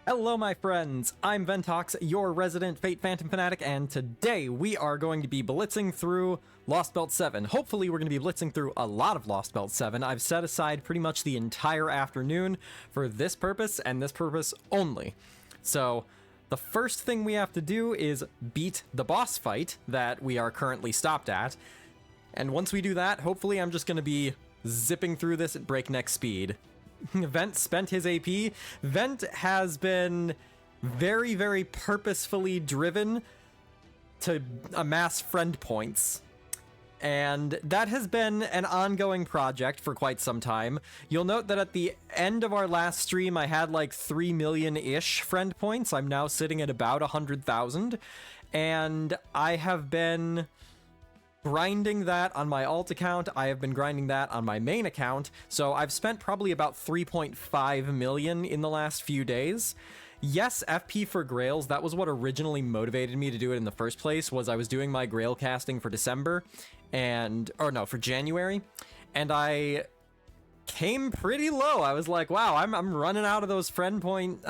Hello my friends, I'm Ventox, your resident Fate Phantom fanatic, and today we are going to be blitzing through Lostbelt 7. Hopefully we're going to be blitzing through a lot of Lostbelt 7. I've set aside pretty much the entire afternoon for this purpose, and this purpose only. So, the first thing we have to do is beat the boss fight that we are currently stopped at. And once we do that, hopefully I'm just going to be zipping through this at breakneck speed. Vent spent his AP. Vent has been very, very purposefully driven to amass friend points. And that has been an ongoing project for quite some time. You'll note that at the end of our last stream, I had like 3 million-ish friend points. I'm now sitting at about 100,000. And I have been grinding that on my alt account. I have been grinding that on my main account. So I've spent probably about 3.5 million in the last few days. Yes, FP for Grails, that was what originally motivated me to do it in the first place, was I was doing my Grail casting for December, for January, and I came pretty low. I was like, wow, I'm running out of those friend point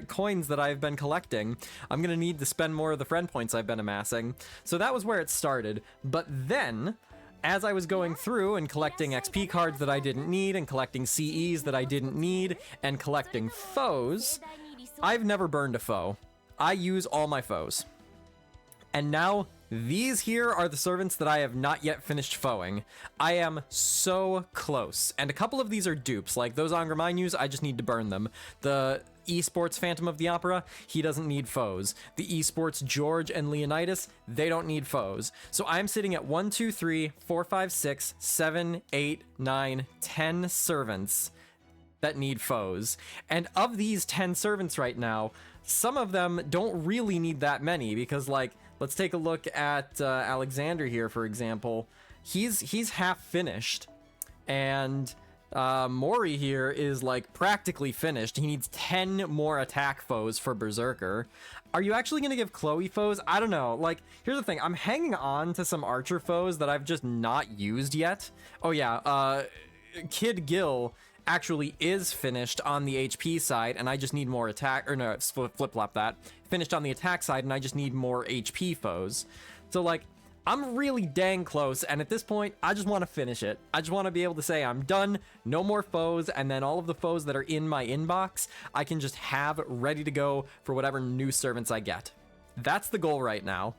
coins that I've been collecting. I'm gonna need to spend more of the friend points I've been amassing. So that was where it started. But then, as I was going through and collecting XP cards that I didn't need, and collecting CEs that I didn't need, and collecting foes, I've never burned a foe. I use all my foes. And now, these here are the servants that I have not yet finished foeing. I am so close. And a couple of these are dupes, like those Angraminus, I just need to burn them. The Esports Phantom of the Opera, he doesn't need foes. The Esports George and Leonidas, they don't need foes. So I'm sitting at 1, 2, 3, 4, 5, 6, 7, 8, 9, 10 servants that need foes. And of these 10 servants right now, some of them don't really need that many, because like, let's take a look at Alexander here, for example. He's half finished, and Mori here is like practically finished. He needs 10 more attack foes for Berserker. Are you actually going to give Chloe foes? I don't know. Like, here's the thing. I'm hanging on to some Archer foes that I've just not used yet. Oh yeah, Kid Gil actually is finished on the HP side, and I just need more attack, or no, flip-flop that. Finished on the attack side, and I just need more HP foes. So, like, I'm really dang close, and at this point, I just want to finish it. I just want to be able to say I'm done, no more foes, and then all of the foes that are in my inbox, I can just have ready to go for whatever new servants I get. That's the goal right now.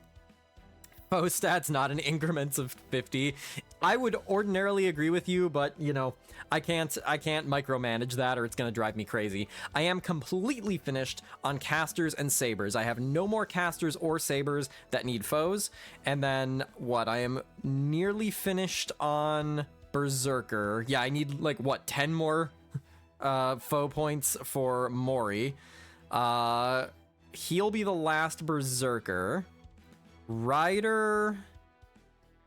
Foe stats not in increments of 50. I would ordinarily agree with you, but you know, I can't micromanage that, or it's gonna drive me crazy. I am completely finished on casters and sabers. I have no more casters or sabers that need foes. And then what? I am nearly finished on Berserker. Yeah, I need like what, 10 more foe points for Mori. He'll be the last Berserker. Ryder,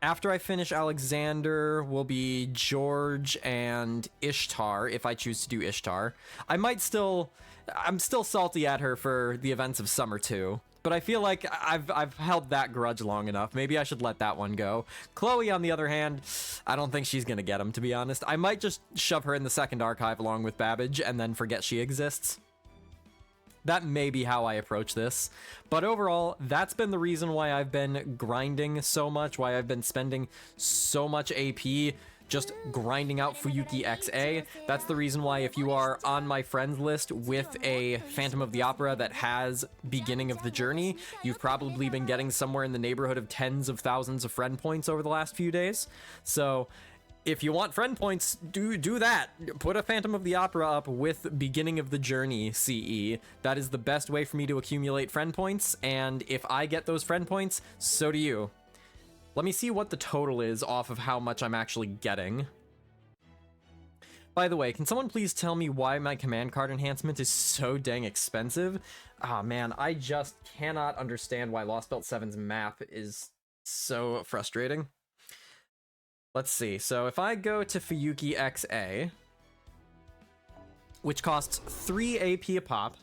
after I finish Alexander, will be George and Ishtar, if I choose to do Ishtar. I'm still salty at her for the events of Summer 2, but I feel like I've held that grudge long enough. Maybe I should let that one go. Chloe, on the other hand, I don't think she's gonna get him, to be honest. I might just shove her in the second archive along with Babbage and then forget she exists. That may be how I approach this. But overall, that's been the reason why I've been grinding so much, why I've been spending so much AP just grinding out Fuyuki XA. That's the reason why if you are on my friends list with a Phantom of the Opera that has Beginning of the Journey, you've probably been getting somewhere in the neighborhood of tens of thousands of friend points over the last few days. So if you want friend points, do that. Put a Phantom of the Opera up with Beginning of the Journey CE. That is the best way for me to accumulate friend points, and if I get those friend points, so do you. Let me see what the total is off of how much I'm actually getting. By the way, can someone please tell me why my command card enhancement is so dang expensive? Ah, man, I just cannot understand why Lostbelt 7's map is so frustrating. Let's see, so if I go to Fuyuki XA, which costs 3 AP a pop,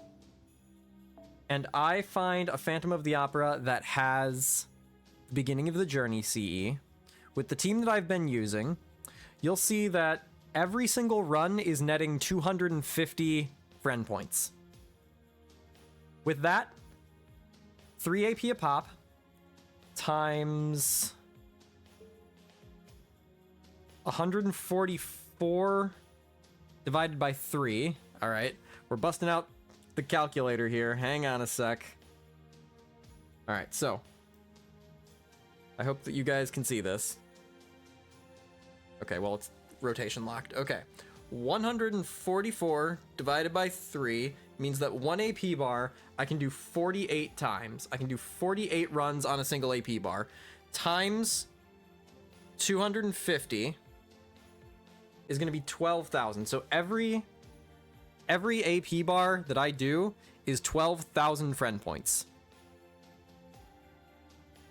and I find a Phantom of the Opera that has Beginning of the Journey CE, with the team that I've been using, you'll see that every single run is netting 250 friend points. With that, 3 AP a pop times 144 divided by 3. All right, we're busting out the calculator here. Hang on a sec. All right, so I hope that you guys can see this. Okay, well, it's rotation locked. Okay, 144 divided by 3 means that 1 AP bar I can do 48 times. I can do 48 runs on a single AP bar times 250 is going to be 12,000. So every AP bar that I do is 12,000 friend points.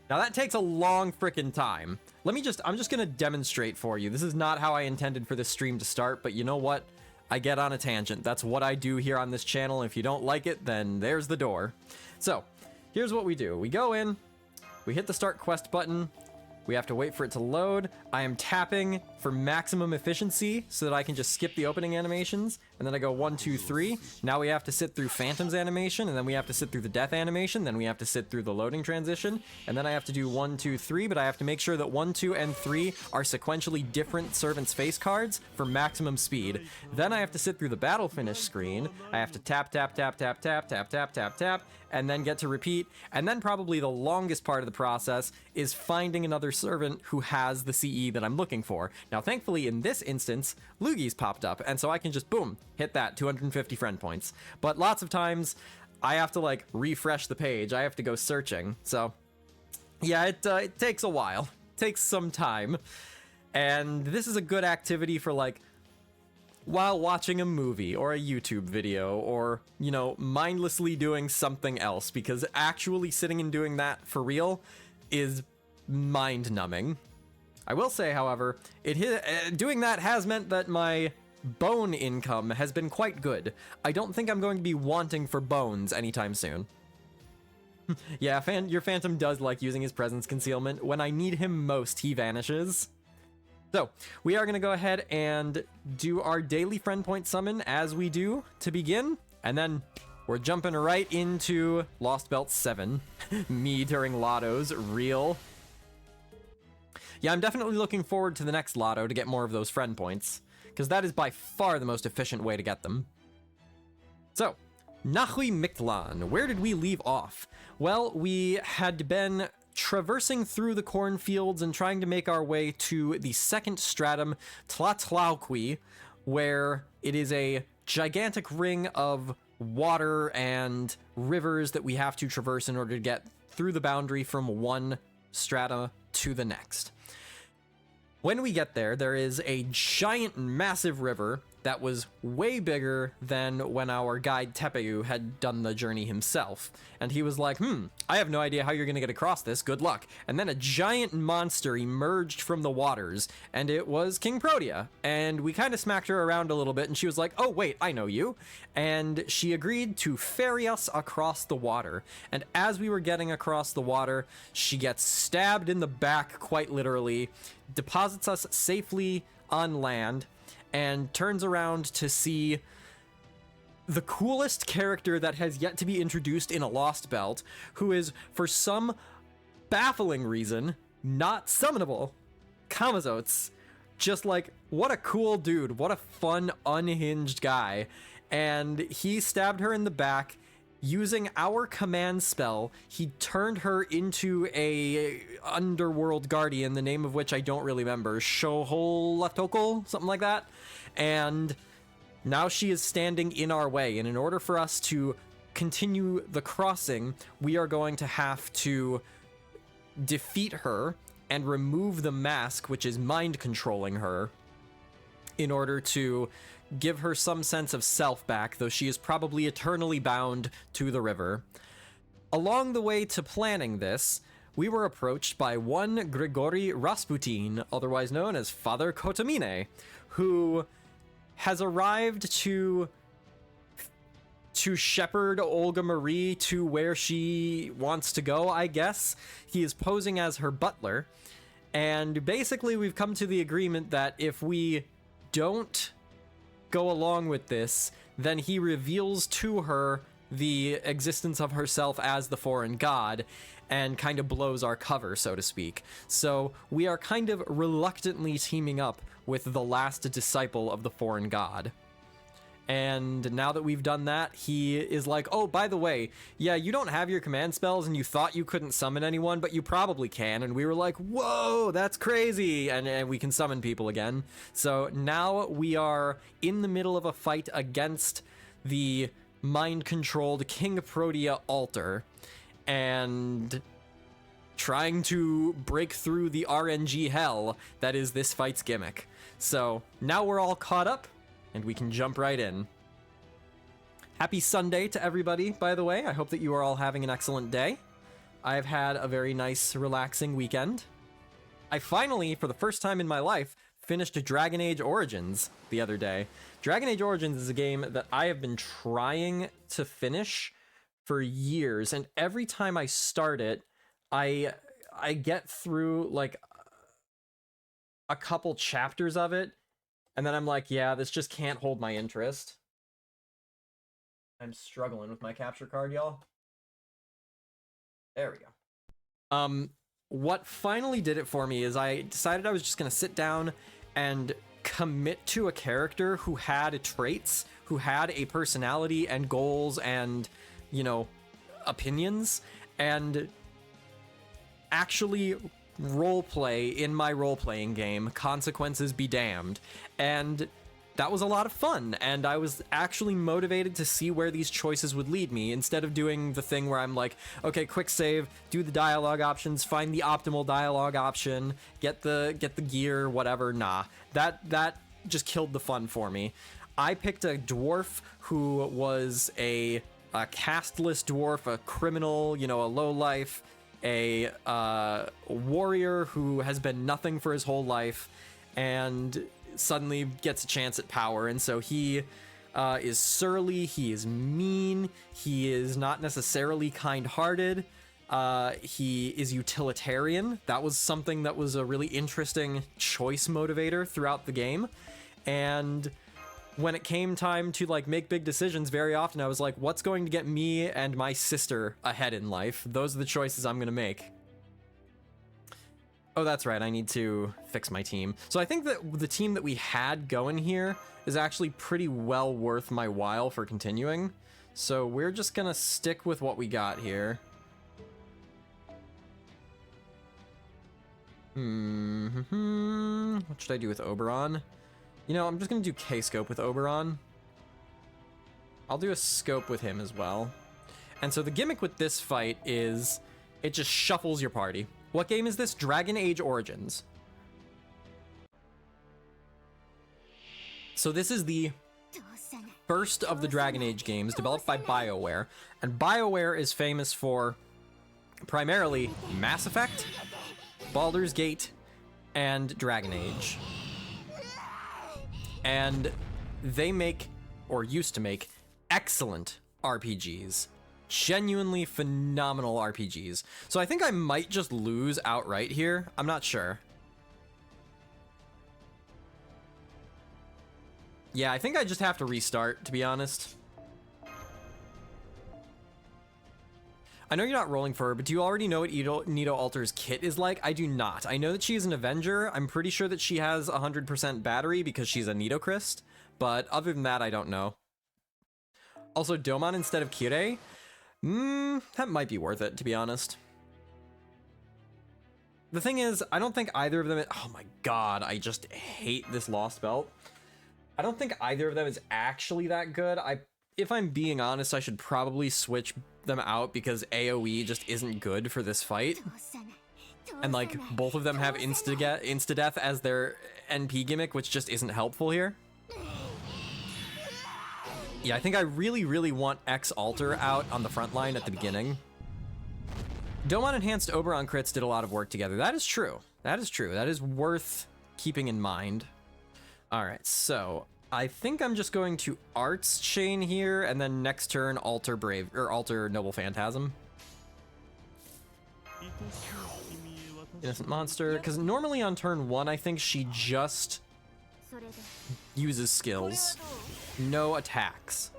Now that takes a long frickin' time. I'm just gonna demonstrate for you. This is not how I intended for this stream to start, but you know what? I get on a tangent. That's what I do here on this channel. If you don't like it, then there's the door. So, here's what we do. We go in, we hit the start quest button, we have to wait for it to load. I am tapping for maximum efficiency so that I can just skip the opening animations. And then I go 1, 2, 3. Now we have to sit through Phantom's animation, and then we have to sit through the death animation, then we have to sit through the loading transition, and then I have to do 1, 2, 3, but I have to make sure that 1, 2, and 3 are sequentially different servant's face cards for maximum speed. Then I have to sit through the battle finish screen. I have to tap, tap, tap, tap, tap, tap, tap, tap, tap, and then get to repeat. And then probably the longest part of the process is finding another servant who has the CE that I'm looking for. Now, thankfully, in this instance, Lugi's popped up, and so I can just, boom, hit that 250 friend points. But lots of times, I have to, like, refresh the page. I have to go searching. So, yeah, it takes a while. It takes some time. And this is a good activity for, like, while watching a movie or a YouTube video or, you know, mindlessly doing something else, because actually sitting and doing that for real is mind-numbing. I will say, however, doing that has meant that my bone income has been quite good. I don't think I'm going to be wanting for bones anytime soon. Yeah, your Phantom does like using his presence concealment. When I need him most, he vanishes. So, we are going to go ahead and do our daily friend point summon as we do to begin, and then we're jumping right into Lostbelt 7. Me during Lottos, real. Yeah, I'm definitely looking forward to the next Lotto to get more of those friend points, because that is by far the most efficient way to get them. So, Nahui Mictlan, where did we leave off? Well, we had been traversing through the cornfields and trying to make our way to the second stratum, Tlatlauqui, where it is a gigantic ring of water and rivers that we have to traverse in order to get through the boundary from one strata to the next. When we get there, there is a giant, massive river that was way bigger than when our guide Tepeu had done the journey himself. And he was like, I have no idea how you're gonna get across this, good luck. And then a giant monster emerged from the waters, and it was King Protea. And we kind of smacked her around a little bit, and she was like, oh wait, I know you. And she agreed to ferry us across the water. And as we were getting across the water, she gets stabbed in the back, quite literally, deposits us safely on land, and turns around to see the coolest character that has yet to be introduced in a Lostbelt, who is, for some baffling reason, not summonable. Kamazotes. Just like, what a cool dude, what a fun, unhinged guy. And he stabbed her in the back. Using our command spell, he turned her into a underworld guardian, the name of which I don't really remember. Shoholatokol? Something like that. And now she is standing in our way, and in order for us to continue the crossing, we are going to have to defeat her and remove the mask, which is mind controlling her, in order to give her some sense of self back, though she is probably eternally bound to the river. Along the way to planning this, we were approached by one Grigory Rasputin, otherwise known as Father Kotomine, who has arrived to shepherd Olga Marie to where she wants to go, I guess. He is posing as her butler, and basically we've come to the agreement that if we don't go along with this, then he reveals to her the existence of herself as the foreign god and kind of blows our cover, so to speak. So we are kind of reluctantly teaming up with the last disciple of the foreign god. And now that we've done that, he is like, oh, by the way, yeah, you don't have your command spells and you thought you couldn't summon anyone, but you probably can. And we were like, whoa, that's crazy. And we can summon people again. So now we are in the middle of a fight against the mind-controlled King Protea altar and trying to break through the RNG hell that is this fight's gimmick. So now we're all caught up, and we can jump right in. Happy Sunday to everybody, by the way. I hope that you are all having an excellent day. I've had a very nice, relaxing weekend. I finally, for the first time in my life, finished Dragon Age Origins the other day. Dragon Age Origins is a game that I have been trying to finish for years, and every time I start it, I get through like a couple chapters of it, and then I'm like, yeah, this just can't hold my interest. I'm struggling with my capture card, y'all. There we go. What finally did it for me is I decided I was just gonna sit down and commit to a character who had traits, who had a personality and goals and, you know, opinions, and actually roleplay in my role-playing game, Consequences Be Damned. And that was a lot of fun, and I was actually motivated to see where these choices would lead me, instead of doing the thing where I'm like, okay, quick save, do the dialogue options, find the optimal dialogue option, get the gear, whatever. Nah, that just killed the fun for me. I picked a dwarf who was a casteless dwarf, a criminal, you know, a lowlife, a warrior who has been nothing for his whole life and suddenly gets a chance at power. And so he is surly, he is mean, he is not necessarily kind-hearted, he is utilitarian. That was something that was a really interesting choice motivator throughout the game. And when it came time to like make big decisions, very often I was like, what's going to get me and my sister ahead in life? Those are the choices I'm gonna make. Oh, that's right, I need to fix my team. So I think that the team that we had going here is actually pretty well worth my while for continuing. So we're just gonna stick with what we got here. What should I do with Oberon? You know, I'm just gonna do K-Scope with Oberon. I'll do a scope with him as well. And so the gimmick with this fight is it just shuffles your party. What game is this? Dragon Age Origins. So this is the first of the Dragon Age games developed by BioWare. And BioWare is famous for primarily Mass Effect, Baldur's Gate, and Dragon Age. And they make, or used to make, excellent RPGs. Genuinely phenomenal RPGs. So I think I might just lose outright here. I'm not sure. Yeah, I think I just have to restart, to be honest. I know you're not rolling for her, but do you already know what Nito Alter's kit is like? I do not. I know that she's an Avenger. I'm pretty sure that she has 100% battery because she's a Nitochrist, but other than that, I don't know. Also, Domon instead of Kirei? That might be worth it, to be honest. The thing is, I don't think either of them... Oh my god, I just hate this Lostbelt. I don't think either of them is actually that good. If I'm being honest, I should probably switch them out because AoE just isn't good for this fight. And like, both of them have insta-death as their NP gimmick, which just isn't helpful here. Yeah, I think I really, really want X-Alter out on the front line at the beginning. Domon Enhanced Oberon crits did a lot of work together. That is true. That is true. That is worth keeping in mind. Alright, so I think I'm just going to Arts Chain here, and then next turn Alter Brave, or Alter Noble Phantasm. Innocent Monster, because normally on turn 1, I think she just uses skills. No attacks.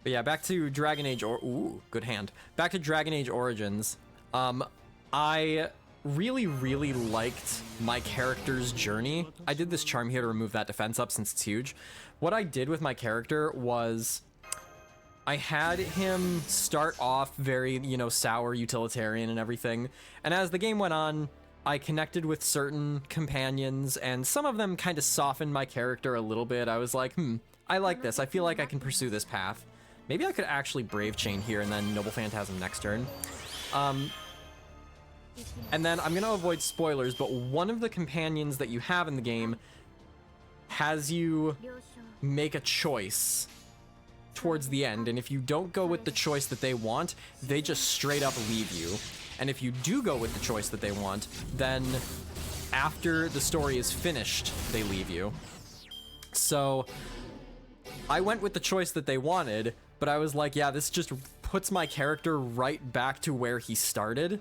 But yeah, back to Dragon Age ooh, good hand. Back to Dragon Age Origins. I really liked my character's journey. I did this charm here to remove that defense up since it's huge. What I did with my character was I had him start off very, you know, sour utilitarian and everything. And as the game went on, I connected with certain companions and some of them kind of softened my character a little bit. I was like, I like this. I feel like I can pursue this path. Maybe I could actually Brave Chain here and then Noble Phantasm next turn. And then I'm going to avoid spoilers, but one of the companions that you have in the game has you make a choice towards the end, and if you don't go with the choice that they want, they just straight up leave you. And if you do go with the choice that they want, then after the story is finished, they leave you. So I went with the choice that they wanted, but I was like, yeah, this just puts my character right back to where he started,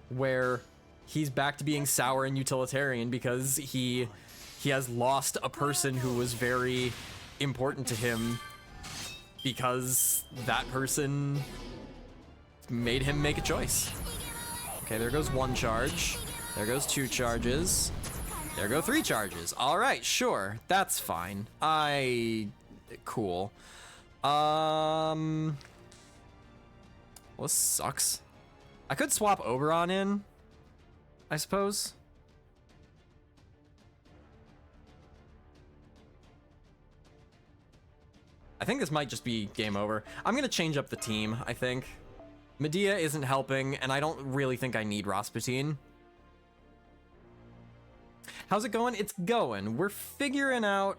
where he's back to being sour and utilitarian because he has lost a person who was very important to him because that person made him make a choice. Okay, there goes 1 charge. There goes 2 charges. There go 3 charges. All right, sure. That's fine. Cool. Well, this sucks. I could swap Oberon in, I suppose. I think this might just be game over. I'm gonna change up the team, I think. Medea isn't helping, and I don't really think I need Rasputin. How's it going? It's going. We're figuring out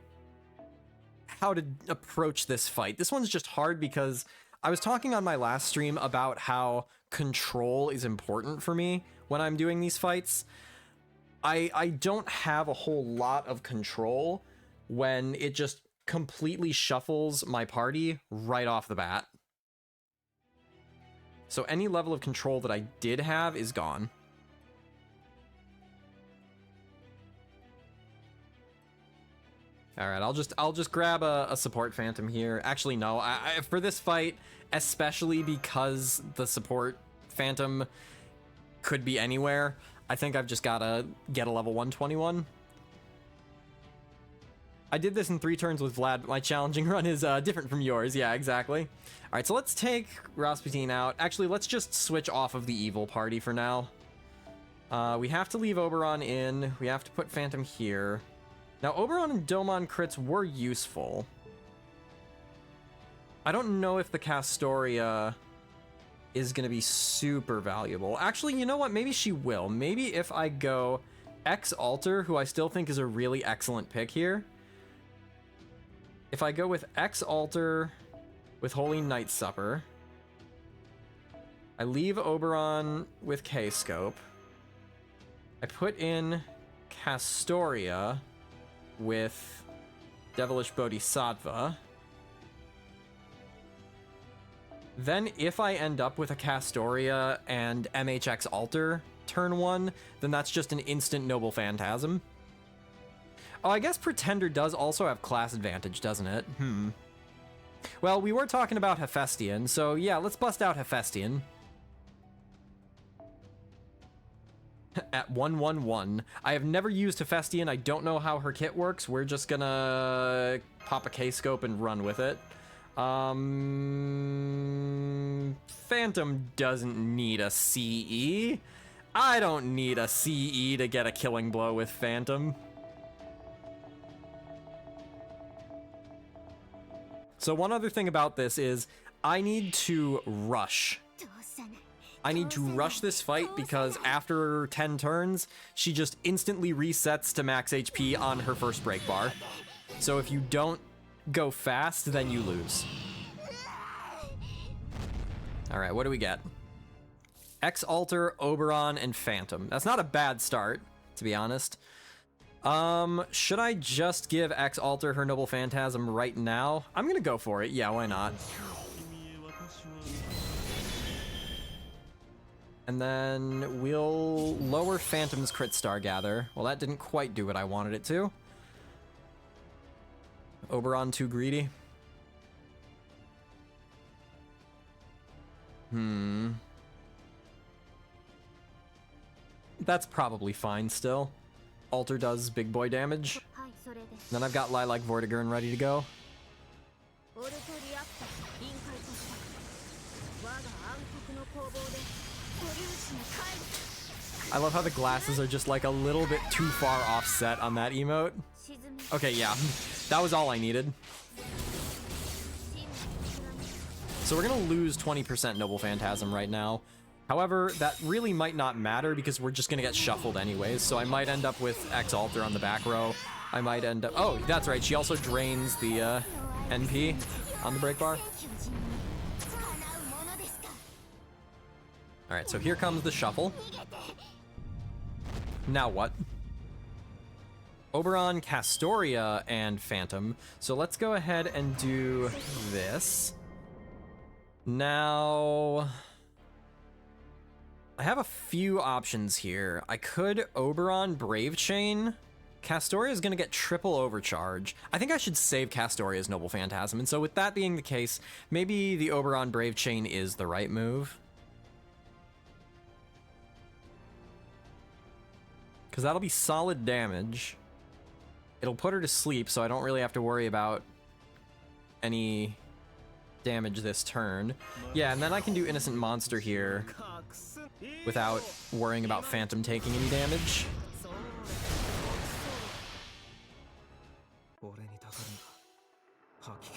how to approach this fight. This one's just hard because I was talking on my last stream about how control is important for me when I'm doing these fights. I don't have a whole lot of control when it just completely shuffles my party right off the bat. So any level of control that I did have is gone. All right, I'll just grab a support phantom here. Actually, no, for this fight, especially because the support phantom could be anywhere, I think I've just gotta get a level 121. I did this in 3 turns with Vlad. My challenging run is different from yours. Yeah, exactly. All right, so let's take Rasputin out. Actually, let's just switch off of the evil party for now. We have to leave Oberon in. We have to put Phantom here. Now, Oberon and Domon crits were useful. I don't know if the Castoria is going to be super valuable. Actually, you know what? Maybe she will. Maybe if I go X-Alter, who I still think is a really excellent pick here. If I go with X-Alter with Holy Night Supper, I leave Oberon with K-Scope. I put in Castoria with Devilish Bodhisattva. Then if I end up with a Castoria and MHX Alter turn 1, then that's just an instant Noble Phantasm. Oh, I guess Pretender does also have class advantage, doesn't it? Well, we were talking about Hephaestion, so yeah, let's bust out Hephaestion. At 111. I have never used Hephaestion. I don't know how her kit works. We're just gonna pop a K-Scope and run with it. Phantom doesn't need a CE. I don't need a CE to get a killing blow with Phantom. So one other thing about this is I need to rush. I need to rush this fight because after 10 turns, she just instantly resets to max HP on her first break bar. So if you don't go fast, then you lose. All right, what do we get? X-Alter, Oberon, and Phantom. That's not a bad start, to be honest. Should I just give X-Alter her Noble Phantasm right now? I'm gonna go for it. Yeah, why not? And then we'll lower Phantom's Crit Star Gather. Well, that didn't quite do what I wanted it to. Oberon too greedy. That's probably fine still. Alter does big boy damage. Then I've got Lilac Vortigern ready to go. I love how the glasses are just like a little bit too far offset on that emote. Okay, yeah, that was all I needed. So we're gonna lose 20% Noble Phantasm right now. However, that really might not matter because we're just gonna get shuffled anyways, so I might end up with X-Alter on the back row. I might end up... Oh, that's right, she also drains the NP on the break bar. Alright, so here comes the shuffle. Now what? Oberon, Castoria, and Phantom. So let's go ahead and do this. Now... I have a few options here. I could Oberon Brave Chain. Castoria is going to get triple overcharge. I think I should save Castoria's Noble Phantasm, and so with that being the case, maybe the Oberon Brave Chain is the right move. Because that'll be solid damage. It'll put her to sleep, so I don't really have to worry about any damage this turn. Yeah, and then I can do Innocent Monster here without worrying about Phantom taking any damage.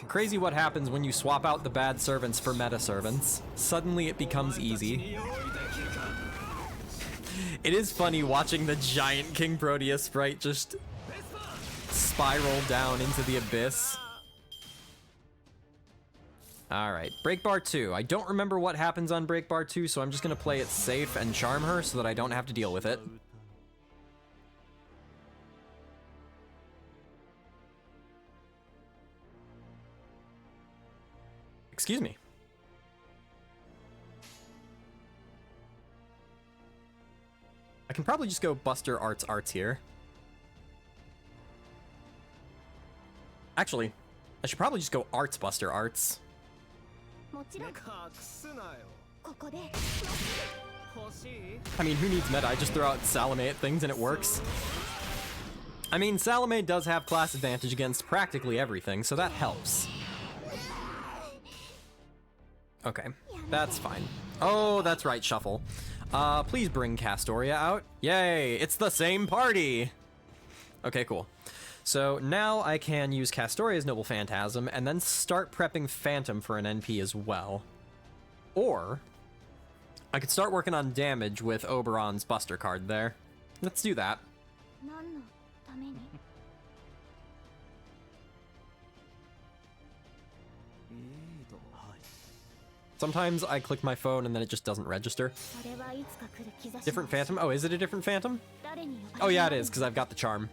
Crazy what happens when you swap out the bad servants for meta servants. Suddenly it becomes easy. It is funny watching the giant King Proteus sprite just spiral down into the abyss. Alright, Break Bar 2. I don't remember what happens on Break Bar 2, so I'm just gonna play it safe and charm her so that I don't have to deal with it. Excuse me. I can probably just go Buster Arts here. Actually, I should probably just go Arts Buster Arts. I mean, who needs meta? I just throw out Salome at things and it works. I mean, Salome does have class advantage against practically everything, so that helps. Okay, that's fine. Oh, that's right, Shuffle. Please bring Castoria out. Yay, it's the same party! Okay, cool. So now I can use Castoria's Noble Phantasm and then start prepping Phantom for an NP as well. Or I could start working on damage with Oberon's Buster card there. Let's do that. Sometimes I click my phone and then it just doesn't register. Different Phantom? Oh, is it a different Phantom? Oh yeah, it is, because I've got the charm.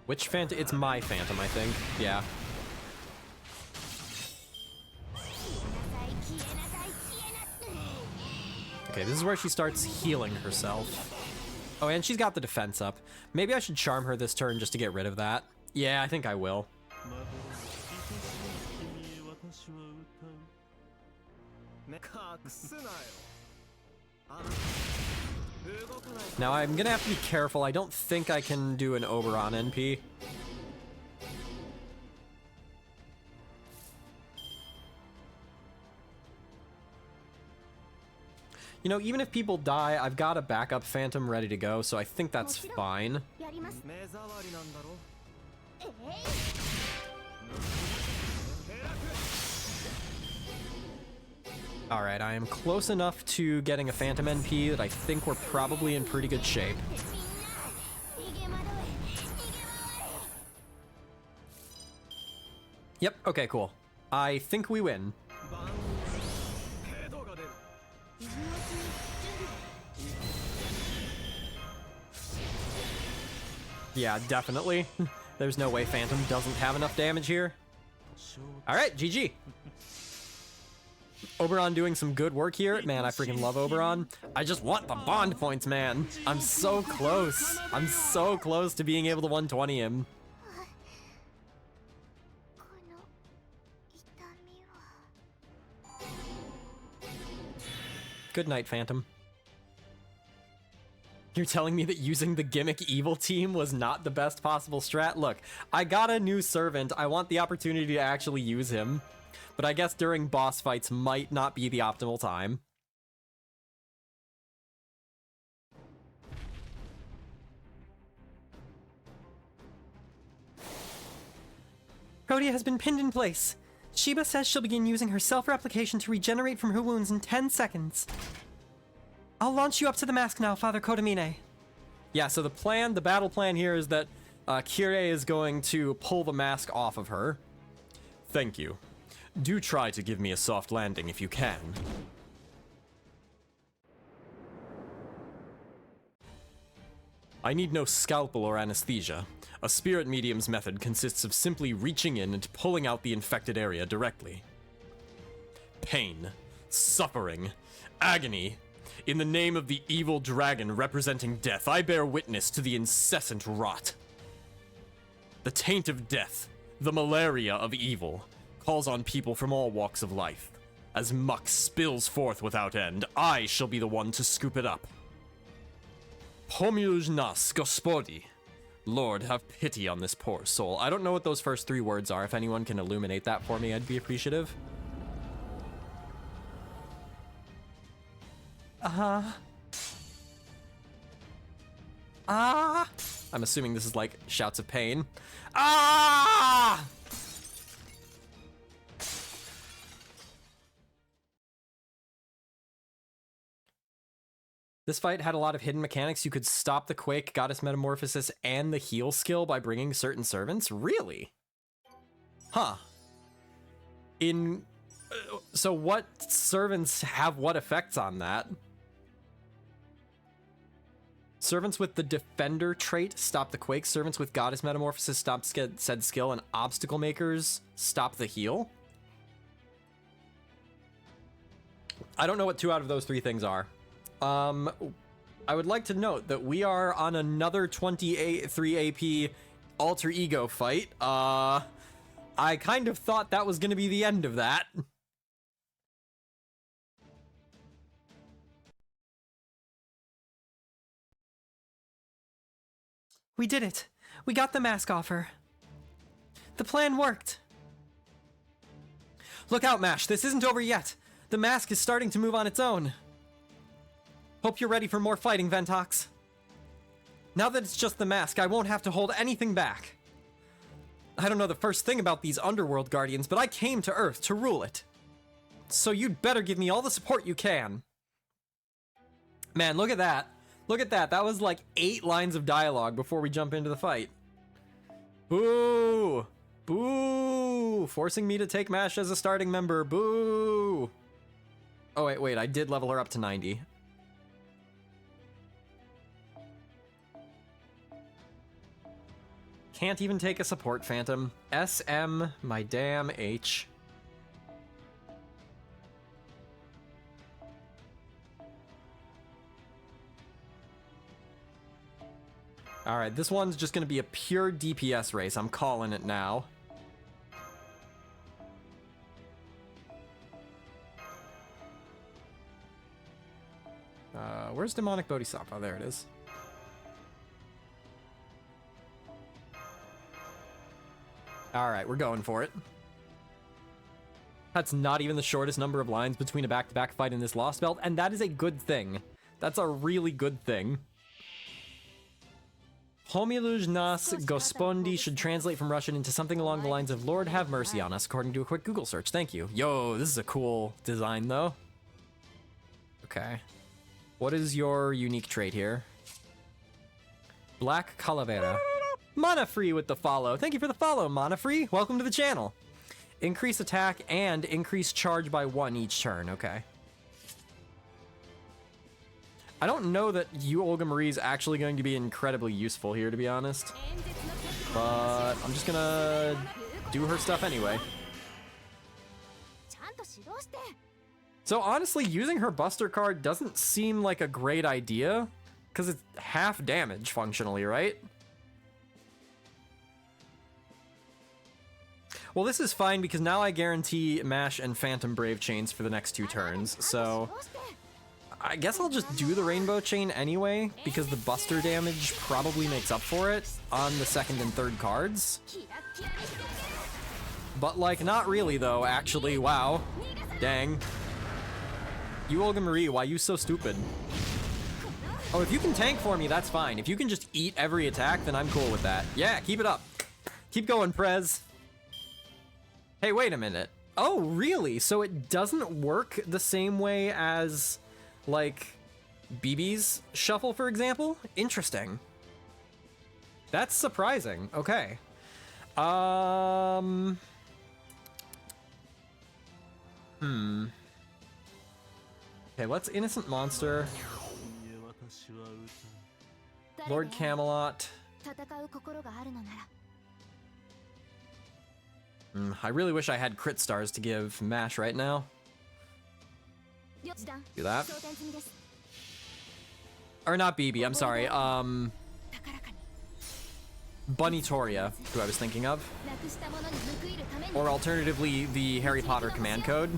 Which Phantom? It's my Phantom, I think. Yeah. Okay, this is where she starts healing herself. Oh, and she's got the defense up. Maybe I should charm her this turn just to get rid of that. Yeah, I think I will. Now I'm gonna have to be careful. I don't think I can do an Oberon NP. You know, even if people die, I've got a backup Phantom ready to go, so I think that's fine. Alright, I am close enough to getting a Phantom NP that I think we're probably in pretty good shape. Yep, okay, cool. I think we win. Yeah, definitely. There's no way Phantom doesn't have enough damage here. Alright, GG. Oberon doing some good work here. Man, I freaking love Oberon. I just want the bond points, man. I'm so close. I'm so close to being able to 120 him. Good night, Phantom. You're telling me that using the gimmick evil team was not the best possible strat? Look, I got a new servant. I want the opportunity to actually use him. But I guess during boss fights might not be the optimal time. Rhodia has been pinned in place. Sheba says she'll begin using her self-replication to regenerate from her wounds in 10 seconds. I'll launch you up to the mask now, Father Kodamine. Yeah, so the battle plan here is that Kyrie is going to pull the mask off of her. Thank you. Do try to give me a soft landing if you can. I need no scalpel or anesthesia. A spirit medium's method consists of simply reaching in and pulling out the infected area directly. Pain, suffering, agony. In the name of the evil dragon representing death, I bear witness to the incessant rot. The taint of death, the malaria of evil, calls on people from all walks of life. As muck spills forth without end, I shall be the one to scoop it up. Pomiluj nas gospodi. Lord, have pity on this poor soul. I don't know what those first 3 words are. If anyone can illuminate that for me, I'd be appreciative. I'm assuming this is like shouts of pain. Ah! This fight had a lot of hidden mechanics. You could stop the Quake, Goddess Metamorphosis, and the heal skill by bringing certain servants? Really? Huh. So what servants have what effects on that? Servants with the Defender trait stop the Quake. Servants with Goddess Metamorphosis stop said skill, and Obstacle Makers stop the heal? I don't know what 2 out of those 3 things are. I would like to note that we are on another 23 AP alter ego fight. I kind of thought that was going to be the end of that. We did it. We got the mask off her. The plan worked. Look out, Mash. This isn't over yet. The mask is starting to move on its own. Hope you're ready for more fighting, Ventox. Now that it's just the mask, I won't have to hold anything back. I don't know the first thing about these Underworld Guardians, but I came to Earth to rule it. So you'd better give me all the support you can. Man, look at that. Look at that. That was like 8 lines of dialogue before we jump into the fight. Boo! Boo! Forcing me to take MASH as a starting member. Boo! Oh, wait. I did level her up to 90. Can't even take a support Phantom. SM, my damn H. Alright, this one's just gonna be a pure DPS race. I'm calling it now. Where's Demonic Bodhisattva? There it is. Alright, we're going for it. That's not even the shortest number of lines between a back-to-back fight in this Lostbelt, and that is a good thing. That's a really good thing. Pomiluj nas gospodi should translate from Russian into something along the lines of Lord have mercy on us, according to a quick Google search. Thank you. Yo, this is a cool design, though. Okay. What is your unique trait here? Black Calavera. Mana Free with the follow. Thank you for the follow, Mana Free. Welcome to the channel. Increase attack and increase charge by 1 each turn. Okay. I don't know that you, Olga Marie, is actually going to be incredibly useful here, to be honest. But I'm just gonna do her stuff anyway. So honestly, using her Buster card doesn't seem like a great idea, because it's half damage functionally, right? Well, this is fine because now I guarantee Mash and Phantom Brave chains for the next 2 turns, so I guess I'll just do the rainbow chain anyway, because the buster damage probably makes up for it on the second and third cards. But, like, not really, though, actually. Wow. Dang. You, Olga Marie, why you so stupid? Oh, if you can tank for me, that's fine. If you can just eat every attack, then I'm cool with that. Yeah, keep it up. Keep going, Prez. Hey, wait a minute. Oh, really? So it doesn't work the same way as, like, BB's shuffle, for example? Interesting. That's surprising. Okay. Okay, let's Innocent Monster. Lord Camelot. I really wish I had crit stars to give Mash right now. Do that. Or not BB, I'm sorry. Bunny Toria, who I was thinking of. Or alternatively, the Harry Potter command code.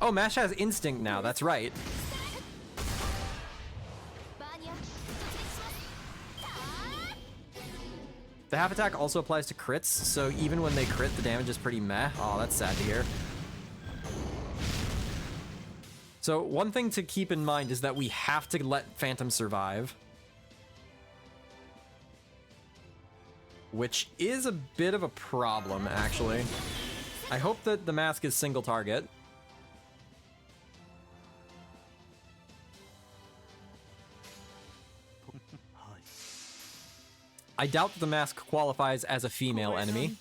Oh, Mash has Instinct now, that's right. The half attack also applies to crits, so even when they crit, the damage is pretty meh. Oh, that's sad to hear. So one thing to keep in mind is that we have to let Phantom survive. Which is a bit of a problem, actually. I hope that the mask is single target. I doubt that the mask qualifies as a female enemy.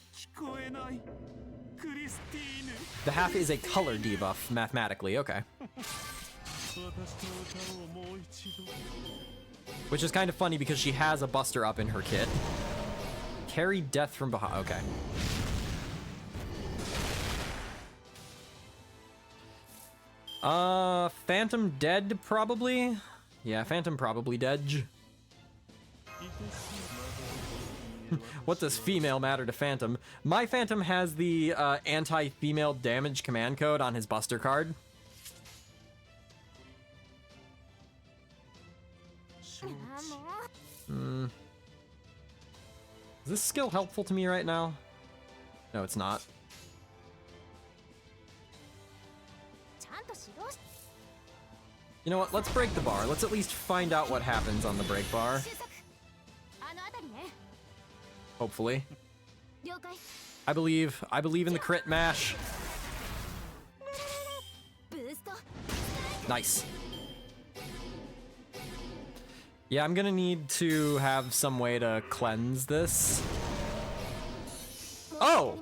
The half is a color debuff, mathematically, okay. Which is kind of funny because she has a buster up in her kit. Carry death from behind, okay. Phantom dead, probably? Yeah, Phantom probably dead. What does female matter to Phantom? My Phantom has the anti-female damage command code on his buster card. Is this skill helpful to me right now? No, it's not. You know what? Let's break the bar. Let's at least find out what happens on the break bar. Hopefully. I believe in the crit mash. Nice. Yeah, I'm gonna need to have some way to cleanse this. Oh!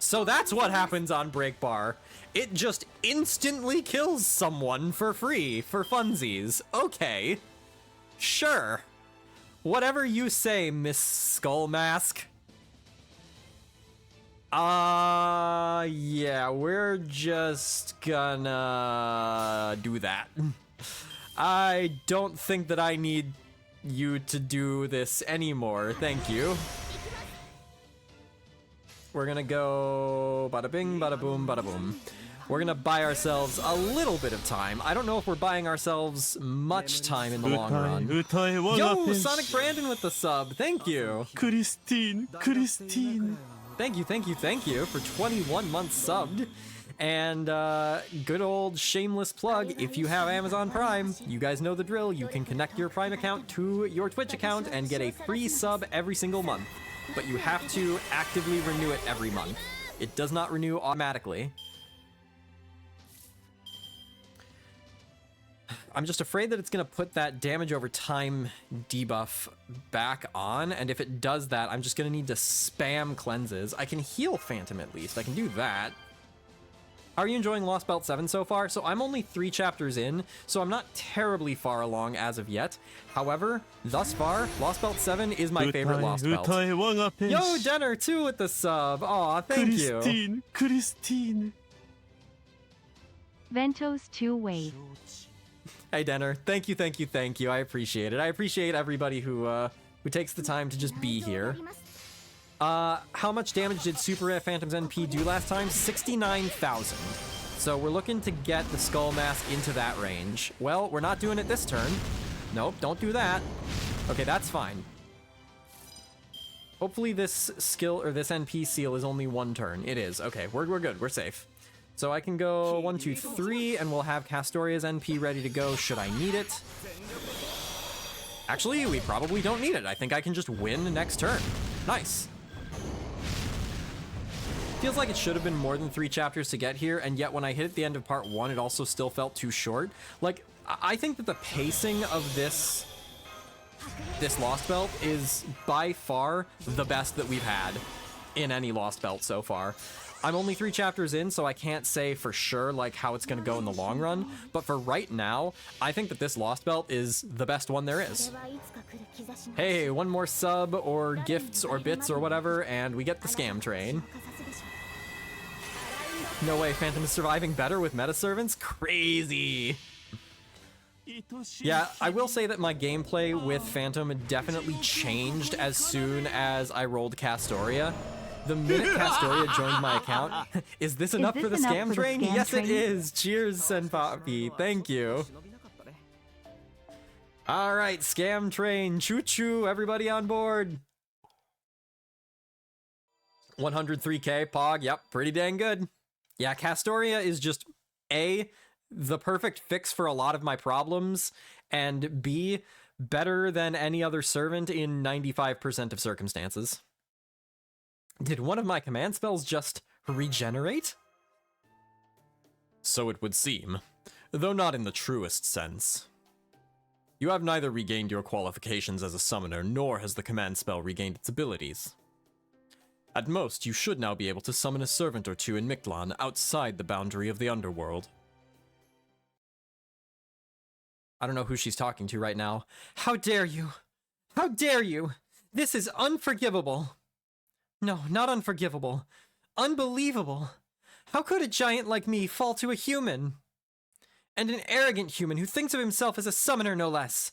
So that's what happens on break bar. It just instantly kills someone for free, for funsies. Okay. Sure. Whatever you say, Miss Skull Mask. Yeah, we're just gonna do that. I don't think that I need you to do this anymore, thank you. We're gonna go bada bing, bada boom, bada boom. We're gonna buy ourselves a little bit of time. I don't know if we're buying ourselves much time in the long run. Yo, Sonic Brandon with the sub. Thank you. Christine. Thank you for 21 months subbed. And good old shameless plug, if you have Amazon Prime, you guys know the drill. You can connect your Prime account to your Twitch account and get a free sub every single month. But you have to actively renew it every month. It does not renew automatically. I'm just afraid that it's going to put that damage over time debuff back on, and if it does that, I'm just going to need to spam cleanses. I can heal Phantom at least. I can do that. How are you enjoying Lostbelt 7 so far? So I'm only 3 chapters in, so I'm not terribly far along as of yet. However, thus far, Lostbelt 7 is my favorite Lostbelt. Yo, Denner, too, with the sub. Aw, thank you. Christine. Ventos 2 wave. Hey, Denner. Thank you. I appreciate it. I appreciate everybody who takes the time to just be here. How much damage did Super Phantom's NP do last time? 69,000. So we're looking to get the Skull Mask into that range. Well, we're not doing it this turn. Nope, don't do that. Okay, that's fine. Hopefully this skill, or this NP seal is only one turn. It is. Okay, we're good. We're safe. So I can go 1, 2, 3, and we'll have Castoria's NP ready to go should I need it. Actually, we probably don't need it. I think I can just win next turn. Nice. Feels like it should have been more than 3 chapters to get here, and yet when I hit at the end of part 1, it also still felt too short. Like, I think that the pacing of this Lost Belt is by far the best that we've had in any Lost Belt so far. I'm only 3 chapters in, so I can't say for sure like how it's going to go in the long run, but for right now, I think that this Lost Belt is the best one there is. Hey, one more sub or gifts or bits or whatever, and we get the scam train. No way, Phantom is surviving better with meta servants? Crazy! Yeah, I will say that my gameplay with Phantom definitely changed as soon as I rolled Castoria. The minute Castoria joined my account, is this enough for the scam train? Yes, it is! Cheers, Senpapi. Thank you. Alright, scam train. Choo-choo, everybody on board. 103k, Pog. Yep, pretty dang good. Yeah, Castoria is just A, the perfect fix for a lot of my problems, and B, better than any other servant in 95% of circumstances. Did one of my command spells just regenerate? So it would seem, though not in the truest sense. You have neither regained your qualifications as a summoner, nor has the command spell regained its abilities. At most, you should now be able to summon a servant or two in Mictlan outside the boundary of the underworld. I don't know who she's talking to right now. How dare you? How dare you? This is unforgivable. No, not unforgivable. Unbelievable. How could a giant like me fall to a human? And an arrogant human who thinks of himself as a summoner, no less.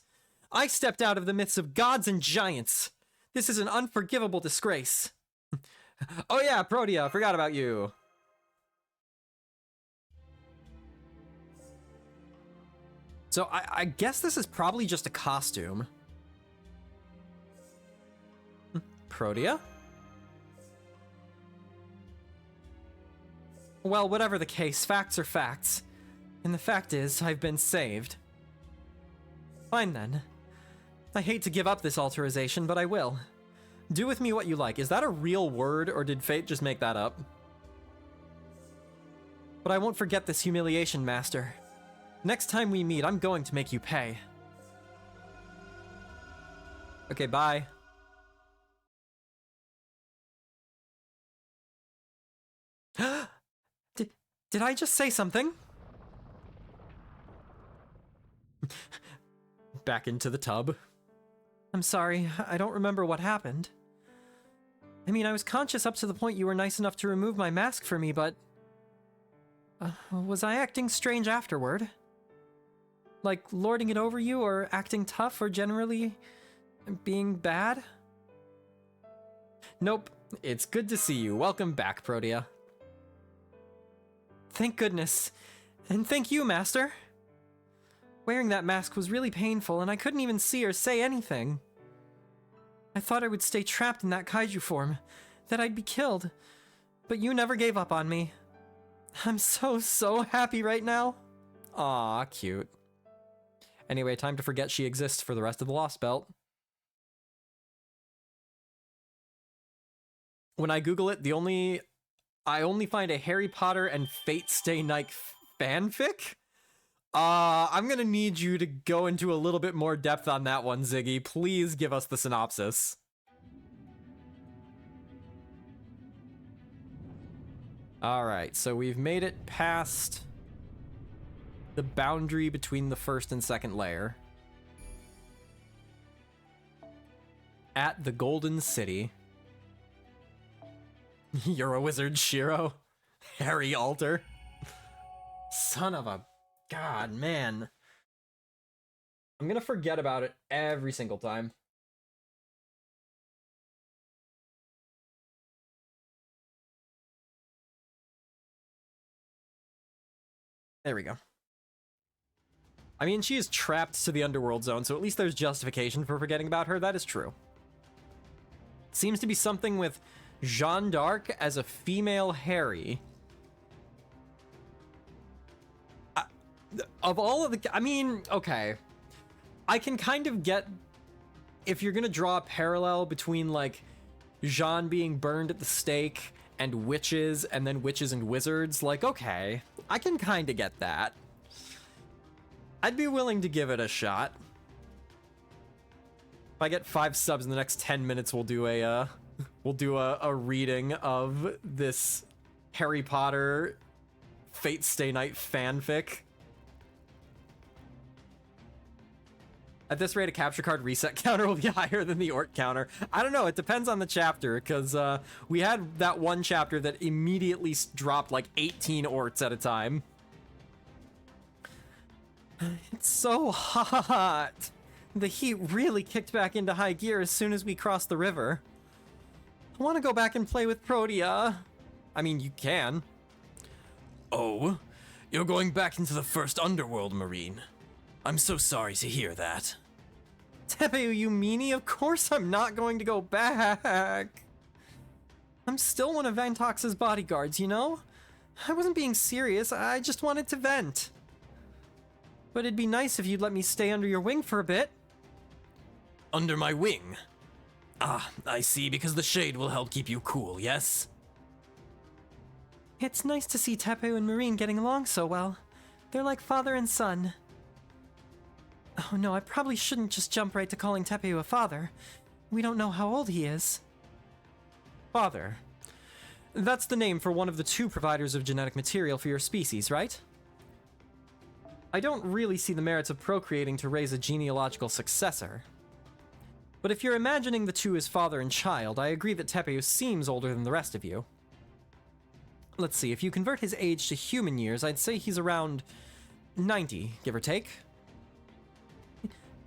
I stepped out of the midst of gods and giants. This is an unforgivable disgrace. Oh yeah, Protea, forgot about you. So I guess this is probably just a costume. Protea? Well, whatever the case, facts are facts. And the fact is, I've been saved. Fine then. I hate to give up this alterization, but I will. Do with me what you like. Is that a real word, or did fate just make that up? But I won't forget this humiliation, Master. Next time we meet, I'm going to make you pay. Okay, bye. Did I just say something? Back into the tub. I'm sorry, I don't remember what happened. I mean, I was conscious up to the point you were nice enough to remove my mask for me, but... was I acting strange afterward? Like, lording it over you, or acting tough, or generally... being bad? Nope, it's good to see you. Welcome back, Protea. Thank goodness. And thank you, Master. Wearing that mask was really painful, and I couldn't even see or say anything. I thought I would stay trapped in that kaiju form, that I'd be killed, but you never gave up on me. I'm so happy right now. Aw, cute. Anyway, time to forget she exists for the rest of the Lost Belt. When I Google it, I only find a Harry Potter and Fate Stay Night fanfic? I'm gonna need you to go into a little bit more depth on that one, Ziggy. Please give us the synopsis. Alright, so we've made it past the boundary between the first and second layer. At the Golden City. You're a wizard, Shiro. Harry Alter. Son of a... God, man. I'm gonna forget about it every single time. There we go. I mean, she is trapped to the underworld zone, so at least there's justification for forgetting about her. That is true. Seems to be something with Jeanne d'Arc as a female Harry. Of all of the... I mean, okay. I can kind of get... If you're gonna draw a parallel between, like, Jeanne being burned at the stake and witches, and then witches and wizards, like, okay. I can kind of get that. I'd be willing to give it a shot. If I get 5 subs in the next 10 minutes, we'll do a reading of this Harry Potter Fate Stay Night fanfic. At this rate, a capture card reset counter will be higher than the Ort counter. I don't know, it depends on the chapter, because we had that one chapter that immediately dropped like 18 Orts at a time. It's so hot. The heat really kicked back into high gear as soon as we crossed the river. I want to go back and play with Protea. I mean, you can. Oh, you're going back into the first underworld, Marine. I'm so sorry to hear that. Tepe, you meanie, of course I'm not going to go back. I'm still one of Vantox's bodyguards, you know? I wasn't being serious, I just wanted to vent. But it'd be nice if you'd let me stay under your wing for a bit. Under my wing? Ah, I see, because the shade will help keep you cool, yes? It's nice to see Tepe and Marine getting along so well. They're like father and son. Oh no, I probably shouldn't just jump right to calling Tepe a father. We don't know how old he is. Father. That's the name for one of the 2 providers of genetic material for your species, right? I don't really see the merits of procreating to raise a genealogical successor. But if you're imagining the 2 as father and child, I agree that Tepe seems older than the rest of you. Let's see, if you convert his age to human years, I'd say he's around 90, give or take.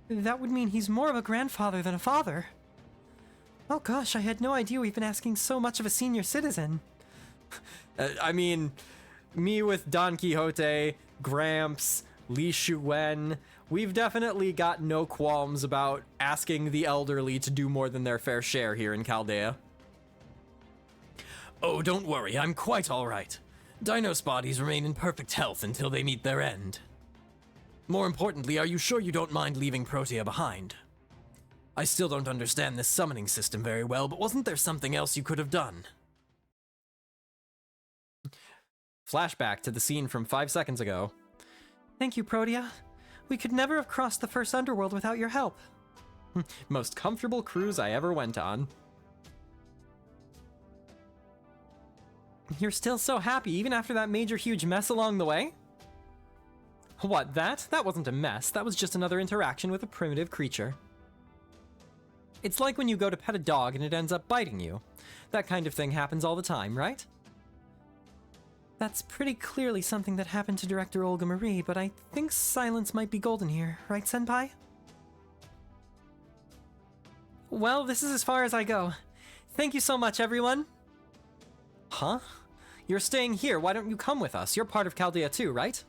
That would mean he's more of a grandfather than a father. Oh gosh, I had no idea we've been asking so much of a senior citizen. I mean, me with Don Quixote, Gramps, Li Shuwen, We've definitely got no qualms about asking the elderly to do more than their fair share here in Chaldea. Oh, don't worry, I'm quite alright. Dinos' bodies remain in perfect health until they meet their end. More importantly, are you sure you don't mind leaving Protea behind? I still don't understand this summoning system very well, but wasn't there something else you could have done? Flashback to the scene from 5 seconds ago. Thank you, Protea. We could never have crossed the first underworld without your help. Most comfortable cruise I ever went on. You're still so happy, even after that major huge mess along the way? What, that? That wasn't a mess, that was just another interaction with a primitive creature. It's like when you go to pet a dog and it ends up biting you. That kind of thing happens all the time, right? That's pretty clearly something that happened to director Olga Marie, but I think silence might be golden here, right, Senpai? Well, this is as far as I go. Thank you so much, everyone. Huh? You're staying here, why don't you come with us? You're part of Chaldea too, right?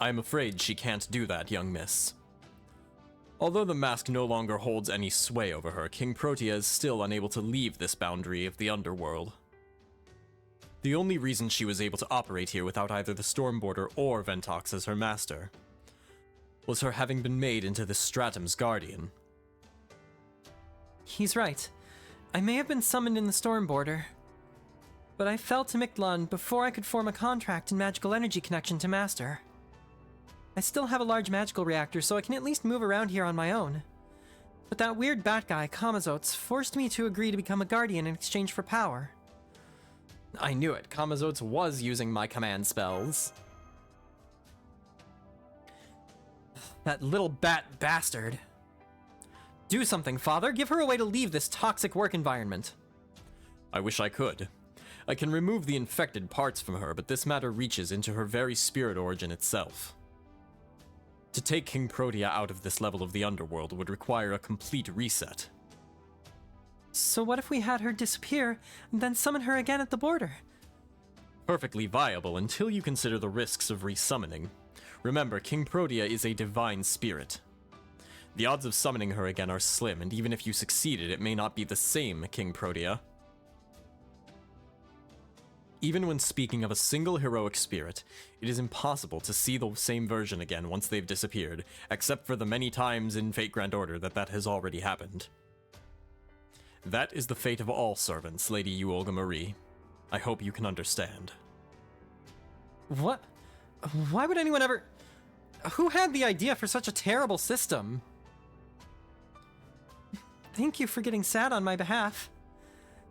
I'm afraid she can't do that, young miss. Although the mask no longer holds any sway over her, King Protea is still unable to leave this boundary of the underworld. The only reason she was able to operate here without either the Stormborder or Ventox as her master was her having been made into the Stratum's guardian. He's right. I may have been summoned in the Stormborder, but I fell to Mictlan before I could form a contract and magical energy connection to Master. I still have a large magical reactor, so I can at least move around here on my own. But that weird bat guy, Kamazotes, forced me to agree to become a guardian in exchange for power. I knew it. Kamazotes was using my command spells. That little bat bastard. Do something, Father. Give her a way to leave this toxic work environment. I wish I could. I can remove the infected parts from her, but this matter reaches into her very spirit origin itself. To take King Protea out of this level of the underworld would require a complete reset. So what if we had her disappear, and then summon her again at the border? Perfectly viable until you consider the risks of resummoning. Remember, King Protea is a divine spirit. The odds of summoning her again are slim, and even if you succeeded, it may not be the same King Protea. Even when speaking of a single heroic spirit, it is impossible to see the same version again once they've disappeared, except for the many times in Fate Grand Order that has already happened. That is the fate of all servants, Lady Olga Marie. I hope you can understand. What? Why would anyone ever... Who had the idea for such a terrible system? Thank you for getting sad on my behalf.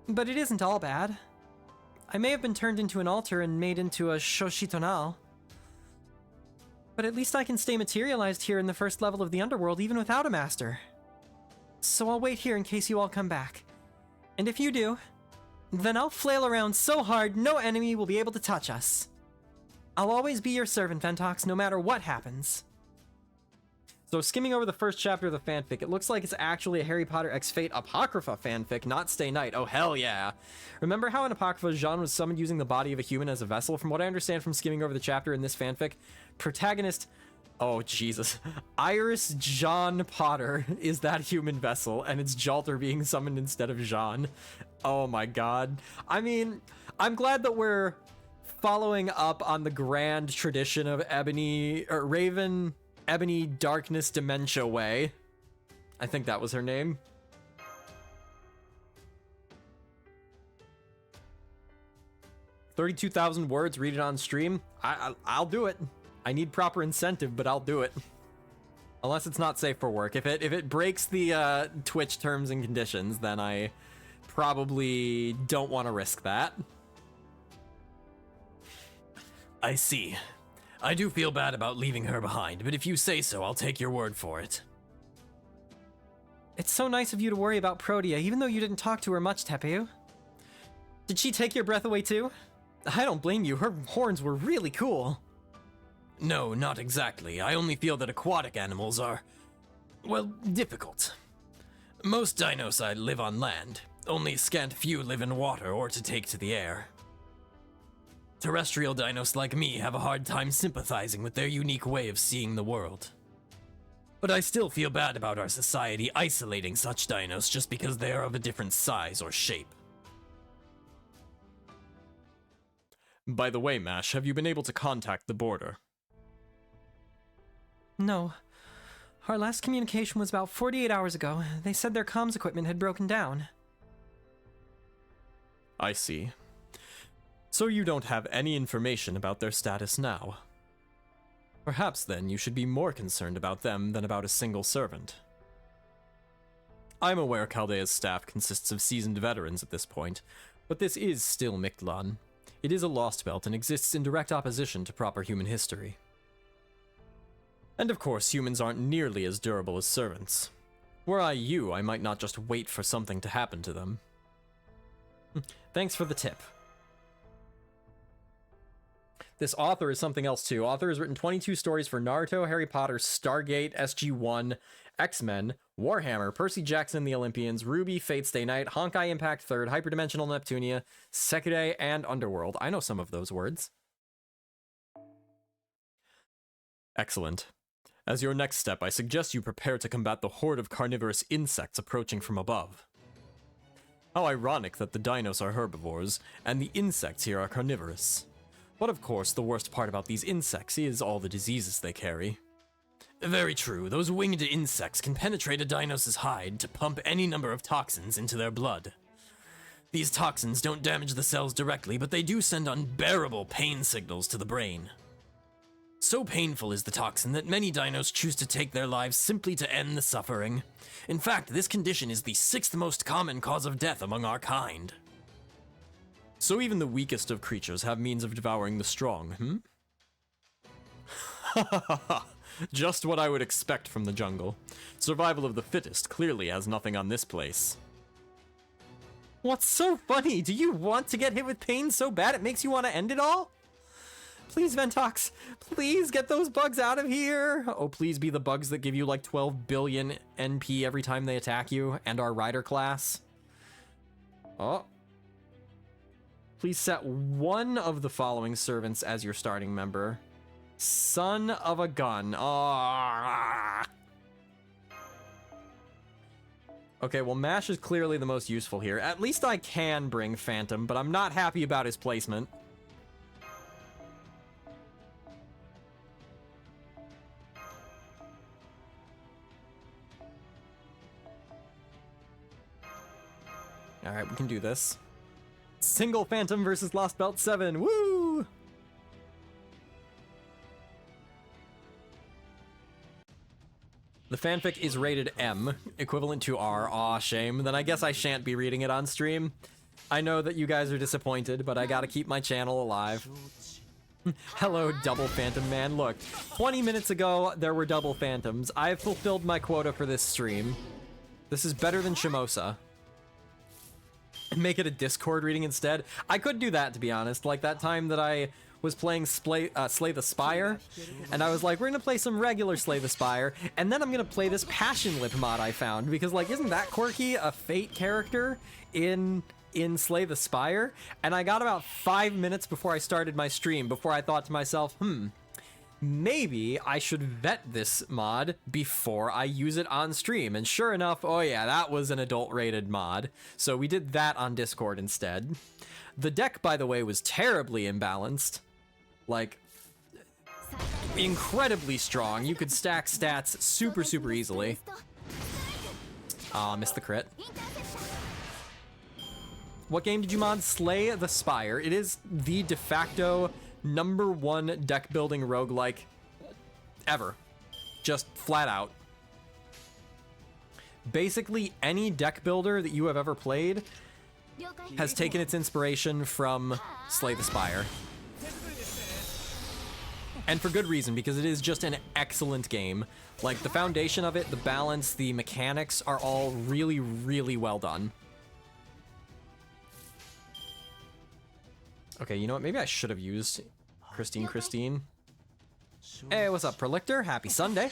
But it isn't all bad. I may have been turned into an altar and made into a Shoshitonal. But at least I can stay materialized here in the first level of the underworld even without a master. So I'll wait here in case you all come back. And if you do, then I'll flail around so hard no enemy will be able to touch us. I'll always be your servant, Ventox, no matter what happens. So skimming over the first chapter of the fanfic, it looks like it's actually a Harry Potter x Fate Apocrypha fanfic, not Stay Night. Oh, hell yeah. Remember how in Apocrypha, Jean was summoned using the body of a human as a vessel? From what I understand from skimming over the chapter in this fanfic, protagonist... Oh, Jesus. Iris Jean Potter is that human vessel, and it's Jalter being summoned instead of Jean. Oh my god. I mean, I'm glad that we're following up on the grand tradition of Raven... Ebony Darkness Dementia Way. I think that was her name. $32,000 words, read it on stream. I'll do it. I need proper incentive, but I'll do it. Unless it's not safe for work. If it breaks the Twitch terms and conditions, then I probably don't want to risk that. I see. I do feel bad about leaving her behind, but if you say so, I'll take your word for it. It's so nice of you to worry about Protea, even though you didn't talk to her much, Tepu. Did she take your breath away too? I don't blame you, her horns were really cool. No, not exactly. I only feel that aquatic animals are, well, difficult. Most Dinosaur live on land. Only a scant few live in water or to take to the air. Terrestrial dinos like me have a hard time sympathizing with their unique way of seeing the world. But I still feel bad about our society isolating such dinos just because they are of a different size or shape. By the way, Mash, have you been able to contact the border? No. Our last communication was about 48 hours ago. They said their comms equipment had broken down. I see. So you don't have any information about their status now. Perhaps then you should be more concerned about them than about a single servant. I'm aware Chaldea's staff consists of seasoned veterans at this point, but this is still Mictlan. It is a Lostbelt and exists in direct opposition to proper human history. And of course, humans aren't nearly as durable as servants. Were I you, I might not just wait for something to happen to them. Thanks for the tip. This author is something else too. Author has written 22 stories for Naruto, Harry Potter, Stargate, SG-1, X-Men, Warhammer, Percy Jackson and the Olympians, Ruby, Fate Stay Night, Honkai Impact 3rd, Hyperdimensional Neptunia, Sekirei, and Underworld. I know some of those words. Excellent. As your next step, I suggest you prepare to combat the horde of carnivorous insects approaching from above. How ironic that the dinos are herbivores, and the insects here are carnivorous. But of course, the worst part about these insects is all the diseases they carry. Very true, those winged insects can penetrate a dinos' hide to pump any number of toxins into their blood. These toxins don't damage the cells directly, but they do send unbearable pain signals to the brain. So painful is the toxin that many dinos choose to take their lives simply to end the suffering. In fact, this condition is the 6th most common cause of death among our kind. So even the weakest of creatures have means of devouring the strong, Ha ha ha ha. Just what I would expect from the jungle. Survival of the fittest clearly has nothing on this place. What's so funny? Do you want to get hit with pain so bad it makes you want to end it all? Please, Ventox, please get those bugs out of here. Oh, please be the bugs that give you like 12 billion NP every time they attack you, and our rider class. Oh. Please set one of the following servants as your starting member. Son of a gun. Ah. Okay, well, Mash is clearly the most useful here. At least I can bring Phantom, but I'm not happy about his placement. Alright, we can do this. Single Phantom versus Lostbelt 7. Woo! The fanfic is rated M, equivalent to R. Aw, shame. Then I guess I shan't be reading it on stream. I know that you guys are disappointed, but I gotta keep my channel alive. Hello, Double Phantom Man. Look, 20 minutes ago, there were double Phantoms. I've fulfilled my quota for this stream. This is better than Shimosa. Make it a Discord reading instead. I could do that, to be honest. Like that time that I was playing Slay the Spire, and I was like, we're gonna play some regular Slay the Spire, and then I'm gonna play this Passion Lip mod I found, because like, isn't that quirky? A Fate character in Slay the Spire? And I got about 5 minutes before I started my stream, before I thought to myself, maybe I should vet this mod before I use it on stream. And sure enough, oh yeah, that was an adult-rated mod. So we did that on Discord instead. The deck, by the way, was terribly imbalanced. Like, incredibly strong. You could stack stats super, super easily. Aw, missed the crit. What game did you mod? Slay the Spire. It is the de facto #1 deck building roguelike ever. Just flat out. Basically, any deck builder that you have ever played has taken its inspiration from Slay the Spire. And for good reason, because it is just an excellent game. Like, the foundation of it, the balance, the mechanics are all really, really well done. Okay, you know what? Maybe I should have used Christine. Hey, what's up, Prelictor? Happy Sunday.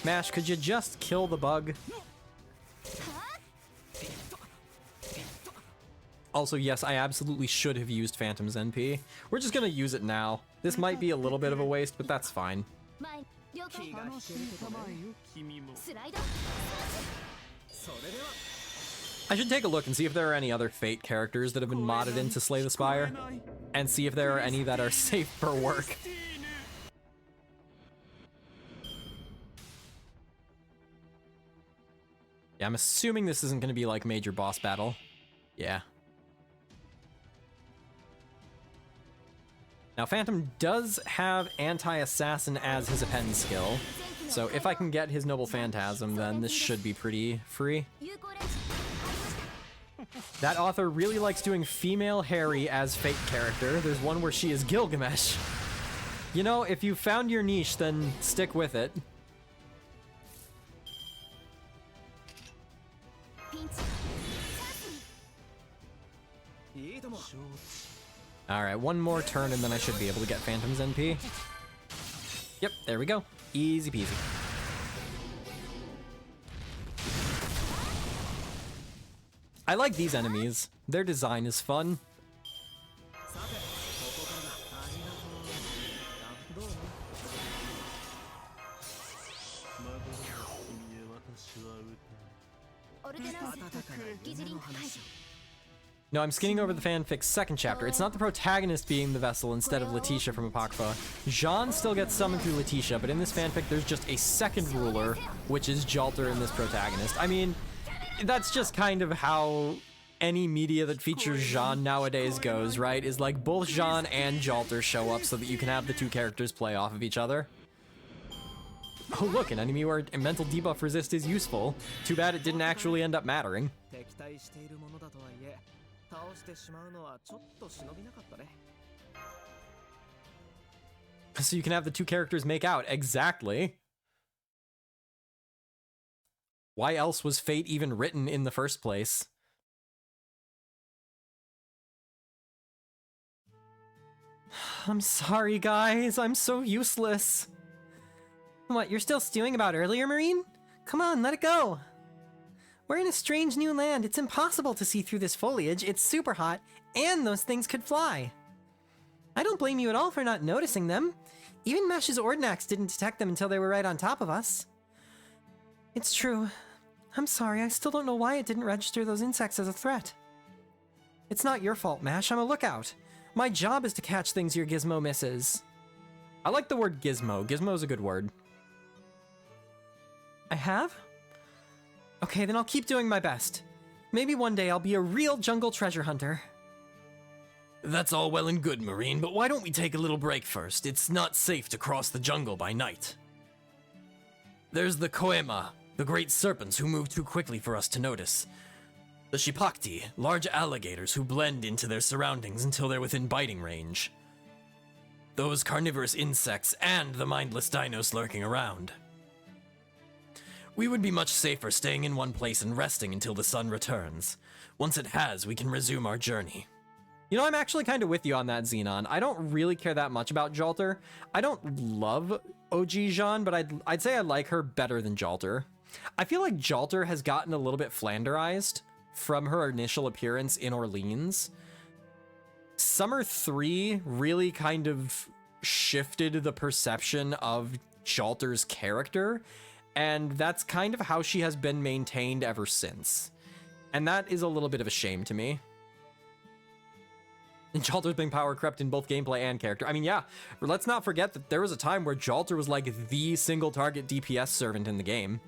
Mash, could you just kill the bug? Also, yes, I absolutely should have used Phantom's NP. We're just gonna use it now. This might be a little bit of a waste, but that's fine. I should take a look and see if there are any other Fate characters that have been modded into Slay the Spire, and see if there are any that are safe for work. Yeah, I'm assuming this isn't going to be like major boss battle. Yeah. Now, Phantom does have Anti-Assassin as his append skill, so if I can get his Noble Phantasm, then this should be pretty free. That author really likes doing female Harry as Fate character. There's one where she is Gilgamesh. You know, if you found your niche, then stick with it. Alright, one more turn and then I should be able to get Phantom's NP. Yep, there we go. Easy peasy. I like these enemies. Their design is fun. No, I'm skinning over the fanfic's second chapter. It's not the protagonist being the vessel instead of Letitia from Apocrypha. Jean still gets summoned through Letitia, but in this fanfic there's just a second ruler, which is Jalter in this protagonist. I mean, that's just kind of how any media that features Jean nowadays goes, right? Is like both Jean and Jalter show up so that you can have the two characters play off of each other. Oh look, an enemy where a mental debuff resist is useful. Too bad it didn't actually end up mattering. So you can have the two characters make out. Exactly. Why else was Fate even written in the first place? I'm sorry, guys. I'm so useless. What, you're still stewing about earlier, Marine? Come on, let it go. We're in a strange new land. It's impossible to see through this foliage. It's super hot, and those things could fly. I don't blame you at all for not noticing them. Even Mesh's Ordinax didn't detect them until they were right on top of us. It's true. I'm sorry, I still don't know why it didn't register those insects as a threat. It's not your fault, Mash. I'm a lookout. My job is to catch things your gizmo misses. I like the word gizmo. Gizmo's a good word. I have? Okay, then I'll keep doing my best. Maybe one day I'll be a real jungle treasure hunter. That's all well and good, Marine, but why don't we take a little break first? It's not safe to cross the jungle by night. There's the Koema, the great serpents who move too quickly for us to notice. The Shipakti, large alligators who blend into their surroundings until they're within biting range. Those carnivorous insects and the mindless dinos lurking around. We would be much safer staying in one place and resting until the sun returns. Once it has, we can resume our journey. You know, I'm actually kind of with you on that, Xenon. I don't really care that much about Jalter. I don't love OG Jean, but I'd say I like her better than Jalter. I feel like Jalter has gotten a little bit Flanderized from her initial appearance in Orleans. Summer 3 really kind of shifted the perception of Jalter's character, and that's kind of how she has been maintained ever since. And that is a little bit of a shame to me. And Jalter's being power crept in both gameplay and character. I mean, yeah, let's not forget that there was a time where Jalter was like the single target DPS servant in the game.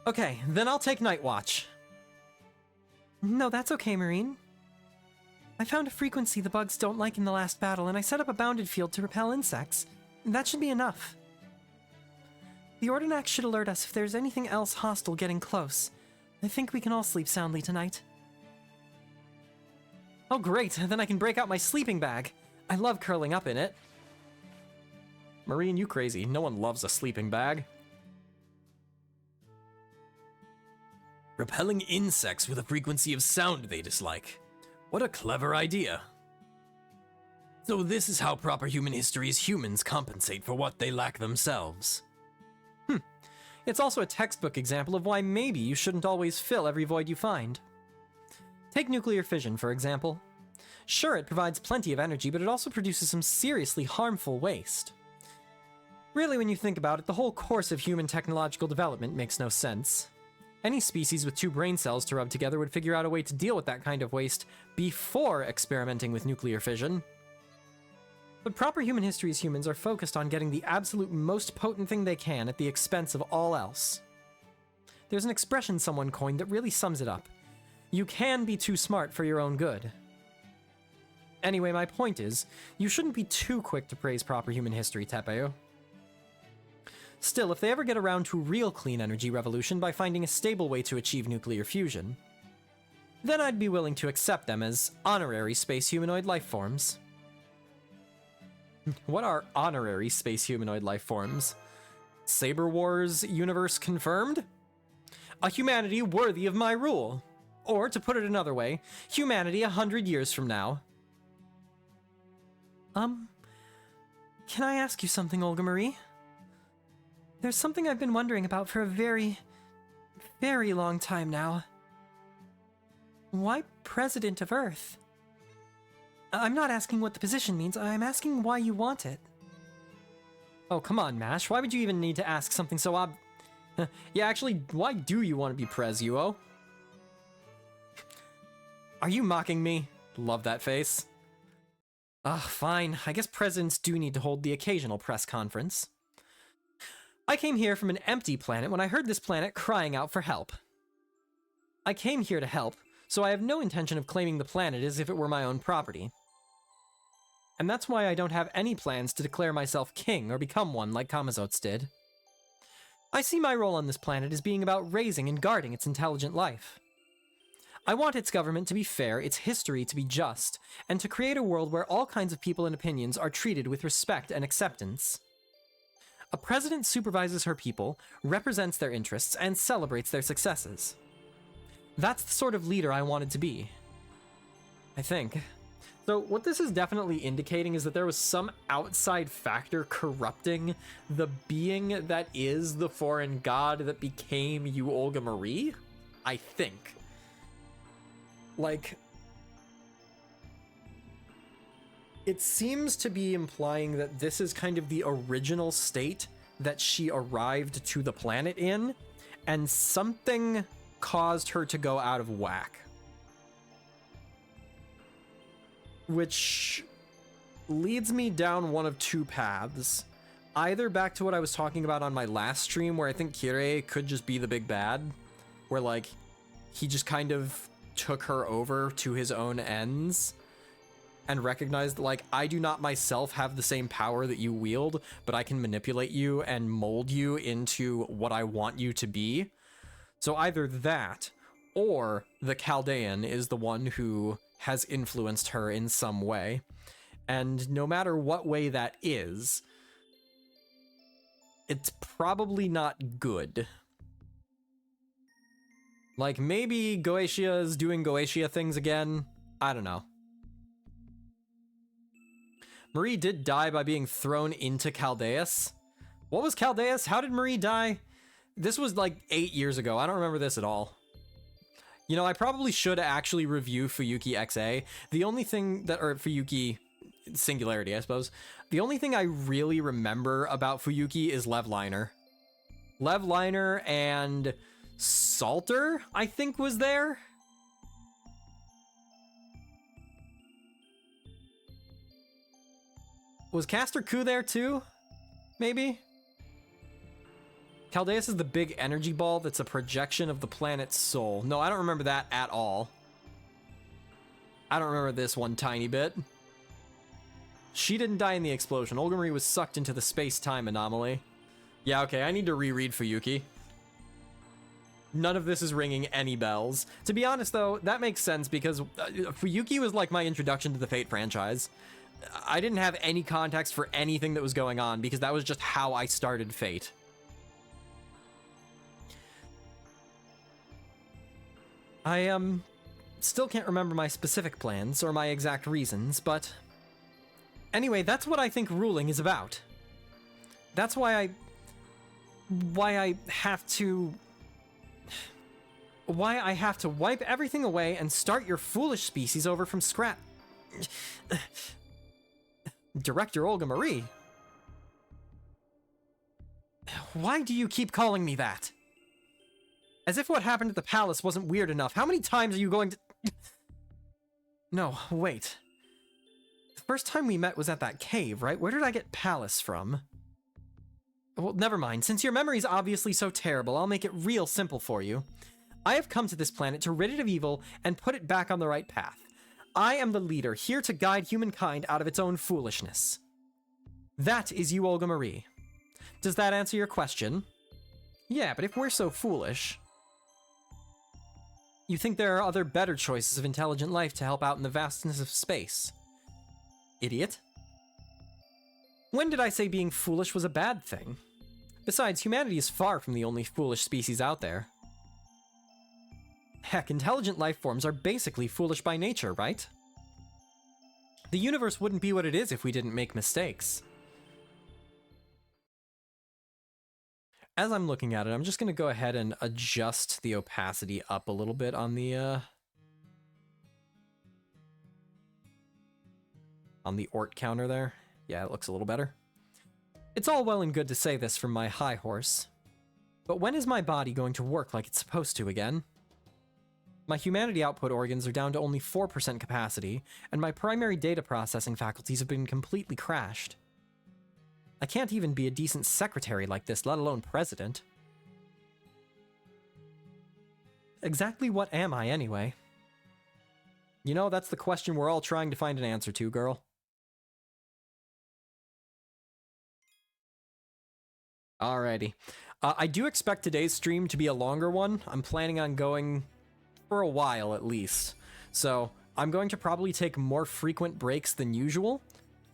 Okay, then I'll take Night Watch. No, that's okay, Marine. I found a frequency the bugs don't like in the last battle, and I set up a bounded field to repel insects. That should be enough. The Ordinax should alert us if there's anything else hostile getting close. I think we can all sleep soundly tonight. Oh great, then I can break out my sleeping bag. I love curling up in it. Marine, you crazy. No one loves a sleeping bag. Repelling insects with a frequency of sound they dislike. What a clever idea. So this is how proper human history's humans compensate for what they lack themselves. It's also a textbook example of why maybe you shouldn't always fill every void you find. Take nuclear fission, for example. Sure, it provides plenty of energy, but it also produces some seriously harmful waste. Really, when you think about it, the whole course of human technological development makes no sense. Any species with 2 brain cells to rub together would figure out a way to deal with that kind of waste before experimenting with nuclear fission. But proper human history's humans are focused on getting the absolute most potent thing they can at the expense of all else. There's an expression someone coined that really sums it up. You can be too smart for your own good. Anyway, my point is, you shouldn't be too quick to praise proper human history, Tepeo. Still, if they ever get around to real clean energy revolution by finding a stable way to achieve nuclear fusion, then I'd be willing to accept them as honorary space humanoid life forms. What are honorary space humanoid life forms? Saber Wars universe confirmed? A humanity worthy of my rule. Or, to put it another way, humanity 100 years from now. Can I ask you something, Olga Marie? There's something I've been wondering about for a very, very long time now. Why President of Earth? I'm not asking what the position means, I'm asking why you want it. Oh, come on, Mash. Why would you even need to ask something so Yeah, actually, why do you want to be Prez, Yuo? Are you mocking me? Love that face. Fine. I guess presidents do need to hold the occasional press conference. I came here from an empty planet when I heard this planet crying out for help. I came here to help, so I have no intention of claiming the planet as if it were my own property. And that's why I don't have any plans to declare myself king or become one like Kamazotes did. I see my role on this planet as being about raising and guarding its intelligent life. I want its government to be fair, its history to be just, and to create a world where all kinds of people and opinions are treated with respect and acceptance. A president supervises her people, represents their interests, and celebrates their successes. That's the sort of leader I wanted to be. I think. So what this is definitely indicating is that there was some outside factor corrupting the being that is the foreign god that became you, Olga Marie, I think. Like, it seems to be implying that this is kind of the original state that she arrived to the planet in, and something caused her to go out of whack. Which leads me down one of two paths. Either back to what I was talking about on my last stream, where I think Kirei could just be the big bad, where like he just kind of took her over to his own ends and recognized, like, I do not myself have the same power that you wield, but I can manipulate you and mold you into what I want you to be. So either that, or the Chaldean is the one who has influenced her in some way. And no matter what way that is, it's probably not good. Like, maybe Goetia is doing Goetia things again. I don't know. Marie did die by being thrown into Chaldeus. What was Chaldeus? How did Marie die? This was like 8 years ago. I don't remember this at all. You know, I probably should actually review Fuyuki XA. The only thing that, or Fuyuki Singularity, I suppose. The only thing I really remember about Fuyuki is Levliner. Levliner and Salter, I think, was there. Was Caster Ku there too? Maybe? Chaldeus is the big energy ball that's a projection of the planet's soul. No, I don't remember that at all. I don't remember this one tiny bit. She didn't die in the explosion. Olga Marie was sucked into the space-time anomaly. Yeah, okay, I need to reread Fuyuki. None of this is ringing any bells. To be honest, though, that makes sense because Fuyuki was like my introduction to the Fate franchise. I didn't have any context for anything that was going on because that was just how I started Fate. I, still can't remember my specific plans or my exact reasons, but anyway, that's what I think ruling is about. That's why I have to wipe everything away and start your foolish species over from scratch. Director Olga Marie. Why do you keep calling me that? As if what happened at the palace wasn't weird enough. How many times are you going to... No, wait. The first time we met was at that cave, right? Where did I get palace from? Well, never mind. Since your memory's obviously so terrible, I'll make it real simple for you. I have come to this planet to rid it of evil and put it back on the right path. I am the leader, here to guide humankind out of its own foolishness. That is you, Olga Marie. Does that answer your question? Yeah, but if we're so foolish... You think there are other better choices of intelligent life to help out in the vastness of space? Idiot. When did I say being foolish was a bad thing? Besides, humanity is far from the only foolish species out there. Heck, intelligent life forms are basically foolish by nature, right? The universe wouldn't be what it is if we didn't make mistakes. As I'm looking at it, I'm just going to go ahead and adjust the opacity up a little bit on the ort counter there. Yeah, it looks a little better. It's all well and good to say this from my high horse, but when is my body going to work like it's supposed to again? My humanity output organs are down to only 4% capacity, and my primary data processing faculties have been completely crashed. I can't even be a decent secretary like this, let alone president. Exactly what am I, anyway? You know, that's the question we're all trying to find an answer to, girl. Alrighty. I do expect today's stream to be a longer one. I'm planning on going for a while, at least. So, I'm going to probably take more frequent breaks than usual,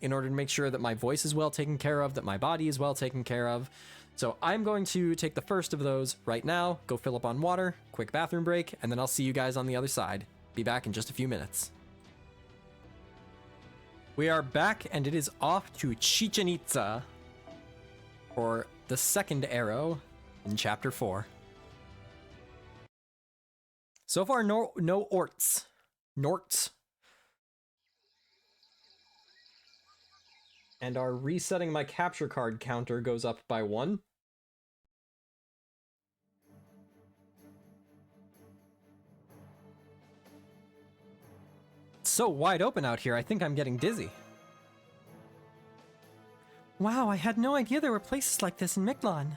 in order to make sure that my voice is well taken care of, that my body is well taken care of. So I'm going to take the first of those right now, go fill up on water, quick bathroom break, and then I'll see you guys on the other side. Be back in just a few minutes. We are back, and it is off to Chichen Itza for the second arrow in Chapter 4. So far, no orts. Norts. And our resetting my capture card counter goes up by 1. It's so wide open out here, I think I'm getting dizzy. Wow, I had no idea there were places like this in Miklon.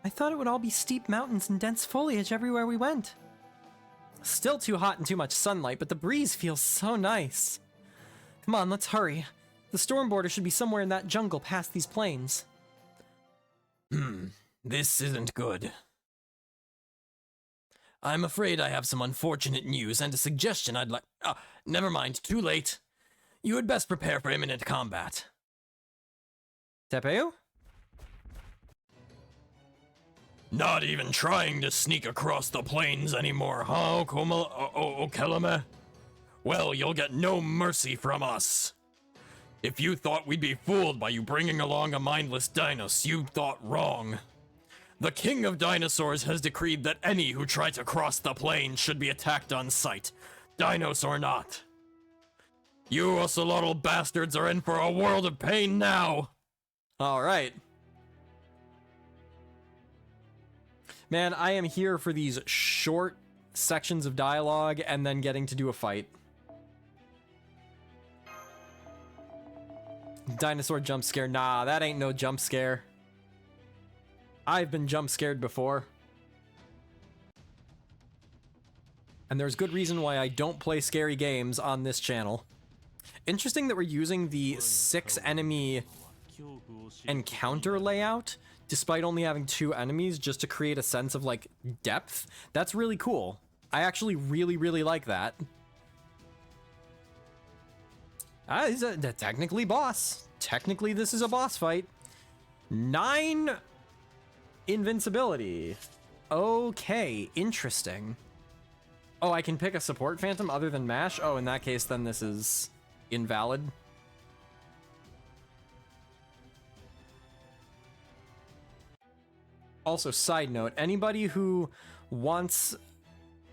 I thought it would all be steep mountains and dense foliage everywhere we went. Still too hot and too much sunlight, but the breeze feels so nice. Come on, let's hurry. The storm border should be somewhere in that jungle past these plains. This isn't good. I'm afraid I have some unfortunate news and a suggestion I'd like... never mind, too late. You had best prepare for imminent combat. Tepeu? Not even trying to sneak across the plains anymore, huh, Okeleme? Well, you'll get no mercy from us. If you thought we'd be fooled by you bringing along a mindless Dinos, you thought wrong. The King of Dinosaurs has decreed that any who try to cross the plains should be attacked on sight, Dinos or not. You ocelotl bastards are in for a world of pain now. Alright. Man, I am here for these short sections of dialogue and then getting to do a fight. Dinosaur jump scare. Nah, that ain't no jump scare. I've been jump scared before. And there's good reason why I don't play scary games on this channel. Interesting that we're using the 6 enemy encounter layout despite only having 2 enemies, just to create a sense of like depth. That's really cool. I actually really like that. He's technically boss. Technically this is a boss fight. 9 invincibility. Okay, interesting. Oh, I can pick a support phantom other than Mash? Oh, in that case then this is invalid. Also, side note, anybody who wants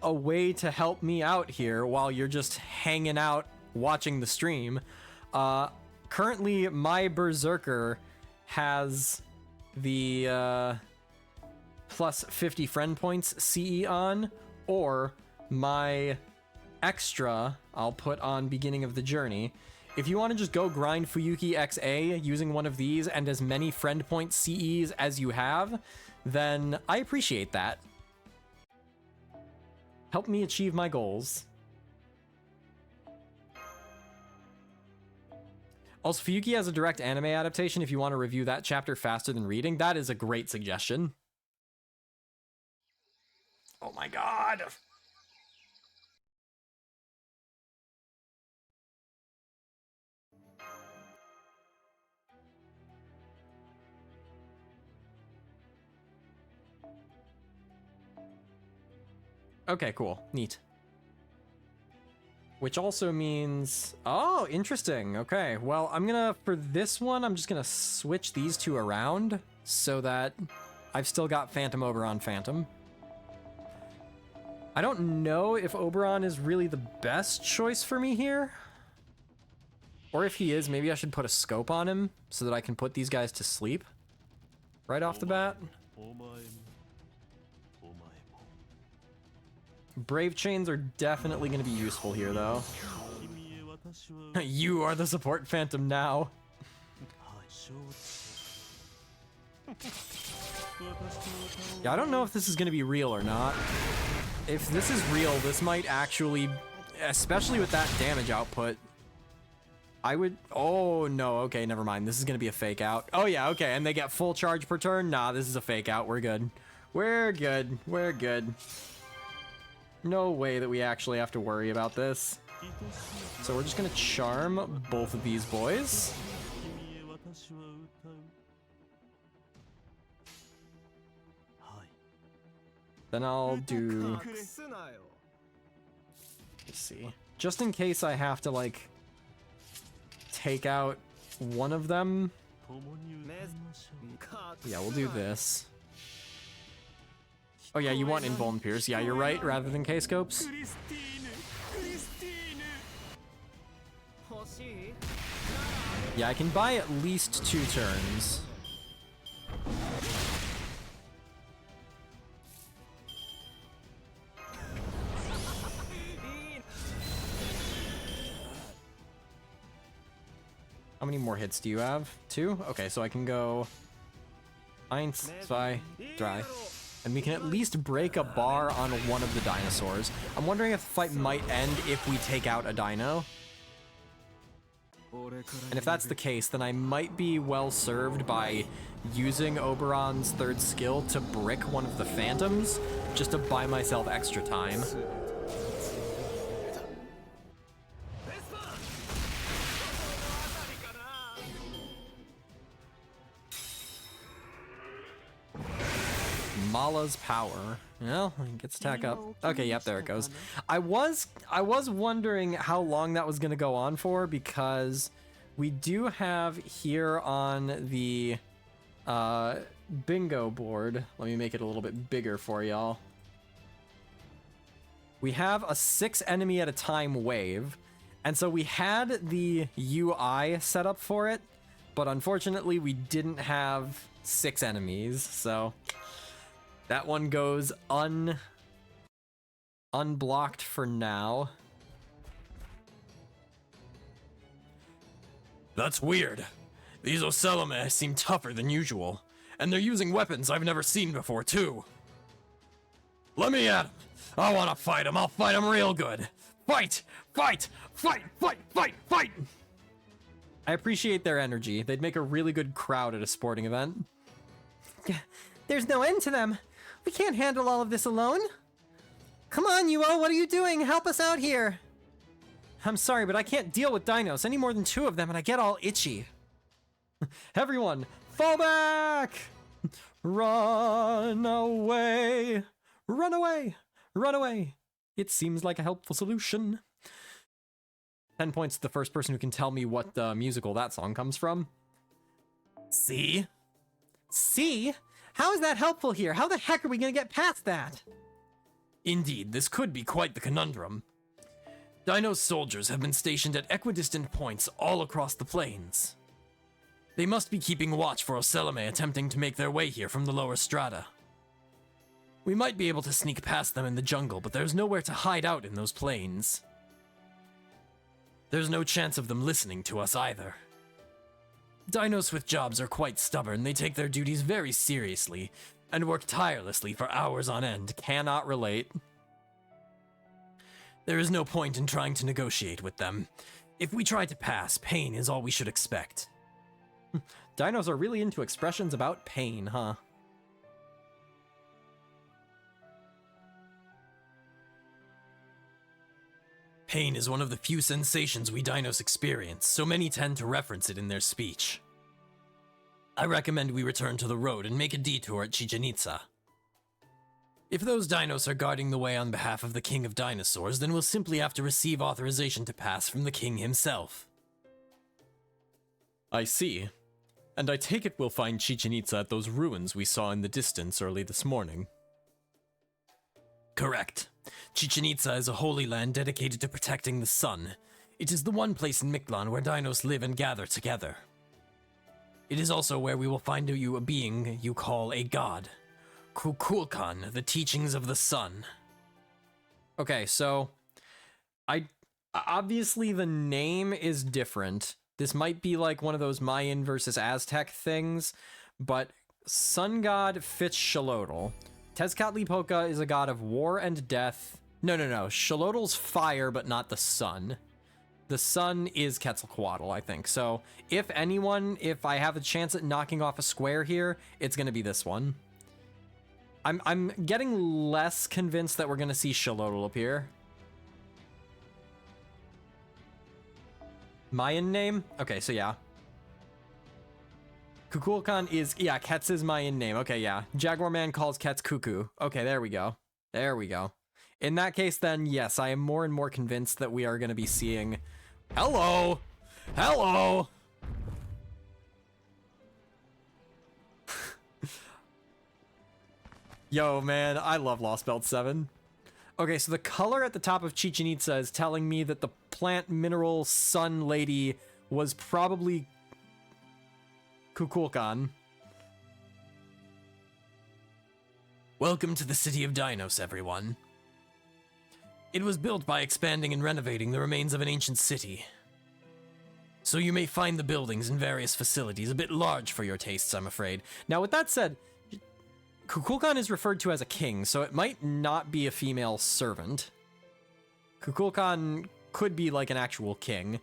a way to help me out here while you're just hanging out watching the stream, currently my Berserker has the plus 50 friend points CE on, or my extra I'll put on beginning of the journey. If you want to just go grind Fuyuki XA using one of these and as many friend point CEs as you have, then I appreciate that. Help me achieve my goals. Also, Fuyuki has a direct anime adaptation if you want to review that chapter faster than reading. That is a great suggestion. Oh my god! Okay, cool. Neat. Which also means... Oh, interesting. Okay, well, I'm gonna... For this one, I'm just gonna switch these 2 around so that I've still got Phantom Oberon Phantom. I don't know if Oberon is really the best choice for me here. Or if he is, maybe I should put a scope on him so that I can put these guys to sleep right off the bat. Brave chains are definitely going to be useful here, though. You are the support phantom now. Yeah, I don't know if this is going to be real or not. If this is real, this might actually, especially with that damage output, I would... Oh, no, okay, never mind. This is going to be a fake out. Oh, yeah, okay, and they get full charge per turn? Nah, this is a fake out. We're good. We're good. We're good. No way that we actually have to worry about this. So we're just gonna charm both of these boys. Then I'll do... Let's see. Just in case I have to, like, take out one of them. Yeah, we'll do this. Oh yeah, you want Invuln Pierce. Yeah, you're right, rather than K-Scopes. Yeah, I can buy at least 2 turns. How many more hits do you have? 2? Okay, so I can go 1, 2, 3. And we can at least break a bar on one of the dinosaurs. I'm wondering if the fight might end if we take out a dino. And if that's the case, then I might be well served by using Oberon's 3rd skill to brick one of the phantoms, just to buy myself extra time. Mala's power. Well, it gets attack up. Okay, yep, there it goes. I was wondering how long that was gonna go on for, because we do have here on the bingo board. Let me make it a little bit bigger for y'all. We have a 6 enemy at a time wave, and so we had the UI set up for it, but unfortunately we didn't have 6 enemies, so that one goes unblocked for now. That's weird. These Ocelome seem tougher than usual, and they're using weapons I've never seen before, too. Let me at 'em. I wanna fight 'em. I'll fight 'em real good. Fight! Fight! Fight! Fight! Fight! Fight! I appreciate their energy. They'd make a really good crowd at a sporting event. There's no end to them. We can't handle all of this alone. Come on, Yuo, what are you doing? Help us out here. I'm sorry, but I can't deal with dinos, any more than 2 of them, and I get all itchy. Everyone, fall back! Run away! Run away! Run away! It seems like a helpful solution. 10 points to the first person who can tell me what musical that song comes from. See? See? How is that helpful here? How the heck are we gonna get past that? Indeed, this could be quite the conundrum. Dino's soldiers have been stationed at equidistant points all across the plains. They must be keeping watch for Ocelome attempting to make their way here from the lower strata. We might be able to sneak past them in the jungle, but there's nowhere to hide out in those plains. There's no chance of them listening to us either. Dinos with jobs are quite stubborn. They take their duties very seriously and work tirelessly for hours on end. Cannot relate. There is no point in trying to negotiate with them. If we try to pass, pain is all we should expect. Dinos are really into expressions about pain, huh? Pain is one of the few sensations we dinos experience, so many tend to reference it in their speech. I recommend we return to the road and make a detour at Chichen Itza. If those dinos are guarding the way on behalf of the King of Dinosaurs, then we'll simply have to receive authorization to pass from the King himself. I see. And I take it we'll find Chichen Itza at those ruins we saw in the distance early this morning. Correct. Chichen Itza is a holy land dedicated to protecting the sun. It is the one place in Mictlan where dinos live and gather together. It is also where we will find a being you call a god. Kukulkan, the teachings of the sun. Okay, so obviously the name is different. This might be like one of those Mayan versus Aztec things, but sun god fits Xolotl. Tezcatlipoca is a god of war and death. No. Xolotl's fire, but not the sun. The sun is Quetzalcoatl, I think. So if I have a chance at knocking off a square here, it's gonna be this one. I'm getting less convinced that we're gonna see Xolotl appear. Mayan name? Okay, so yeah. Kukulkan is, yeah, Ketz's Mayan name. Okay, yeah. Jaguar Man calls Ketz Cuckoo. Okay, there we go. There we go. In that case, then, yes, I am more and more convinced that we are going to be seeing... Hello! Hello! Yo, man, I love Lostbelt 7. Okay, so the color at the top of Chichen Itza is telling me that the plant mineral sun lady was probably Kukulkan. Welcome to the city of Dinos, everyone. It was built by expanding and renovating the remains of an ancient city. So you may find the buildings and various facilities a bit large for your tastes, I'm afraid. Now, with that said, Kukulkan is referred to as a king, so it might not be a female servant. Kukulkan could be like an actual king.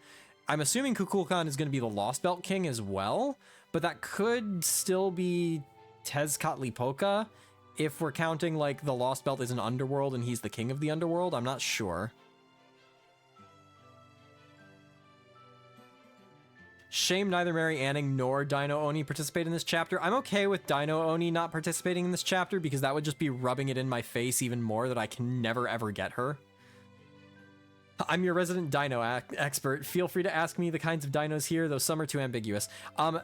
I'm assuming Kukulkan is going to be the Lostbelt king as well, but that could still be Tezcatlipoca if we're counting like the Lostbelt is an underworld and he's the king of the underworld. I'm not sure. Shame neither Mary Anning nor Dino Oni participate in this chapter. I'm okay with Dino Oni not participating in this chapter because that would just be rubbing it in my face even more that I can never ever get her. I'm your resident dino expert. Feel free to ask me the kinds of dinos here, though some are too ambiguous. I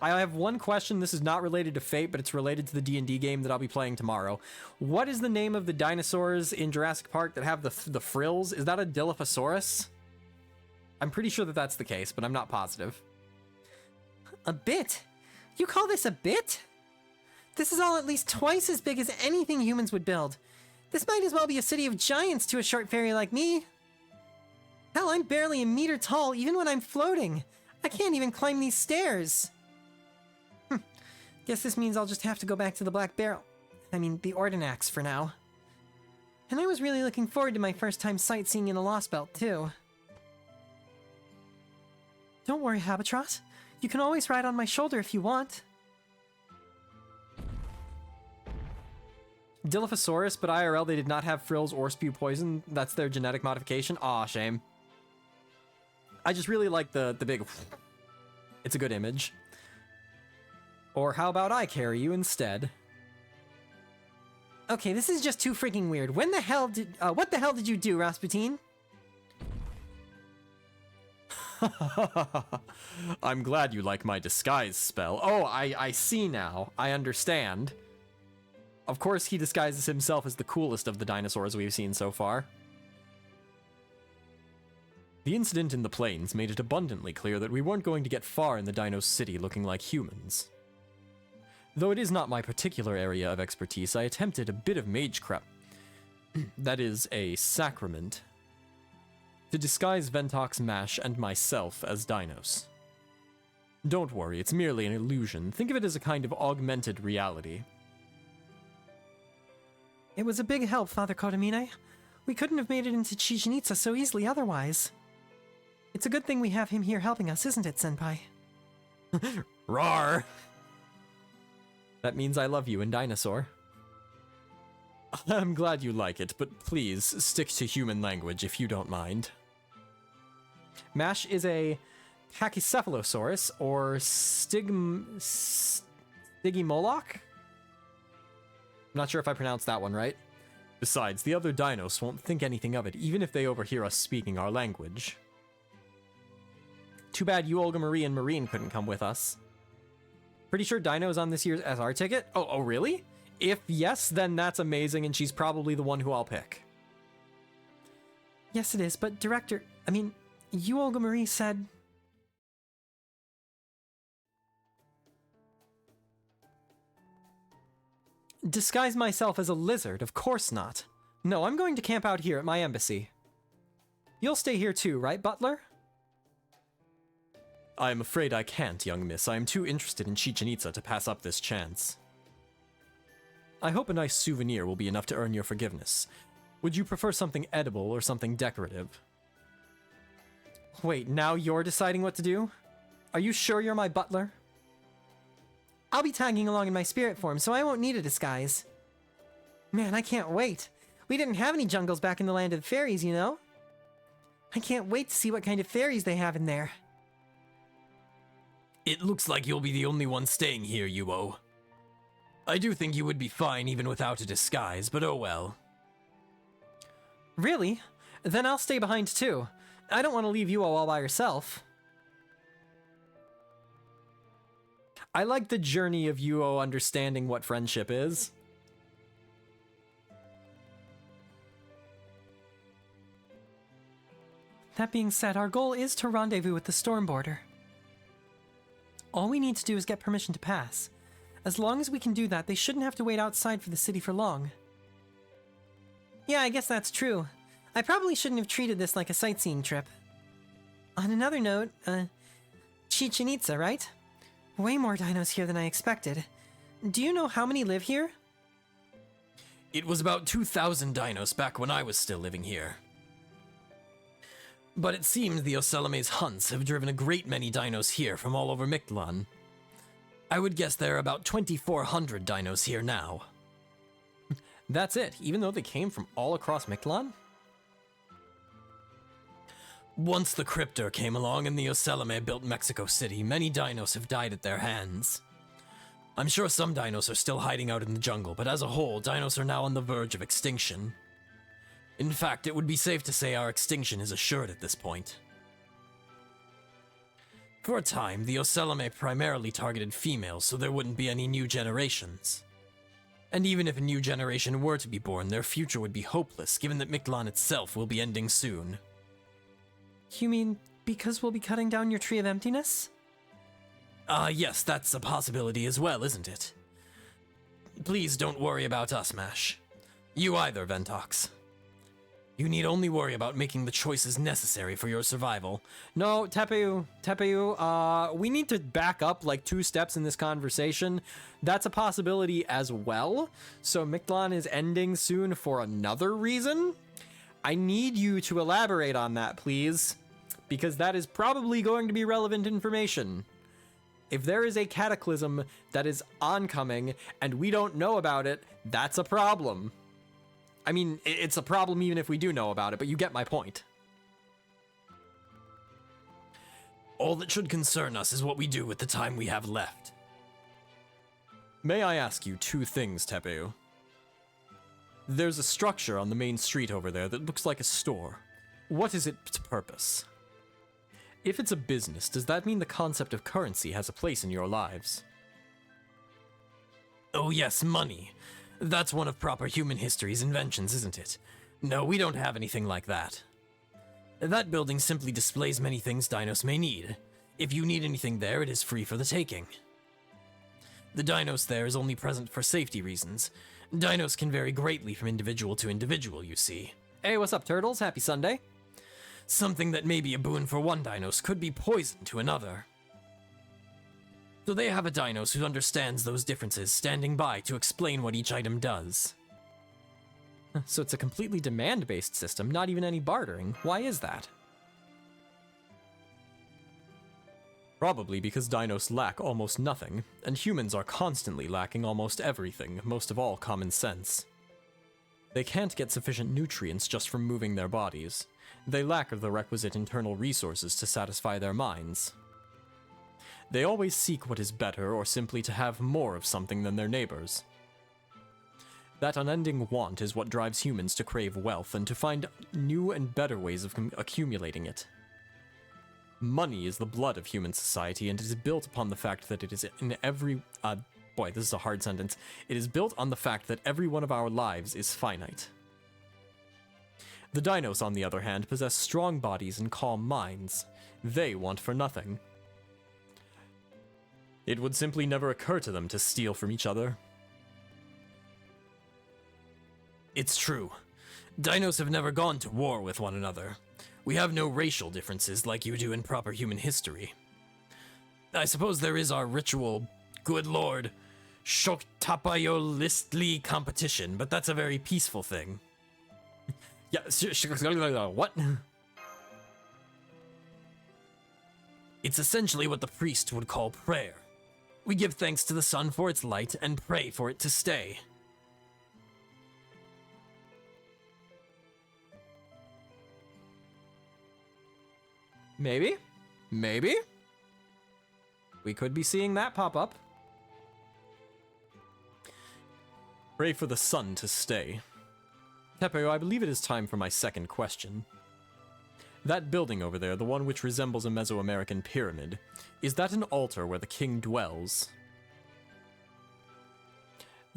have one question. This is not related to Fate, but it's related to the D&D game that I'll be playing tomorrow. What is the name of the dinosaurs in Jurassic Park that have the frills? Is that a Dilophosaurus? I'm pretty sure that that's the case, but I'm not positive. A bit? You call this a bit? This is all at least twice as big as anything humans would build. This might as well be a city of giants to a short fairy like me. Hell, I'm barely a meter tall even when I'm floating. I can't even climb these stairs. Guess this means I'll just have to go back to the Black Barrel. I mean, the Ordinax for now. And I was really looking forward to my first time sightseeing in a Lostbelt, too. Don't worry, Habitrot. You can always ride on my shoulder if you want. Dilophosaurus, but IRL they did not have frills or spew poison. That's their genetic modification. Aw, shame. I just really like the big... It's a good image. Or how about I carry you instead? Okay, this is just too freaking weird. What the hell did you do, Rasputin? I'm glad you like my disguise spell. Oh, I see now. I understand. Of course, he disguises himself as the coolest of the dinosaurs we've seen so far. The incident in the plains made it abundantly clear that we weren't going to get far in the Dino City looking like humans. Though it is not my particular area of expertise, I attempted a bit of magecraft. That is, a sacrament. To disguise Ventox, Mash, and myself as dinos. Don't worry, it's merely an illusion. Think of it as a kind of augmented reality. It was a big help, Father Kotomine. We couldn't have made it into Chichen Itza so easily otherwise. It's a good thing we have him here helping us, isn't it, Senpai? Rawr! That means I love you in Dinosaur. I'm glad you like it, but please stick to human language if you don't mind. Mash is a Pachycephalosaurus, or Stygimoloch? I'm not sure if I pronounced that one right. Besides, the other dinos won't think anything of it, even if they overhear us speaking our language. Too bad you, Olga Marie, and Marine couldn't come with us. Pretty sure Dino's on this year's SR ticket? Oh, really? If yes, then that's amazing, and she's probably the one who I'll pick. Yes, it is, but you, Olga Marie, said... Disguise myself as a lizard? Of course not. No, I'm going to camp out here at my embassy. You'll stay here too, right, Butler? I'm afraid I can't, young miss. I am too interested in Chichen Itza to pass up this chance. I hope a nice souvenir will be enough to earn your forgiveness. Would you prefer something edible or something decorative? Wait, now you're deciding what to do? Are you sure you're my butler? I'll be tagging along in my spirit form, so I won't need a disguise. Man, I can't wait. We didn't have any jungles back in the land of the fairies, you know? I can't wait to see what kind of fairies they have in there. It looks like you'll be the only one staying here, Yuo. I do think you would be fine even without a disguise, but oh well. Really? Then I'll stay behind too. I don't want to leave you all by yourself. I like the journey of Yuo understanding what friendship is. That being said, our goal is to rendezvous with the Storm Border. All we need to do is get permission to pass. As long as we can do that, they shouldn't have to wait outside for the city for long. Yeah, I guess that's true. I probably shouldn't have treated this like a sightseeing trip. On another note, Chichen Itza, right? Way more dinos here than I expected. Do you know how many live here? It was about 2,000 dinos back when I was still living here. But it seems the Ocelome's hunts have driven a great many dinos here from all over Mictlan. I would guess there are about 2,400 dinos here now. That's it, even though they came from all across Mictlan? Once the Cryptor came along and the Ocelome built Mexico City, many dinos have died at their hands. I'm sure some dinos are still hiding out in the jungle, but as a whole, dinos are now on the verge of extinction. In fact, it would be safe to say our extinction is assured at this point. For a time, the Ocelome primarily targeted females, so there wouldn't be any new generations. And even if a new generation were to be born, their future would be hopeless, given that Mictlan itself will be ending soon. You mean because we'll be cutting down your tree of emptiness? Yes, that's a possibility as well, isn't it? Please don't worry about us, Mash. You either, Ventox. You need only worry about making the choices necessary for your survival. No, Tepeu, we need to back up like 2 steps in this conversation. That's a possibility as well. So Mictlan is ending soon for another reason. I need you to elaborate on that, please, because that is probably going to be relevant information. If there is a cataclysm that is oncoming and we don't know about it, that's a problem. I mean, it's a problem even if we do know about it, but you get my point. All that should concern us is what we do with the time we have left. May I ask you 2 things, Tepeu? There's a structure on the main street over there that looks like a store. What is its purpose? If it's a business, does that mean the concept of currency has a place in your lives? Oh yes, money. That's one of proper human history's inventions, isn't it? No, we don't have anything like that. That building simply displays many things dinos may need. If you need anything there, it is free for the taking. The dinos there is only present for safety reasons. Dinos can vary greatly from individual to individual, you see. Hey, what's up, turtles? Happy Sunday. Something that may be a boon for one dinos could be poison to another. So they have a dinos who understands those differences standing by to explain what each item does. So it's a completely demand-based system, not even any bartering. Why is that? Probably because dinos lack almost nothing, and humans are constantly lacking almost everything, most of all common sense. They can't get sufficient nutrients just from moving their bodies. They lack the requisite internal resources to satisfy their minds. They always seek what is better or simply to have more of something than their neighbors. That unending want is what drives humans to crave wealth and to find new and better ways of accumulating it. Money is the blood of human society, and it is built upon the fact that it is in every... boy, this is a hard sentence. It is built on the fact that every one of our lives is finite. The dinos, on the other hand, possess strong bodies and calm minds. They want for nothing. It would simply never occur to them to steal from each other. It's true. Dinos have never gone to war with one another. We have no racial differences like you do in proper human history. I suppose there is our ritual, good lord, Shoktapayolistli competition, but that's a very peaceful thing. Yeah, what? It's essentially what the priest would call prayer. We give thanks to the sun for its light and pray for it to stay. Maybe? Maybe? We could be seeing that pop up. Pray for the sun to stay. Tepeu, I believe it is time for my second question. That building over there, the one which resembles a Mesoamerican pyramid, is that an altar where the king dwells?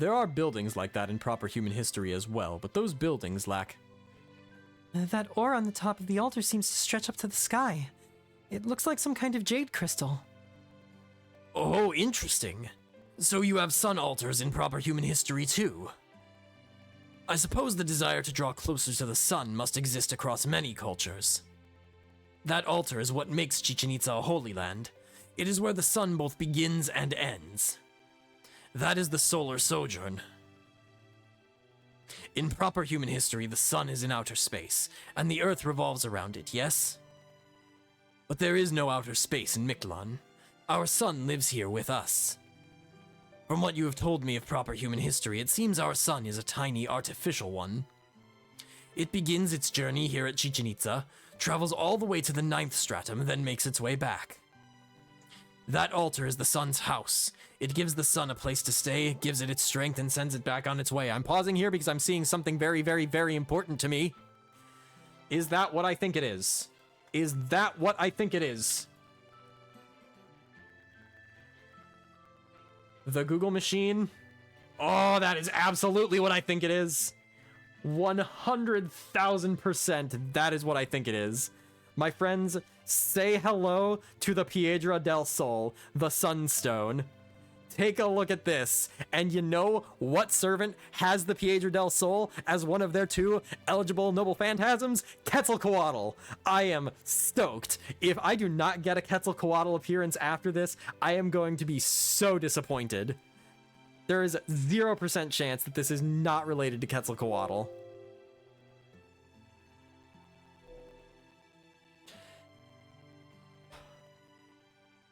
There are buildings like that in proper human history as well, but those buildings lack... That ore on the top of the altar seems to stretch up to the sky. It looks like some kind of jade crystal. Oh, interesting. So you have sun altars in proper human history too? I suppose the desire to draw closer to the sun must exist across many cultures. That altar is what makes Chichen Itza a holy land. It is where the sun both begins and ends. That is the solar sojourn. In proper human history, the sun is in outer space, and the earth revolves around it, yes? But there is no outer space in Mictlan. Our sun lives here with us. From what you have told me of proper human history, it seems our sun is a tiny artificial one. It begins its journey here at Chichen Itza, travels all the way to the 9th stratum, then makes its way back. That altar is the sun's house. It gives the sun a place to stay, gives it its strength, and sends it back on its way. I'm pausing here because I'm seeing something very, very, very important to me. Is that what I think it is? Is that what I think it is? The Google machine? Oh, that is absolutely what I think it is. 100,000% that is what I think it is. My friends, say hello to the Piedra del Sol, the Sunstone. Take a look at this, and you know what servant has the Piedra del Sol as one of their 2 eligible noble phantasms? Quetzalcoatl. I am stoked. If I do not get a Quetzalcoatl appearance after this, I am going to be so disappointed. There is 0% chance that this is not related to Quetzalcoatl.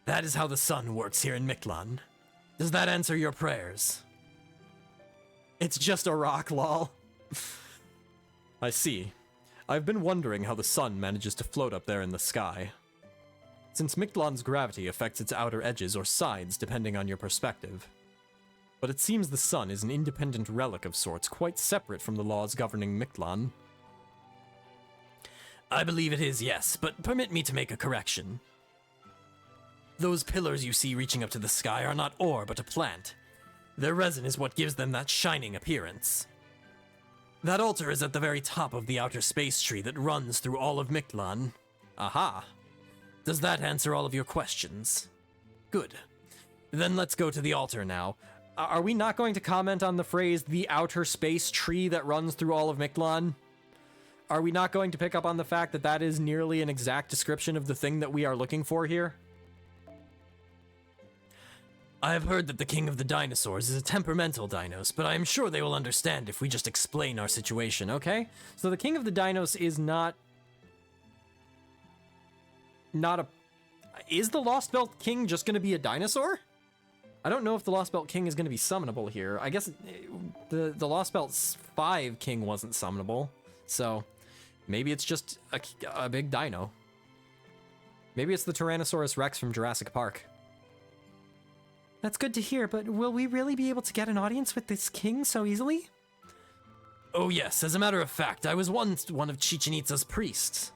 That is how the sun works here in Mictlan. Does that answer your prayers? It's just a rock, lol. I see. I've been wondering how the sun manages to float up there in the sky. Since Mictlan's gravity affects its outer edges or sides depending on your perspective. But it seems the sun is an independent relic of sorts, quite separate from the laws governing Mictlan. I believe it is, yes, but permit me to make a correction. Those pillars you see reaching up to the sky are not ore, but a plant. Their resin is what gives them that shining appearance. That altar is at the very top of the outer space tree that runs through all of Mictlan. Aha. Does that answer all of your questions? Good. Then let's go to the altar now. Are we not going to comment on the phrase, the outer space tree that runs through all of Mictlan? Are we not going to pick up on the fact that that is nearly an exact description of the thing that we are looking for here? I have heard that the king of the dinosaurs is a temperamental dinos, but I am sure they will understand if we just explain our situation, okay? So the king of the dinos is not a... Is the Lostbelt king just going to be a dinosaur? I don't know if the Lostbelt king is going to be summonable here. I guess the Lostbelt 5 king wasn't summonable, so maybe it's just a big dino. Maybe it's the Tyrannosaurus Rex from Jurassic Park. That's good to hear, but will we really be able to get an audience with this king so easily? Oh yes, as a matter of fact, I was once one of Chichen Itza's priests.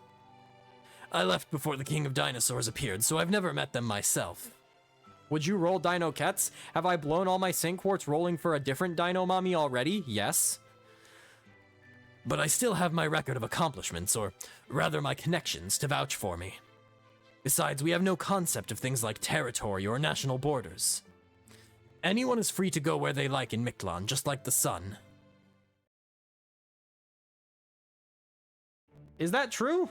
I left before the king of dinosaurs appeared, so I've never met them myself. Would you roll Dino Ketz? Have I blown all my Saint Quartz rolling for a different Dino Mommy already? Yes. But I still have my record of accomplishments, or rather my connections, to vouch for me. Besides, we have no concept of things like territory or national borders. Anyone is free to go where they like in Mictlan, just like the sun. Is that true?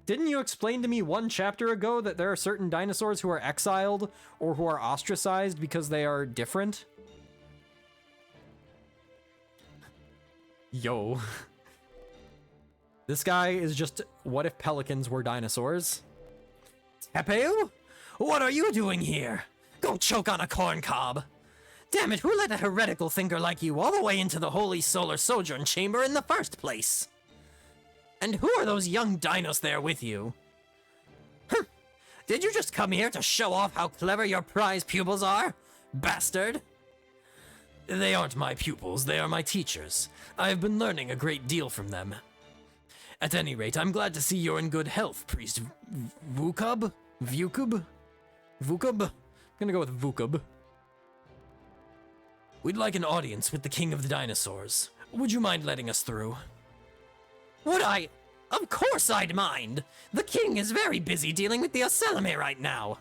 Didn't you explain to me 1 chapter ago that there are certain dinosaurs who are exiled or who are ostracized because they are different? Yo. This guy is just, what if pelicans were dinosaurs? Tepeu? What are you doing here? Go choke on a corn cob. Damn it, who let a heretical thinker like you all the way into the holy solar sojourn chamber in the first place? And who are those young dinos there with you? Did you just come here to show off how clever your prize pupils are? Bastard! They aren't my pupils, they are my teachers. I have been learning a great deal from them. At any rate, I'm glad to see you're in good health, Priest Vukub? Vukub? Vukub? I'm gonna go with Vukub. We'd like an audience with the king of the dinosaurs. Would you mind letting us through? Would I? Of course I'd mind! The king is very busy dealing with the Ocelame right now.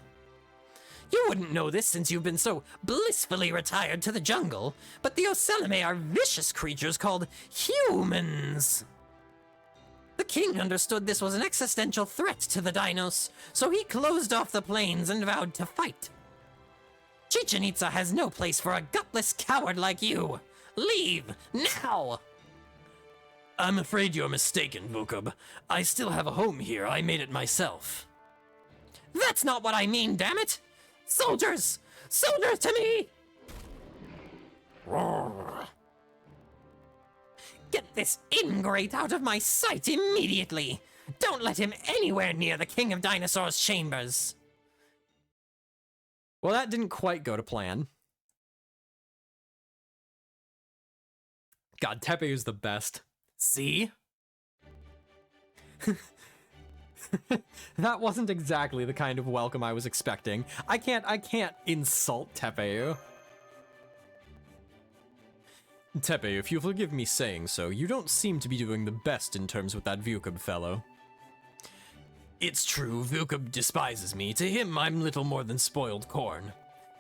You wouldn't know this since you've been so blissfully retired to the jungle, but the Ocelame are vicious creatures called humans. The king understood this was an existential threat to the dinos, so he closed off the plains and vowed to fight. Chichen Itza has no place for a gutless coward like you. Leave, now! I'm afraid you're mistaken, Vukub. I still have a home here. I made it myself. That's not what I mean, damn it! Soldiers! Soldiers to me! Roar. Get this ingrate out of my sight immediately! Don't let him anywhere near the King of Dinosaurs' chambers! Well, that didn't quite go to plan. God, Tepeu's the best. See? That wasn't exactly the kind of welcome I was expecting. I can't insult Tepeu. Tepeu, if you'll forgive me saying so, you don't seem to be doing the best in terms with that Vukub fellow. It's true, Vukub despises me. To him, I'm little more than spoiled corn.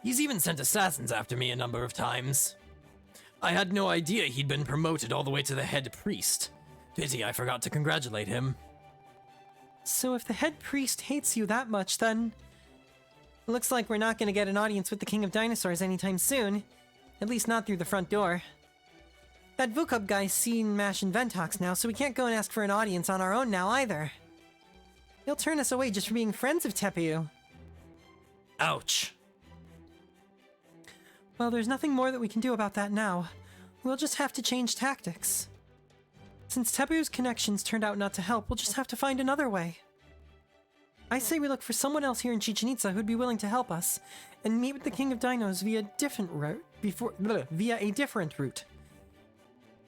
He's even sent assassins after me a number of times. I had no idea he'd been promoted all the way to the head priest. Pity I forgot to congratulate him. So if the head priest hates you that much, then... Looks like we're not gonna get an audience with the King of Dinosaurs anytime soon. At least not through the front door. That Vukub guy's seen Mash and Ventox now, so we can't go and ask for an audience on our own now either. He'll turn us away just for being friends of Tepeu. Ouch. Well, there's nothing more that we can do about that now. We'll just have to change tactics. Since Tepeu's connections turned out not to help, we'll just have to find another way. I say we look for someone else here in Chichen Itza who'd be willing to help us, and meet with the King of Dinos via a different route.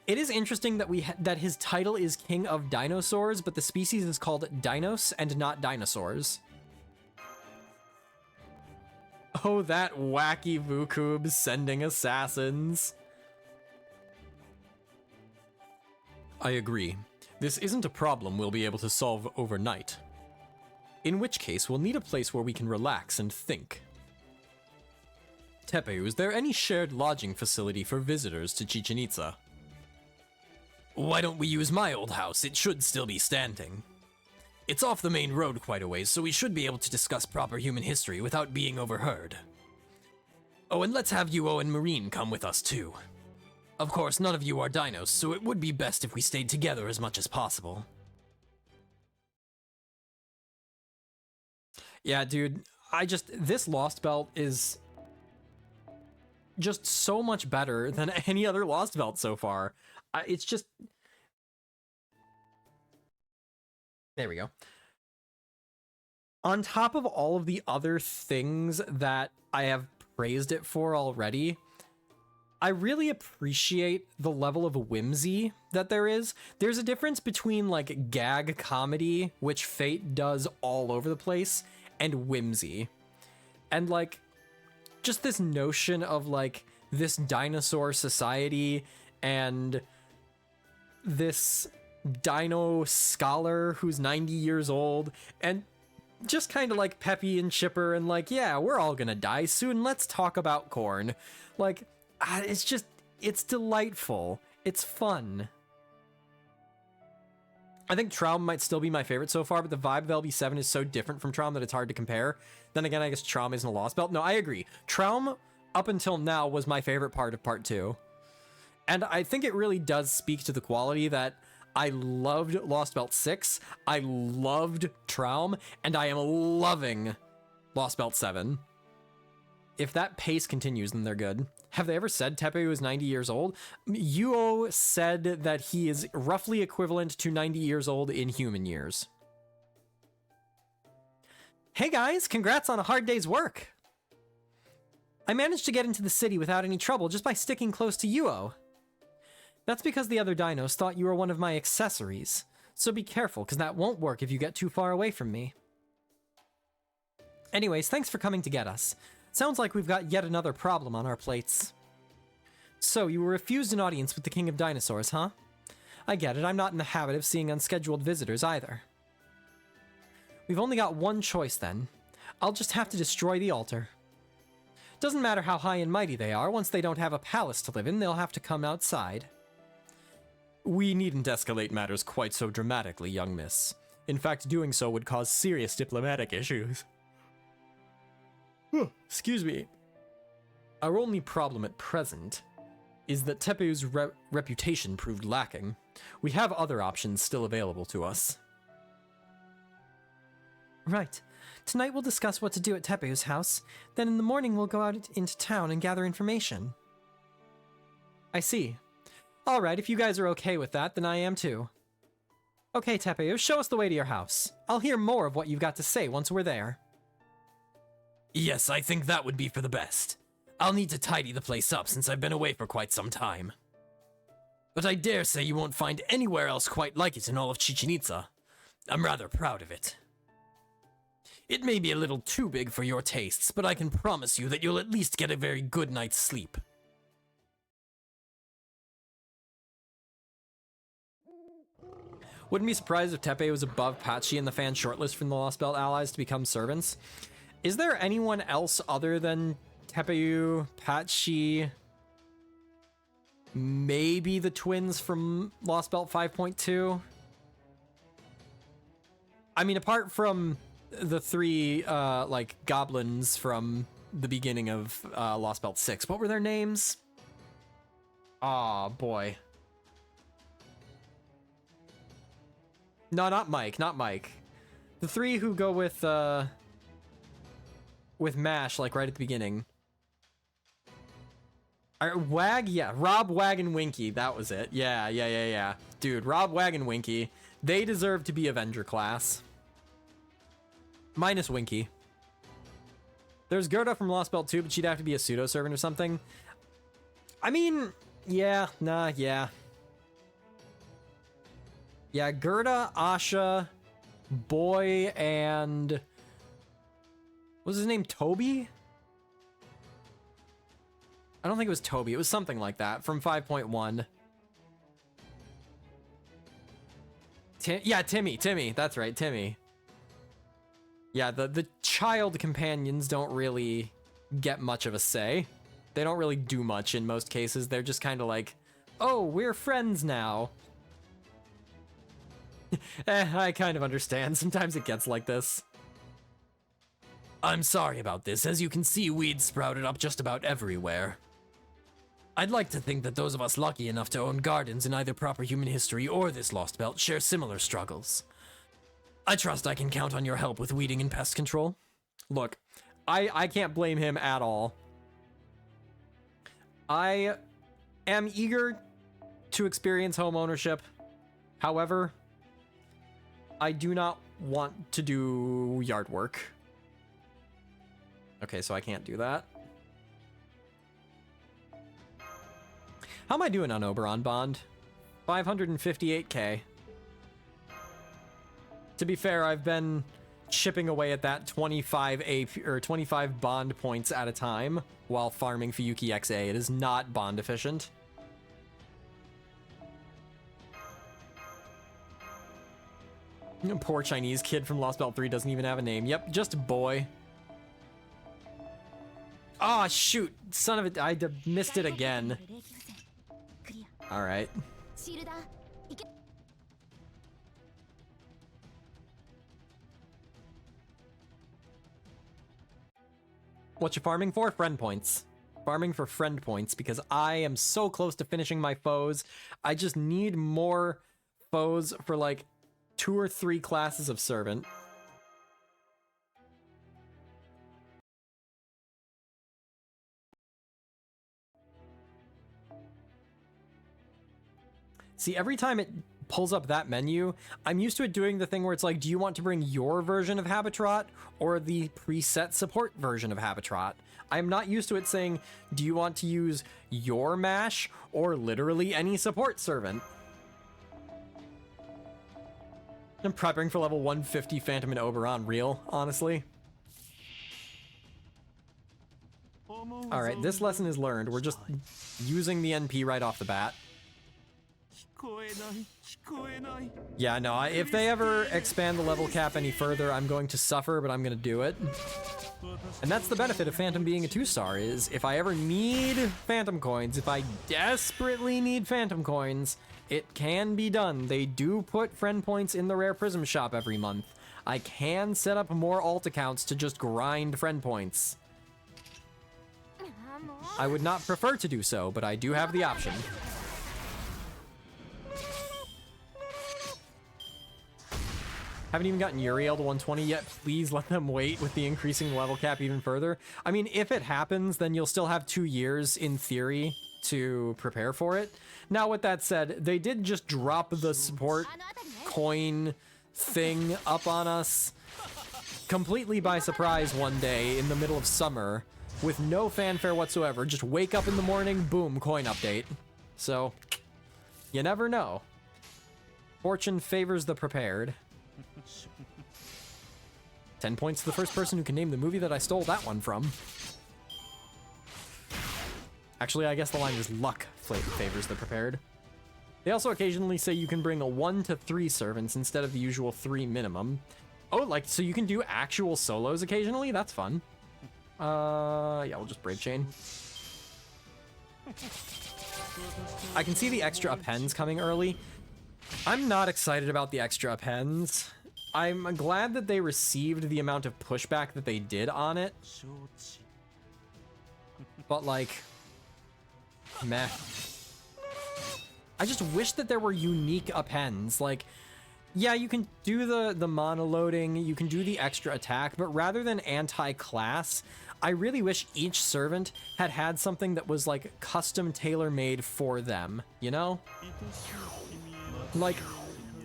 It is interesting that that his title is King of Dinosaurs, but the species is called Dinos and not dinosaurs. Oh, that wacky Vukub sending assassins. I agree. This isn't a problem we'll be able to solve overnight. In which case, we'll need a place where we can relax and think. Tepeu, is there any shared lodging facility for visitors to Chichen Itza? Why don't we use my old house? It should still be standing. It's off the main road quite a ways, so we should be able to discuss proper human history without being overheard. Oh, and let's have Yuo and Marine come with us too. Of course, none of you are dinos, so it would be best if we stayed together as much as possible. Yeah, dude, this Lostbelt is just so much better than any other Lostbelt so far. It's just... There we go. On top of all of the other things that I have praised it for already, I really appreciate the level of whimsy that there is. There's a difference between, like, gag comedy, which Fate does all over the place, and whimsy. And, like, just this notion of, like, this dinosaur society and this dino scholar who's 90 years old, and just kind of, like, peppy and chipper and, like, yeah, we're all gonna die soon, let's talk about corn. Like... it's delightful. It's fun. I think Traum might still be my favorite so far, but the vibe of LB7 is so different from Traum that it's hard to compare. Then again, I guess Traum isn't a Lostbelt. No, I agree. Traum, up until now, was my favorite part of Part 2. And I think it really does speak to the quality that I loved Lostbelt 6, I loved Traum, and I am loving Lostbelt 7. If that pace continues, then they're good. Have they ever said Tepeu is 90 years old? Yuo said that he is roughly equivalent to 90 years old in human years. Hey guys, congrats on a hard day's work! I managed to get into the city without any trouble just by sticking close to Yuo. That's because the other dinos thought you were one of my accessories, so be careful, because that won't work if you get too far away from me. Anyways, thanks for coming to get us. Sounds like we've got yet another problem on our plates. So, you were refused an audience with the King of Dinosaurs, huh? I get it, I'm not in the habit of seeing unscheduled visitors either. We've only got one choice then. I'll just have to destroy the altar. Doesn't matter how high and mighty they are, once they don't have a palace to live in, they'll have to come outside. We needn't escalate matters quite so dramatically, young miss. In fact, doing so would cause serious diplomatic issues. Excuse me. Our only problem at present is that Tepeu's reputation proved lacking. We have other options still available to us. Right. Tonight we'll discuss what to do at Tepeu's house. Then in the morning we'll go out into town and gather information. I see. Alright, if you guys are okay with that, then I am too. Okay, Tepeu, show us the way to your house. I'll hear more of what you've got to say once we're there. Yes, I think that would be for the best. I'll need to tidy the place up since I've been away for quite some time. But I dare say you won't find anywhere else quite like it in all of Chichen Itza. I'm rather proud of it. It may be a little too big for your tastes, but I can promise you that you'll at least get a very good night's sleep. Wouldn't be surprised if Tepe was above Patchy in the fan shortlist from the Lostbelt allies to become servants. Is there anyone else other than Tepeu, Patchy, maybe the twins from Lostbelt 5.2? I mean, apart from the three, like, goblins from the beginning of Lostbelt 6, what were their names? Aw, boy. No, not Mike, not Mike. The three who go with MASH, like, right at the beginning. Wag? Yeah, Rob, Wag, and Winky. That was it. Yeah. Dude, Rob, Wag, and Winky. They deserve to be Avenger class. Minus Winky. There's Gerda from Lostbelt 2, but she'd have to be a pseudo-servant or something. I mean, yeah, yeah. Yeah, Gerda, Asha, Boy, and... what was his name? Toby? I don't think it was Toby. It was something like that from 5.1. Yeah, Timmy. That's right, Timmy. Yeah, the child companions don't really get much of a say. They don't really do much in most cases. They're just kind of like, oh, we're friends now. I kind of understand. Sometimes it gets like this. I'm sorry about this. As you can see, weeds sprouted up just about everywhere. I'd like to think that those of us lucky enough to own gardens in either proper human history or this Lost Belt share similar struggles. I trust I can count on your help with weeding and pest control. Look, I can't blame him at all. I am eager to experience home ownership. However, I do not want to do yard work. Okay, so I can't do that. How am I doing on Oberon Bond? 558k. To be fair, I've been chipping away at that 25 AP or 25 bond points at a time while farming Fuyuki XA. It is not bond efficient. Poor Chinese kid from Lost Belt 3 doesn't even have a name. Yep, just Boy. Ah, oh, shoot. Son of a... I missed it again. Alright. What you farming for? Friend points. Farming for friend points because I am so close to finishing my foes. I just need more foes for like 2 or 3 classes of servant. See, every time it pulls up that menu, I'm used to it doing the thing where it's like, do you want to bring your version of Habitrot or the preset support version of Habitrot? I'm not used to it saying, do you want to use your MASH or literally any support servant? I'm prepping for level 150 Phantom and Oberon real, honestly. Alright, this lesson is learned. We're just using the NP right off the bat. Yeah, no, if they ever expand the level cap any further, I'm going to suffer, but I'm going to do it. And that's the benefit of Phantom being a 2-star, is if I ever need Phantom coins, if I desperately need Phantom coins, it can be done. They do put friend points in the Rare Prism shop every month. I can set up more alt accounts to just grind friend points. I would not prefer to do so, but I do have the option. Haven't even gotten Uriel to 120 yet. Please let them wait with the increasing level cap even further. I mean, if it happens, then you'll still have 2 years, in theory, to prepare for it. Now, with that said, they did just drop the support coin thing up on us completely by surprise one day in the middle of summer with no fanfare whatsoever. Just wake up in the morning, boom, coin update. So, you never know. Fortune favors the prepared. 10 points to the first person who can name the movie that I stole that one from. Actually, I guess the line is luck favors the prepared. They also occasionally say you can bring 1 to 3 servants instead of the usual 3 minimum. Oh, like, so you can do actual solos occasionally? That's fun. Yeah, we'll just Brave Chain. I can see the extra appends coming early. I'm not excited about the extra appends. I'm glad that they received the amount of pushback that they did on it. But, like, meh. I just wish that there were unique appends. Like, yeah, you can do the monoloading, you can do the extra attack, but rather than anti-class, I really wish each servant had had something that was, like, custom tailor-made for them, you know? Like,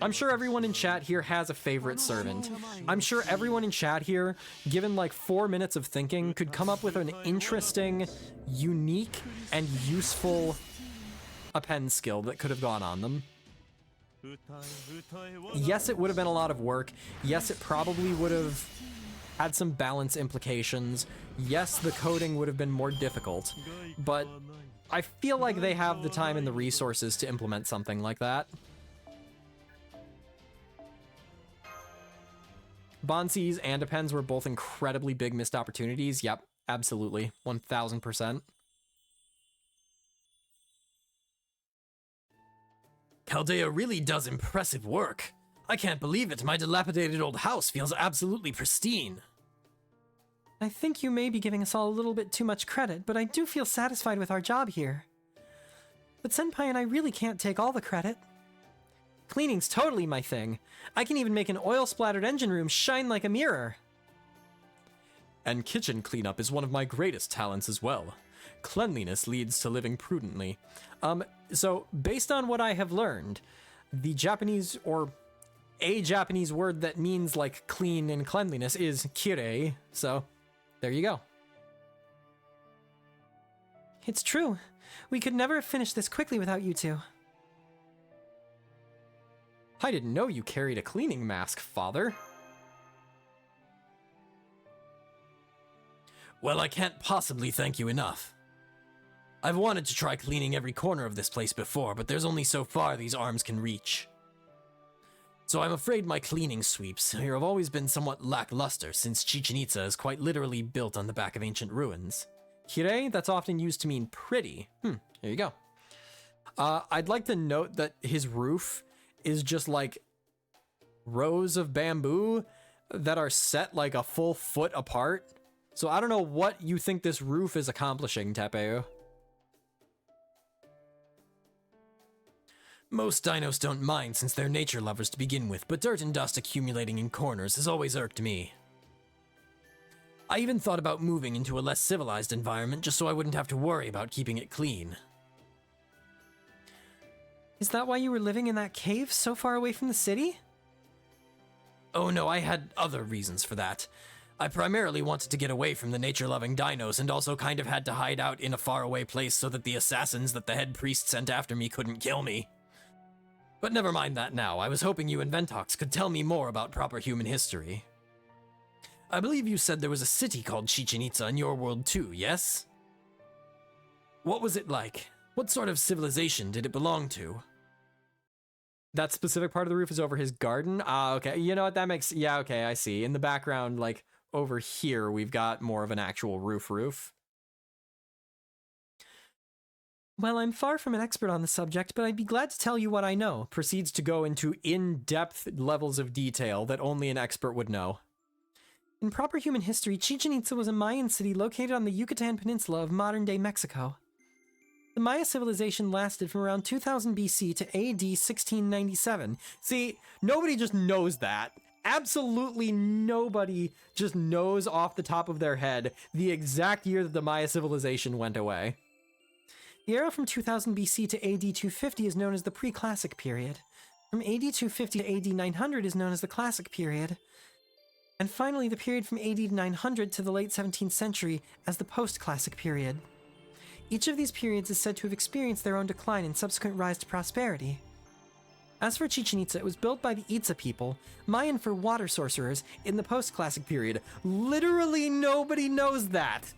I'm sure everyone in chat here has a favorite servant. I'm sure everyone in chat here, given like 4 minutes of thinking, could come up with an interesting, unique, and useful append skill that could have gone on them. Yes, it would have been a lot of work. Yes, it probably would have had some balance implications. Yes, the coding would have been more difficult. But I feel like they have the time and the resources to implement something like that. Bonsies and appends were both incredibly big missed opportunities. Yep, absolutely. 1000%. Chaldea really does impressive work. I can't believe it. My dilapidated old house feels absolutely pristine. I think you may be giving us all a little bit too much credit, but I do feel satisfied with our job here. But Senpai and I really can't take all the credit. Cleaning's totally my thing. I can even make an oil-splattered engine room shine like a mirror. And kitchen cleanup is one of my greatest talents as well. Cleanliness leads to living prudently. So based on what I have learned, the Japanese, or a Japanese word that means like clean and cleanliness is kirei, so there you go. It's true. We could never have finished this quickly without you two. I didn't know you carried a cleaning mask, Father. Well, I can't possibly thank you enough. I've wanted to try cleaning every corner of this place before, but there's only so far these arms can reach. So I'm afraid my cleaning sweeps here have always been somewhat lackluster, since Chichen Itza is quite literally built on the back of ancient ruins. Kirei, that's often used to mean pretty. There you go. I'd like to note that his roof is just like rows of bamboo that are set like a full foot apart. So I don't know what you think this roof is accomplishing, Tepeu. Most dinos don't mind since they're nature lovers to begin with, but dirt and dust accumulating in corners has always irked me. I even thought about moving into a less civilized environment just so I wouldn't have to worry about keeping it clean. Is that why you were living in that cave so far away from the city? Oh no, I had other reasons for that. I primarily wanted to get away from the nature-loving dinos and also kind of had to hide out in a faraway place so that the assassins that the head priest sent after me couldn't kill me. But never mind that now. I was hoping you and Ventox could tell me more about proper human history. I believe you said there was a city called Chichen Itza in your world too, yes? What was it like? What sort of civilization did it belong to? That specific part of the roof is over his garden? Ah, okay. You know what, that makes... Yeah, okay, I see. In the background, like, over here, we've got more of an actual roof. Well, I'm far from an expert on the subject, but I'd be glad to tell you what I know. Proceeds to go into in-depth levels of detail that only an expert would know. In proper human history, Chichen Itza was a Mayan city located on the Yucatan Peninsula of modern-day Mexico. The Maya civilization lasted from around 2000 BC to AD 1697. See, nobody just knows that. Absolutely nobody just knows off the top of their head the exact year that the Maya civilization went away. The era from 2000 BC to AD 250 is known as the pre-classic period. From AD 250 to AD 900 is known as the classic period. And finally, the period from AD 900 to the late 17th century as the post-classic period. Each of these periods is said to have experienced their own decline and subsequent rise to prosperity. As for Chichen Itza, it was built by the Itza people, Mayan for water sorcerers, in the post-classic period. Literally nobody knows that.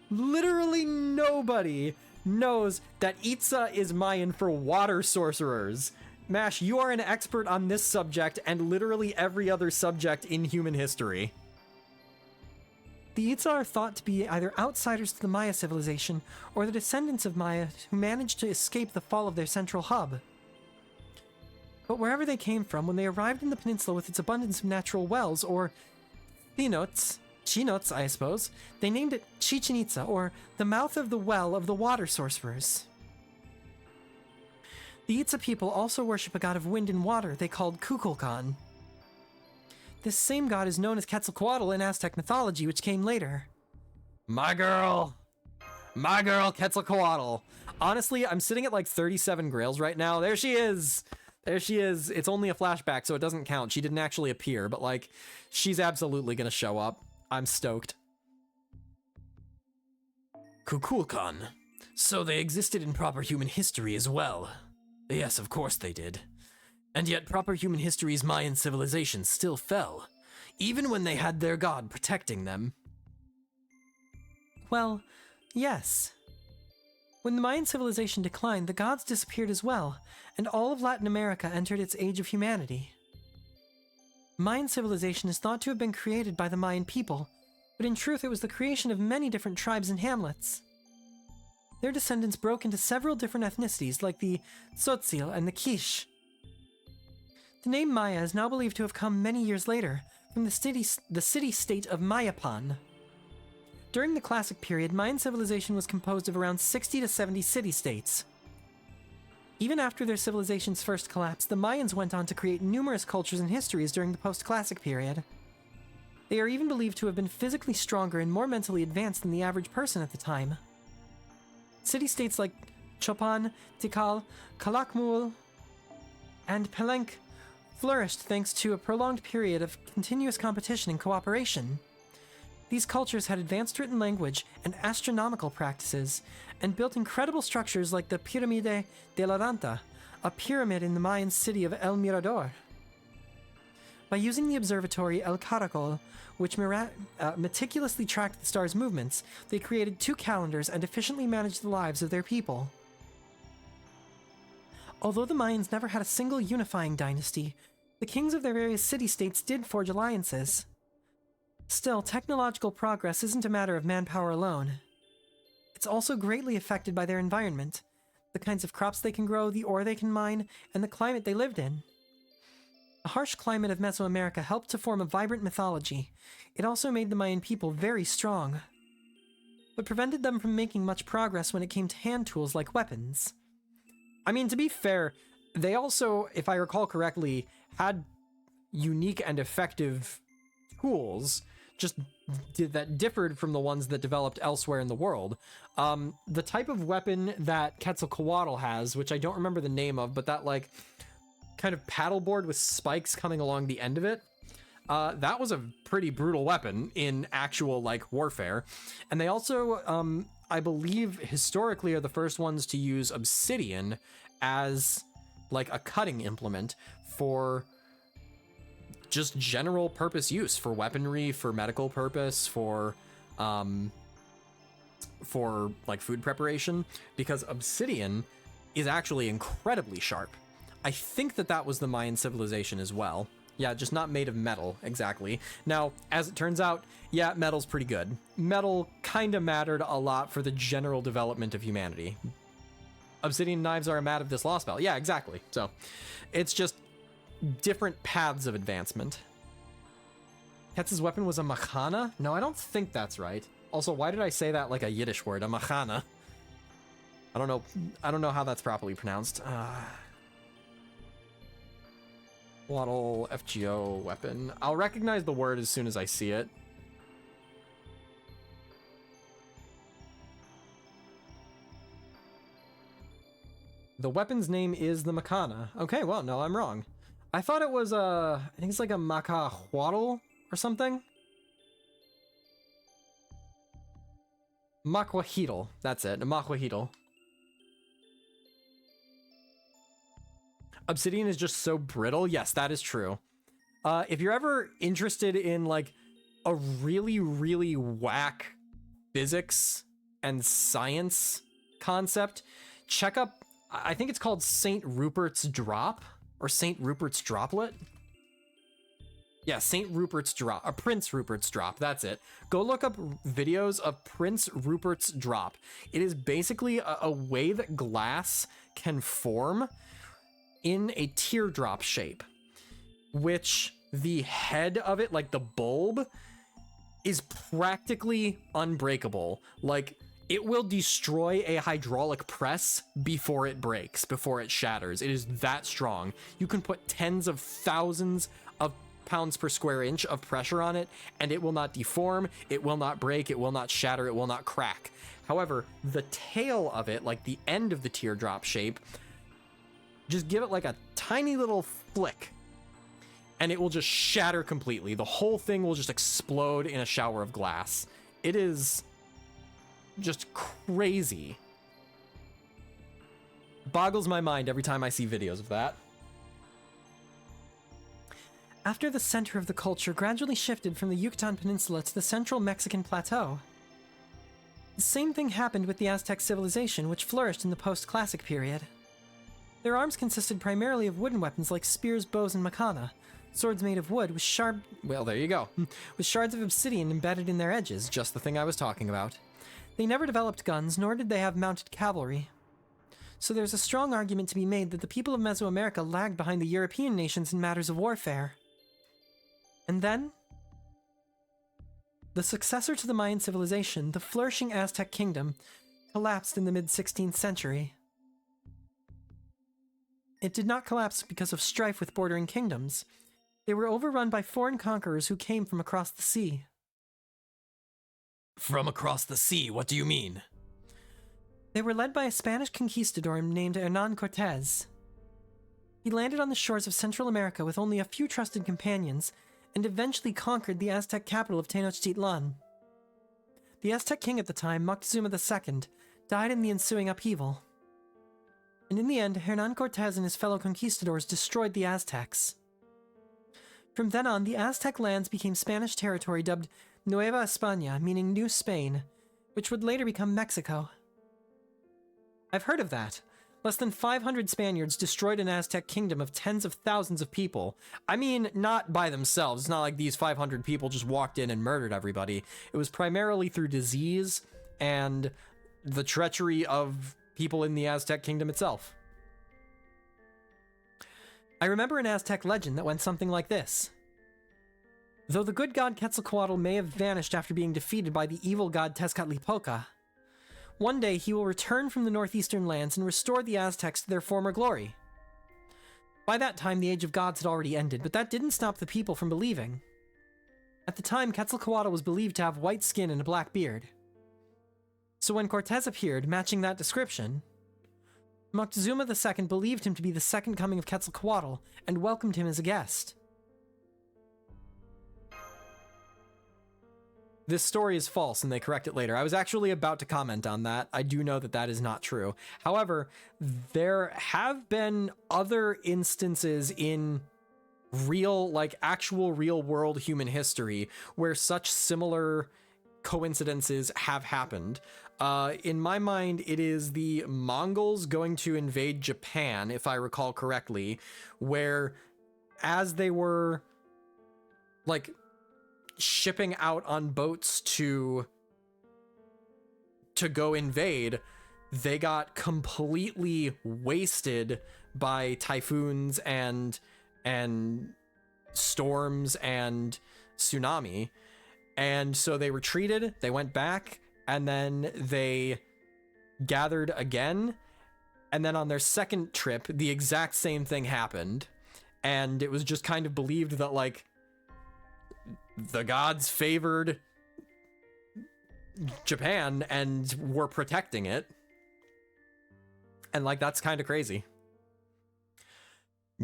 Literally nobody knows that Itza is Mayan for water sorcerers. Mash, you are an expert on this subject and literally every other subject in human history. The Itza are thought to be either outsiders to the Maya civilization or the descendants of Maya who managed to escape the fall of their central hub. But wherever they came from, when they arrived in the peninsula with its abundance of natural wells, or chinots, I suppose, they named it Chichen Itza, or the mouth of the well of the water sorcerers. The Itza people also worship a god of wind and water they called Kukulkan. This same god is known as Quetzalcoatl in Aztec mythology, which came later. My girl Quetzalcoatl. Honestly, I'm sitting at like 37 grails right now. There she is. It's only a flashback, so it doesn't count. She didn't actually appear, but like, she's absolutely gonna show up. I'm stoked. Kukulkan. So they existed in proper human history as well. Yes, of course they did. And yet proper human history's Mayan civilization still fell, even when they had their god protecting them. Well, yes. When the Mayan civilization declined, the gods disappeared as well, and all of Latin America entered its age of humanity. Mayan civilization is thought to have been created by the Mayan people, but in truth it was the creation of many different tribes and hamlets. Their descendants broke into several different ethnicities like the Tzotzil and the Quiche. The name Maya is now believed to have come many years later from the city-state of Mayapan. During the Classic period, Mayan civilization was composed of around 60 to 70 city-states. Even after their civilization's first collapse, the Mayans went on to create numerous cultures and histories during the post-Classic period. They are even believed to have been physically stronger and more mentally advanced than the average person at the time. City-states like Chopan, Tikal, Calakmul, and Palenque flourished thanks to a prolonged period of continuous competition and cooperation. These cultures had advanced written language and astronomical practices, and built incredible structures like the Pirámide de la Ranta, a pyramid in the Mayan city of El Mirador. By using the observatory El Caracol, which meticulously tracked the stars' movements, they created 2 calendars and efficiently managed the lives of their people. Although the Mayans never had a single unifying dynasty, the kings of their various city-states did forge alliances. Still, technological progress isn't a matter of manpower alone. It's also greatly affected by their environment, the kinds of crops they can grow, the ore they can mine, and the climate they lived in. The harsh climate of Mesoamerica helped to form a vibrant mythology. It also made the Mayan people very strong, but prevented them from making much progress when it came to hand tools like weapons. I mean, to be fair, they also, if I recall correctly, had unique and effective tools, just that differed from the ones that developed elsewhere in the world. The type of weapon that Quetzalcoatl has, which I don't remember the name of, but that like kind of paddleboard with spikes coming along the end of it, that was a pretty brutal weapon in actual like warfare. And they also, I believe historically are the first ones to use obsidian as like a cutting implement for just general purpose use, for weaponry, for medical purpose, for for like food preparation, because obsidian is actually incredibly sharp. I think that was the Mayan civilization as well. Yeah, just not made of metal, exactly. Now, as it turns out, yeah, metal's pretty good. Metal kind of mattered a lot for the general development of humanity. Obsidian knives are a mat of this Lostbelt. Yeah, exactly. So, it's just different paths of advancement. Ketz's weapon was a machana? No, I don't think that's right. Also, why did I say that like a Yiddish word? A machana. I don't know how that's properly pronounced. Waddle FGO weapon. I'll recognize the word as soon as I see it. The weapon's name is the Makana. Okay, well, no, I'm wrong. I thought it was I think it's like a Makahuatl or something. Makwahital. That's it, a Makwahital. Obsidian is just so brittle. Yes, that is true. If you're ever interested in like a really, really whack physics and science concept, check up, I think it's called St. Rupert's Drop or St. Rupert's Droplet. Yeah, St. Rupert's Drop, Prince Rupert's Drop, that's it. Go look up videos of Prince Rupert's Drop. It is basically a way that glass can form in a teardrop shape, which the head of it, like the bulb, is practically unbreakable. Like, it will destroy a hydraulic press before it breaks, before it shatters. It is that strong. You can put tens of thousands of pounds per square inch of pressure on it, and it will not deform, it will not break, it will not shatter, it will not crack. However, the tail of it, like the end of the teardrop shape, just give it like a tiny little flick and it will just shatter completely. The whole thing will just explode in a shower of glass. It is just crazy. Boggles my mind every time I see videos of that. After the center of the culture gradually shifted from the Yucatan Peninsula to the central Mexican plateau, the same thing happened with the Aztec civilization, which flourished in the post-classic period. Their arms consisted primarily of wooden weapons like spears, bows, and macana, swords made of wood with Well, there you go. with shards of obsidian embedded in their edges. Just the thing I was talking about. They never developed guns, nor did they have mounted cavalry. So there's a strong argument to be made that the people of Mesoamerica lagged behind the European nations in matters of warfare. And then, the successor to the Mayan civilization, the flourishing Aztec kingdom, collapsed in the mid-16th century. It did not collapse because of strife with bordering kingdoms. They were overrun by foreign conquerors who came from across the sea. From across the sea, what do you mean? They were led by a Spanish conquistador named Hernán Cortés. He landed on the shores of Central America with only a few trusted companions, and eventually conquered the Aztec capital of Tenochtitlan. The Aztec king at the time, Moctezuma II, died in the ensuing upheaval. And in the end, Hernán Cortés and his fellow conquistadors destroyed the Aztecs. From then on, the Aztec lands became Spanish territory dubbed Nueva España, meaning New Spain, which would later become Mexico. I've heard of that. Less than 500 Spaniards destroyed an Aztec kingdom of tens of thousands of people. I mean, not by themselves. It's not like these 500 people just walked in and murdered everybody. It was primarily through disease and the treachery of people in the Aztec kingdom itself. I remember an Aztec legend that went something like this. Though the good god Quetzalcoatl may have vanished after being defeated by the evil god Tezcatlipoca, one day he will return from the northeastern lands and restore the Aztecs to their former glory. By that time, the Age of Gods had already ended, but that didn't stop the people from believing. At the time, Quetzalcoatl was believed to have white skin and a black beard. So when Cortés appeared, matching that description, Moctezuma II believed him to be the second coming of Quetzalcoatl and welcomed him as a guest. This story is false, and they correct it later. I was actually about to comment on that. I do know that that is not true. However, there have been other instances in real, like actual real world human history where such similar coincidences have happened. In my mind, it is the Mongols going to invade Japan, if I recall correctly, where as they were like shipping out on boats to go invade, they got completely wasted by typhoons and storms and tsunami. And so they retreated, they went back, and then they gathered again. And then on their second trip, the exact same thing happened. And it was just kind of believed that, like, the gods favored Japan and were protecting it. And, like, that's kind of crazy.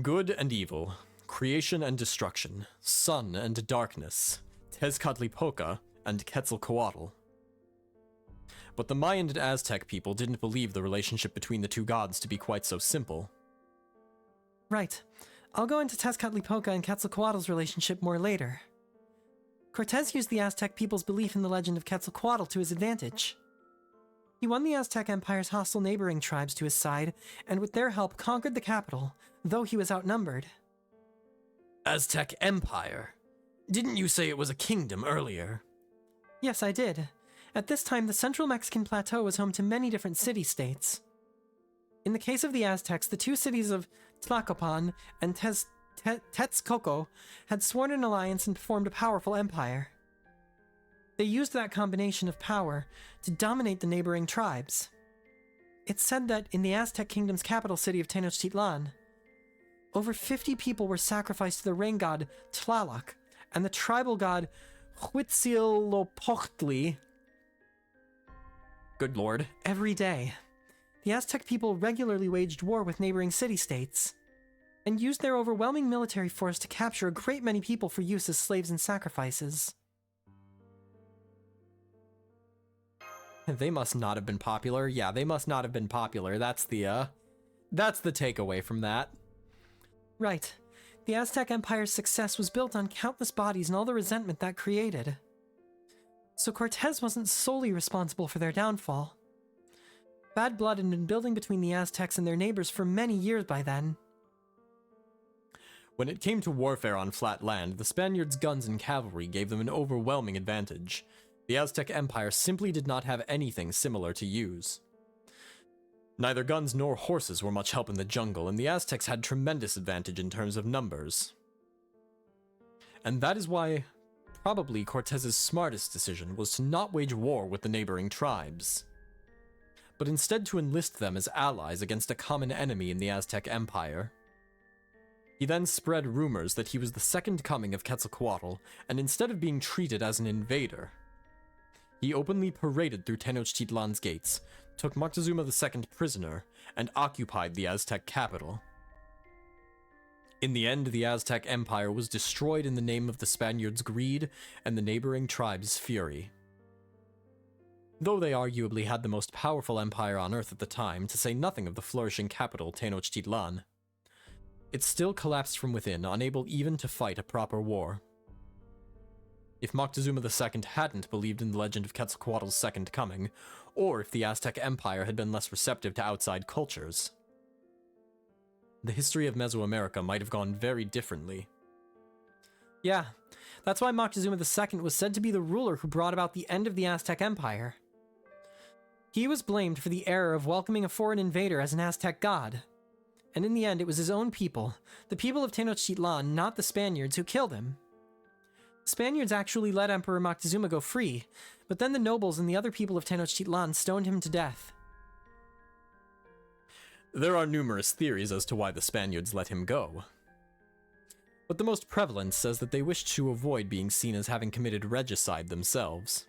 Good and evil, creation and destruction, sun and darkness, Tezcatlipoca and Quetzalcoatl. But the Mayan and Aztec people didn't believe the relationship between the two gods to be quite so simple. Right. I'll go into Tezcatlipoca and Quetzalcoatl's relationship more later. Cortez used the Aztec people's belief in the legend of Quetzalcoatl to his advantage. He won the Aztec Empire's hostile neighboring tribes to his side, and with their help conquered the capital, though he was outnumbered. Aztec Empire? Didn't you say it was a kingdom earlier? Yes, I did. At this time, the central Mexican plateau was home to many different city-states. In the case of the Aztecs, the two cities of Tlacopan and Texcoco had sworn an alliance and formed a powerful empire. They used that combination of power to dominate the neighboring tribes. It's said that in the Aztec kingdom's capital city of Tenochtitlan, over 50 people were sacrificed to the rain god Tlaloc and the tribal god Huitzilopochtli. Good lord. Every day. The Aztec people regularly waged war with neighboring city-states and used their overwhelming military force to capture a great many people for use as slaves and sacrifices. They must not have been popular. Yeah, they must not have been popular. That's the takeaway from that. Right. The Aztec Empire's success was built on countless bodies and all the resentment that created. So Cortez wasn't solely responsible for their downfall. Bad blood had been building between the Aztecs and their neighbors for many years by then. When it came to warfare on flat land, the Spaniards' guns and cavalry gave them an overwhelming advantage. The Aztec Empire simply did not have anything similar to use. Neither guns nor horses were much help in the jungle, and the Aztecs had tremendous advantage in terms of numbers. And that is why probably Cortez's smartest decision was to not wage war with the neighboring tribes, but instead to enlist them as allies against a common enemy in the Aztec Empire. He then spread rumors that he was the second coming of Quetzalcoatl, and instead of being treated as an invader, he openly paraded through Tenochtitlan's gates, took Moctezuma II prisoner, and occupied the Aztec capital. In the end, the Aztec Empire was destroyed in the name of the Spaniards' greed and the neighboring tribes' fury. Though they arguably had the most powerful empire on Earth at the time, to say nothing of the flourishing capital Tenochtitlan, it still collapsed from within, unable even to fight a proper war. If Moctezuma II hadn't believed in the legend of Quetzalcoatl's second coming, or if the Aztec Empire had been less receptive to outside cultures, the history of Mesoamerica might have gone very differently. Yeah, that's why Moctezuma II was said to be the ruler who brought about the end of the Aztec Empire. He was blamed for the error of welcoming a foreign invader as an Aztec god. And in the end, it was his own people, the people of Tenochtitlan, not the Spaniards, who killed him. The Spaniards actually let Emperor Moctezuma go free, but then the nobles and the other people of Tenochtitlan stoned him to death. There are numerous theories as to why the Spaniards let him go, but the most prevalent says that they wished to avoid being seen as having committed regicide themselves.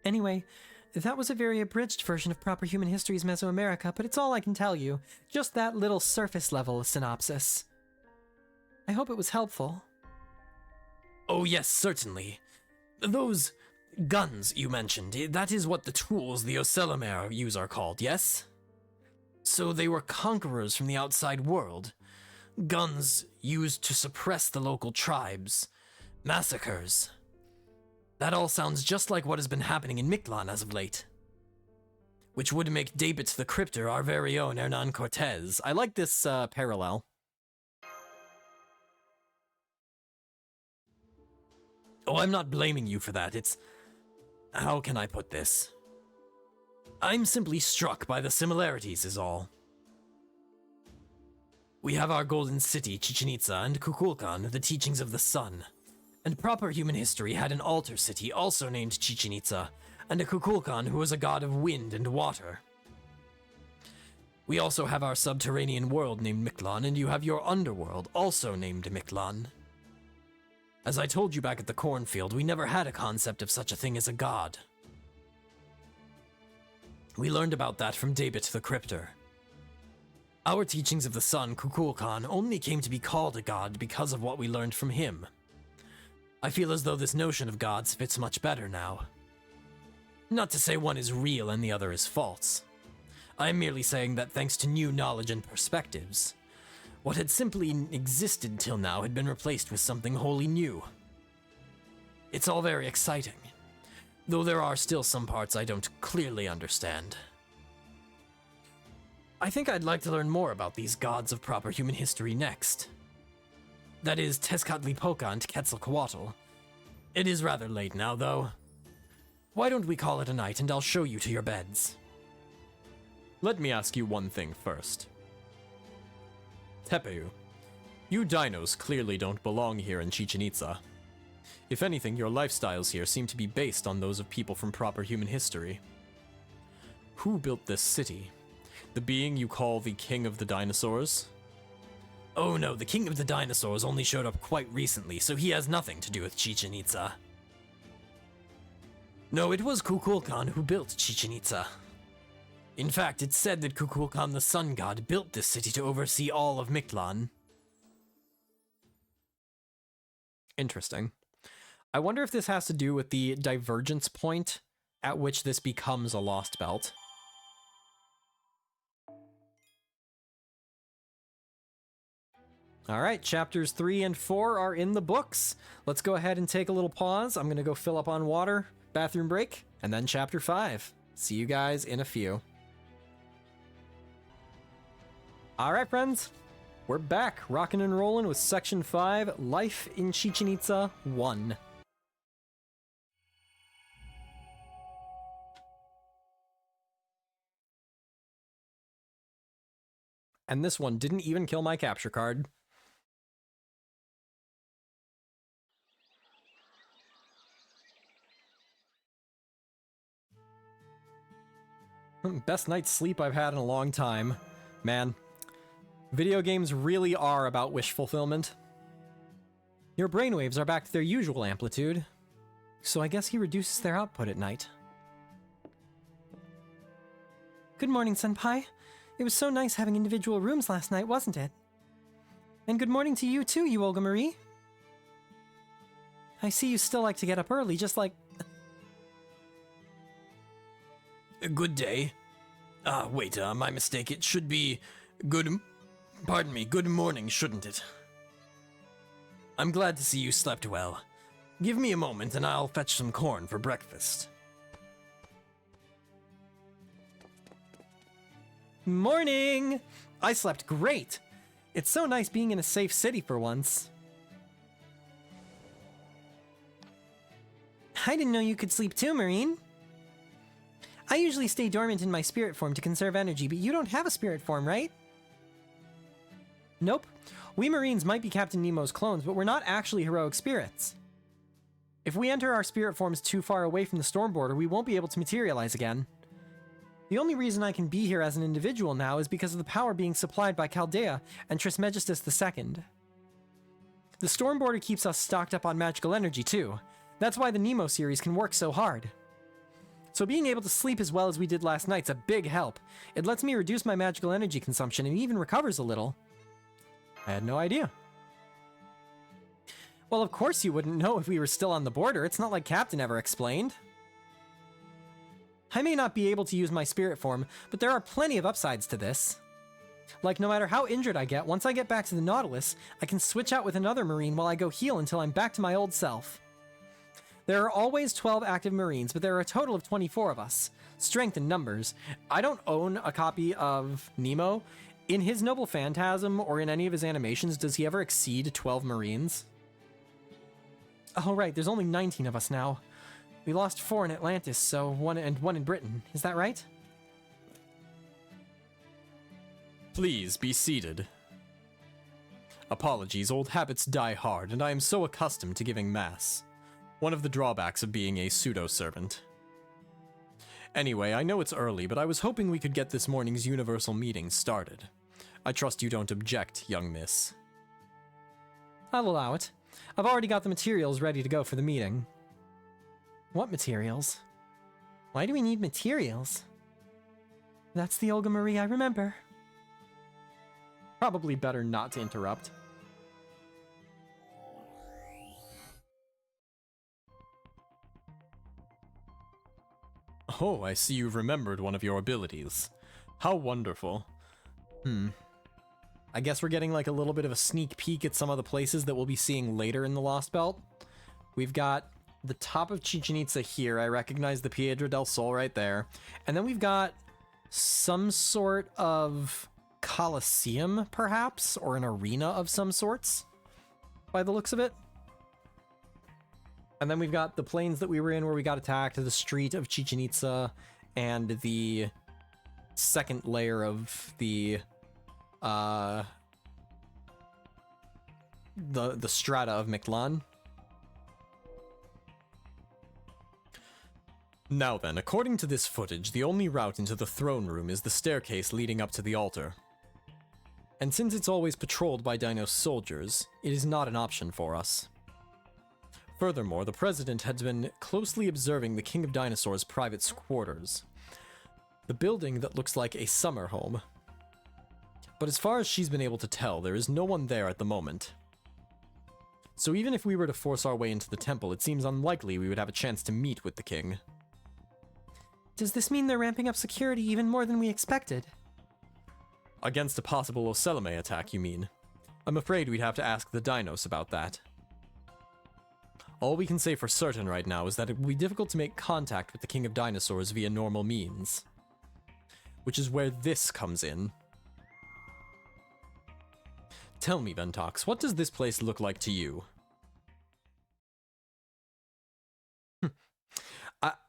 Anyway, that was a very abridged version of Proper Human History's Mesoamerica, but it's all I can tell you. Just that little surface-level synopsis. I hope it was helpful. Oh yes, certainly. Those guns you mentioned, that is what the tools the Ocelomer use are called, yes? So they were conquerors from the outside world. Guns used to suppress the local tribes. Massacres. That all sounds just like what has been happening in Mictlan as of late. Which would make Daebit the Cryptor our very own Hernan Cortez. I like this parallel. Oh, I'm not blaming you for that. It's... How can I put this? I'm simply struck by the similarities is all. We have our golden city, Chichen Itza, and Kukulkan, the teachings of the sun. And proper human history had an altar city also named Chichen Itza, and a Kukulkan who was a god of wind and water. We also have our subterranean world named Mictlan, and you have your underworld, also named Mictlan. As I told you back at the cornfield, we never had a concept of such a thing as a god. We learned about that from Daebit the Cryptor. Our teachings of the sun, Kukulkan, only came to be called a god because of what we learned from him. I feel as though this notion of gods fits much better now. Not to say one is real and the other is false. I am merely saying that thanks to new knowledge and perspectives, what had simply existed till now had been replaced with something wholly new. It's all very exciting, though there are still some parts I don't clearly understand. I think I'd like to learn more about these gods of proper human history next. That is, Tezcatlipoca and Quetzalcoatl. It is rather late now, though. Why don't we call it a night and I'll show you to your beds? Let me ask you one thing first. Tepeu, you dinos clearly don't belong here in Chichen Itza. If anything, your lifestyles here seem to be based on those of people from proper human history. Who built this city? The being you call the King of the Dinosaurs? Oh no, the King of the Dinosaurs only showed up quite recently, so he has nothing to do with Chichen Itza. No, it was Kukulkan who built Chichen Itza. In fact, it's said that Kukulkan the Sun God built this city to oversee all of Mictlan. Interesting. I wonder if this has to do with the divergence point at which this becomes a Lostbelt. All right, chapters 3 and 4 are in the books. Let's go ahead and take a little pause. I'm going to go fill up on water, bathroom break, and then chapter 5. See you guys in a few. All right, friends. We're back, rocking and rolling with Section 5, Life in Chichen Itza 1. And this one didn't even kill my capture card. Best night's sleep I've had in a long time. Man, video games really are about wish fulfillment. Your brainwaves are back to their usual amplitude, so I guess he reduces their output at night. Good morning, Senpai. It was so nice having individual rooms last night, wasn't it? And good morning to you too, you Olga Marie. I see you still like to get up early, just like... Good day. Wait, my mistake. It should be good morning, shouldn't it? I'm glad to see you slept well. Give me a moment and I'll fetch some corn for breakfast. Morning! I slept great. It's so nice being in a safe city for once. I didn't know you could sleep too, Marine. I usually stay dormant in my spirit form to conserve energy, but you don't have a spirit form, right? Nope. We Marines might be Captain Nemo's clones, but we're not actually heroic spirits. If we enter our spirit forms too far away from the storm border, we won't be able to materialize again. The only reason I can be here as an individual now is because of the power being supplied by Chaldea and Trismegistus II. The storm border keeps us stocked up on magical energy too. That's why the Nemo series can work so hard. So being able to sleep as well as we did last night's a big help. It lets me reduce my magical energy consumption and even recovers a little. I had no idea. Well, of course you wouldn't know if we were still on the border. It's not like Captain ever explained. I may not be able to use my spirit form, but there are plenty of upsides to this. Like, no matter how injured I get, once I get back to the Nautilus, I can switch out with another Marine while I go heal until I'm back to my old self. There are always 12 active Marines, but there are a total of 24 of us. Strength in numbers. I don't own a copy of Nemo. In his Noble Phantasm or in any of his animations, does he ever exceed 12 Marines? Oh, right, there's only 19 of us now. We lost 4 in Atlantis, so one in Britain. Is that right? Please be seated. Apologies, old habits die hard, and I am so accustomed to giving mass. One of the drawbacks of being a pseudo-servant. Anyway, I know it's early, but I was hoping we could get this morning's Universal meeting started. I trust you don't object, young miss. I'll allow it. I've already got the materials ready to go for the meeting. What materials? Why do we need materials? That's the Olga Marie I remember. Probably better not to interrupt. Oh, I see you've remembered one of your abilities. How wonderful. I guess we're getting like a little bit of a sneak peek at some of the places that we'll be seeing later in the Lostbelt. We've got the top of Chichen Itza here. I recognize the Piedra del Sol right there. And then we've got some sort of Colosseum, perhaps, or an arena of some sorts, by the looks of it. And then we've got the plains that we were in where we got attacked, the street of Chichen Itza, and the second layer of the strata of Mictlan. Now then, according to this footage, the only route into the throne room is the staircase leading up to the altar. And since it's always patrolled by Dino's soldiers, it is not an option for us. Furthermore, the President had been closely observing the King of Dinosaur's private quarters, the building that looks like a summer home. But as far as she's been able to tell, there is no one there at the moment. So even if we were to force our way into the temple, it seems unlikely we would have a chance to meet with the king. Does this mean they're ramping up security even more than we expected? Against a possible Ocelome attack, you mean? I'm afraid we'd have to ask the Dinos about that. All we can say for certain right now is that it will be difficult to make contact with the King of Dinosaurs via normal means. Which is where this comes in. Tell me, Ventox, what does this place look like to you?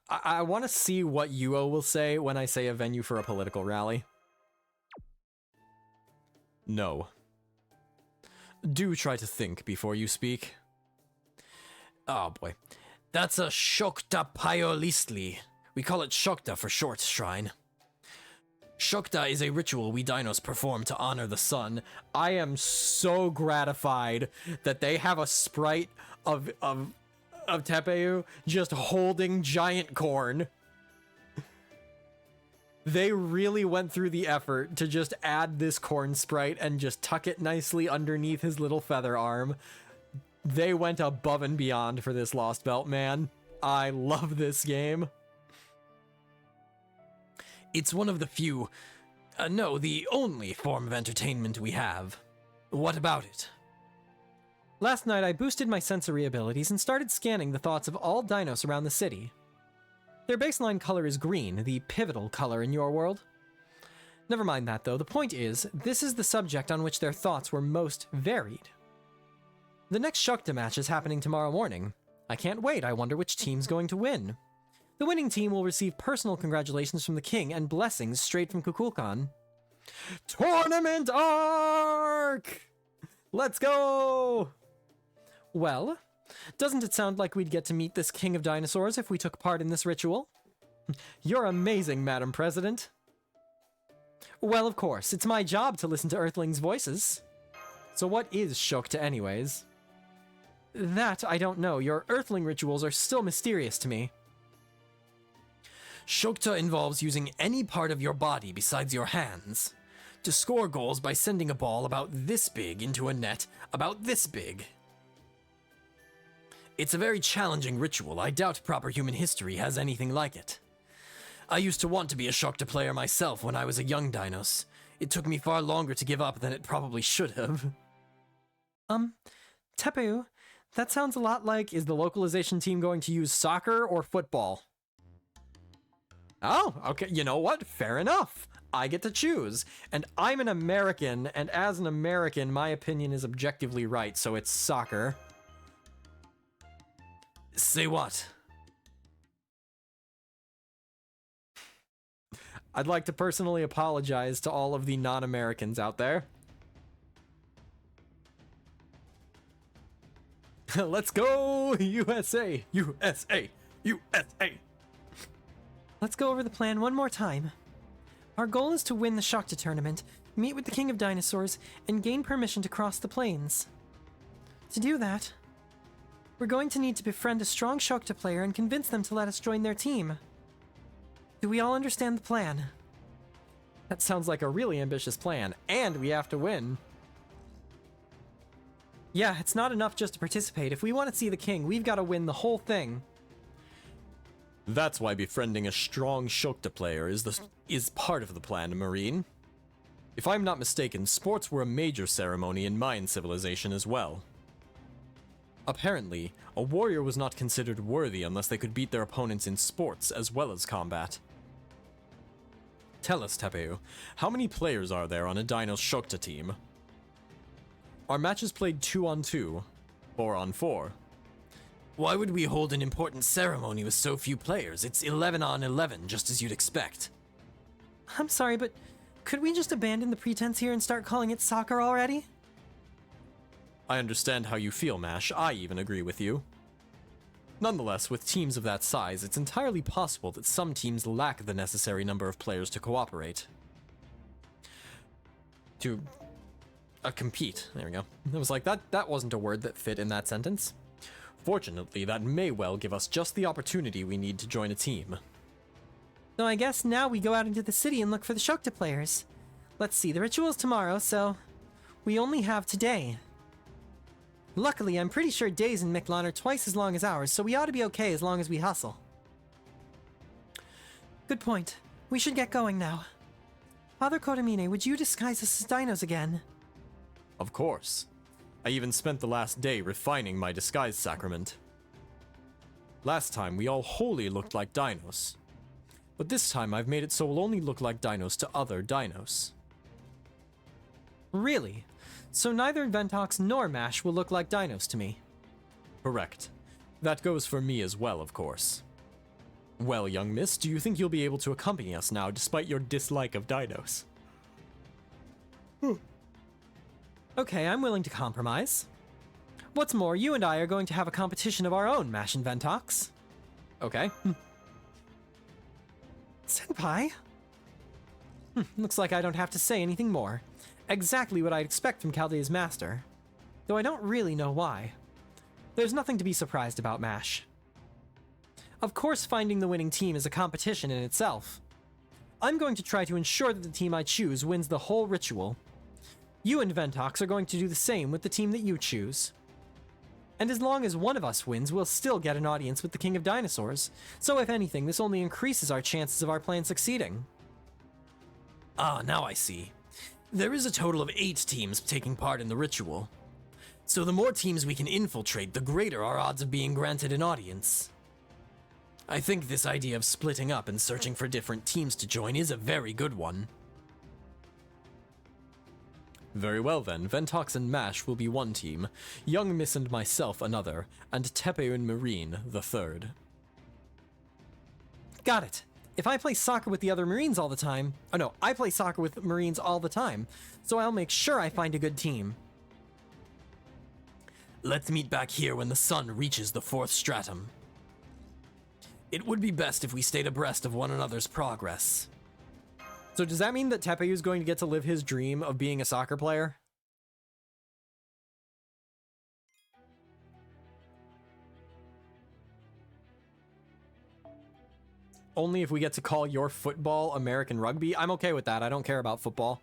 I want to see what Yuo will say when I say a venue for a political rally. No. Do try to think before you speak. Oh boy. That's a Shokta Pyolistli. We call it Shokta for short, Shrine. Shokta is a ritual we Dinos perform to honor the sun. I am so gratified that they have a sprite of Tepeu just holding giant corn. They really went through the effort to just add this corn sprite and just tuck it nicely underneath his little feather arm. They went above and beyond for this Lostbelt, man. I love this game. It's one of the few, no, the only form of entertainment we have. What about it? Last night I boosted my sensory abilities and started scanning the thoughts of all dinos around the city. Their baseline color is green, the pivotal color in your world. Never mind that though, the point is, this is the subject on which their thoughts were most varied. The next Shokta match is happening tomorrow morning. I can't wait, I wonder which team's going to win. The winning team will receive personal congratulations from the king and blessings straight from Kukulkan. Tournament Arc! Let's go! Well, doesn't it sound like we'd get to meet this King of Dinosaurs if we took part in this ritual? You're amazing, Madam President. Well, of course, it's my job to listen to Earthlings' voices. So what is Shokta anyways? That I don't know. Your Earthling rituals are still mysterious to me. Shokta involves using any part of your body besides your hands to score goals by sending a ball about this big into a net about this big. It's a very challenging ritual. I doubt proper human history has anything like it. I used to want to be a Shokta player myself when I was a young Dinos. It took me far longer to give up than it probably should have. Tepeu, That sounds a lot like, is the localization team going to use soccer or football? Oh, okay, you know what? Fair enough. I get to choose. And I'm an American, and as an American, my opinion is objectively right, so it's soccer. Say what? I'd like to personally apologize to all of the non-Americans out there. Let's go, USA! USA! USA! Let's go over the plan one more time. Our goal is to win the Shakta tournament, meet with the King of Dinosaurs, and gain permission to cross the plains. To do that, we're going to need to befriend a strong Shakta player and convince them to let us join their team. Do we all understand the plan? That sounds like a really ambitious plan, and we have to win. Yeah, it's not enough just to participate. If we want to see the king, we've got to win the whole thing. That's why befriending a strong Shokta player is part of the plan, Marine. If I'm not mistaken, sports were a major ceremony in Mayan civilization as well. Apparently, a warrior was not considered worthy unless they could beat their opponents in sports as well as combat. Tell us, Tepeu, how many players are there on a Dino Shokta team? Our matches played 2-on-2, 4-on-4. Why would we hold an important ceremony with so few players? It's 11-on-11, just as you'd expect. I'm sorry, but could we just abandon the pretense here and start calling it soccer already? I understand how you feel, Mash. I even agree with you. Nonetheless, with teams of that size, it's entirely possible that some teams lack the necessary number of players to cooperate. Compete. There we go. It was like, that wasn't a word that fit in that sentence. Fortunately, that may well give us just the opportunity we need to join a team. So I guess now we go out into the city and look for the Shokta players. Let's see, the ritual's tomorrow, so we only have today. Luckily, I'm pretty sure days in Miklon are twice as long as ours, so we ought to be okay as long as we hustle. Good point. We should get going now. Father Kodamine, would you disguise us as dinos again? Of course. I even spent the last day refining my disguise sacrament. Last time, we all wholly looked like dinos. But this time, I've made it so we'll only look like dinos to other dinos. Really? So neither Ventox nor Mash will look like dinos to me. Correct. That goes for me as well, of course. Well, young miss, do you think you'll be able to accompany us now despite your dislike of dinos? Okay, I'm willing to compromise. What's more, you and I are going to have a competition of our own, Mash and Ventox. Okay. Senpai? Looks like I don't have to say anything more. Exactly what I'd expect from Chaldea's master. Though I don't really know why. There's nothing to be surprised about, Mash. Of course, finding the winning team is a competition in itself. I'm going to try to ensure that the team I choose wins the whole ritual. You and Ventox are going to do the same with the team that you choose. And as long as one of us wins, we'll still get an audience with the King of Dinosaurs. So if anything, this only increases our chances of our plan succeeding. Ah, now I see. There is a total of 8 teams taking part in the ritual. So the more teams we can infiltrate, the greater our odds of being granted an audience. I think this idea of splitting up and searching for different teams to join is a very good one. Very well then, Ventox and Mash will be one team, Young Miss and myself another, and Tepeu and Marine the third. Got it. If I play soccer with the other Marines all the time... Oh no, I play soccer with Marines all the time, so I'll make sure I find a good team. Let's meet back here when the sun reaches the 4th stratum. It would be best if we stayed abreast of one another's progress. So does that mean that Tepeu is going to get to live his dream of being a soccer player? Only if we get to call your football American rugby? I'm okay with that. I don't care about football.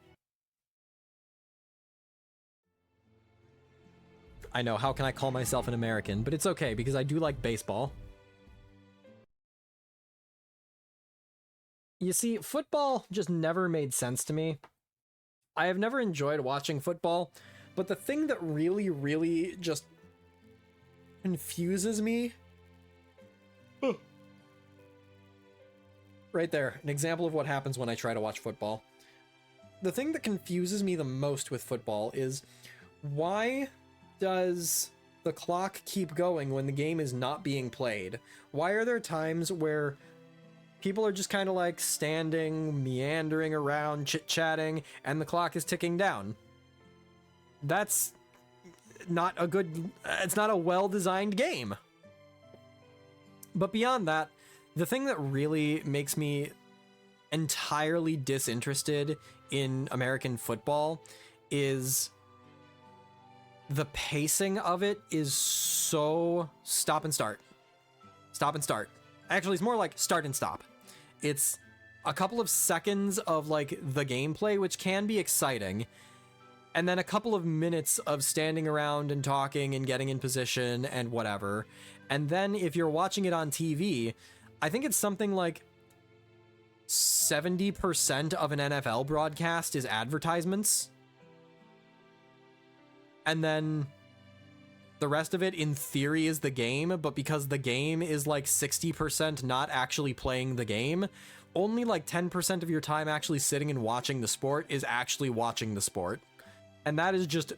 I know, how can I call myself an American? But it's okay, because I do like baseball. You see, football just never made sense to me. I have never enjoyed watching football, but the thing that really just confuses me. Right there, an example of what happens when I try to watch football. The thing that confuses me the most with football is, why does the clock keep going when the game is not being played? Why are there times where people are just kind of like standing, meandering around, chit-chatting, and the clock is ticking down? That's not a good... It's not a well-designed game. But beyond that, the thing that really makes me entirely disinterested in American football is the pacing of it is so stop and start. Stop and start. Actually, it's more like start and stop. It's a couple of seconds of like the gameplay, which can be exciting, and then a couple of minutes of standing around and talking and getting in position and whatever. And then if you're watching it on TV, I think it's something like 70% of an NFL broadcast is advertisements. And then the rest of it, in theory, is the game, but because the game is like 60% not actually playing the game, only like 10% of your time actually sitting and watching the sport is actually watching the sport. And that is just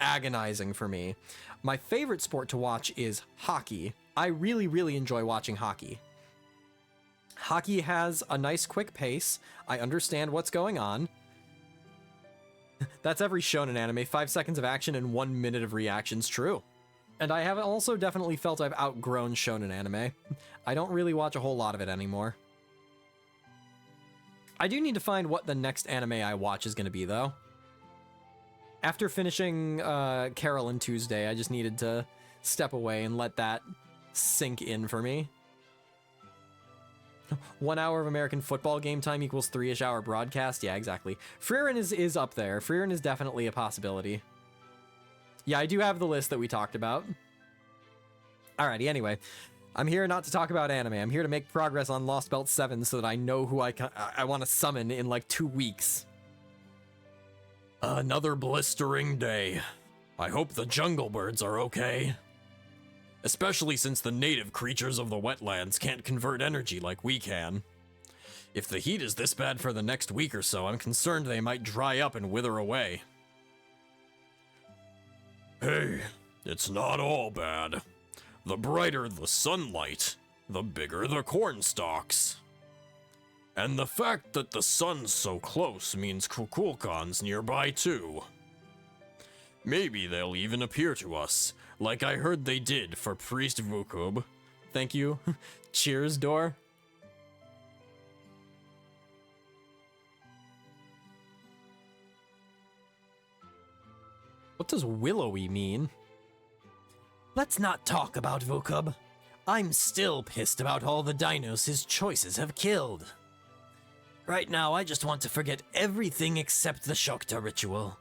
agonizing for me. My favorite sport to watch is hockey. I really, really enjoy watching hockey. Hockey has a nice quick pace. I understand what's going on. That's every shonen anime. 5 seconds of action and 1 minute of reactions. True. And I have also definitely felt I've outgrown shonen anime. I don't really watch a whole lot of it anymore. I do need to find what the next anime I watch is going to be, though. After finishing Carol and Tuesday, I just needed to step away and let that sink in for me. 1 hour of American football game time equals 3-ish hour broadcast. Yeah, exactly. Frieren is up there. Frieren is definitely a possibility. Yeah, I do have the list that we talked about. Alrighty, anyway. I'm here not to talk about anime. I'm here to make progress on Lostbelt 7 so that I know who I want to summon in like 2 weeks. Another blistering day. I hope the jungle birds are okay. Especially since the native creatures of the wetlands can't convert energy like we can. If the heat is this bad for the next week or so, I'm concerned they might dry up and wither away. Hey, it's not all bad. The brighter the sunlight, the bigger the corn stalks. And the fact that the sun's so close means Kukulkan's nearby too. Maybe they'll even appear to us, like I heard they did for Priest Vukub. Thank you. Cheers, Door. What does willowy mean? Let's not talk about Vukub. I'm still pissed about all the dinos his choices have killed. Right now, I just want to forget everything except the Shokta ritual.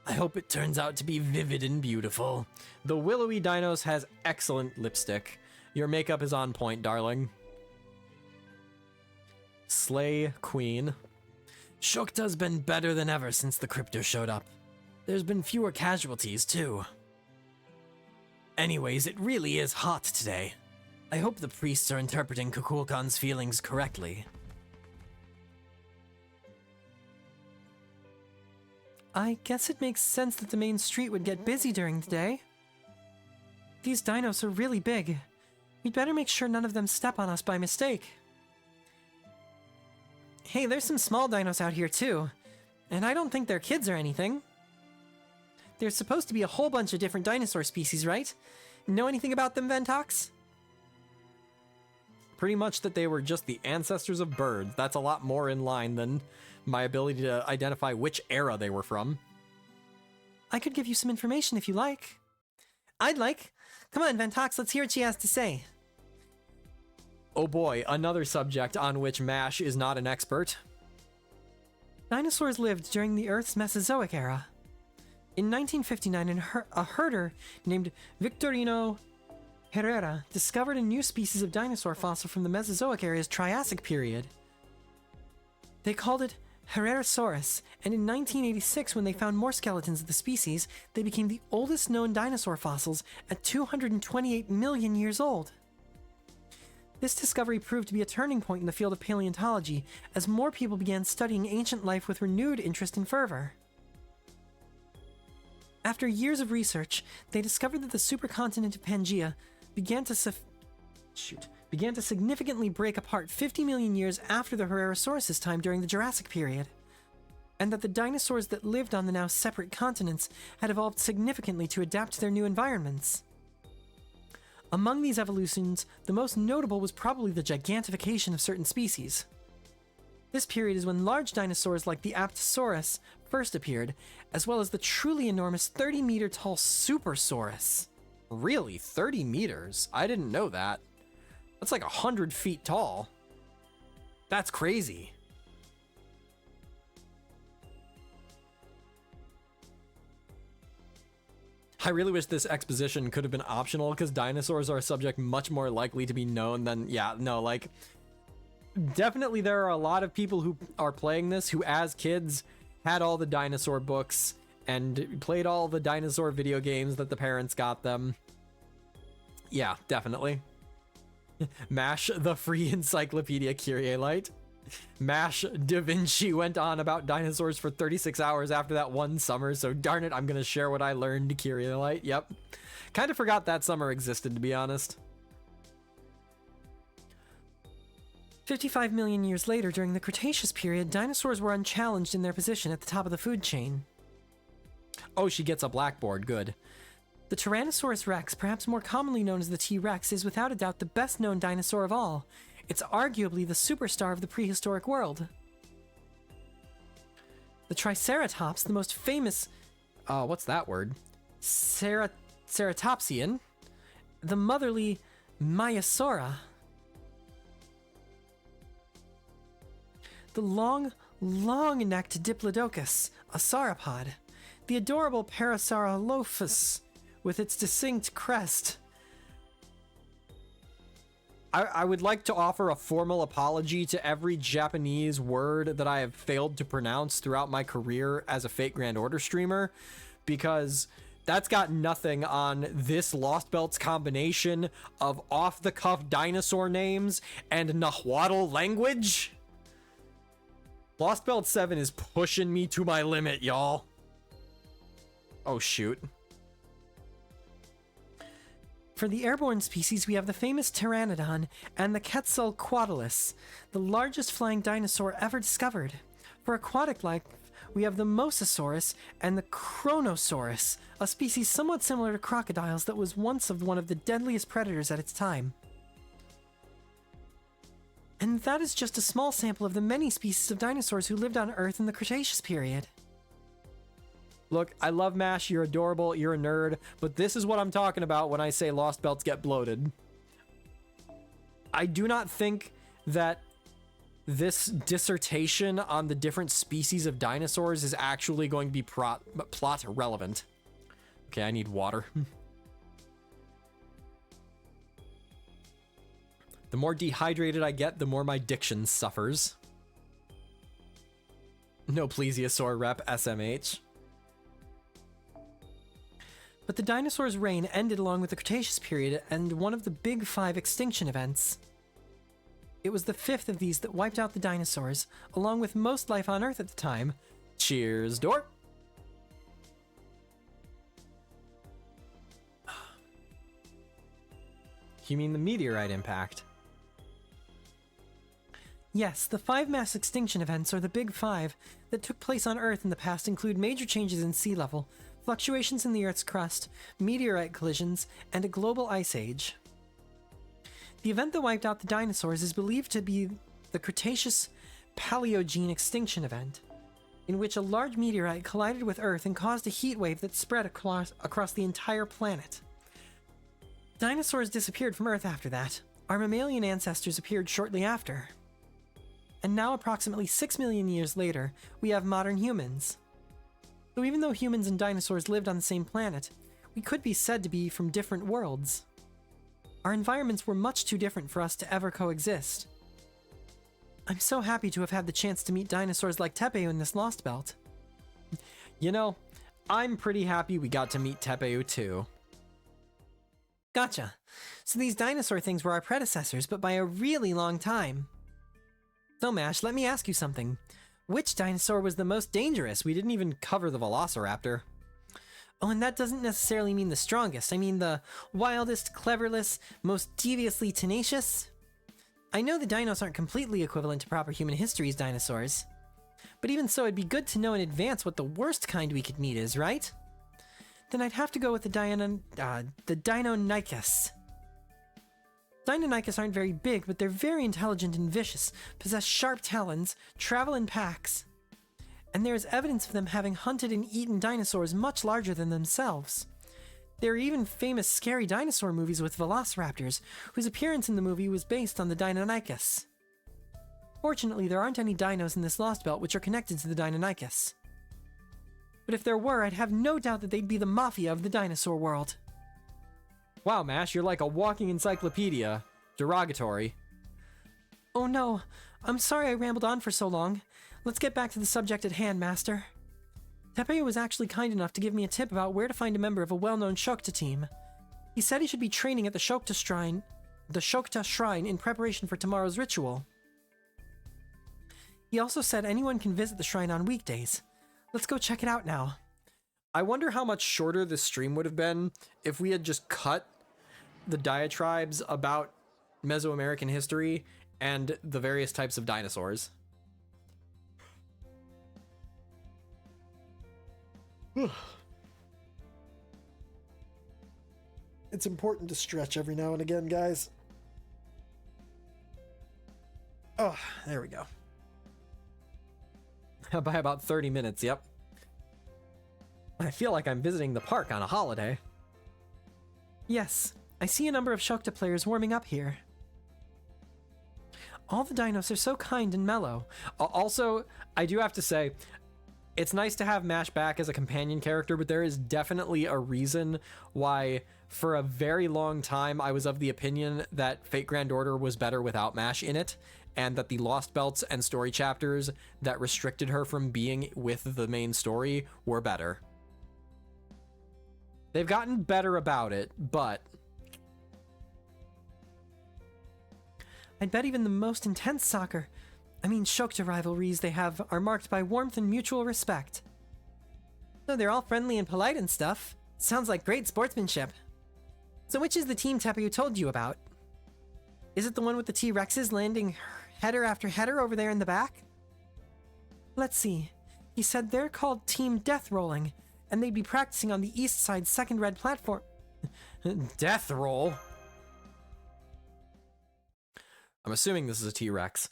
I hope it turns out to be vivid and beautiful. The willowy dinos has excellent lipstick. Your makeup is on point, darling. Slay Queen. Shokta's been better than ever since the crypto showed up. There's been fewer casualties, too. Anyways, it really is hot today. I hope the priests are interpreting Kukulkan's feelings correctly. I guess it makes sense that the main street would get busy during the day. These dinos are really big. We'd better make sure none of them step on us by mistake. Hey, there's some small dinos out here too. And I don't think they're kids or anything. There's supposed to be a whole bunch of different dinosaur species, right? Know anything about them, Ventox? Pretty much that they were just the ancestors of birds. That's a lot more in line than my ability to identify which era they were from. I could give you some information if you like. I'd like. Come on, Ventox, let's hear what she has to say. Oh boy, another subject on which MASH is not an expert. Dinosaurs lived during the Earth's Mesozoic era. In 1959, a herder named Victorino Herrera discovered a new species of dinosaur fossil from the Mesozoic era's Triassic period. They called it Herrerasaurus, and in 1986, when they found more skeletons of the species, they became the oldest known dinosaur fossils at 228 million years old. This discovery proved to be a turning point in the field of paleontology, as more people began studying ancient life with renewed interest and fervor. After years of research, they discovered that the supercontinent of Pangaea began to significantly break apart 50 million years after the Herrerasaurus' time during the Jurassic period, and that the dinosaurs that lived on the now separate continents had evolved significantly to adapt to their new environments. Among these evolutions, the most notable was probably the gigantification of certain species. This period is when large dinosaurs like the Apatosaurus first appeared, as well as the truly enormous 30-meter tall Supersaurus. Really? 30 meters? I didn't know that. That's like 100 feet tall. That's crazy. I really wish this exposition could have been optional, because dinosaurs are a subject much more likely to be known than, definitely there are a lot of people who are playing this who, as kids, had all the dinosaur books and played all the dinosaur video games that the parents got them. Yeah, definitely. MASH, the free encyclopedia Kyrie-lite. MASH, Da Vinci went on about dinosaurs for 36 hours after that one summer, so darn it, I'm gonna share what I learned, Kyrie-lite. Yep. Kind of forgot that summer existed, to be honest. 55 million years later, during the Cretaceous period, dinosaurs were unchallenged in their position at the top of the food chain. Oh, she gets a blackboard, good. The Tyrannosaurus rex, perhaps more commonly known as the T-Rex, is without a doubt the best-known dinosaur of all. It's arguably the superstar of the prehistoric world. The Triceratops, the most famous... what's that word? Ceratopsian. The motherly Maiasaura. The long-necked Diplodocus, a sauropod. The adorable Parasaurolophus, with its distinct crest. I would like to offer a formal apology to every Japanese word that I have failed to pronounce throughout my career as a Fate Grand Order streamer, because that's got nothing on this Lost Belt's combination of off-the-cuff dinosaur names and Nahuatl language. Lost Belt 7 is pushing me to my limit, y'all. Oh, shoot. For the airborne species, we have the famous Pteranodon and the Quetzalcoatlus, the largest flying dinosaur ever discovered. For aquatic life, we have the Mosasaurus and the Chronosaurus, a species somewhat similar to crocodiles that was once one of the deadliest predators at its time. And that is just a small sample of the many species of dinosaurs who lived on Earth in the Cretaceous period. Look, I love MASH, you're adorable, you're a nerd, but this is what I'm talking about when I say Lost Belts get bloated. I do not think that this dissertation on the different species of dinosaurs is actually going to be plot relevant. Okay, I need water. The more dehydrated I get, the more my diction suffers. No plesiosaur rep, SMH. But the dinosaurs' reign ended along with the Cretaceous period and one of the big 5 extinction events. It was the 5th of these that wiped out the dinosaurs, along with most life on Earth at the time. Cheers, Dort. You mean the meteorite impact? Yes, the 5 mass extinction events, or the Big 5, that took place on Earth in the past include major changes in sea level, fluctuations in the Earth's crust, meteorite collisions, and a global ice age. The event that wiped out the dinosaurs is believed to be the Cretaceous Paleogene extinction event, in which a large meteorite collided with Earth and caused a heat wave that spread across the entire planet. Dinosaurs disappeared from Earth after that. Our mammalian ancestors appeared shortly after. And now, approximately 6 million years later, we have modern humans. So even though humans and dinosaurs lived on the same planet, we could be said to be from different worlds. Our environments were much too different for us to ever coexist. I'm so happy to have had the chance to meet dinosaurs like Tepeu in this Lostbelt. You know, I'm pretty happy we got to meet Tepeu too. Gotcha. So these dinosaur things were our predecessors, but by a really long time. So Mash, let me ask you something. Which dinosaur was the most dangerous? We didn't even cover the Velociraptor. Oh, and that doesn't necessarily mean the strongest. I mean the wildest, cleverest, most deviously tenacious. I know the dinos aren't completely equivalent to proper human history's dinosaurs. But even so, it'd be good to know in advance what the worst kind we could meet is, right? Then I'd have to go with the Deinonychus. Deinonychus aren't very big, but they're very intelligent and vicious, possess sharp talons, travel in packs. And there is evidence of them having hunted and eaten dinosaurs much larger than themselves. There are even famous scary dinosaur movies with velociraptors, whose appearance in the movie was based on the Deinonychus. Fortunately, there aren't any dinos in this Lostbelt which are connected to the Deinonychus. But if there were, I'd have no doubt that they'd be the mafia of the dinosaur world. Wow, Mash, you're like a walking encyclopedia. Derogatory. Oh no, I'm sorry I rambled on for so long. Let's get back to the subject at hand, Master. Tepeu was actually kind enough to give me a tip about where to find a member of a well-known Shokta team. He said he should be training at the Shokta Shrine in preparation for tomorrow's ritual. He also said anyone can visit the shrine on weekdays. Let's go check it out now. I wonder how much shorter this stream would have been if we had just cut the diatribes about Mesoamerican history and the various types of dinosaurs. It's important to stretch every now and again, guys. Oh, there we go. By about 30 minutes, yep. I feel like I'm visiting the park on a holiday. Yes, I see a number of Shokta players warming up here. All the dinos are so kind and mellow. Also, I do have to say, it's nice to have Mash back as a companion character, but there is definitely a reason why, for a very long time, I was of the opinion that Fate Grand Order was better without Mash in it, and that the Lost Belts and story chapters that restricted her from being with the main story were better. They've gotten better about it, but... I'd bet even the most intense Shokta rivalries they have are marked by warmth and mutual respect. So they're all friendly and polite and stuff. Sounds like great sportsmanship. So which is the team Tepeu told you about? Is it the one with the T-Rexes landing header after header over there in the back? Let's see. He said they're called Team Death Rolling, and they'd be practicing on the east side second red platform. Death Roll? I'm assuming this is a T-Rex.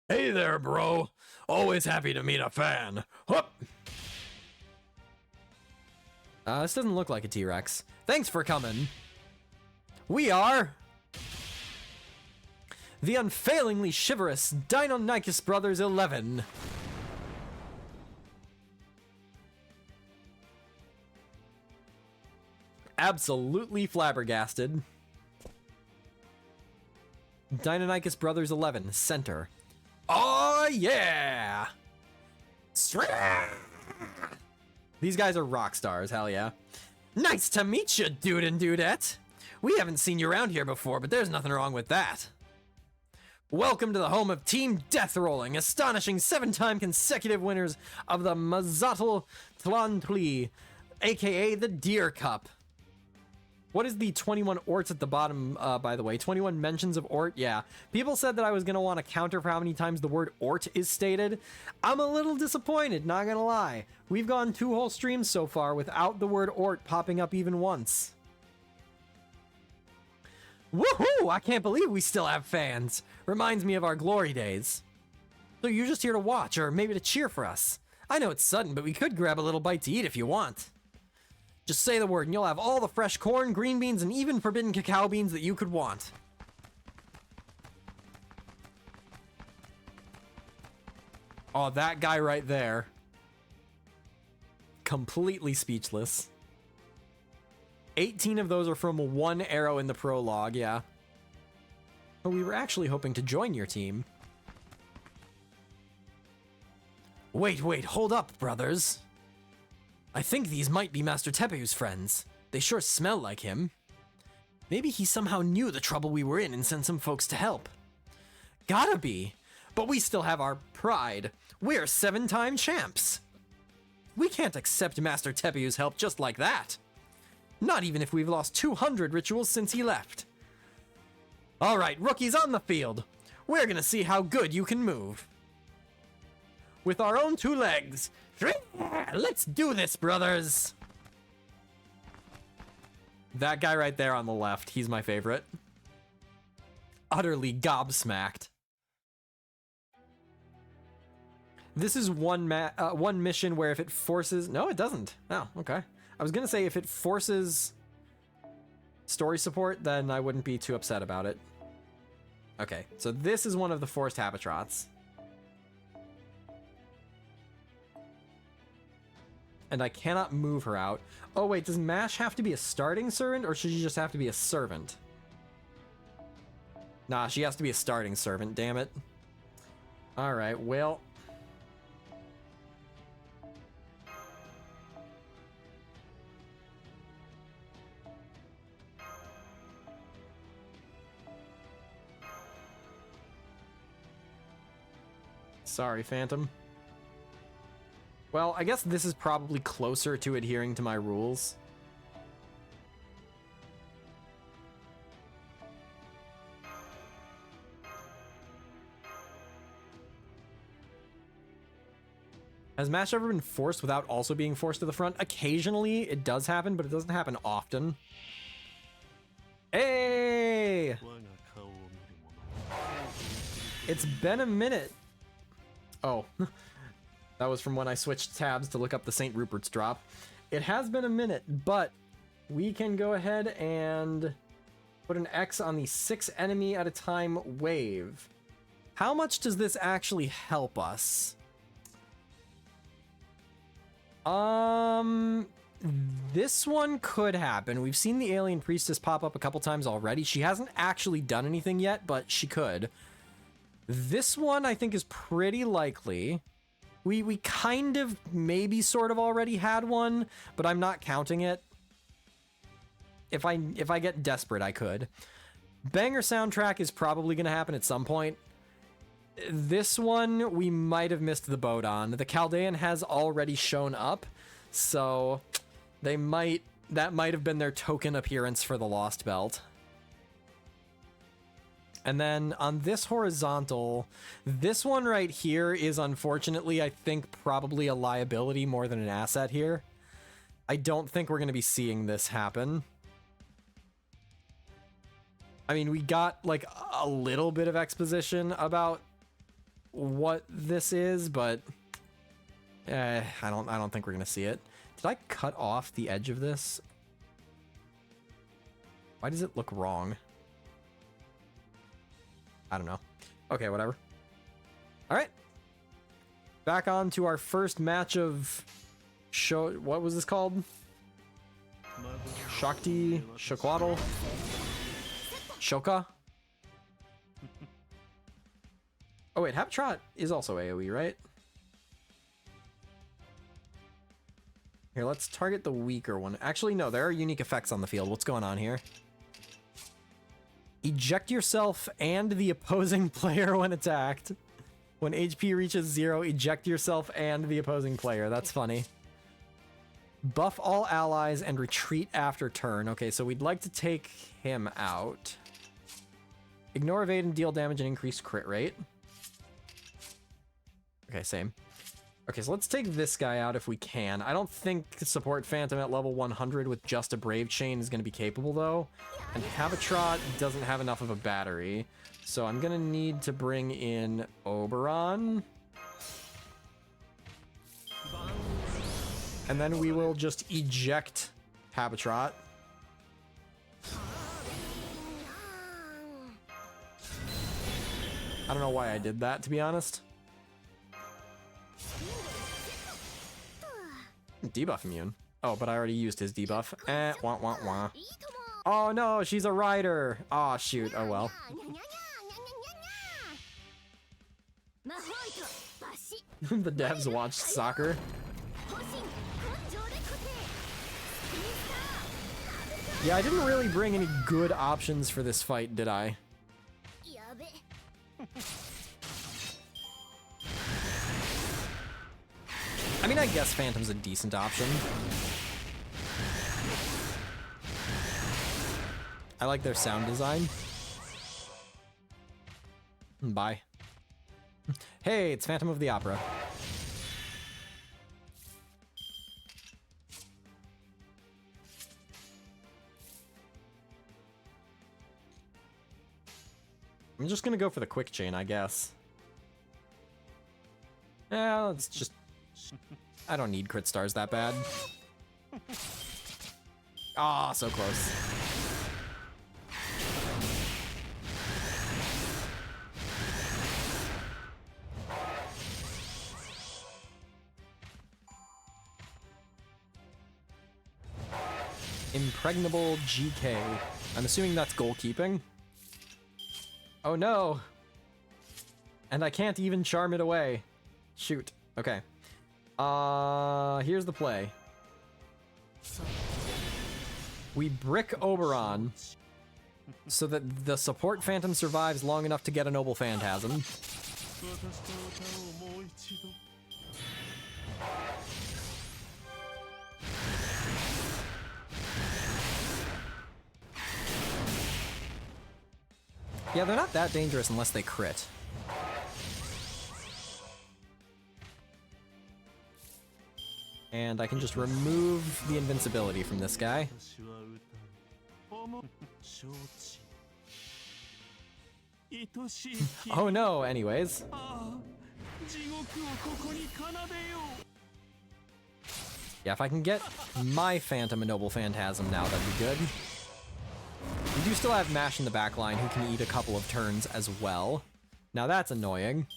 Hey there, bro. Always happy to meet a fan. Hup. This doesn't look like a T-Rex. Thanks for coming. We are... the unfailingly chivalrous Deinonychus Brothers 11. Absolutely flabbergasted. Deinonychus Brothers 11, center. Oh yeah! These guys are rock stars, hell yeah. Nice to meet you, dude and dudette. We haven't seen you around here before, but there's nothing wrong with that. Welcome to the home of Team Death Rolling, astonishing 7-time consecutive winners of the Mazatl Tlantli, aka the Deer Cup. What is the 21 orts at the bottom, by the way? 21 mentions of ort? Yeah. People said that I was going to want to counter for how many times the word ort is stated. I'm a little disappointed, not going to lie. We've gone 2 whole streams so far without the word ort popping up even once. Woohoo! I can't believe we still have fans. Reminds me of our glory days. So you're just here to watch, or maybe to cheer for us. I know it's sudden, but we could grab a little bite to eat if you want. Just say the word and you'll have all the fresh corn, green beans, and even forbidden cacao beans that you could want. Oh, that guy right there. Completely speechless. 18 of those are from one arrow in the prologue, yeah. Oh, we were actually hoping to join your team. Wait, hold up, brothers. I think these might be Master Tepeu's friends. They sure smell like him. Maybe he somehow knew the trouble we were in and sent some folks to help. Gotta be. But we still have our pride. We're 7-time champs. We can't accept Master Tepeu's help just like that. Not even if we've lost 200 rituals since he left. All right, rookies on the field. We're gonna see how good you can move. With our own 2 legs. Let's do this, brothers. That guy right there on the left, he's my favorite. Utterly gobsmacked. This is one mission where if it forces... No, it doesn't. Oh, okay. I was gonna say if it forces story support, then I wouldn't be too upset about it. Okay, so this is one of the forced habitrats. And I cannot move her out. Oh wait, does Mash have to be a starting servant, or should she just have to be a servant? Nah, she has to be a starting servant, damn it. Alright, well... Sorry, Phantom. Well, I guess this is probably closer to adhering to my rules. Has Mash ever been forced without also being forced to the front? Occasionally, it does happen, but it doesn't happen often. Hey! It's been a minute. Oh, that was from when I switched tabs to look up the St. Rupert's drop. It has been a minute, but we can go ahead and put an X on the 6 enemy at a time wave. How much does this actually help us? This one could happen. We've seen the Alien Priestess pop up a couple times already. She hasn't actually done anything yet, but she could. This one I think is pretty likely. We kind of maybe sort of already had one, but I'm not counting it. If I get desperate, I could. Banger soundtrack is probably going to happen at some point. This one we might have missed the boat on. The Chaldean has already shown up, so that might have been their token appearance for the Lostbelt. And then on this horizontal, this one right here is unfortunately, I think, probably a liability more than an asset here. I don't think we're going to be seeing this happen. I mean, we got like a little bit of exposition about what this is, but I don't think we're going to see it. Did I cut off the edge of this? Why does it look wrong? I don't know. Okay, whatever. All right. Back on to our first match of show. What was this called? Shakti, Shaquatl, Shoka. Oh wait, Habitrot is also AoE, right? Here, let's target the weaker one. Actually, no, there are unique effects on the field. What's going on here? Eject yourself and the opposing player when attacked. When HP reaches 0, eject yourself and the opposing player. That's funny. Buff all allies and retreat after turn. Okay, so we'd like to take him out. Ignore evade and deal damage and increase crit rate. Okay, same. Okay, so let's take this guy out if we can. I don't think support Phantom at level 100 with just a Brave Chain is going to be capable, though. And Habitrot doesn't have enough of a battery. So I'm going to need to bring in Oberon. And then we will just eject Habitrot. I don't know why I did that, to be honest. Debuff immune. Oh, but I already used his debuff. Wah, wah, wah. Oh no, she's a rider. Oh shoot, oh well. The devs watched soccer. Yeah, I didn't really bring any good options for this fight, did I? I mean, I guess Phantom's a decent option. I like their sound design. Bye. Hey, it's Phantom of the Opera. I'm just gonna go for the quick chain, I guess. Yeah, let's just... I don't need crit stars that bad. Ah, so close. Impregnable GK. I'm assuming that's goalkeeping. Oh no! And I can't even charm it away. Shoot. Okay. Here's the play. We brick Oberon so that the support Phantom survives long enough to get a Noble Phantasm. Yeah, they're not that dangerous unless they crit. And I can just remove the invincibility from this guy. Oh no, anyways. Yeah, if I can get my Phantom a Noble Phantasm now, that'd be good. We do still have Mash in the back line who can eat a couple of turns as well. Now that's annoying.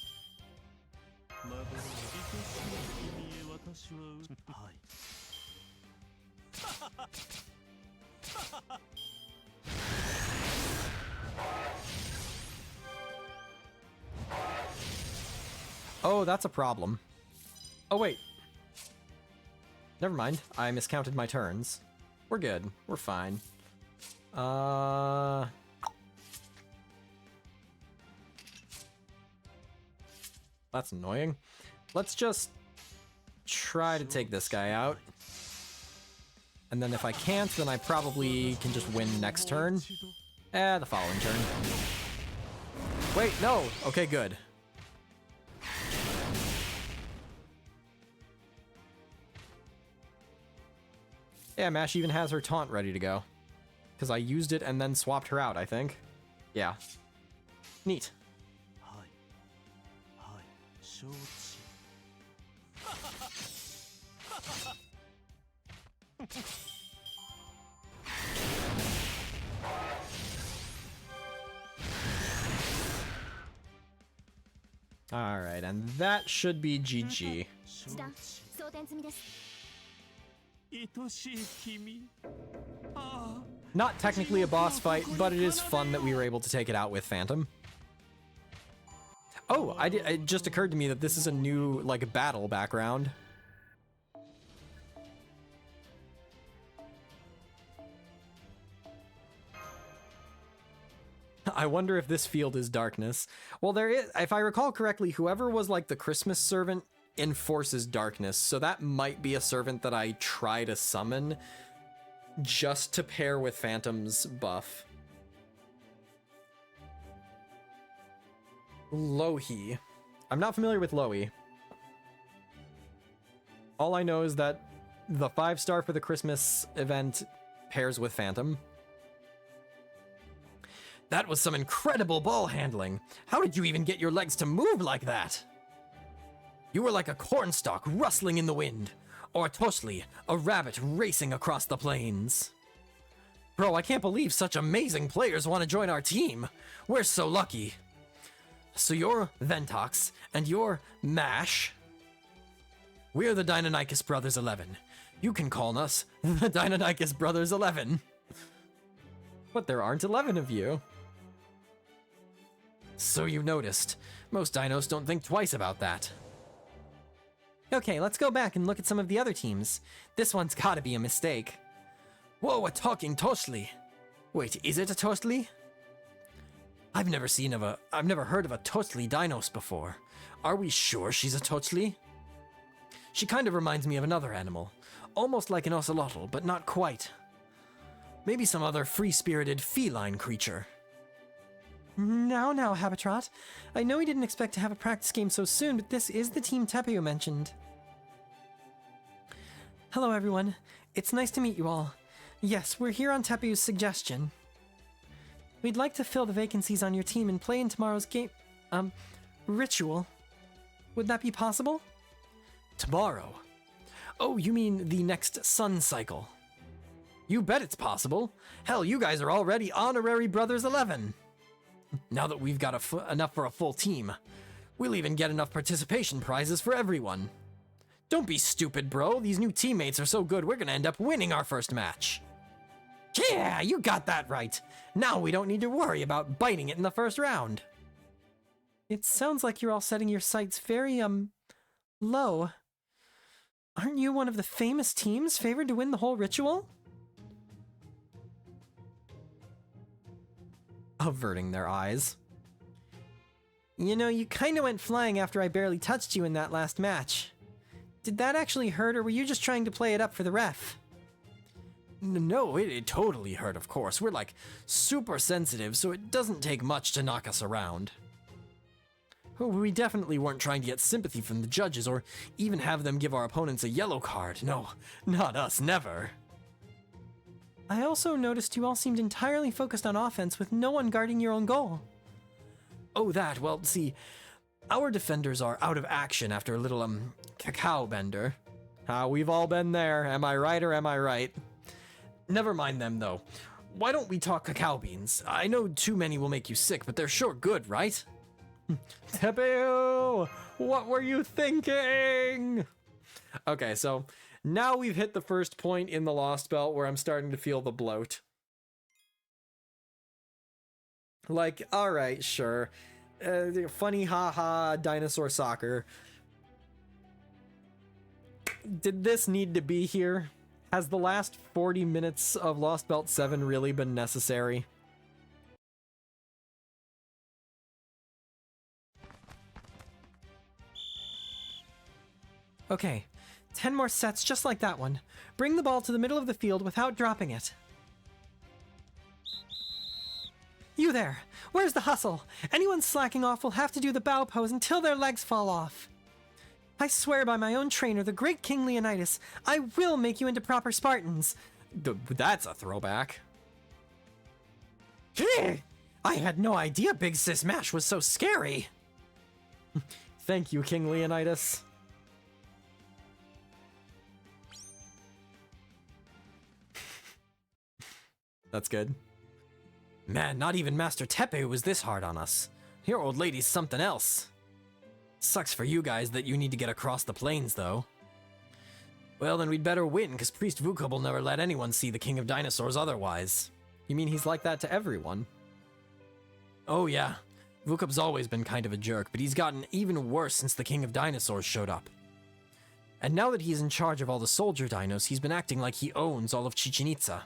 Oh, that's a problem. Oh, wait. Never mind. I miscounted my turns. We're good. We're fine. That's annoying. Let's just try to take this guy out. And then if I can't, then I probably can just win next turn. The following turn. Wait, no! Okay, good. Yeah, Mash even has her taunt ready to go. Because I used it and then swapped her out, I think. Yeah. Neat. Alright, and that should be GG. Not technically a boss fight, but it is fun that we were able to take it out with Phantom. Oh, it just occurred to me that this is a new, like, battle background. I wonder if this field is darkness. Well, there is, if I recall correctly, whoever was like the Christmas servant enforces darkness, so that might be a servant that I try to summon just to pair with Phantom's buff. Lohi. I'm not familiar with Lohi. All I know is that the 5-star for the Christmas event pairs with Phantom. That was some incredible ball handling. How did you even get your legs to move like that? You were like a cornstalk rustling in the wind, or Toshli, a rabbit racing across the plains. Bro, I can't believe such amazing players want to join our team. We're so lucky. So you're Ventox, and you're Mash. We're the Deinonychus Brothers 11. You can call us the Deinonychus Brothers 11. But there aren't 11 of you. So you noticed. Most dinos don't think twice about that. Okay, let's go back and look at some of the other teams. This one's gotta be a mistake. Whoa, a talking Toshli! Wait, is it a Toshli? I've never heard of a Toshli dinos before. Are we sure she's a Toshli? She kind of reminds me of another animal. Almost like an ocelotl, but not quite. Maybe some other free-spirited feline creature. Now, Habitrot. I know we didn't expect to have a practice game so soon, but this is the team Tepeu mentioned. Hello, everyone. It's nice to meet you all. Yes, we're here on Tepeu's suggestion. We'd like to fill the vacancies on your team and play in tomorrow's game... ritual. Would that be possible? Tomorrow? Oh, you mean the next sun cycle? You bet it's possible. Hell, you guys are already honorary Brothers 11. Now that we've got enough for a full team, we'll even get enough participation prizes for everyone. Don't be stupid, bro. These new teammates are so good, we're gonna end up winning our first match. Yeah, you got that right. Now we don't need to worry about biting it in the first round. It sounds like you're all setting your sights very, low. Aren't you one of the famous teams favored to win the whole ritual? Averting their eyes. You know, you kinda went flying after I barely touched you in that last match. Did that actually hurt, or were you just trying to play it up for the ref? No, it totally hurt, of course. We're like super sensitive, so it doesn't take much to knock us around. We definitely weren't trying to get sympathy from the judges or even have them give our opponents a yellow card. No, not us, never. I also noticed you all seemed entirely focused on offense with no one guarding your own goal. Oh, that. Well, see, our defenders are out of action after a little, cacao bender. We've all been there. Am I right or am I right? Never mind them, though. Why don't we talk cacao beans? I know too many will make you sick, but they're sure good, right? Tepeu! What were you thinking? Okay, so now we've hit the first point in the Lostbelt where I'm starting to feel the bloat. Like, alright, sure. Funny haha dinosaur soccer. Did this need to be here? Has the last 40 minutes of Lostbelt 7 really been necessary? Okay, 10 more sets just like that one. Bring the ball to the middle of the field without dropping it. You there! Where's the hustle? Anyone slacking off will have to do the bow pose until their legs fall off. I swear by my own trainer, the great King Leonidas, I will make you into proper Spartans. That's a throwback. I had no idea Big Sis Mash was so scary. Thank you, King Leonidas. That's good. Man, not even Master Tepeu was this hard on us. Your old lady's something else. Sucks for you guys that you need to get across the plains, though. Well, then we'd better win, because Priest Vukub will never let anyone see the King of Dinosaurs otherwise. You mean he's like that to everyone? Oh yeah, Vukub's always been kind of a jerk, but he's gotten even worse since the King of Dinosaurs showed up. And now that he's in charge of all the soldier dinos, he's been acting like he owns all of Chichen Itza.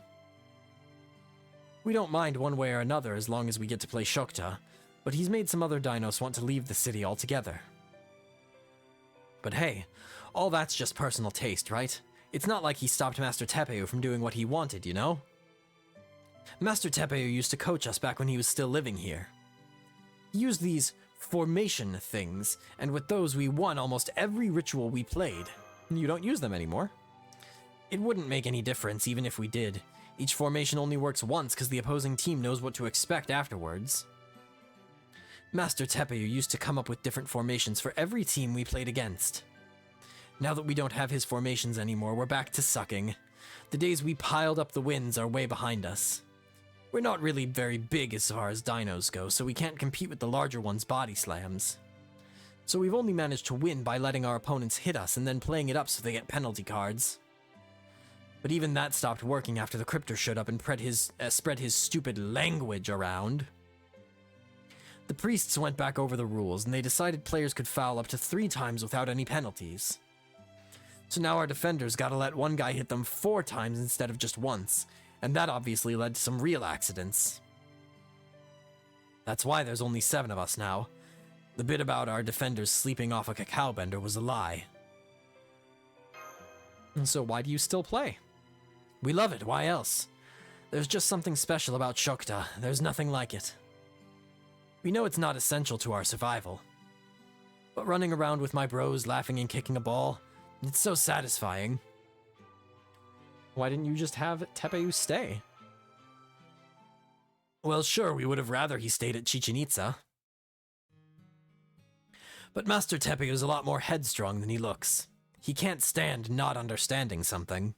We don't mind one way or another as long as we get to play Shokta, but he's made some other dinos want to leave the city altogether. But hey, all that's just personal taste, right? It's not like he stopped Master Tepeu from doing what he wanted, you know? Master Tepeu used to coach us back when he was still living here. He used these formation things, and with those we won almost every ritual we played. You don't use them anymore. It wouldn't make any difference even if we did. Each formation only works once because the opposing team knows what to expect afterwards. Master Tepeu used to come up with different formations for every team we played against. Now that we don't have his formations anymore, we're back to sucking. The days we piled up the wins are way behind us. We're not really very big as far as dinos go, so we can't compete with the larger ones' body slams. So we've only managed to win by letting our opponents hit us and then playing it up so they get penalty cards. But even that stopped working after the Cryptor showed up and spread his stupid language around. The priests went back over the rules, and they decided players could foul up to 3 times without any penalties. So now our defenders gotta let one guy hit them 4 times instead of just once, and that obviously led to some real accidents. That's why there's only 7 of us now. The bit about our defenders sleeping off a cacao bender was a lie. And so why do you still play? We love it, why else? There's just something special about Shokta, there's nothing like it. We know it's not essential to our survival. But running around with my bros laughing and kicking a ball, it's so satisfying. Why didn't you just have Tepeyu stay? Well, sure, we would have rather he stayed at Chichen Itza. But Master Tepeyu is a lot more headstrong than he looks. He can't stand not understanding something.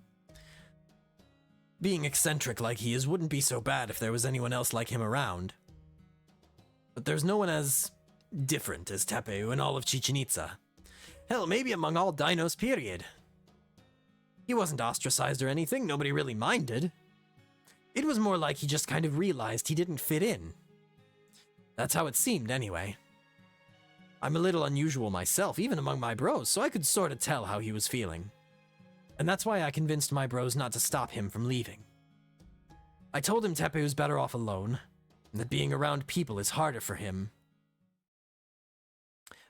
Being eccentric like he is wouldn't be so bad if there was anyone else like him around. But there's no one as different as Tepeyu in all of Chichen Itza. Hell, maybe among all dinos, period. He wasn't ostracized or anything, nobody really minded. It was more like he just kind of realized he didn't fit in. That's how it seemed, anyway. I'm a little unusual myself, even among my bros, so I could sort of tell how he was feeling. And that's why I convinced my bros not to stop him from leaving. I told him Tepeyu's better off alone, and that being around people is harder for him.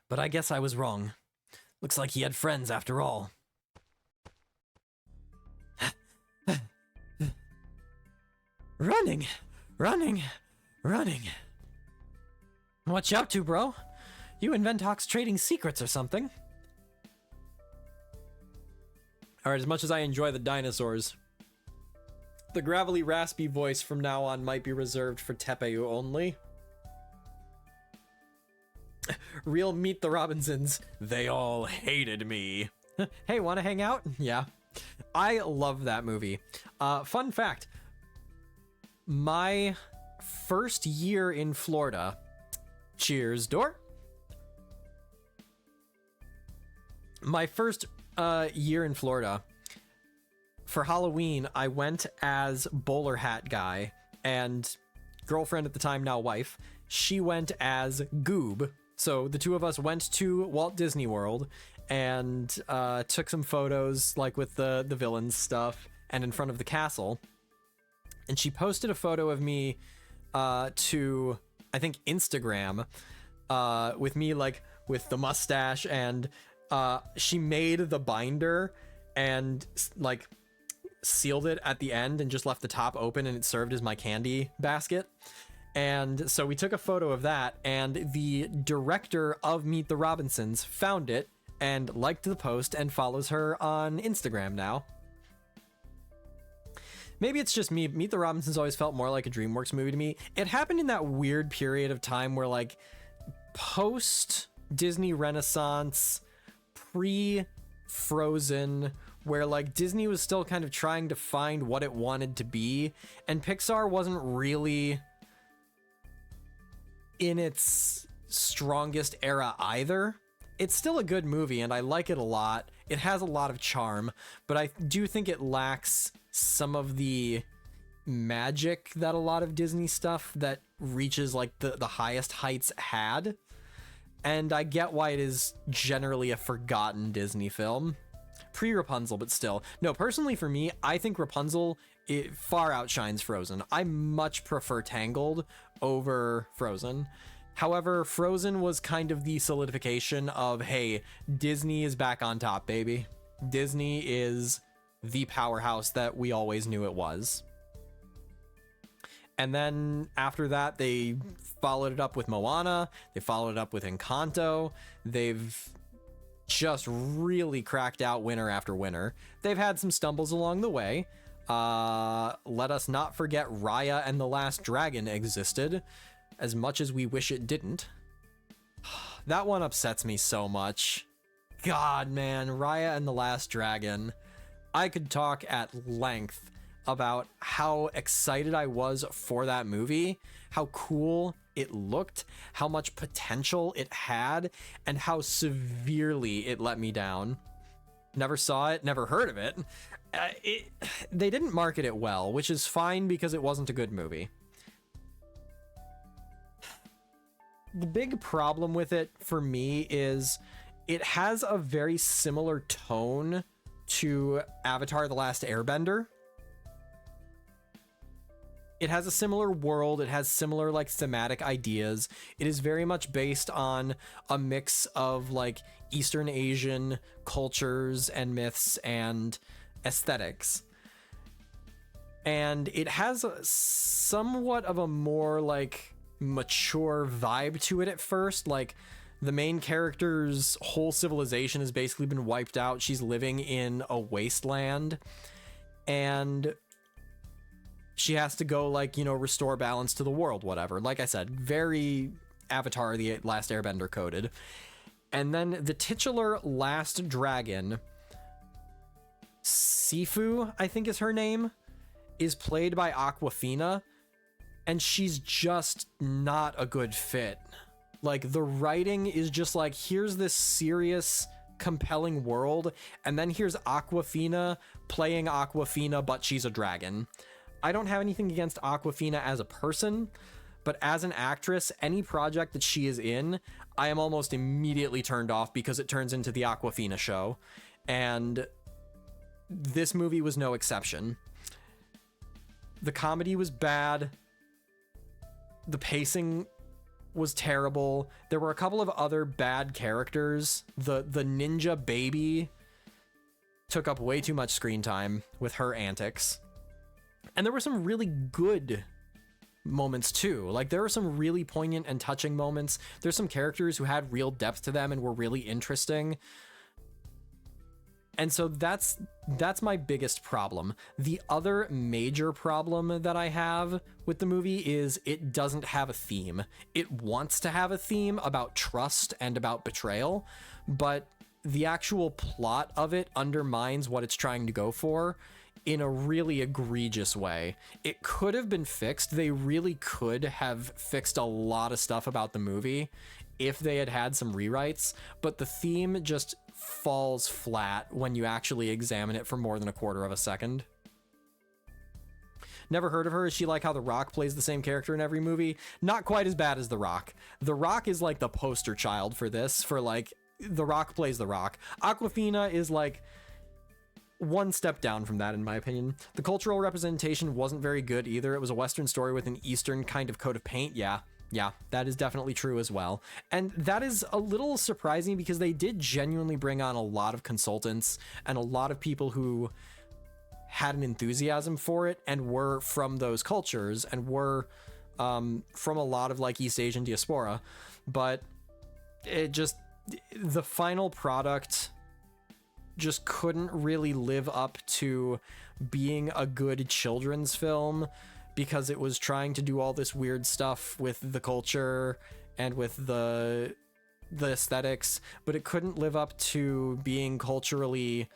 But I guess I was wrong. Looks like he had friends after all. Running! Running! Running! What you up to, bro? You and Ventox trading secrets or something? Alright, as much as I enjoy the dinosaurs, the gravelly, raspy voice from now on might be reserved for Tepeyu only. Real Meet the Robinsons. They all hated me. Hey, wanna hang out? Yeah. I love that movie. Fun fact. My first year in Florida, cheers, door. My first year in Florida, for Halloween, I went as bowler hat guy, and girlfriend at the time, now wife, she went as Goob. So the two of us went to Walt Disney World and took some photos, like with the villains stuff and in front of the castle. And she posted a photo of me to, I think, Instagram, with me like with the mustache, and she made the binder and like sealed it at the end and just left the top open, and it served as my candy basket. And so we took a photo of that, and the director of Meet the Robinsons found it and liked the post and follows her on Instagram now. Maybe it's just me. Meet the Robinsons always felt more like a DreamWorks movie to me. It happened in that weird period of time where, like, post Disney Renaissance, pre-Frozen, where like Disney was still kind of trying to find what it wanted to be, and Pixar wasn't really in its strongest era either. It's still a good movie and I like it a lot. It has a lot of charm, but I do think it lacks some of the magic that a lot of Disney stuff that reaches like the highest heights had. And I get why it is generally a forgotten Disney film. Pre-Rapunzel, but still. No, personally for me, I think Rapunzel, it far outshines Frozen. I much prefer Tangled over Frozen. However, Frozen was kind of the solidification of, hey, Disney is back on top, baby. Disney is the powerhouse that we always knew it was. And then after that, they followed it up with Moana. They followed it up with Encanto. They've just really cracked out winner after winner. They've had some stumbles along the way. Let us not forget Raya and the Last Dragon existed, as much as we wish it didn't. That one upsets me so much. God, man, Raya and the Last Dragon. I could talk at length about how excited I was for that movie, how cool it looked, how much potential it had, and how severely it let me down. Never saw it, never heard of it. They didn't market it well, which is fine because it wasn't a good movie. the big problem with it for me is it has a very similar tone to Avatar: The Last Airbender. It has a similar world, it has similar like thematic ideas. It is very much based on a mix of like Eastern Asian cultures and myths and aesthetics. And it has somewhat of a more like mature vibe to it at first. Like the main character's whole civilization has basically been wiped out. She's living in a wasteland, and she has to go like, you know, restore balance to the world, whatever. Like I said, very Avatar: The Last Airbender coded. And then the titular last dragon, Sifu, I think is her name, is played by Awkwafina, and she's just not a good fit. Like, the writing is just like, here's this serious, compelling world, and then here's Awkwafina playing Awkwafina, but she's a dragon. I don't have anything against Awkwafina as a person, but as an actress, any project that she is in, I am almost immediately turned off because it turns into the Awkwafina show. And this movie was no exception. The comedy was bad. The pacing was terrible. There were a couple of other bad characters. The ninja baby took up way too much screen time with her antics. And there were some really good moments too. Like, there were some really poignant and touching moments. There's some characters who had real depth to them and were really interesting. And so that's my biggest problem. The other major problem that I have with the movie is it doesn't have a theme. It wants to have a theme about trust and about betrayal, but the actual plot of it undermines what it's trying to go for in a really egregious way. It could have been fixed. They really could have fixed a lot of stuff about the movie if they had had some rewrites, but the theme just falls flat when you actually examine it for more than a quarter of a second. Never heard of her? Is she like how The Rock plays the same character in every movie? Not quite as bad as The Rock. The Rock is like the poster child for this, for like, The Rock plays The Rock. Awkwafina is like one step down from that, in my opinion. The cultural representation wasn't very good either. It was a Western story with an Eastern kind of coat of paint. Yeah, that is definitely true as well. And that is a little surprising because they did genuinely bring on a lot of consultants and a lot of people who had an enthusiasm for it and were from those cultures and were from a lot of like East Asian diaspora. But it just, the final product just couldn't really live up to being a good children's film because it was trying to do all this weird stuff with the culture and with the aesthetics, but it couldn't live up to being culturally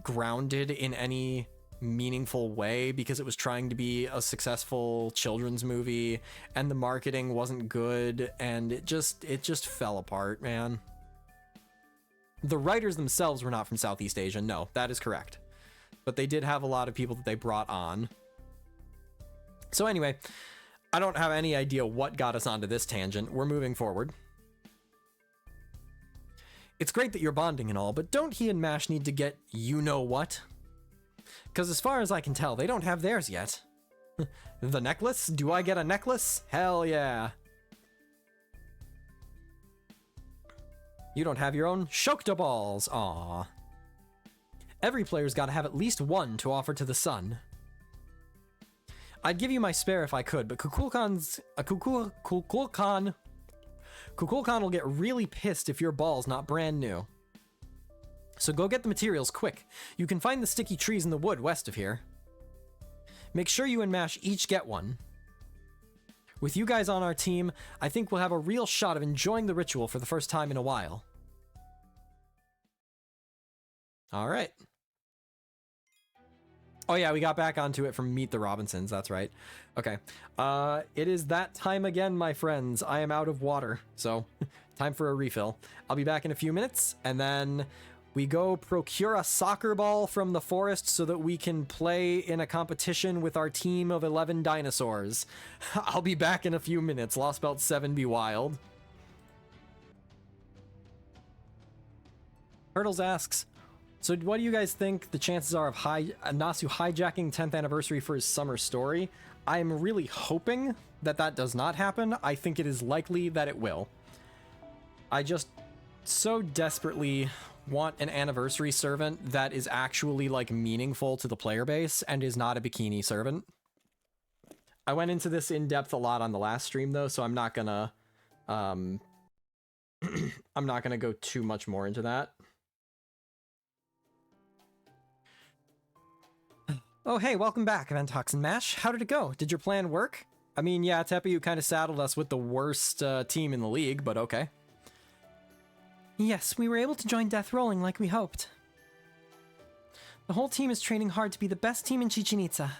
grounded in any meaningful way because it was trying to be a successful children's movie and the marketing wasn't good, and it just fell apart, man. The writers themselves were not from Southeast Asia. No, that is correct. But they did have a lot of people that they brought on. So anyway, I don't have any idea what got us onto this tangent. We're moving forward. It's great that you're bonding and all, but don't he and Mash need to get you-know-what? Because as far as I can tell, they don't have theirs yet. The necklace? Do I get a necklace? Hell yeah. You don't have your own Shokta balls. Aww. Every player's got to have at least one to offer to the sun. I'd give you my spare if I could, but Kukulkan will get really pissed if your ball's not brand new. So go get the materials quick. You can find the sticky trees in the wood west of here. Make sure you and Mash each get one. With you guys on our team, I think we'll have a real shot of enjoying the ritual for the first time in a while. All right. Oh yeah, we got back onto it from Meet the Robinsons, that's right. Okay. It is that time again, my friends. I am out of water, so time for a refill. I'll be back in a few minutes, and then We go procure a soccer ball from the forest so that we can play in a competition with our team of 11 dinosaurs. I'll be back in a few minutes. Lostbelt 7 be wild. Hurdles asks, so what do you guys think the chances are of Nasu hijacking 10th anniversary for his summer story? I'm really hoping that that does not happen. I think it is likely that it will. I just so desperately want an anniversary servant that is actually like meaningful to the player base and is not a bikini servant. I went into this in depth a lot on the last stream though, so I'm not gonna I'm not gonna go too much more into that. Oh hey, welcome back, Ventox and Mash. How did it go? Did your plan work? I mean, yeah, Tepe, you kind of saddled us with the worst team in the league, but okay. Yes, we were able to join Death Rolling like we hoped. The whole team is training hard to be the best team in Chichen Itza.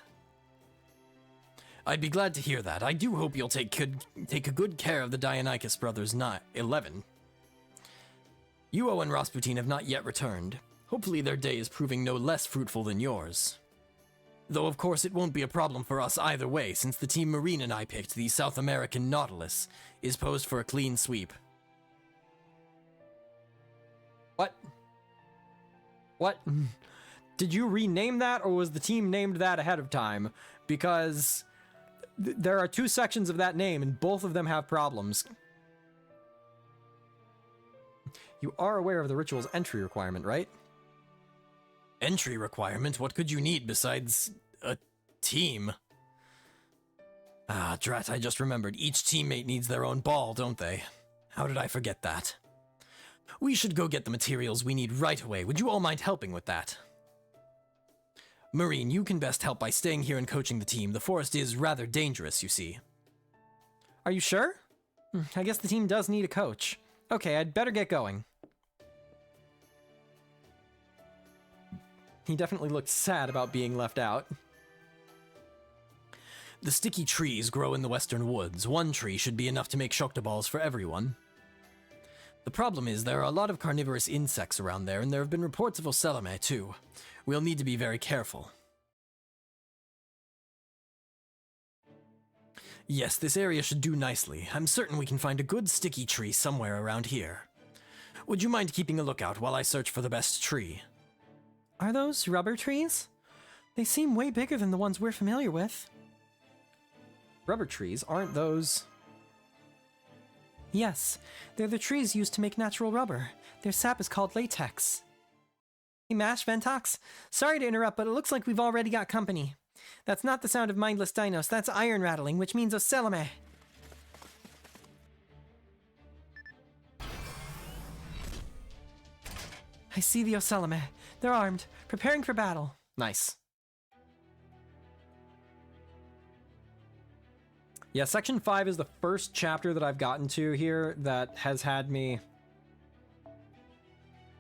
I'd be glad to hear that. I do hope you'll take a good care of the Dionychus brothers, 11. Yuo and Rasputin have not yet returned. Hopefully their day is proving no less fruitful than yours. Though of course it won't be a problem for us either way, since the team Marine and I picked, the South American Nautilus, is posed for a clean sweep. What? What? Did you rename that, or was the team named that ahead of time? Because there are two sections of that name, and both of them have problems. You are aware of the ritual's entry requirement, right? Entry requirement? What could you need besides a team? Ah, drat, I just remembered. Each teammate needs their own ball, don't they? How did I forget that? We should go get the materials we need right away. Would you all mind helping with that? Marine, you can best help by staying here and coaching the team. The forest is rather dangerous, you see. Are you sure? I guess the team does need a coach. Okay, I'd better get going. He definitely looked sad about being left out. The sticky trees grow in the western woods. One tree should be enough to make shokta balls for everyone. The problem is there are a lot of carnivorous insects around there, and there have been reports of ocelame too. We'll need to be very careful. Yes, this area should do nicely. I'm certain we can find a good sticky tree somewhere around here. Would you mind keeping a lookout while I search for the best tree? Are those rubber trees? They seem way bigger than the ones we're familiar with. Rubber trees, aren't those... Yes, they're the trees used to make natural rubber. Their sap is called latex. Hey Mash, Ventox, sorry to interrupt, but it looks like we've already got company. That's not the sound of mindless dinos, that's iron rattling, which means ocelame. I see the ocelame. They're armed, preparing for battle. Nice. Yeah, Section 5 is the first chapter that I've gotten to here that has had me...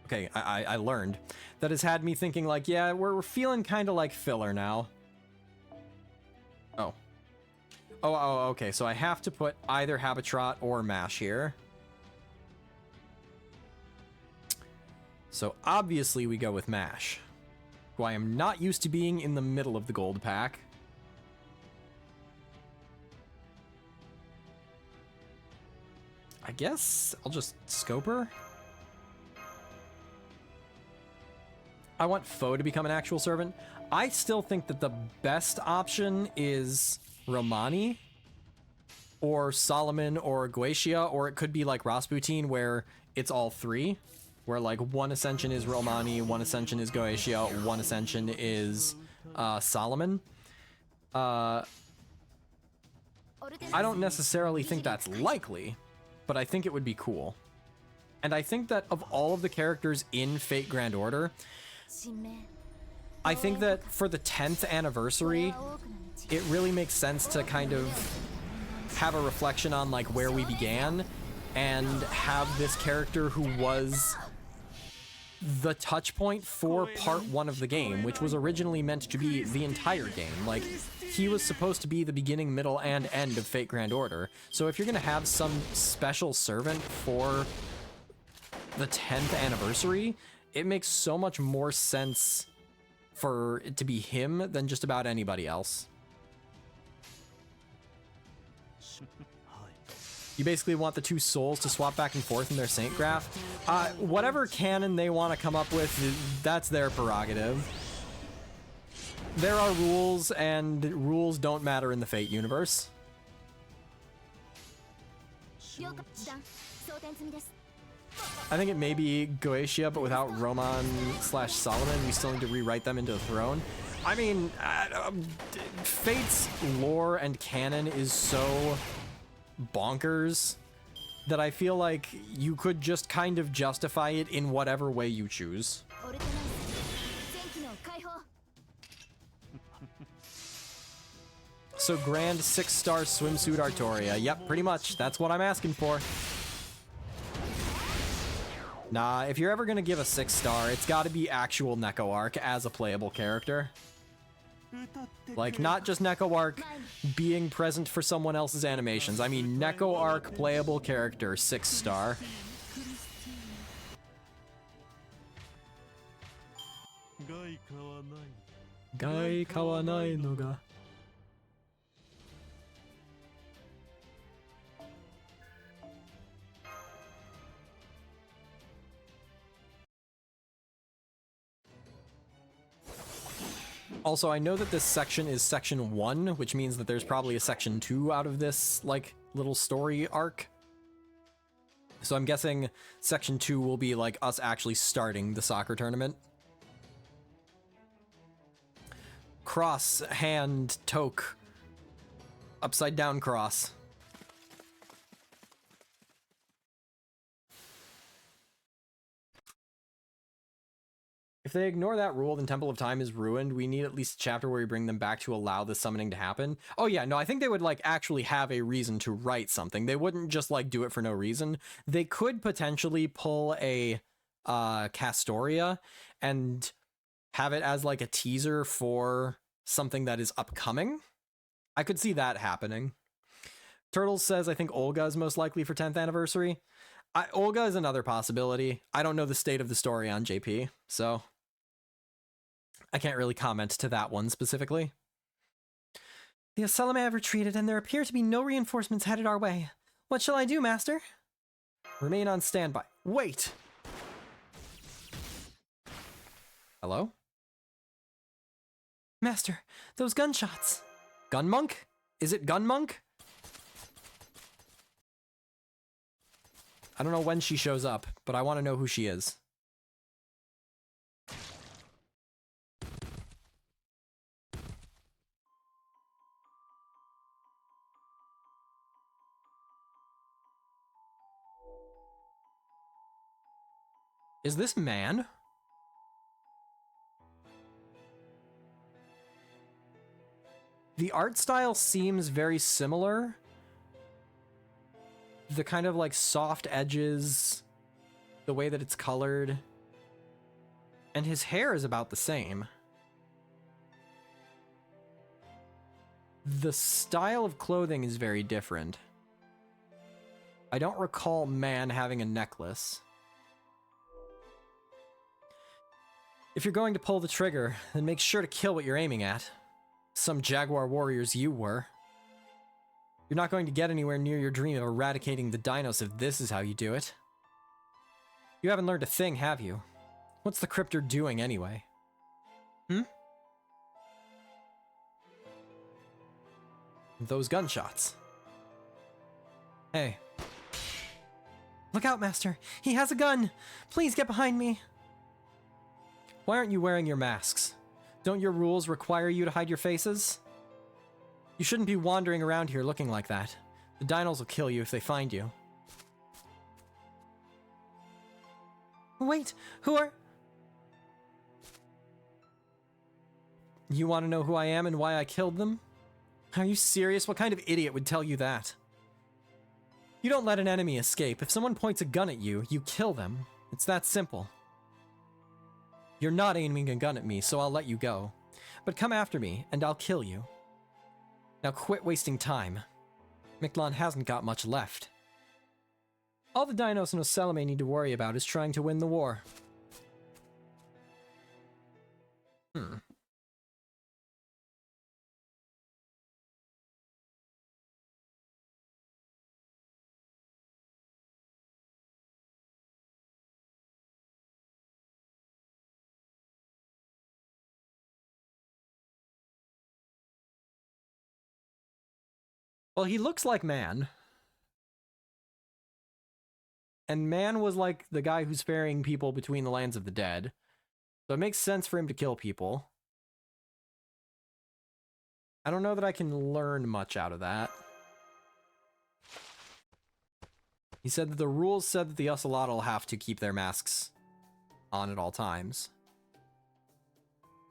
Okay, I learned. That has had me thinking like, yeah, we're feeling kind of like filler now. Oh. Oh, okay, so I have to put either Habitrot or Mash here. So obviously we go with Mash, who I am not used to being in the middle of the gold pack. I guess I'll just scope her. I want Foe to become an actual servant. I still think that the best option is Romani or Solomon or Guatia, or it could be like Rasputin where it's all three, where like one ascension is Romani, one ascension is Guatia, one ascension is Solomon. I don't necessarily think that's likely, but I think it would be cool. And I think that of all of the characters in Fate Grand Order, I think that for the 10th anniversary, it really makes sense to kind of have a reflection on like where we began and have this character who was the touch point for part 1 of the game, which was originally meant to be the entire game. Like, he was supposed to be the beginning, middle, and end of Fate Grand Order. So if you're gonna have some special servant for the 10th anniversary, it makes so much more sense for it to be him than just about anybody else. You basically want the two souls to swap back and forth in their Saint graph. Whatever canon they want to come up with, that's their prerogative. There are rules, and rules don't matter in the Fate universe. I think it may be Goetia, but without Roman/Solomon, we still need to rewrite them into the throne. I mean, Fate's lore and canon is so bonkers that I feel like you could just kind of justify it in whatever way you choose. So grand 6-star swimsuit Artoria. Yep, pretty much. That's what I'm asking for. Nah, if you're ever gonna give a 6-star, it's gotta be actual Neko Arc as a playable character. Like, not just Neko Arc being present for someone else's animations. I mean, Neko Arc playable character, 6-star. Gai kawanai no ga. Also, I know that this section is section 1, which means that there's probably a section 2 out of this, like, little story arc. So I'm guessing section 2 will be, like, us actually starting the soccer tournament. Cross, hand, toque. Upside down cross. If they ignore that rule, then Temple of Time is ruined. We need at least a chapter where we bring them back to allow the summoning to happen. Oh yeah, no, I think they would like actually have a reason to write something. They wouldn't just like do it for no reason. They could potentially pull a Castoria and have it as like a teaser for something that is upcoming. I could see that happening. Turtles says, I think Olga is most likely for 10th anniversary. Olga is another possibility. I don't know the state of the story on JP, so I can't really comment to that one specifically. The Oselame have retreated, and there appear to be no reinforcements headed our way. What shall I do, Master? Remain on standby. Wait! Hello? Master, those gunshots. Gun Monk? Is it Gun Monk? I don't know when she shows up, but I want to know who she is. Is this man? The art style seems very similar. The kind of like soft edges, the way that it's colored, and his hair is about the same. The style of clothing is very different. I don't recall man having a necklace. If you're going to pull the trigger, then make sure to kill what you're aiming at. Some Jaguar warriors you were. You're not going to get anywhere near your dream of eradicating the Dinos if this is how you do it. You haven't learned a thing, have you? What's the Cryptor doing anyway? Those gunshots. Hey. Look out, Master. He has a gun. Please get behind me. Why aren't you wearing your masks? Don't your rules require you to hide your faces? You shouldn't be wandering around here looking like that. The Dinos will kill you if they find you. Wait, who are... You want to know who I am and why I killed them? Are you serious? What kind of idiot would tell you that? You don't let an enemy escape. If someone points a gun at you, you kill them. It's that simple. You're not aiming a gun at me, so I'll let you go. But come after me, and I'll kill you. Now quit wasting time. Mictlan hasn't got much left. All the Dinos and Oselame need to worry about is trying to win the war. Well, he looks like Man. And Man was like the guy who's ferrying people between the lands of the dead. So it makes sense for him to kill people. I don't know that I can learn much out of that. He said that the rules said that the Ocelotl have to keep their masks on at all times.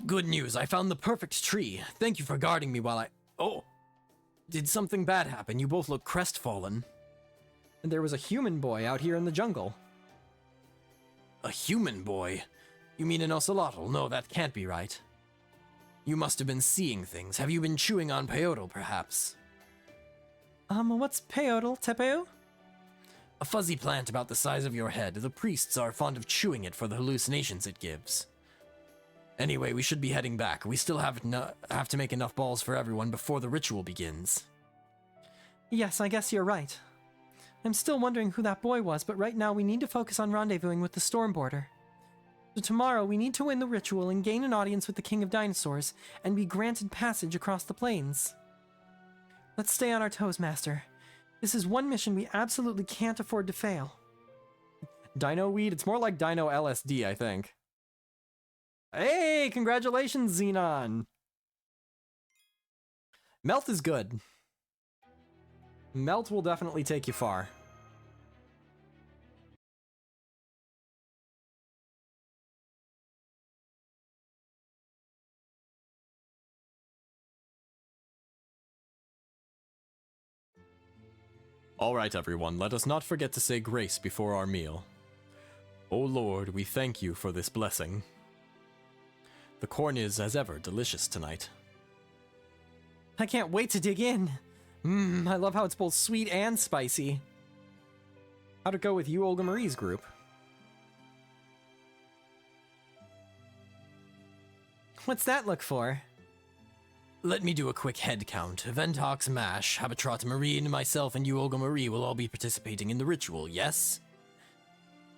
Good news, I found the perfect tree. Thank you for guarding me while I... Oh! Did something bad happen? You both look crestfallen. And there was a human boy out here in the jungle. A human boy? You mean an ocelotl? No, that can't be right. You must have been seeing things. Have you been chewing on peyote, perhaps? What's peyote, Tepeo? A fuzzy plant about the size of your head. The priests are fond of chewing it for the hallucinations it gives. Anyway, we should be heading back. We still have to make enough balls for everyone before the ritual begins. Yes, I guess you're right. I'm still wondering who that boy was, but right now we need to focus on rendezvousing with the Stormborder. So tomorrow we need to win the ritual and gain an audience with the King of Dinosaurs, and be granted passage across the plains. Let's stay on our toes, Master. This is one mission we absolutely can't afford to fail. Dino weed? It's more like Dino LSD, I think. Hey, congratulations, Xenon! Melt is good. Melt will definitely take you far. Alright everyone, let us not forget to say grace before our meal. O Lord, we thank you for this blessing. The corn is, as ever, delicious tonight. I can't wait to dig in. I love how it's both sweet and spicy. How'd it go with you, Olga Marie's group? What's that look for? Let me do a quick head count. Ventox, Mash, Habitrot, Marine, myself, and you, Olga Marie, will all be participating in the ritual, yes?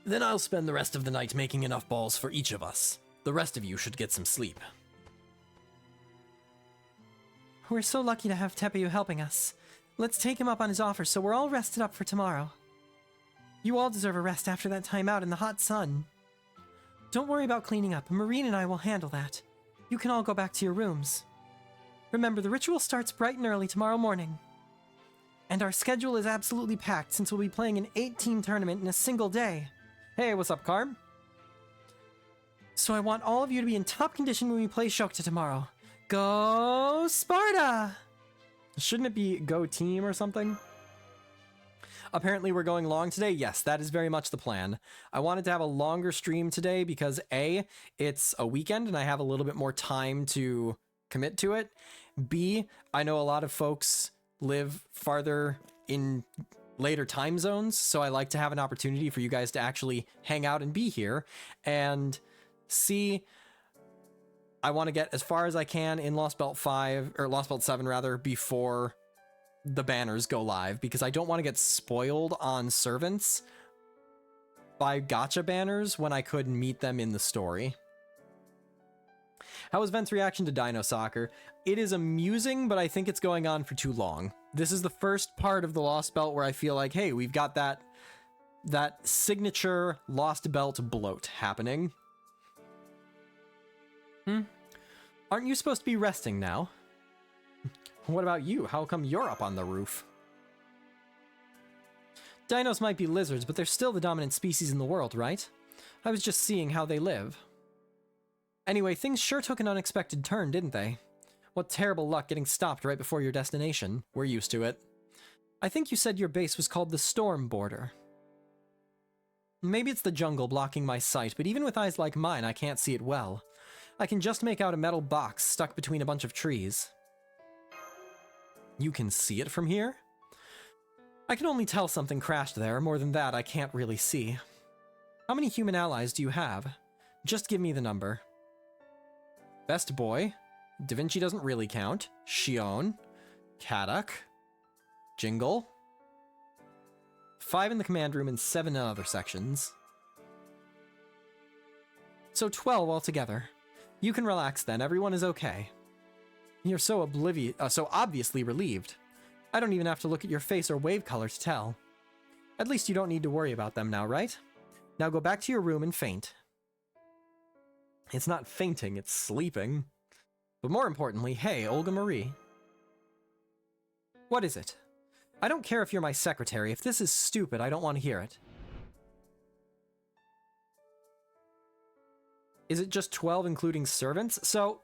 Then I'll spend the rest of the night making enough balls for each of us. The rest of you should get some sleep. We're so lucky to have Tepeu helping us. Let's take him up on his offer so we're all rested up for tomorrow. You all deserve a rest after that time out in the hot sun. Don't worry about cleaning up. Marine and I will handle that. You can all go back to your rooms. Remember, the ritual starts bright and early tomorrow morning. And our schedule is absolutely packed since we'll be playing an 8-team tournament in a single day. Hey, what's up, Carm? So I want all of you to be in top condition when we play Shokta tomorrow. Go Sparta! Shouldn't it be Go Team or something? Apparently we're going long today. Yes, that is very much the plan. I wanted to have a longer stream today because A, it's a weekend and I have a little bit more time to commit to it. B, I know a lot of folks live farther in later time zones, so I like to have an opportunity for you guys to actually hang out and be here. And C, I want to get as far as I can in Lostbelt 5, or Lostbelt 7 rather, before the banners go live, because I don't want to get spoiled on servants by gacha banners when I could meet them in the story. How was Vent's reaction to Dino Soccer? It is amusing, but I think it's going on for too long. This is the first part of the Lost Belt where I feel like, hey, we've got that signature Lost Belt bloat happening. Aren't you supposed to be resting now? What about you? How come you're up on the roof? Dinos might be lizards, but they're still the dominant species in the world, right? I was just seeing how they live. Anyway, things sure took an unexpected turn, didn't they? What terrible luck getting stopped right before your destination. We're used to it. I think you said your base was called the Stormborder. Maybe it's the jungle blocking my sight, but even with eyes like mine, I can't see it well. I can just make out a metal box stuck between a bunch of trees. You can see it from here? I can only tell something crashed there. More than that, I can't really see. How many human allies do you have? Just give me the number. Best Boy. Da Vinci doesn't really count. Shion. Kadok. Jingle. 5 in the command room and 7 in other sections. So 12 altogether. You can relax then, everyone is okay. You're so obviously relieved. I don't even have to look at your face or wave color to tell. At least you don't need to worry about them now, right? Now go back to your room and faint. It's not fainting, it's sleeping. But more importantly, hey, Olga Marie. What is it? I don't care if you're my secretary. If this is stupid, I don't want to hear it. Is it just 12 including servants? So...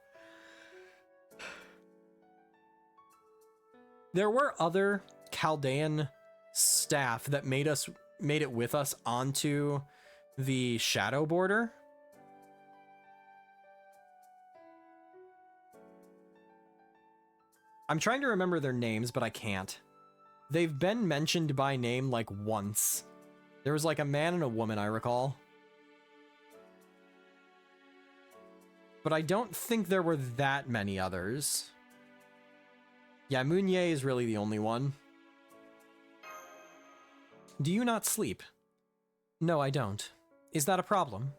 there were other Chaldean staff that made it with us onto the shadow border. I'm trying to remember their names, but I can't. They've been mentioned by name like once. There was like a man and a woman, I recall. But I don't think there were that many others. Yeah, Mounier is really the only one. Do you not sleep? No, I don't. Is that a problem?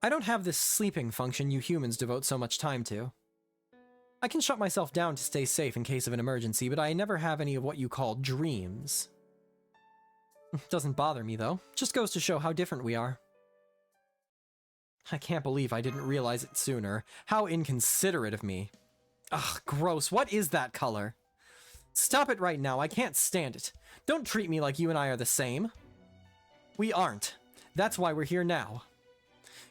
I don't have this sleeping function you humans devote so much time to. I can shut myself down to stay safe in case of an emergency, but I never have any of what you call dreams. Doesn't bother me, though. Just goes to show how different we are. I can't believe I didn't realize it sooner. How inconsiderate of me. Ugh, gross. What is that color? Stop it right now. I can't stand it. Don't treat me like you and I are the same. We aren't. That's why we're here now.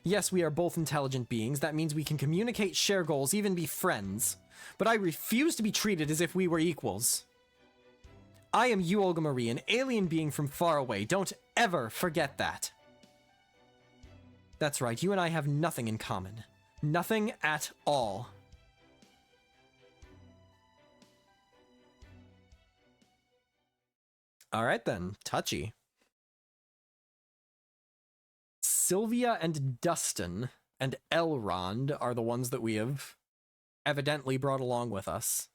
Yes, we are both intelligent beings. That means we can communicate, share goals, even be friends. But I refuse to be treated as if we were equals. I am you, Olga Marie, an alien being from far away. Don't ever forget that. That's right, you and I have nothing in common. Nothing at all. Alright then, touchy. Sylvia and Dustin and Elrond are the ones that we have evidently brought along with us.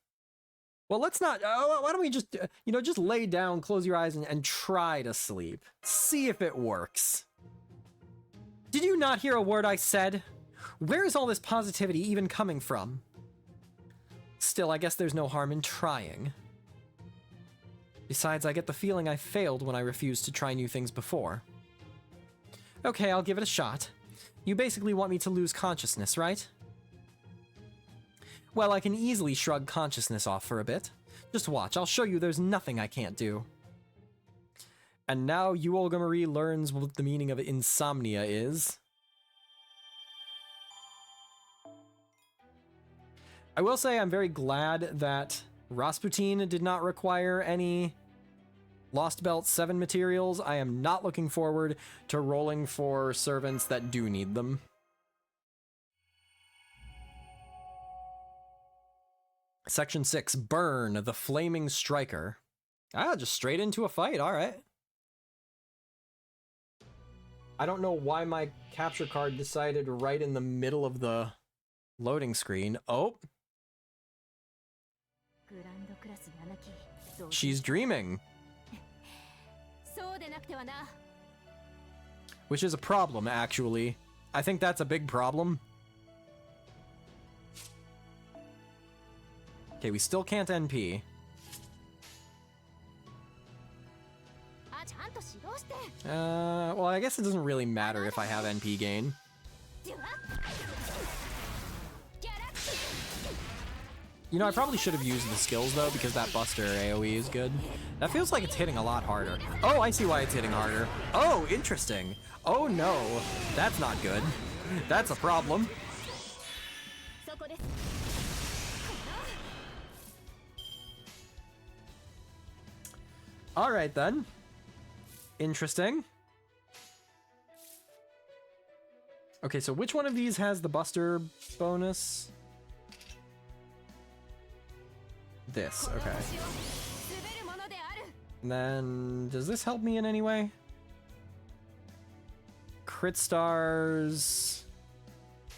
Well, let's not, why don't we just, just lay down, close your eyes, and try to sleep. See if it works. Did you not hear a word I said? Where is all this positivity even coming from? Still, I guess there's no harm in trying. Besides, I get the feeling I failed when I refused to try new things before. Okay, I'll give it a shot. You basically want me to lose consciousness, right? Well, I can easily shrug consciousness off for a bit. Just watch, I'll show you there's nothing I can't do. And now you, Olga Marie, learns what the meaning of insomnia is. I will say I'm very glad that Rasputin did not require any Lostbelt 7 materials. I am not looking forward to rolling for servants that do need them. Section 6, Burn, the Flaming Striker. Ah, just straight into a fight, alright. I don't know why my capture card decided right in the middle of the loading screen. Oh. She's dreaming. Which is a problem, actually. I think that's a big problem. Okay, we still can't NP. Well, I guess it doesn't really matter if I have NP gain. You know, I probably should have used the skills, though, because that Buster AoE is good. That feels like it's hitting a lot harder. Oh, I see why it's hitting harder. Oh, interesting. Oh, no. That's not good. That's a problem. Alright, then. Interesting. Okay, so which one of these has the Buster bonus? This, okay. And then, does this help me in any way? Crit stars...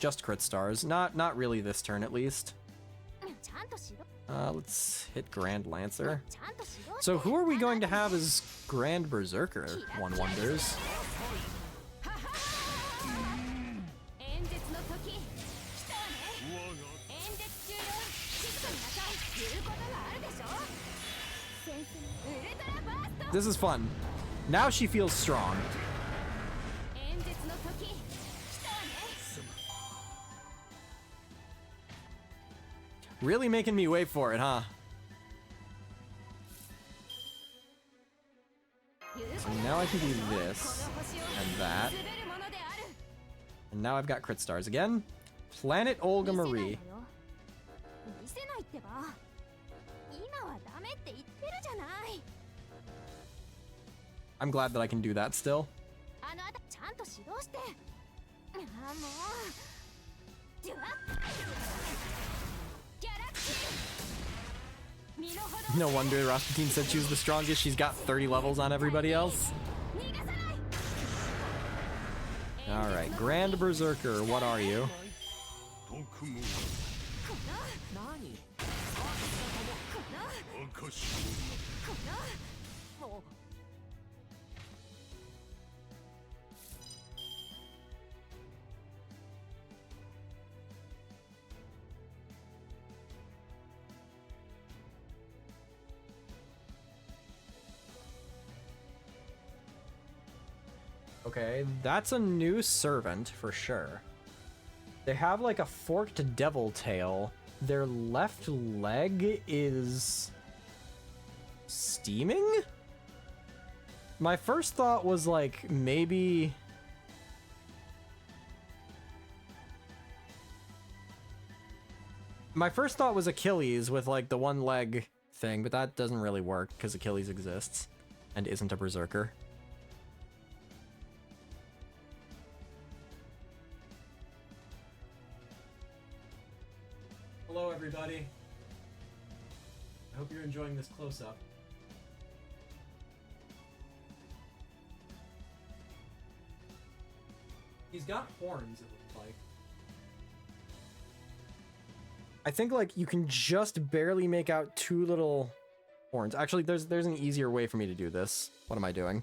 Just crit stars. Not really this turn, at least. Let's hit Grand Lancer. So who are we going to have as Grand Berserker, one wonders? This is fun. Now she feels strong. Really making me wait for it, huh? So now I can do this and that. And now I've got crit stars again. Planet Olga Marie. I'm glad that I can do that still. No wonder Rasputin said she was the strongest. She's got 30 levels on everybody else. Alright, Grand Berserker, what are you? Okay, that's a new servant for sure. They have like a forked devil tail. Their left leg is steaming? My first thought was like maybe my first thought was Achilles with like the one leg thing, but that doesn't really work because Achilles exists and isn't a berserker. Hello, everybody. I hope you're enjoying this close-up. He's got horns, it looks like. I think, like, you can just barely make out two little horns. Actually, there's an easier way for me to do this. What am I doing?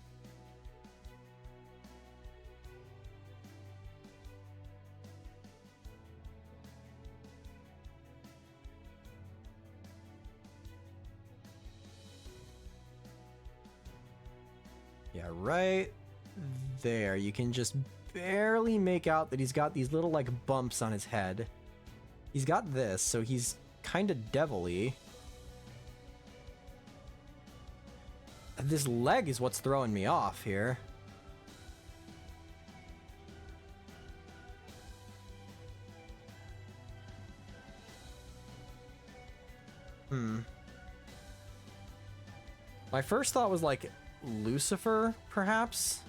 Yeah, right there. You can just barely make out that he's got these little, like, bumps on his head. He's got this, so he's kind of devil-y. This leg is what's throwing me off here. My first thought was, like, Lucifer, perhaps?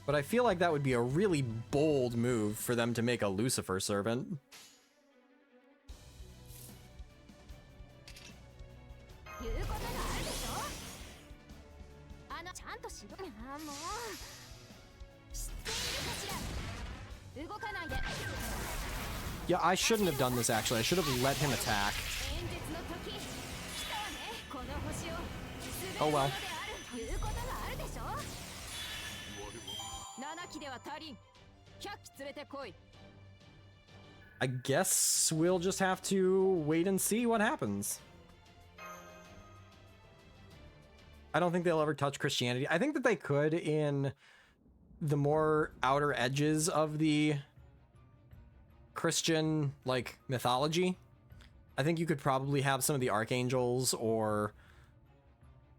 But I feel like that would be a really bold move for them to make a Lucifer servant. Yeah, I shouldn't have done this, actually. I should have let him attack. Oh well. I guess we'll just have to wait and see what happens. I don't think they'll ever touch Christianity. I think that they could in the more outer edges of the Christian, like, mythology. I think you could probably have some of the archangels, or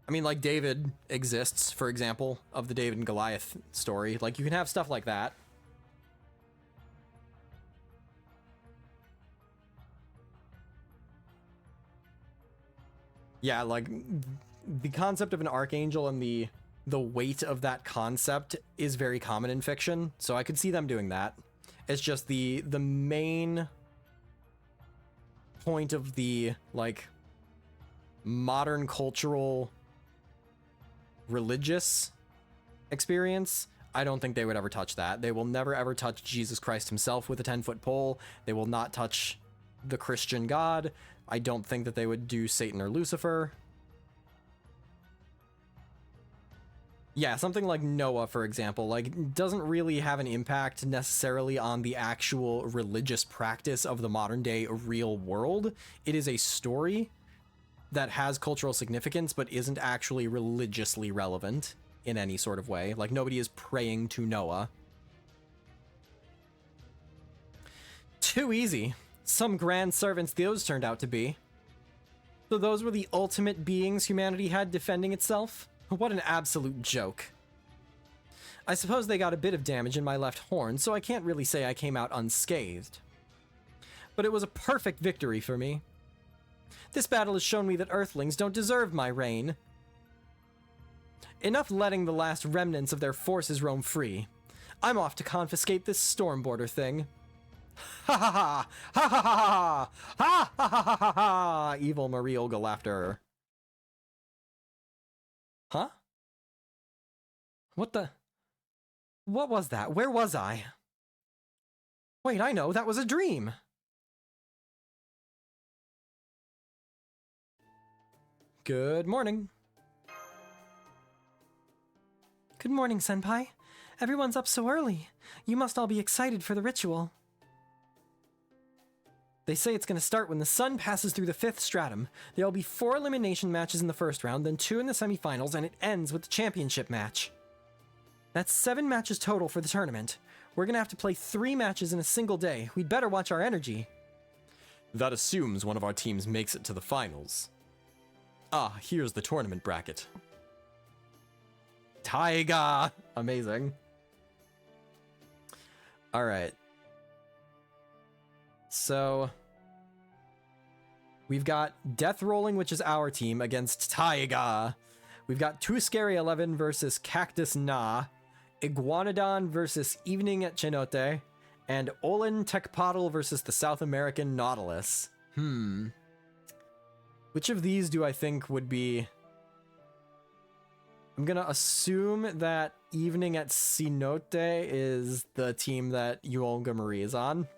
I mean, like, David exists, for example, of the David and Goliath story. Like, you can have stuff like that. Yeah, like, the concept of an archangel and the weight of that concept is very common in fiction, so I could see them doing that. It's just the main point of the, like, modern cultural religious experience, I don't think they would ever touch that. They will never ever touch Jesus Christ himself with a 10-foot pole. They will not touch the Christian God. I don't think that they would do Satan or Lucifer. Yeah, something like Noah, for example, like, doesn't really have an impact necessarily on the actual religious practice of the modern day real world. It is a story that has cultural significance but isn't actually religiously relevant in any sort of way. Like, nobody is praying to Noah. Too easy. Some grand servants those turned out to be. So those were the ultimate beings humanity had defending itself? What an absolute joke. I suppose they got a bit of damage in my left horn, so I can't really say I came out unscathed. But it was a perfect victory for me. This battle has shown me that Earthlings don't deserve my reign. Enough letting the last remnants of their forces roam free. I'm off to confiscate this storm border thing. Ha ha ha! Ha ha ha ha! Ha ha ha ha ha ha! Evil Marie Olga laughter. Huh? What the? What was that? Where was I? Wait, I know, that was a dream! Good morning. Good morning, Senpai. Everyone's up so early. You must all be excited for the ritual. They say it's going to start when the sun passes through the 5th stratum. There'll be 4 elimination matches in the first round, then 2 in the semifinals, and it ends with the championship match. That's 7 matches total for the tournament. We're going to have to play 3 matches in a single day. We'd better watch our energy. That assumes one of our teams makes it to the finals. Ah, here's the tournament bracket. Taiga! Amazing. Alright. So, we've got Death Rolling, which is our team, against Taiga. We've got Too Scary 11 versus Cactus Na, Iguanodon versus Evening at Cenote, and Olin Tecpotl versus the South American Nautilus. Which of these do I think would be... I'm gonna assume that Evening at Cenote is the team that Olga Marie is on.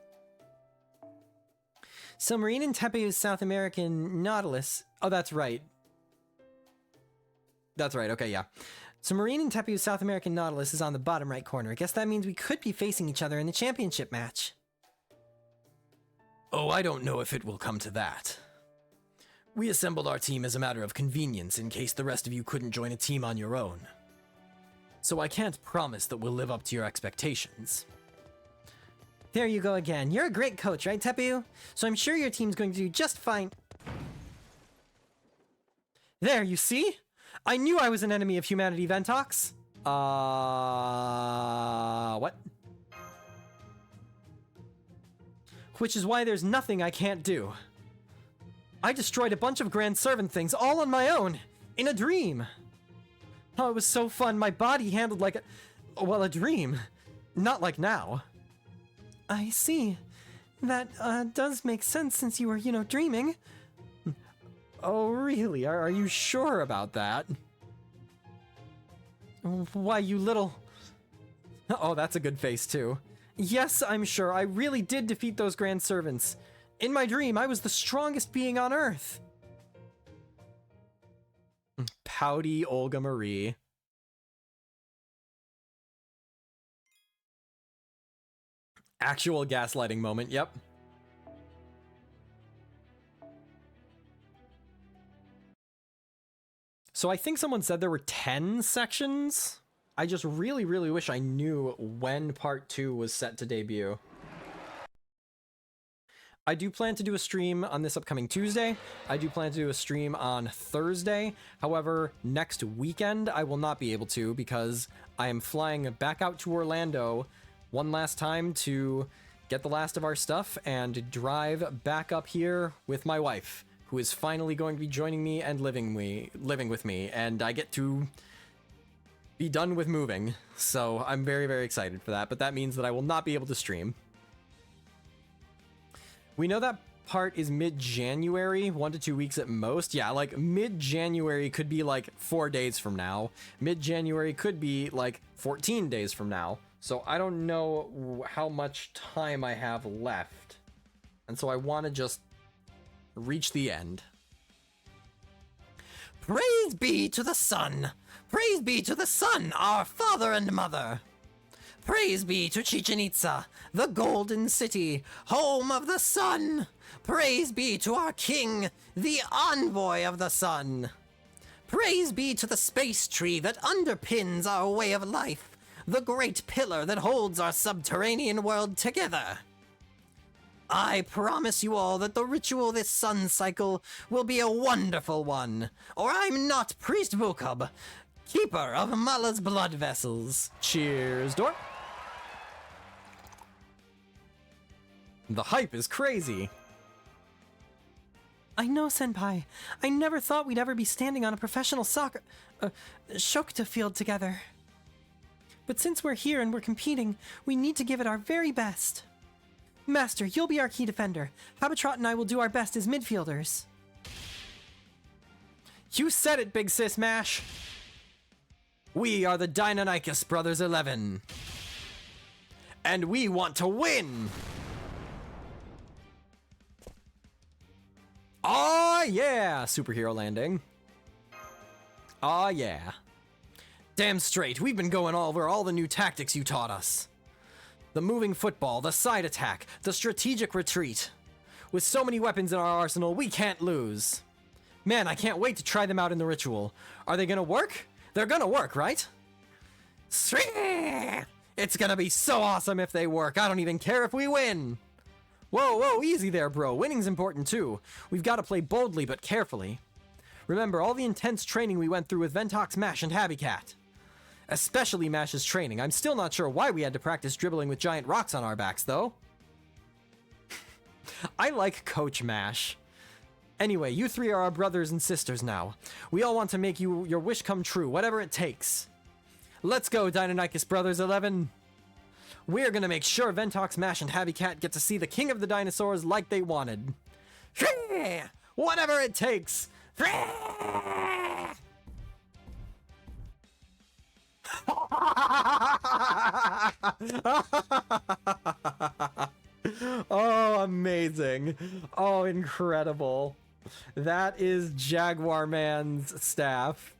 So Marine and Tepeu's South American Nautilus... Oh, that's right. That's right, okay, yeah. So Marine and Tepeu's South American Nautilus is on the bottom right corner. I guess that means we could be facing each other in the championship match. Oh, I don't know if it will come to that. We assembled our team as a matter of convenience in case the rest of you couldn't join a team on your own. So I can't promise that we'll live up to your expectations. There you go again. You're a great coach, right, Tepeu? So I'm sure your team's going to do just fine. There, you see? I knew I was an enemy of humanity, Ventox. What? Which is why there's nothing I can't do. I destroyed a bunch of Grand Servant things all on my own, in a dream. Oh, it was so fun. My body handled like a dream. Not like now. I see. That does make sense since you were, dreaming. Oh, really? Are you sure about that? Why, you little... Oh, that's a good face, too. Yes, I'm sure. I really did defeat those Grand Servants. In my dream, I was the strongest being on Earth. Pouty Olga Marie. Actual gaslighting moment, yep. So I think someone said there were 10 sections. I just really, really wish I knew when part 2 was set to debut. I do plan to do a stream on this upcoming Tuesday. I do plan to do a stream on Thursday. However, next weekend I will not be able to because I am flying back out to Orlando one last time to get the last of our stuff and drive back up here with my wife, who is finally going to be joining me and living with me, and I get to be done with moving. So I'm very, very excited for that, but that means that I will not be able to stream. We know that part is mid-January, 1 to 2 weeks at most. Yeah, like mid-January could be like 4 days from now. Mid-January could be like 14 days from now. So I don't know how much time I have left. And so I want to just reach the end. Praise be to the sun! Praise be to the sun, our father and mother! Praise be to Chichen Itza, the golden city, home of the sun. Praise be to our king, the envoy of the sun. Praise be to the space tree that underpins our way of life, the great pillar that holds our subterranean world together. I promise you all that the ritual this sun cycle will be a wonderful one, or I'm not Priest Vukub, keeper of Mala's blood vessels. Cheers, Dor. The hype is crazy. I know, Senpai. I never thought we'd ever be standing on a professional soccer... Shokta field together. But since we're here and we're competing, we need to give it our very best. Master, you'll be our key defender. Habitrot and I will do our best as midfielders. You said it, Big Sis Mash. We are the Deinonychus Brothers 11. And we want to win! Aw, yeah! Superhero landing. Aw, yeah. Damn straight, we've been going over all the new tactics you taught us. The moving football, the side attack, the strategic retreat. With so many weapons in our arsenal, we can't lose. Man, I can't wait to try them out in the ritual. Are they gonna work? They're gonna work, right? It's gonna be so awesome if they work. I don't even care if we win. Whoa, easy there, bro. Winning's important too. We've got to play boldly but carefully. Remember all the intense training we went through with Ventox, Mash, and Habicat. Especially Mash's training. I'm still not sure why we had to practice dribbling with giant rocks on our backs, though. I like Coach Mash. Anyway, you three are our brothers and sisters now. We all want to make your wish come true, whatever it takes. Let's go, Deinonychus Brothers 11. We're gonna make sure Ventox, Mash, and Habicat get to see the king of the dinosaurs like they wanted. Whatever it takes. Oh, amazing. Oh, incredible. That is Jaguar Man's staff.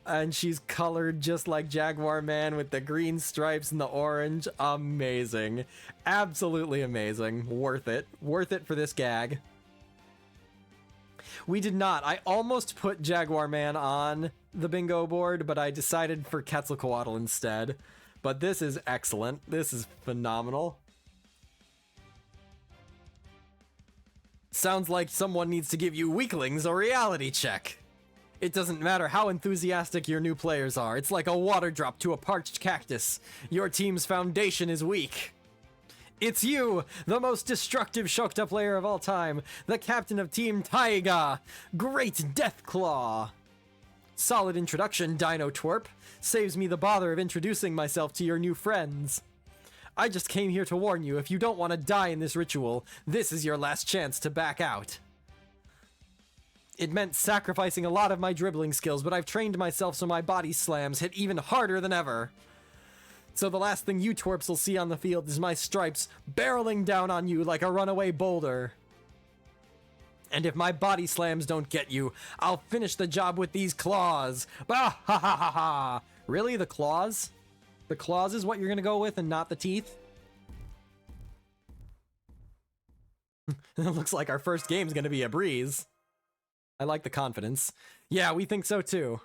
And she's colored just like Jaguar Man with the green stripes and the orange. Amazing. Absolutely amazing. Worth it. Worth it for this gag. We did not. I almost put Jaguar Man on the bingo board, but I decided for Quetzalcoatl instead. But this is excellent. This is phenomenal. Sounds like someone needs to give you weaklings a reality check. It doesn't matter how enthusiastic your new players are. It's like a water drop to a parched cactus. Your team's foundation is weak. It's you, the most destructive Shokta player of all time, the captain of Team Taiga, Great Deathclaw. Solid introduction, Dino Twerp. Saves me the bother of introducing myself to your new friends. I just came here to warn you, if you don't want to die in this ritual, this is your last chance to back out. It meant sacrificing a lot of my dribbling skills, but I've trained myself so my body slams hit even harder than ever. So the last thing you twerps will see on the field is my stripes barreling down on you like a runaway boulder. And if my body slams don't get you, I'll finish the job with these claws. Bah ha ha ha ha. Really, the claws? The claws is what you're gonna go with and not the teeth? It looks like our first game's gonna be a breeze. I like the confidence. Yeah, we think so too.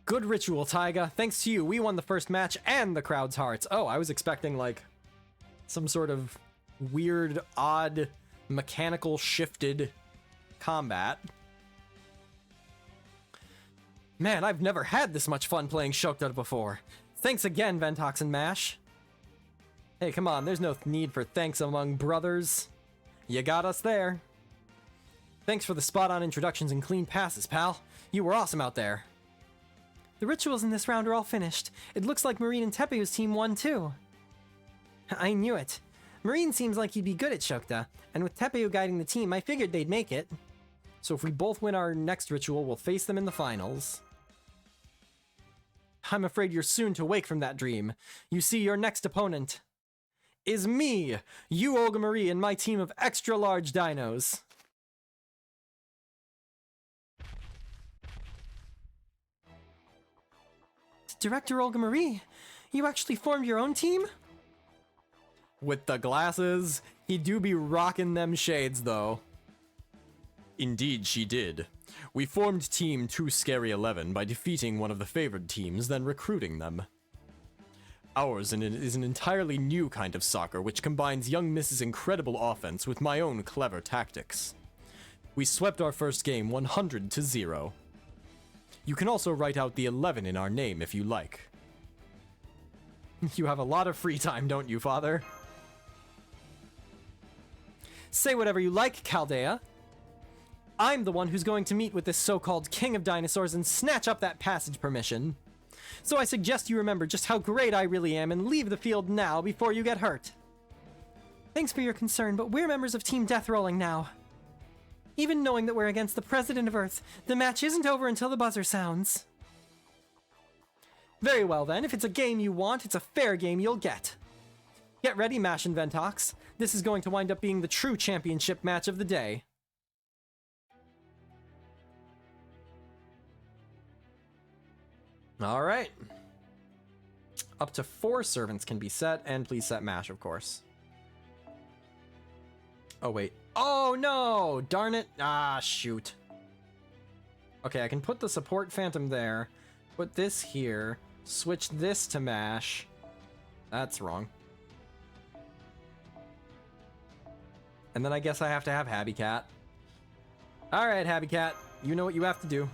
Good ritual, Taiga. Thanks to you, we won the first match and the crowd's hearts. Oh, I was expecting like some sort of weird, odd, mechanical shifted combat. Man, I've never had this much fun playing Shokta before. Thanks again, Ventox and Mash. Hey, come on, there's no need for thanks among brothers. You got us there. Thanks for the spot-on introductions and clean passes, pal. You were awesome out there. The rituals in this round are all finished. It looks like Marine and Tepeu's team won too. I knew it. Marine seems like he'd be good at Shokta, and with Tepeu guiding the team, I figured they'd make it. So if we both win our next ritual, we'll face them in the finals. I'm afraid you're soon to wake from that dream. You see, your next opponent is me, you Olga Marie, and my team of extra-large dinos. Director Olga Marie, you actually formed your own team? With the glasses, he do be rocking them shades though. Indeed, she did. We formed Team 2 Scary 11 by defeating one of the favored teams, then recruiting them. Ours is an entirely new kind of soccer which combines young Miss's incredible offense with my own clever tactics. We swept our first game 100-0. You can also write out the 11 in our name if you like. You have a lot of free time, don't you, Father? Say whatever you like, Chaldea. I'm the one who's going to meet with this so-called king of dinosaurs and snatch up that passage permission. So I suggest you remember just how great I really am and leave the field now before you get hurt. Thanks for your concern, but we're members of Team Death Rolling now. Even knowing that we're against the President of Earth, the match isn't over until the buzzer sounds. Very well then, if it's a game you want, it's a fair game you'll get. Get ready, Mash and Ventox. This is going to wind up being the true championship match of the day. Alright. Up to 4 servants can be set, and please set Mash, of course. Oh, wait. Oh, no! Darn it. Ah, shoot. Okay, I can put the support phantom there, put this here, switch this to Mash. That's wrong. And then I guess I have to have Habby Cat. Alright, Habby Cat, you know what you have to do.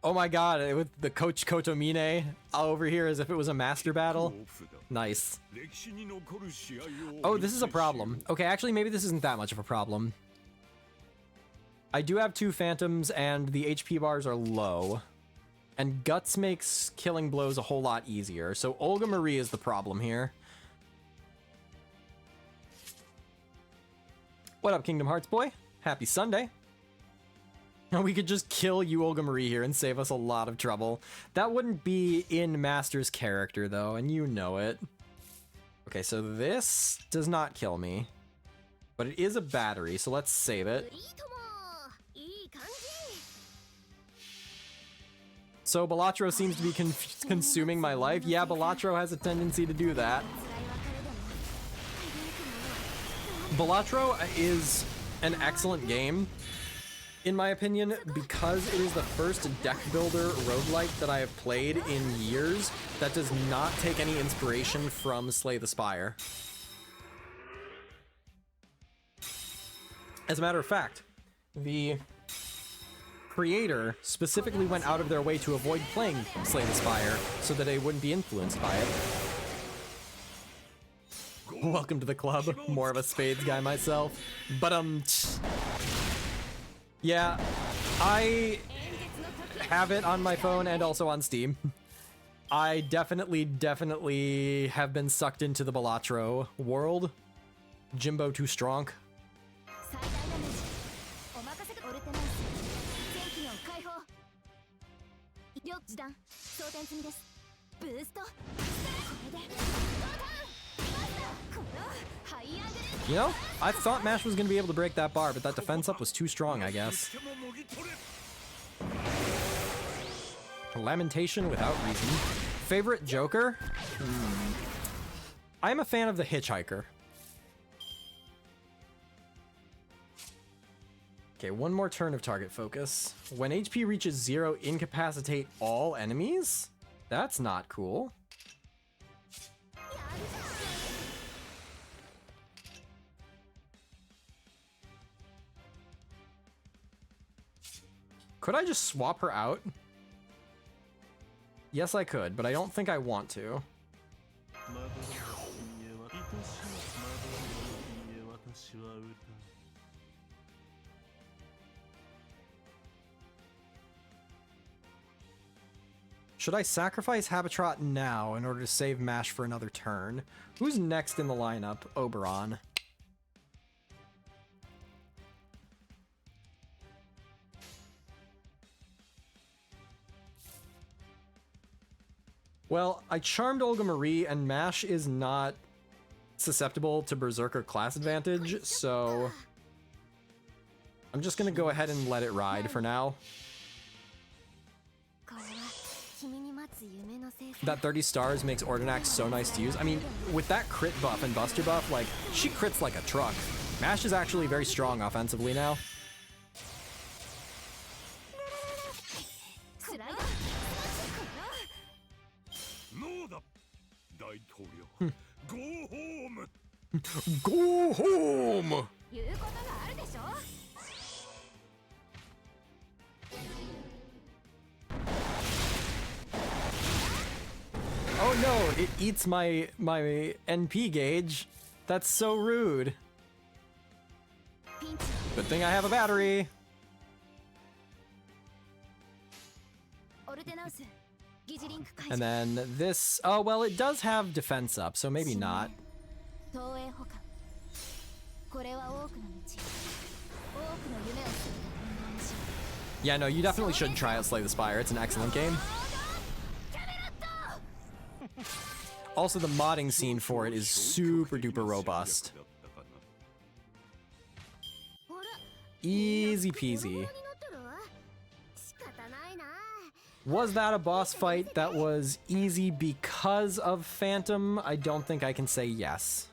Oh my god, with the Coach Kotomine over here as if it was a master battle. Nice. Oh, this is a problem. Okay, actually, maybe this isn't that much of a problem. I do have 2 phantoms, and the HP bars are low. And Guts makes killing blows a whole lot easier, so Olga Marie is the problem here. What up, Kingdom Hearts boy? Happy Sunday. We could just kill you, Olga Marie, here and save us a lot of trouble. That wouldn't be in Master's character, though, and you know it. Okay, so this does not kill me. But it is a battery, so let's save it. So Balatro seems to be consuming my life. Yeah, Balatro has a tendency to do that. Balatro is an excellent game, in my opinion, because it is the first deck builder roguelike that I have played in years that does not take any inspiration from Slay the Spire. As a matter of fact, the creator specifically went out of their way to avoid playing Slay the Spire so that they wouldn't be influenced by it. Welcome to the club. More of a spades guy myself. But yeah, I have it on my phone and also on Steam. I definitely have been sucked into the Balatro world. Jimbo too strong. You know, I thought Mash was going to be able to break that bar, but that defense up was too strong, I guess. Lamentation without reason. Favorite Joker? I'm a fan of the Hitchhiker. Okay, one more turn of target focus. When HP reaches 0, incapacitate all enemies? That's not cool. Could I just swap her out? Yes, I could, but I don't think I want to. Should I sacrifice Habitrot now in order to save Mash for another turn? Who's next in the lineup? Oberon. Well, I charmed Olga Marie, and Mash is not susceptible to Berserker class advantage, so I'm just gonna go ahead and let it ride for now. That 30 stars makes Ordinax so nice to use. I mean, with that crit buff and buster buff, like, she crits like a truck. Mash is actually very strong offensively now. Go home! Oh no, it eats my NP gauge. That's so rude. Good thing I have a battery. And then this, oh well, it does have defense up, so maybe not. Yeah, no, you definitely should try out Slay the Spire. It's an excellent game. Also, the modding scene for it is super duper robust. Easy peasy. Was that a boss fight that was easy because of Phantom? I don't think I can say yes.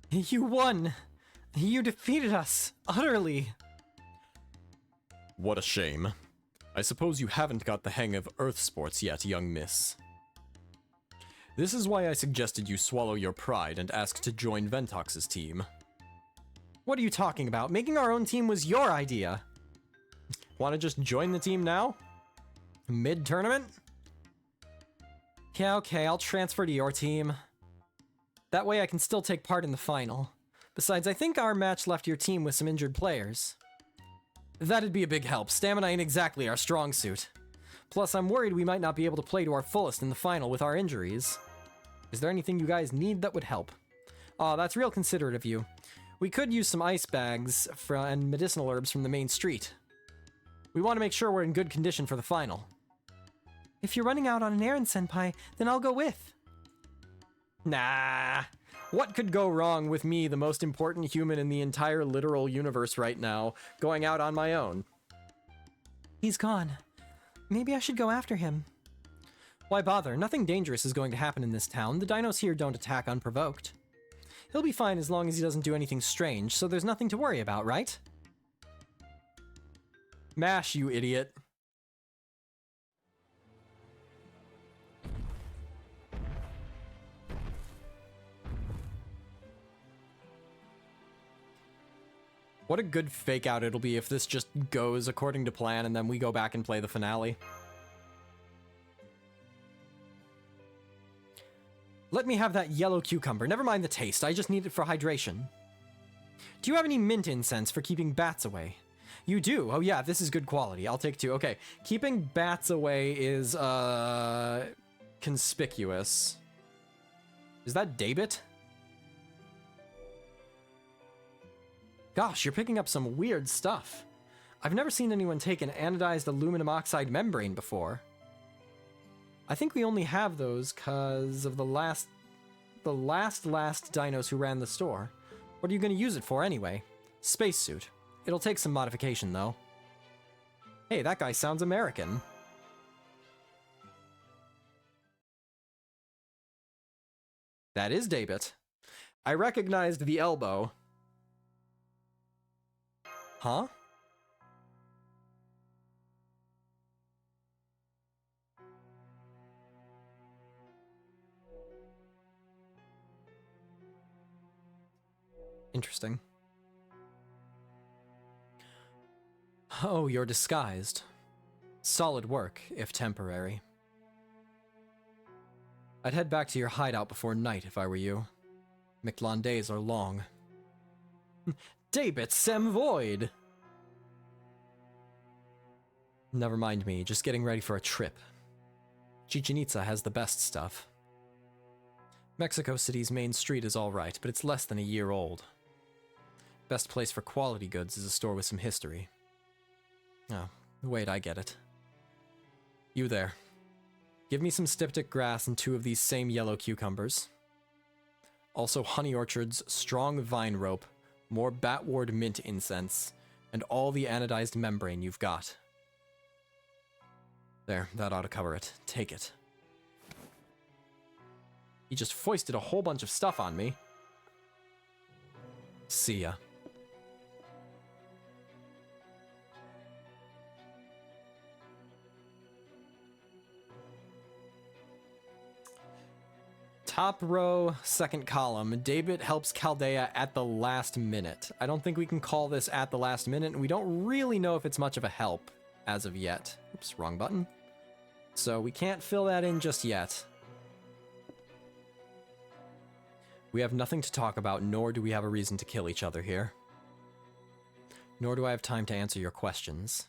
You won! You defeated us, utterly! What a shame. I suppose you haven't got the hang of Earth sports yet, young miss. This is why I suggested you swallow your pride and ask to join Ventox's team. What are you talking about? Making our own team was your idea. Want to just join the team now? Mid-tournament? Yeah, okay, I'll transfer to your team. That way I can still take part in the final. Besides, I think our match left your team with some injured players. That'd be a big help. Stamina ain't exactly our strong suit. Plus, I'm worried we might not be able to play to our fullest in the final with our injuries. Is there anything you guys need that would help? Aw, that's real considerate of you. We could use some ice bags and medicinal herbs from the main street. We want to make sure we're in good condition for the final. If you're running out on an errand, Senpai, then I'll go with. Nah. What could go wrong with me, the most important human in the entire literal universe right now, going out on my own? He's gone. Maybe I should go after him. Why bother? Nothing dangerous is going to happen in this town. The dinos here don't attack unprovoked. He'll be fine as long as he doesn't do anything strange, so there's nothing to worry about, right? Mash, you idiot. What a good fake out it'll be if this just goes according to plan and then we go back and play the finale. Let me have that yellow cucumber. Never mind the taste, I just need it for hydration. Do you have any mint incense for keeping bats away? You do? Oh yeah, this is good quality. I'll take 2. Okay, keeping bats away is, conspicuous. Is that Daybit? Gosh, you're picking up some weird stuff. I've never seen anyone take an anodized aluminum oxide membrane before. I think we only have those because of the last dinos who ran the store. What are you going to use it for anyway? Spacesuit. It'll take some modification though. Hey, that guy sounds American. That is Daybit. I recognized the elbow. Huh? Interesting. Oh, you're disguised. Solid work, if temporary. I'd head back to your hideout before night if I were you. Mictlan days are long. Daybit Sem Void! Never mind me, just getting ready for a trip. Chichen Itza has the best stuff. Mexico City's main street is alright, but it's less than a year old. Best place for quality goods is a store with some history. Oh, wait, I get it. You there. Give me some styptic grass and 2 of these same yellow cucumbers. Also Honey Orchard's strong vine rope, more Batward mint incense, and all the anodized membrane you've got. There, that ought to cover it. Take it. He just foisted a whole bunch of stuff on me. See ya. Top row, second column. David helps Chaldea at the last minute. I don't think we can call this at the last minute, and we don't really know if it's much of a help as of yet. Oops, wrong button. So we can't fill that in just yet. We have nothing to talk about, nor do we have a reason to kill each other here. Nor do I have time to answer your questions.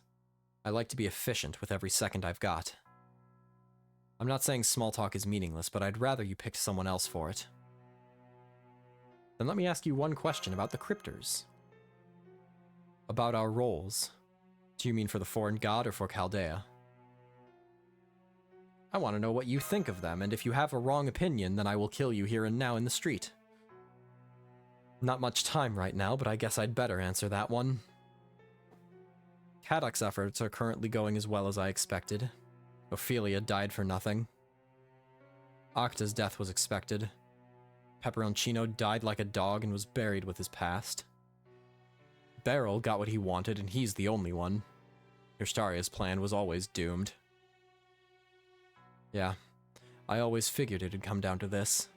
I like to be efficient with every second I've got. I'm not saying small talk is meaningless, but I'd rather you picked someone else for it. Then let me ask you one question about the cryptors. About our roles. Do you mean for the foreign god or for Chaldea? I want to know what you think of them, and if you have a wrong opinion, then I will kill you here and now in the street. Not much time right now, but I guess I'd better answer that one. Caddock's efforts are currently going as well as I expected. Ophelia died for nothing. Octa's death was expected. Pepperoncino died like a dog and was buried with his past. Beryl got what he wanted, and he's the only one. Yrstaria's plan was always doomed. Yeah, I always figured it'd come down to this.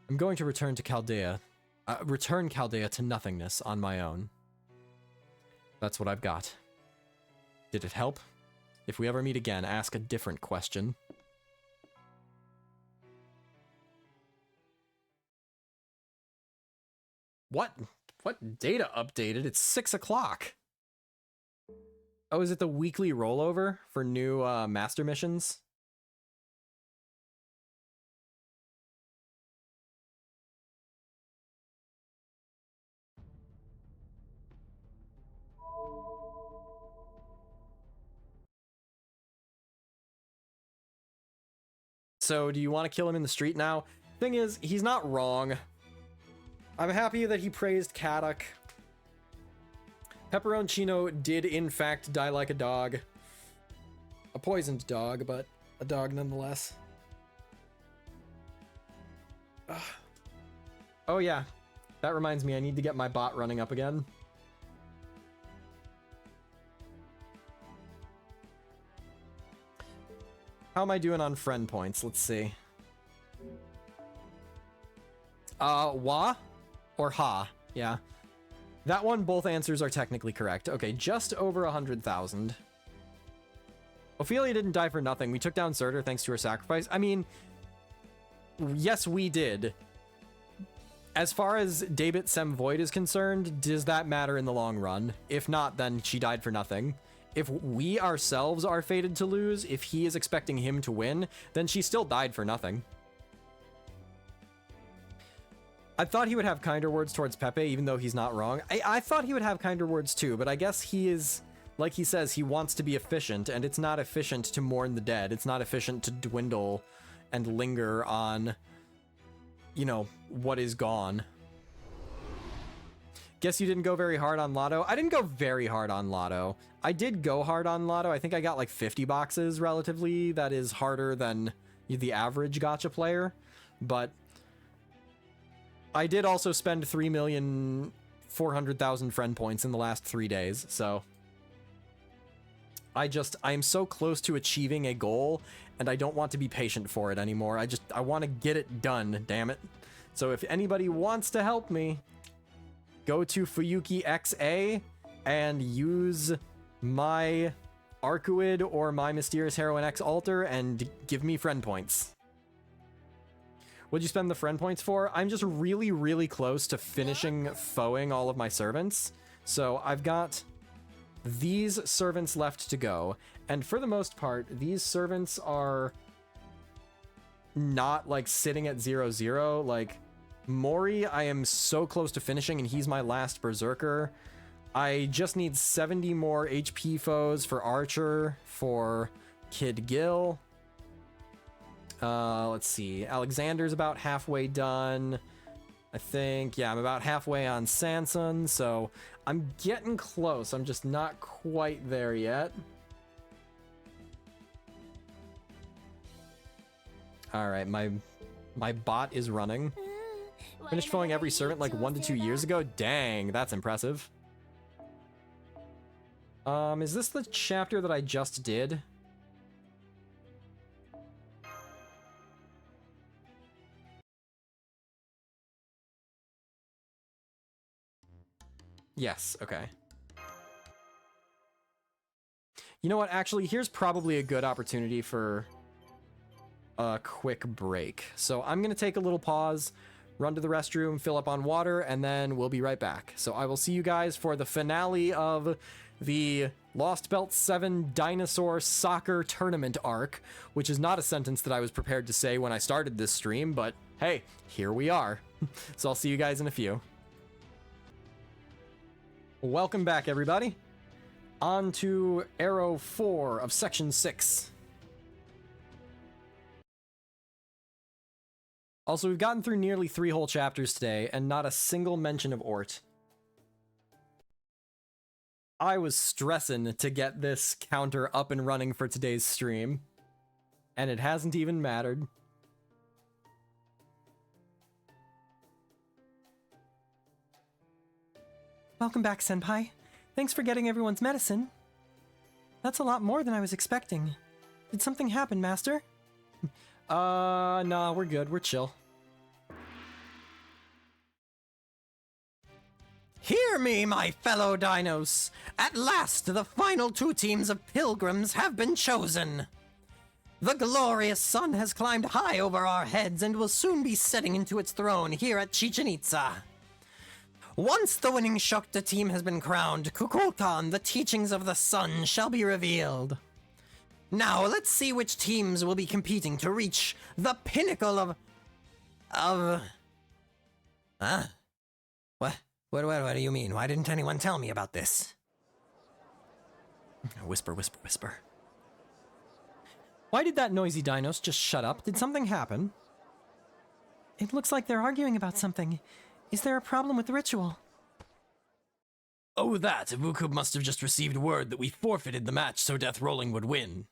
I'm going to return Chaldea to nothingness on my own. That's what I've got. Did it help? If we ever meet again, ask a different question. What? What data updated? It's 6 o'clock. Oh, is it the weekly rollover for new master missions? So, do you want to kill him in the street now? Thing is, he's not wrong. I'm happy that he praised Caddock. Pepperoncino did, in fact, die like a dog. A poisoned dog, but a dog nonetheless. Ugh. Oh yeah, that reminds me, I need to get my bot running up again. How am I doing on friend points? Let's see. Wa or ha? Yeah. That one, both answers are technically correct. Okay, just over 100,000. Ophelia didn't die for nothing. We took down Surtur thanks to her sacrifice. I mean, yes, we did. As far as David Sem Void is concerned, does that matter in the long run? If not, then she died for nothing. If we ourselves are fated to lose, if he is expecting him to win, then she still died for nothing. I thought he would have kinder words towards Pepe, even though he's not wrong. I thought he would have kinder words too, but I guess he is, like he says, he wants to be efficient, and it's not efficient to mourn the dead. It's not efficient to dwindle and linger on, you know, what is gone. Guess you didn't go very hard on Lotto. I didn't go very hard on Lotto. I did go hard on Lotto. I think I got like 50 boxes relatively. That is harder than the average gacha player. But I did also spend 3,400,000 friend points in the last 3 days. So I am so close to achieving a goal, and I don't want to be patient for it anymore. I want to get it done, damn it. So if anybody wants to help me, go to Fuyuki XA and use my Arcuid or my Mysterious Heroine X altar and give me friend points. What'd you spend the friend points for? I'm just really, really close to finishing foeing all of my servants. So I've got these servants left to go. And for the most part, these servants are not like sitting at 0-0. Like Mori, I am so close to finishing and he's my last berserker. I just need 70 more HP foes for Archer, for Kid Gil. Let's see. Alexander's about halfway done. I think, yeah, I'm about halfway on Sanson, so I'm getting close. I'm just not quite there yet. All right, my bot is running. Finished filling every servant like 1 to 2 years ago. Dang, that's impressive. Is this the chapter that I just did? Yes, okay. You know what, actually, here's probably a good opportunity for a quick break. So I'm gonna take a little pause, run to the restroom, fill up on water, and then we'll be right back. So I will see you guys for the finale of the Lostbelt 7 Dinosaur Soccer Tournament arc, which is not a sentence that I was prepared to say when I started this stream, but hey, here we are. So I'll see you guys in a few. Welcome back, everybody. On to Arrow 4 of Section 6. Also, we've gotten through nearly 3 whole chapters today, and not a single mention of Ort. I was stressing to get this counter up and running for today's stream, and it hasn't even mattered. Welcome back, Senpai. Thanks for getting everyone's medicine. That's a lot more than I was expecting. Did something happen, Master? Nah, we're good. We're chill. Hear me, my fellow dinos! At last, the final 2 teams of pilgrims have been chosen! The glorious sun has climbed high over our heads and will soon be setting into its throne here at Chichen Itza. Once the winning Shokta team has been crowned, Kukulkan, the teachings of the sun, shall be revealed. Now, let's see which teams will be competing to reach the pinnacle of... Huh? What do you mean? Why didn't anyone tell me about this? Whisper, whisper, whisper. Why did that noisy dinos just shut up? Did something happen? It looks like they're arguing about something. Is there a problem with the ritual? Oh, that! Vukub must have just received word that we forfeited the match so Death Rolling would win.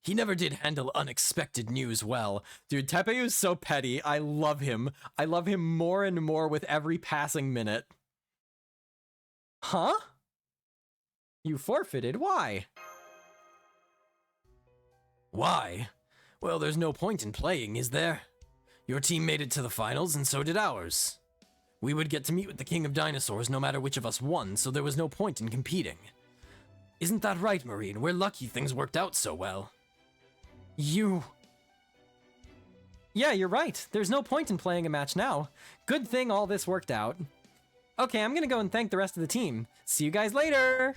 He never did handle unexpected news well. Dude, Tepeyu's so petty. I love him. I love him more and more with every passing minute. Huh? You forfeited? Why? Why? Well, there's no point in playing, is there? Your team made it to the finals, and so did ours. We would get to meet with the King of Dinosaurs no matter which of us won, so there was no point in competing. Isn't that right, Marine? We're lucky things worked out so well. Yeah, you're right. There's no point in playing a match now. Good thing all this worked out. Okay, I'm gonna go and thank the rest of the team. See you guys later!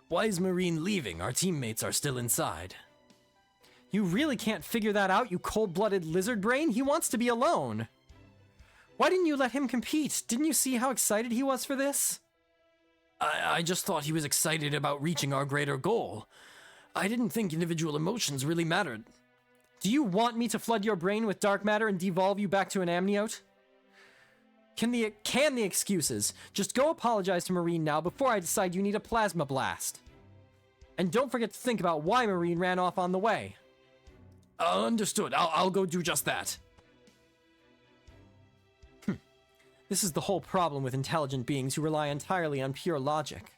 Why is Marine leaving? Our teammates are still inside. You really can't figure that out, you cold-blooded lizard brain? He wants to be alone. Why didn't you let him compete? Didn't you see how excited he was for this? I just thought he was excited about reaching our greater goal. I didn't think individual emotions really mattered. Do you want me to flood your brain with dark matter and devolve you back to an amniote? Can the excuses. Just go apologize to Marine now before I decide you need a plasma blast. And don't forget to think about why Marine ran off on the way. Understood. I'll go do just that. This is the whole problem with intelligent beings who rely entirely on pure logic.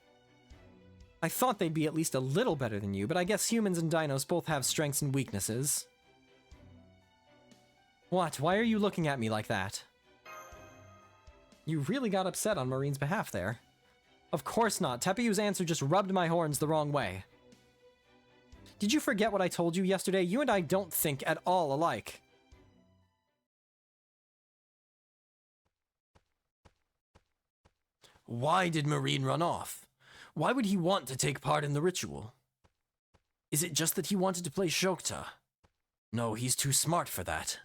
I thought they'd be at least a little better than you, but I guess humans and dinos both have strengths and weaknesses. What? Why are you looking at me like that? You really got upset on Marine's behalf there. Of course not. Tepeyu's answer just rubbed my horns the wrong way. Did you forget what I told you yesterday? You and I don't think at all alike. Why did Marine run off? Why would he want to take part in the ritual? Is it just that he wanted to play Shokta? No, he's too smart for that.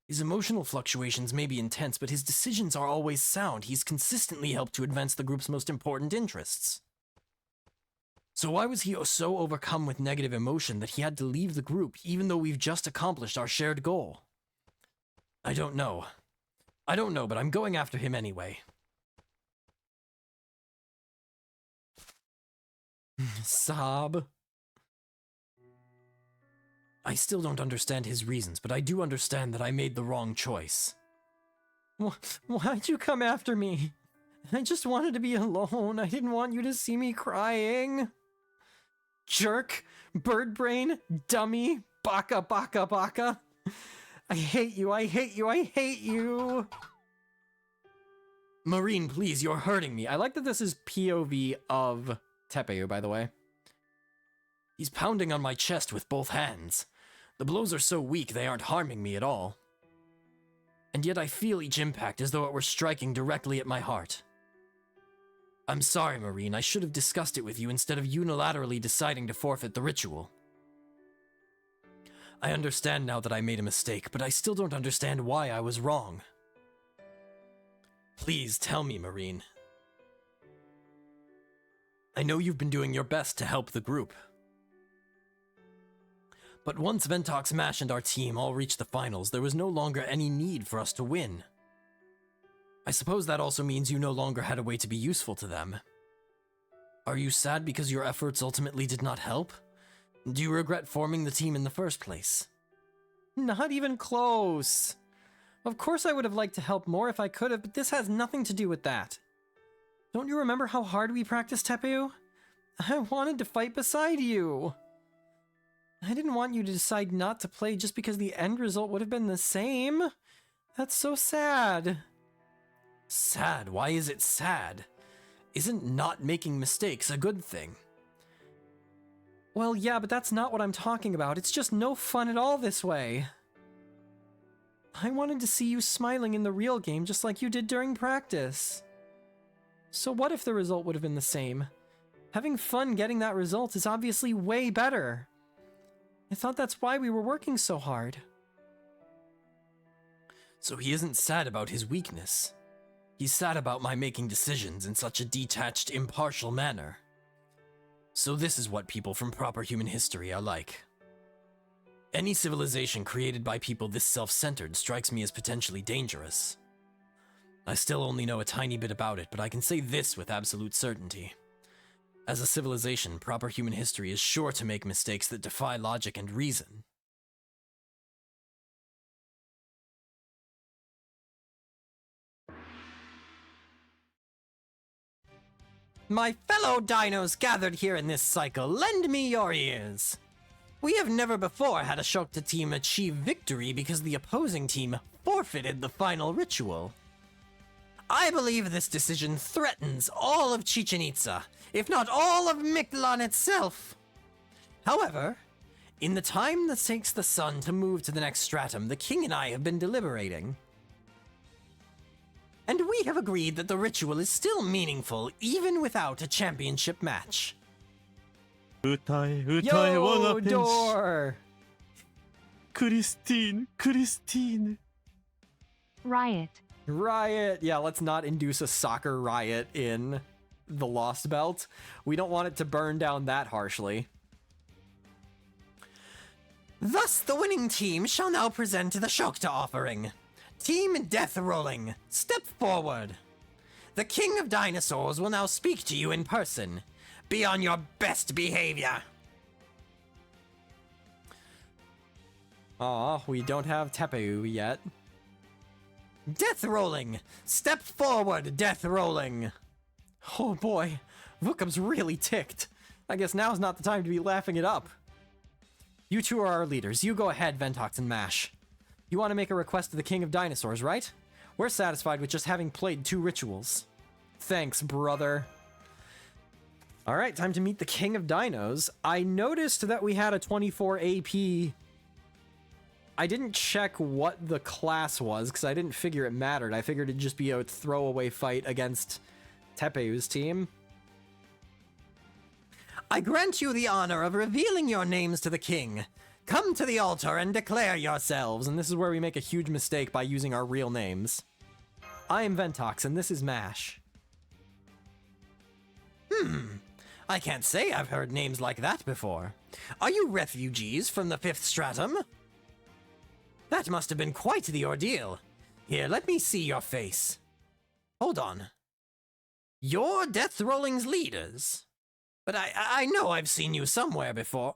His emotional fluctuations may be intense, but his decisions are always sound. He's consistently helped to advance the group's most important interests. So why was he so overcome with negative emotion that he had to leave the group even though we've just accomplished our shared goal? I don't know. But I'm going after him anyway. Sob. I still don't understand his reasons, but I do understand that I made the wrong choice. Why'd you come after me? I just wanted to be alone. I didn't want you to see me crying. Jerk, bird brain, dummy, baka baka baka. I hate you, I hate you, I hate you. Marine, please, you're hurting me. I like that this is POV of Tepeu, by the way. He's pounding on my chest with both hands. The blows are so weak they aren't harming me at all. And yet I feel each impact as though it were striking directly at my heart. I'm sorry, Marine, I should have discussed it with you instead of unilaterally deciding to forfeit the ritual. I understand now that I made a mistake, but I still don't understand why I was wrong. Please tell me, Marine. I know you've been doing your best to help the group. But once Ventox, Mash, and our team all reached the finals, there was no longer any need for us to win. I suppose that also means you no longer had a way to be useful to them. Are you sad because your efforts ultimately did not help? Do you regret forming the team in the first place? Not even close. Of course I would have liked to help more if I could have, but this has nothing to do with that. Don't you remember how hard we practiced, Tepeu? I wanted to fight beside you. I didn't want you to decide not to play just because the end result would have been the same. That's so sad. Sad? Why is it sad? Isn't not making mistakes a good thing? Well, yeah, but that's not what I'm talking about. It's just no fun at all this way. I wanted to see you smiling in the real game just like you did during practice. So what if the result would have been the same? Having fun getting that result is obviously way better. I thought that's why we were working so hard. So he isn't sad about his weakness. He's sad about my making decisions in such a detached, impartial manner. So this is what people from proper human history are like. Any civilization created by people this self-centered strikes me as potentially dangerous. I still only know a tiny bit about it, but I can say this with absolute certainty. As a civilization, proper human history is sure to make mistakes that defy logic and reason. My fellow dinos gathered here in this cycle, lend me your ears. We have never before had a Shokta team achieve victory because the opposing team forfeited the final ritual. I believe this decision threatens all of Chichen Itza, if not all of Mictlan itself. However, in the time that takes the sun to move to the next stratum, the king and I have been deliberating. And we have agreed that the ritual is still meaningful even without a championship match. 歌え歌え我が Yo, 天使 door! クリスティーヌクリスティーヌ Riot. Riot! Yeah, let's not induce a soccer riot in the Lostbelt. We don't want it to burn down that harshly. Thus, the winning team shall now present the Shokta offering. Team Death Rolling, step forward. The King of Dinosaurs will now speak to you in person. Be on your best behavior. Aw, we don't have Tepeu yet. Death Rolling, step forward, Death Rolling. Oh boy, Vookub's really ticked. I guess now's not the time to be laughing it up. You two are our leaders. You go ahead, Ventox and Mash. You want to make a request to the King of Dinosaurs, right? We're satisfied with just having played 2 rituals. Thanks, brother. Alright, time to meet the King of Dinos. I noticed that we had a 24 AP. I didn't check what the class was, because I didn't figure it mattered. I figured it'd just be a throwaway fight against Tepeu's team. I grant you the honor of revealing your names to the king. Come to the altar and declare yourselves. And this is where we make a huge mistake by using our real names. I am Ventox, and this is Mash. I can't say I've heard names like that before. Are you refugees from the 5th stratum? That must have been quite the ordeal. Here, let me see your face. Hold on. You're Death Rolling's leaders. But I know I've seen you somewhere before.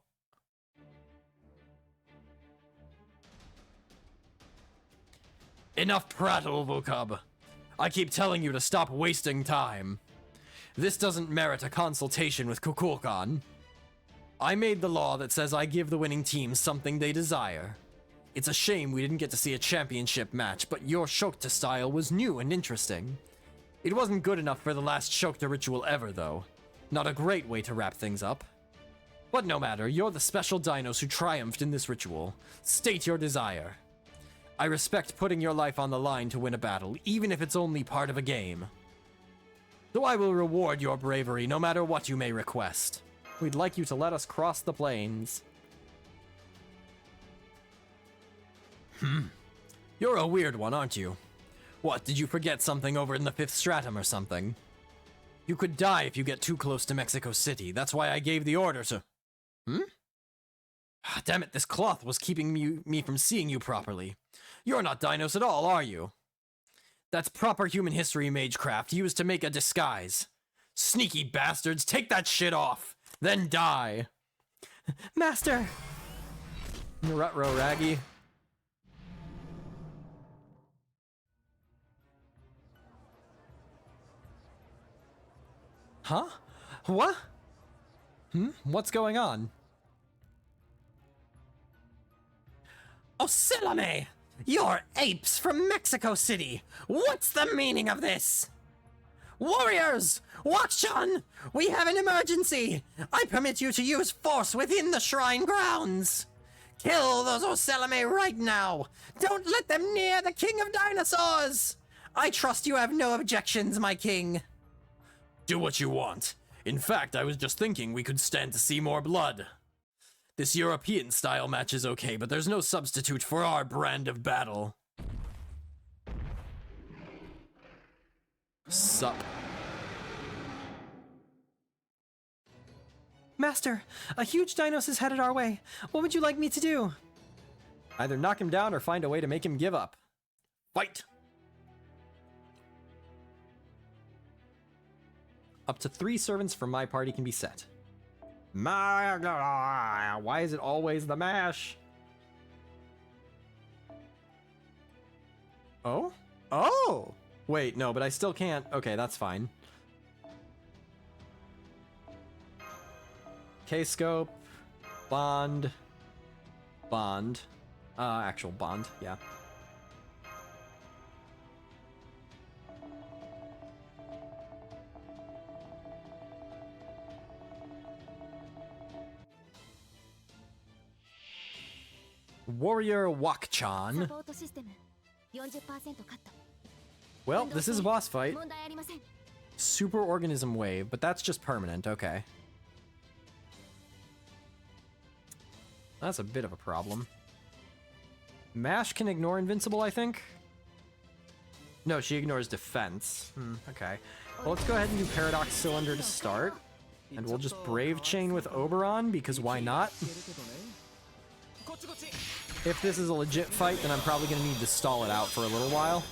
Enough prattle, Vocub. I keep telling you to stop wasting time. This doesn't merit a consultation with Kukulkan. I made the law that says I give the winning team something they desire. It's a shame we didn't get to see a championship match, but your Shokta style was new and interesting. It wasn't good enough for the last Shokta ritual ever, though. Not a great way to wrap things up. But no matter, you're the special dinos who triumphed in this ritual. State your desire. I respect putting your life on the line to win a battle, even if it's only part of a game. So I will reward your bravery no matter what you may request. We'd like you to let us cross the plains. You're a weird one, aren't you? What, did you forget something over in the 5th stratum or something? You could die if you get too close to Mexico City. That's why I gave the order to... Damn it, this cloth was keeping me from seeing you properly. You're not Dinos at all, are you? That's proper human history magecraft used to make a disguise. Sneaky bastards, take that shit off, then die. Master! Rutro Raggy. Huh? What? What's going on? Ocelame! You're apes from Mexico City! What's the meaning of this? Warriors! Watch on! We have an emergency! I permit you to use force within the shrine grounds! Kill those Ocelame right now! Don't let them near the King of Dinosaurs! I trust you have no objections, my king. Do what you want. In fact, I was just thinking we could stand to see more blood. This European-style match is okay, but there's no substitute for our brand of battle. Sup? Master, a huge Dinos is headed our way. What would you like me to do? Either knock him down or find a way to make him give up. Fight! Up to 3 servants from my party can be set. Why is it always the mash? Oh? Oh! Wait, no, but I still can't. Okay, that's fine. K-scope. Bond. Bond. Actual bond, yeah. Warrior Wakchan. Well, this is a boss fight. Super Organism Wave, but that's just permanent, okay. That's a bit of a problem. Mash can ignore Invincible, I think? No, she ignores defense. Okay. Well, let's go ahead and do Paradox Cylinder to start. And we'll just Brave Chain with Oberon, because why not? If this is a legit fight, then I'm probably going to need to stall it out for a little while.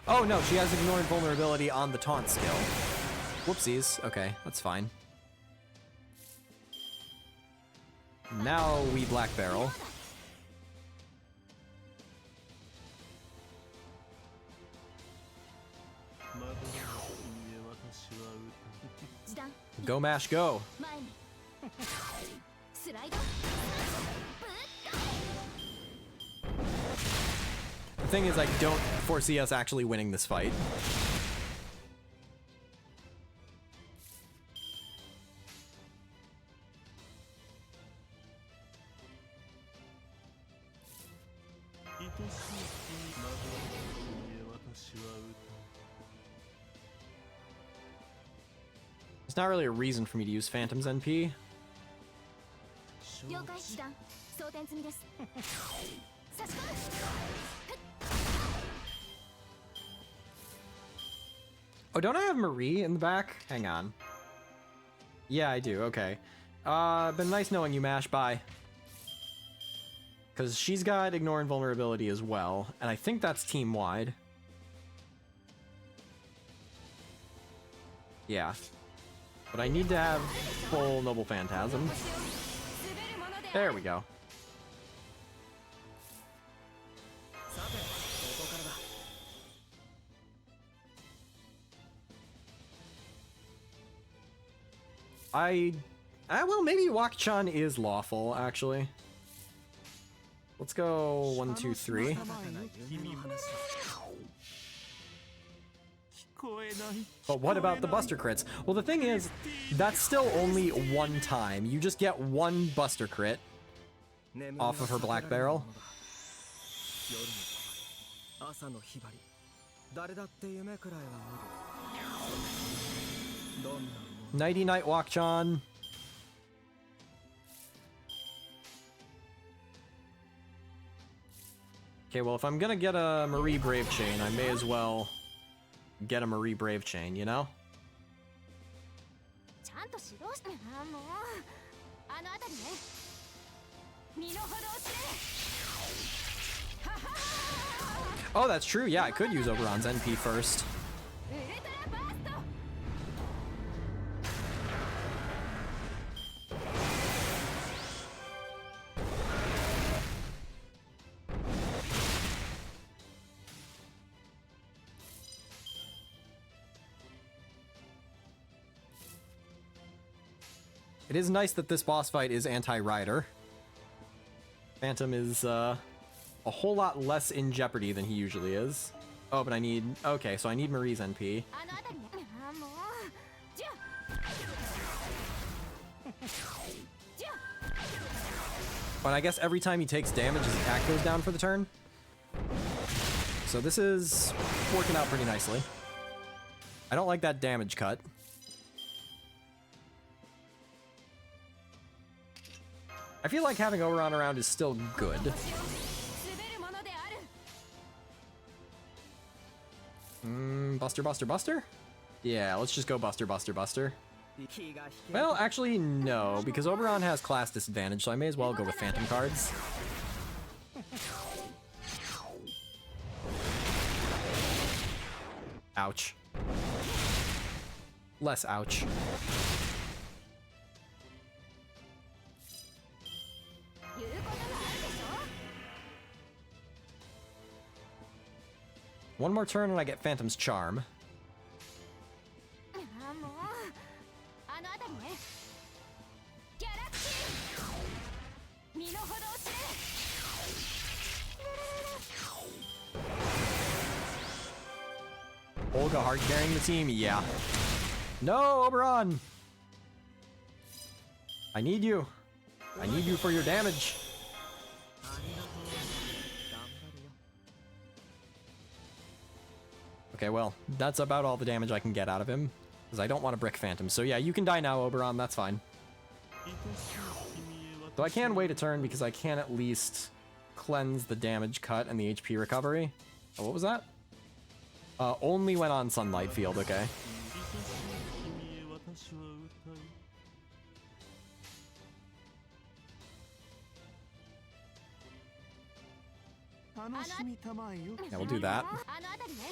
Oh no, she has ignored vulnerability on the taunt skill. Whoopsies. Okay, that's fine. Now we Black Barrel. Go Mash, go! The thing is, I don't foresee us actually winning this fight. There's not really a reason for me to use Phantom's NP. 了解師団装填済みです差し込む Oh, don't I have Marie in the back? Hang on. Yeah, I do. Okay. Been nice knowing you, Mash. Bye. Because she's got Ignore Invulnerability as well, and I think that's team-wide. Yeah. But I need to have full Noble Phantasm. There we go. Well, maybe Wakchan is lawful, actually. Let's go 1, 2, 3. But what about the Buster crits? Well, the thing is, that's still only one time. You just get one Buster crit off of her Black Barrel. Nighty night, Wakchan. Okay, well, if I'm gonna get a Marie Brave Chain, I may as well get a Marie Brave Chain, you know? ちゃんと指導してあもうあの辺りね身の程を知れ Oh, that's true. Yeah, I could use Oberon's NP first. ウルトラバースト It is nice that this boss fight is anti-rider. Phantom is a whole lot less in jeopardy than he usually is. Oh, but I need... Okay, so I need Marie's NP. あの辺りねあもうじゃあじゃあ But I guess every time he takes damage, his attack goes down for the turn. So this is working out pretty nicely. I don't like that damage cut. I feel like having Oberon around is still good. 滑るものである Buster, Buster, Buster? Yeah, let's just go Buster, Buster, Buster. Well, actually, no, because Oberon has class disadvantage, so I may as well go with Phantom cards. Ouch. Less ouch. One more turn and I get Phantom's Charm. あもうあの辺りねギャラクシー身の程を知れ Olga hard carrying the team, yeah. No, Oberon! I need you. I need you for your damage. Okay, well, that's about all the damage I can get out of him, because I don't want to brick Phantom. So yeah, you can die now, Oberon, that's fine. Though I can wait a turn because I can at least cleanse the damage cut and the HP recovery. Oh, what was that? Only when on Sunlight Field, okay. Yeah, we'll do that. あの辺りね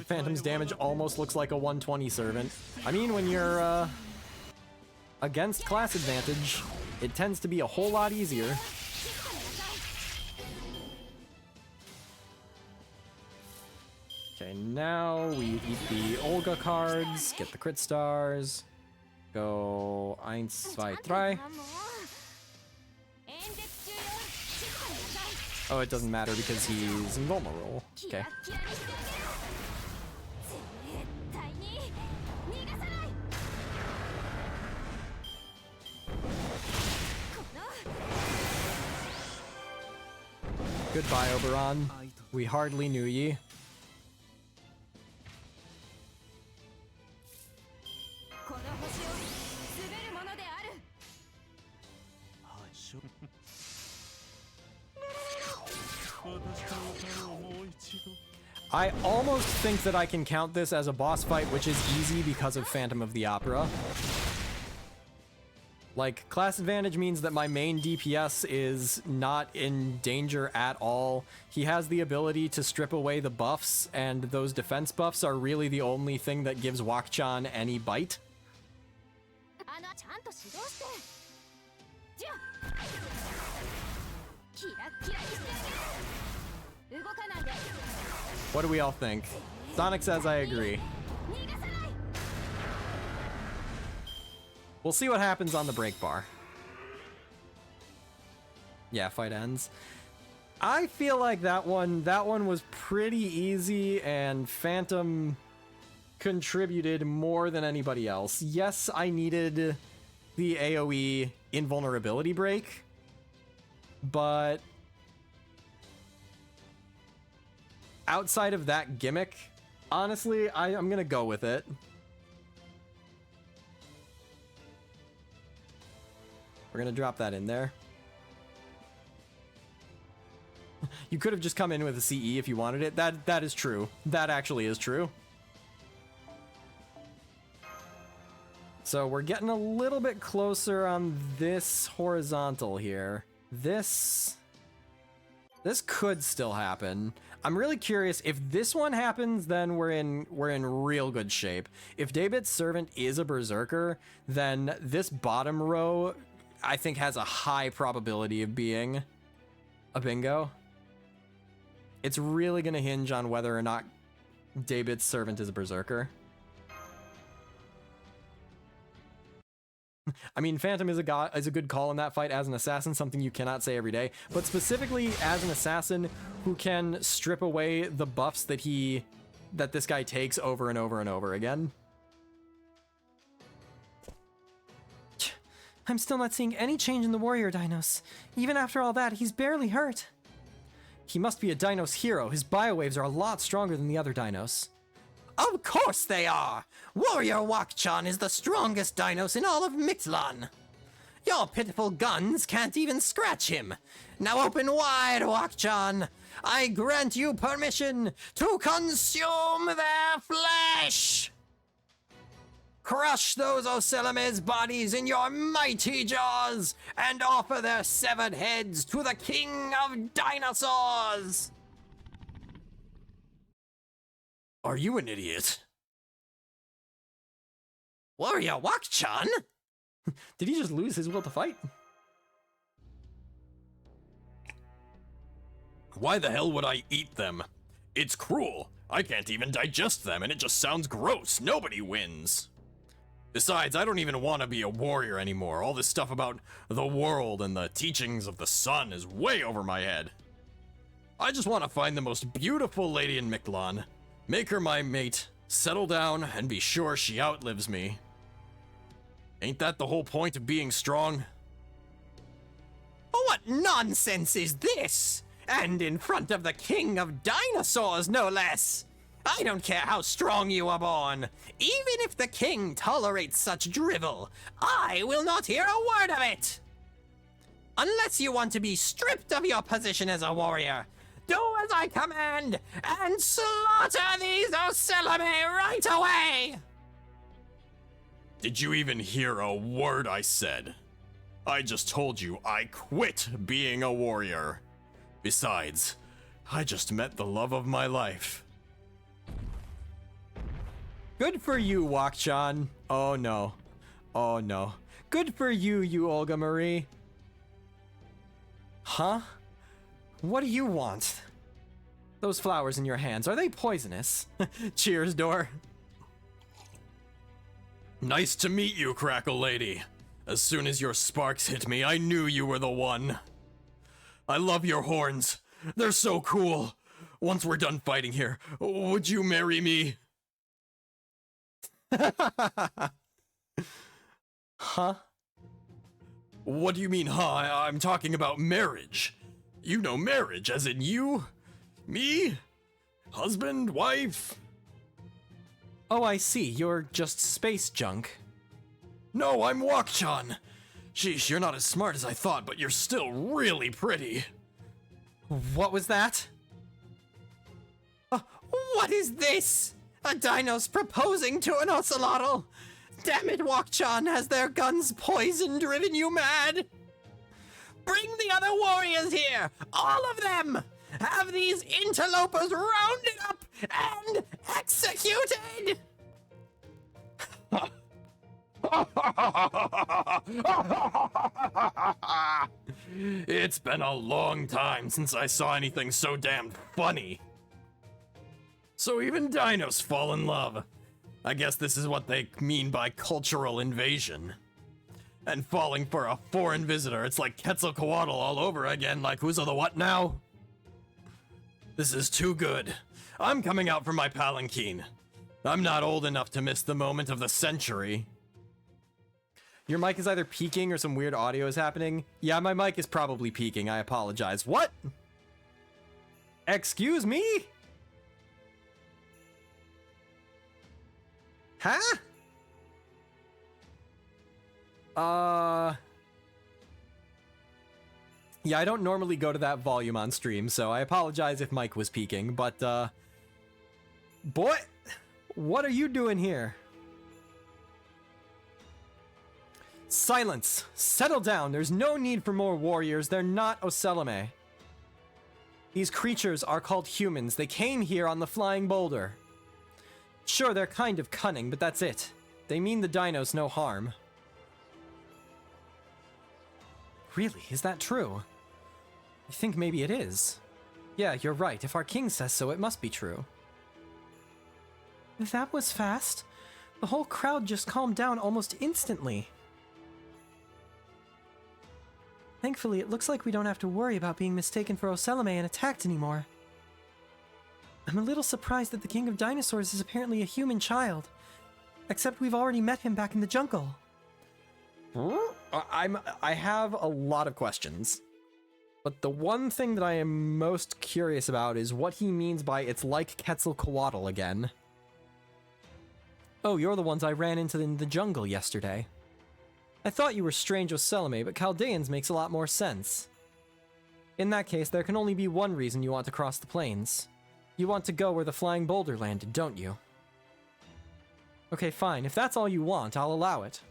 Phantom's damage almost looks like a 120 servant. I mean, when you're against class advantage, it tends to be a whole lot easier. Okay, now we eat the Olga cards, get the crit stars, go 1, 2, 3. あもう演説中よ静かになさい Oh, it doesn't matter because he's invulnerable. キ Okay. ラッキラにしてあげる絶対に逃がさないこの Goodbye, Oberon. We hardly knew ye. この星を滑るものである。私の歌をもう一度 I almost think that I can count this as a boss fight, which is easy because of Phantom of the Opera. Like, class advantage means that my main DPS is not in danger at all. He has the ability to strip away the buffs, and those defense buffs are really the only thing that gives Wakchan any bite. あのちゃんと指導して。じゃあキラッキラにしてあげる。動かないで。 What do we all think? Sonic says I agree. 逃がさない。 We'll see what happens on the break bar. Yeah, fight ends. I feel like that one was pretty easy, and Phantom contributed more than anybody else. Yes, I needed the AoE invulnerability break, but outside of that gimmick, honestly, I'm gonna go with it. We're gonna drop that in there. You could have just come in with a CE if you wanted it. That is true. That actually is true. So we're getting a little bit closer on this horizontal here. This could still happen. I'm really curious if this one happens, then we're in real good shape. If David's servant is a berserker, then this bottom row I think has a high probability of being a bingo. It's really gonna hinge on whether or not David's servant is a berserker. I mean, Phantom is a good call in that fight as an assassin, something you cannot say every day, but specifically as an assassin who can strip away the buffs that this guy takes over and over and over again. I'm still not seeing any change in the warrior dinos. Even after all that, he's barely hurt. He must be a Dinos hero. His biowaves are a lot stronger than the other dinos. Of course they are! Warrior Wakchan is the strongest Dinos in all of Mixlan. Your pitiful guns can't even scratch him. Now open wide, Wakchan. I grant you permission to consume their flesh! Crush those Oselime's bodies in your mighty jaws and offer their severed heads to the king of dinosaurs! Are you an idiot? Warrior Wakchan? Did he just lose his will to fight? Why the hell would I eat them? It's cruel. I can't even digest them, and it just sounds gross. Nobody wins. Besides, I don't even want to be a warrior anymore. All this stuff about the world and the teachings of the sun is way over my head. I just want to find the most beautiful lady in Mictlan, make her my mate, settle down, and be sure she outlives me. Ain't that the whole point of being strong? What nonsense is this? And in front of the king of dinosaurs, no less! I don't care how strong you are born. Even if the king tolerates such drivel, I will not hear a word of it. Unless you want to be stripped of your position as a warrior, do as I command and slaughter these Ocelame right away! Did you even hear a word I said? I just told you I quit being a warrior. Besides, I just met the love of my life. Good for you, Wakchan. Oh no. Oh no. Good for you, you Olga Marie. Huh? What do you want? Those flowers in your hands, are they poisonous? Cheers, Door. Nice to meet you, Crackle Lady. As soon as your sparks hit me, I knew you were the one. I love your horns. They're so cool. Once we're done fighting here, would you marry me? Huh? What do you mean, huh? I'm talking about marriage. You know marriage, as in you, me, husband, wife. Oh, I see. You're just space junk. No, I'm Wakchan. Sheesh, you're not as smart as I thought, but you're still really pretty. What was that? What is this? A dino's proposing to an ocelotl? Damn it, Wakchan, has their guns' poison driven you mad? Bring the other warriors here! All of them! Have these interlopers rounded up and executed! It's been a long time since I saw anything so damn funny. So even dinos fall in love. I guess this is what they mean by cultural invasion. And falling for a foreign visitor, it's like Quetzalcoatl all over again, like who's the what now? This is too good. I'm coming out for my palanquin. I'm not old enough to miss the moment of the century. Your mic is either peaking or some weird audio is happening. Yeah, my mic is probably peaking. I apologize. What? Excuse me? Huh? Yeah, I don't normally go to that volume on stream, so I apologize if mic was peaking, but, boy, what are you doing here? Silence! Settle down! There's no need for more warriors. They're not Ocelome. These creatures are called humans. They came here on the flying boulder. Sure, they're kind of cunning, but that's it. They mean the dinos no harm. Really? Is that true? I think maybe it is. Yeah, you're right. If our king says so, it must be true. That was fast. The whole crowd just calmed down almost instantly. Thankfully, it looks like we don't have to worry about being mistaken for Ocelome and attacked anymore. I'm a little surprised that the King of Dinosaurs is apparently a human child. Except we've already met him back in the jungle. I have a lot of questions. But the one thing that I am most curious about is what he means by it's like Quetzalcoatl again. Oh, you're the ones I ran into in the jungle yesterday. I thought you were strange Ocelome, but Chaldeans makes a lot more sense. In that case, there can only be one reason you want to cross the plains. You want to go where the flying boulder landed, don't you? Okay, fine. If that's all you want, I'll allow it.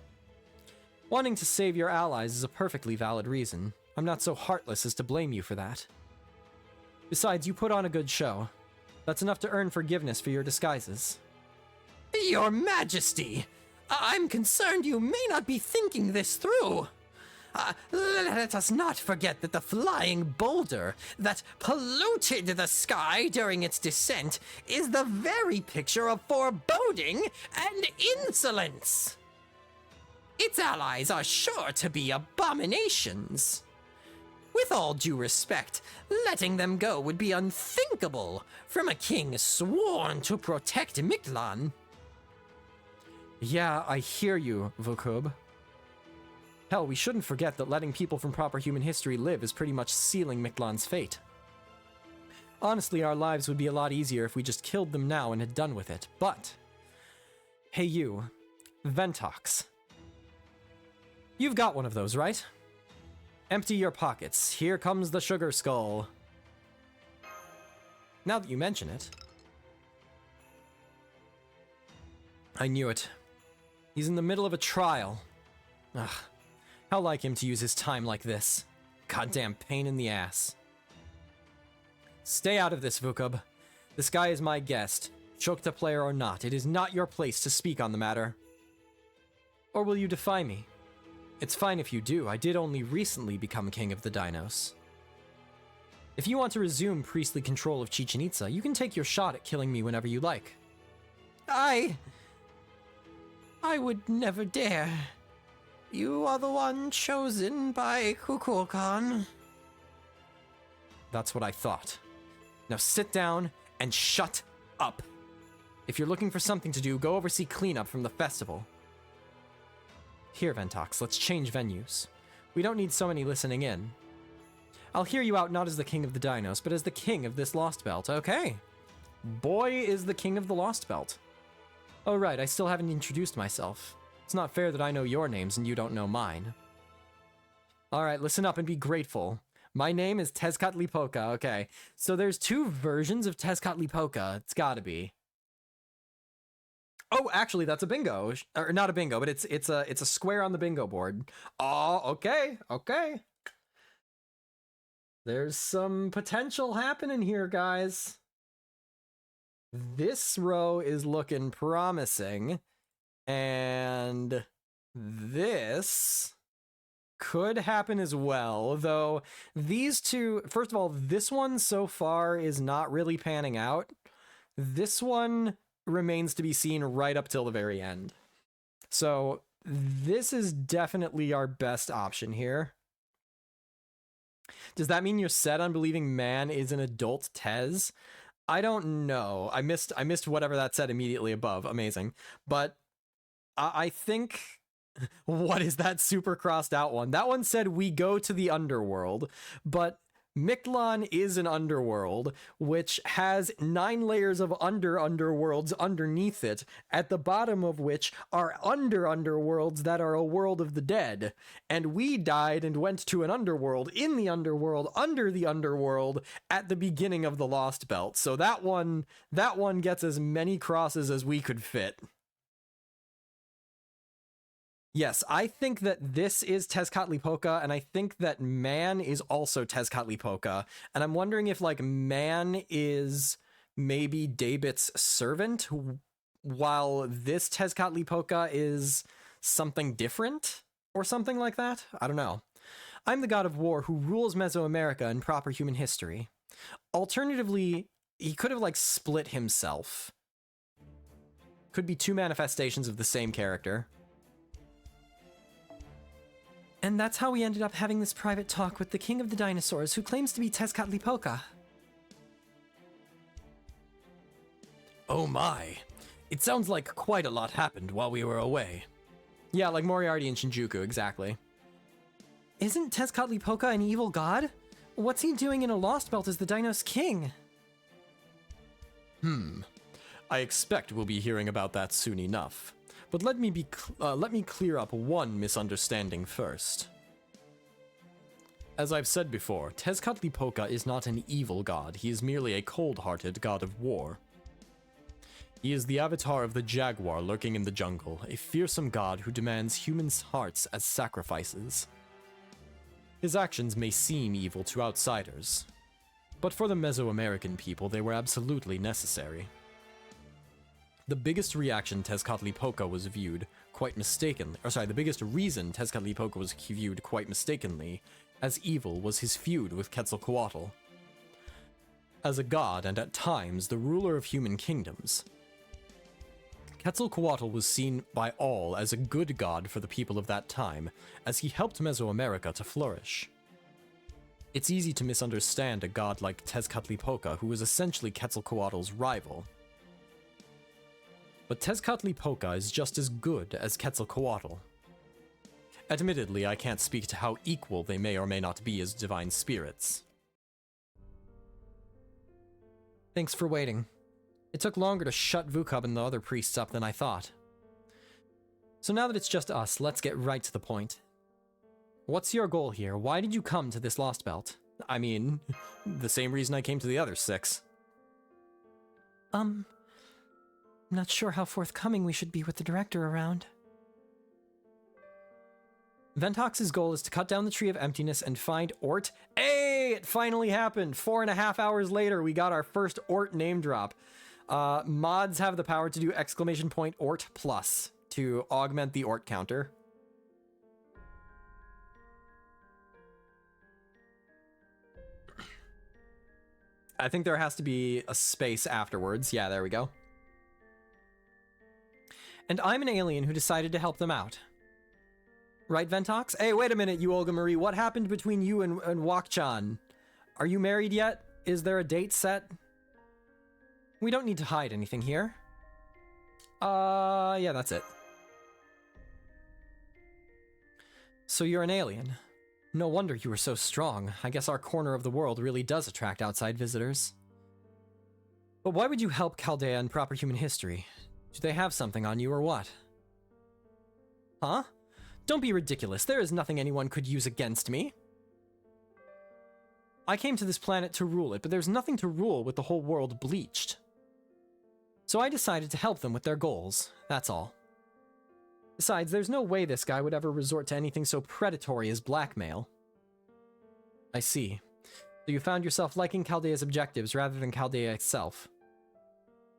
Wanting to save your allies is a perfectly valid reason. I'm not so heartless as to blame you for that. Besides, you put on a good show. That's enough to earn forgiveness for your disguises. Your Majesty! I'm concerned you may not be thinking this through. Let us not forget that the flying boulder that polluted the sky during its descent is the very picture of foreboding and insolence. Its allies are sure to be abominations. With all due respect, letting them go would be unthinkable from a king sworn to protect Mictlan. Yeah, I hear you, Vukub. Hell, we shouldn't forget that letting people from proper human history live is pretty much sealing Mictlan's fate. Honestly, our lives would be a lot easier if we just killed them now and had done with it, but... Hey you, Ventox. You've got one of those, right? Empty your pockets. Here comes the sugar skull. Now that you mention it... I knew it. He's in the middle of a trial. Ugh. How like him to use his time like this. Goddamn pain in the ass. Stay out of this, Vukub. This guy is my guest. Chokta player or not, it is not your place to speak on the matter. Or will you defy me? It's fine if you do. I did only recently become king of the Dinos. If you want to resume priestly control of Chichen Itza, you can take your shot at killing me whenever you like. I would never dare. You are the one chosen by Kukulkan. That's what I thought. Now sit down and shut up. If you're looking for something to do, go oversee cleanup from the festival. Here, Ventox, let's change venues. We don't need so many listening in. I'll hear you out not as the king of the dinos, but as the king of this Lost Belt. Okay. Boy is the king of the Lost Belt. Oh right, I still haven't introduced myself. It's not fair that I know your names and you don't know mine. Alright, listen up and be grateful. My name is Tezcatlipoca, okay. So there's two versions of Tezcatlipoca. It's gotta be. Oh, actually, that's a bingo. Or not a bingo, but it's a square on the bingo board. Oh, okay, okay. There's some potential happening here, guys. This row is looking promising. And this could happen as well, though these two, first of all, this one so far is not really panning out. This one remains to be seen right up till the very end. So this is definitely our best option here. Does that mean you're set on believing man is an adult Tez? I don't know. I missed whatever that said immediately above. Amazing. But I think... What is that super crossed out one? That one said we go to the underworld, but Mictlan is an underworld, which has 9 layers of underworlds underneath it, at the bottom of which are underworlds that are a world of the dead. And we died and went to an underworld, in the underworld, under the underworld, at the beginning of the Lost Belt. So that one gets as many crosses as we could fit. Yes, I think that this is Tezcatlipoca, and I think that man is also Tezcatlipoca. And I'm wondering if, like, man is maybe Daebit's servant, while this Tezcatlipoca is something different, or something like that? I don't know. I'm the god of war who rules Mesoamerica in proper human history. Alternatively, he could have, like, split himself. Could be 2 manifestations of the same character. And that's how we ended up having this private talk with the king of the dinosaurs, who claims to be Tezcatlipoca. Oh my. It sounds like quite a lot happened while we were away. Yeah, like Moriarty and Shinjuku, exactly. Isn't Tezcatlipoca an evil god? What's he doing in a Lost Belt as the Dinos king? I expect we'll be hearing about that soon enough. But let me clear up one misunderstanding first. As I've said before, Tezcatlipoca is not an evil god, he is merely a cold-hearted god of war. He is the avatar of the jaguar lurking in the jungle, a fearsome god who demands humans' hearts as sacrifices. His actions may seem evil to outsiders, but for the Mesoamerican people they were absolutely necessary. The biggest reaction Tezcatlipoca was viewed quite mistakenly, the biggest reason Tezcatlipoca was viewed quite mistakenly as evil was his feud with Quetzalcoatl. As a god and at times the ruler of human kingdoms, Quetzalcoatl was seen by all as a good god for the people of that time, as he helped Mesoamerica to flourish. It's easy to misunderstand a god like Tezcatlipoca, who was essentially Quetzalcoatl's rival. But Tezcatlipoca is just as good as Quetzalcoatl. Admittedly, I can't speak to how equal they may or may not be as divine spirits. Thanks for waiting. It took longer to shut Vukub and the other priests up than I thought. So now that it's just us, let's get right to the point. What's your goal here? Why did you come to this Lost Belt? I mean, the same reason I came to the other 6. Not sure how forthcoming we should be with the director around. Ventox's goal is to cut down the Tree of Emptiness and find Ort. Hey, it finally happened! 4.5 hours later, we got our first Ort name drop. Mods have the power to do !Ort plus to augment the Ort counter. I think there has to be a space afterwards. Yeah, there we go. And I'm an alien who decided to help them out. Right, Ventox? Hey, wait a minute, you Olga Marie. What happened between you and Wakchan? Are you married yet? Is there a date set? We don't need to hide anything here. Yeah, that's it. So you're an alien. No wonder you were so strong. I guess our corner of the world really does attract outside visitors. But why would you help Chaldea in proper human history? Do they have something on you or what? Huh? Don't be ridiculous. There is nothing anyone could use against me. I came to this planet to rule it, but there's nothing to rule with the whole world bleached. So I decided to help them with their goals, that's all. Besides, there's no way this guy would ever resort to anything so predatory as blackmail. I see. So you found yourself liking Chaldea's objectives rather than Chaldea itself.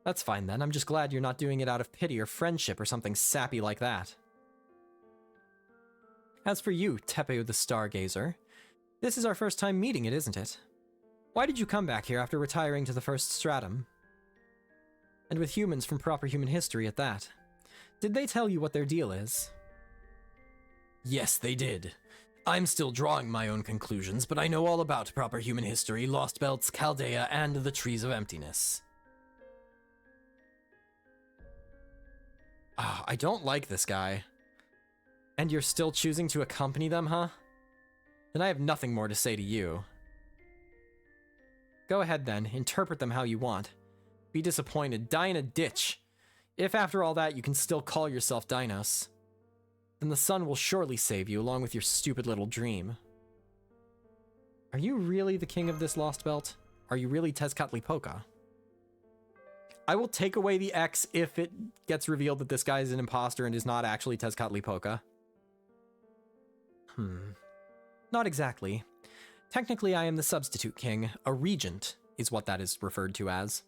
That's fine then, I'm just glad you're not doing it out of pity or friendship or something sappy like that. As for you, Tepeu the Stargazer, this is our first time meeting it, isn't it? Why did you come back here after retiring to the first stratum? And with humans from proper human history at that. Did they tell you what their deal is? Yes, they did. I'm still drawing my own conclusions, but I know all about proper human history, Lostbelts, Chaldea, and the Trees of Emptiness. I don't like this guy. And you're still choosing to accompany them, huh? Then I have nothing more to say to you. Go ahead then, interpret them how you want. Be disappointed, die in a ditch. If after all that you can still call yourself Dinos, then the sun will surely save you along with your stupid little dream. Are you really the king of this Lost Belt? Are you really Tezcatlipoca? I will take away the X if it gets revealed that this guy is an imposter and is not actually Tezcatlipoca. Not exactly. Technically, I am the substitute king. A regent is what that is referred to as.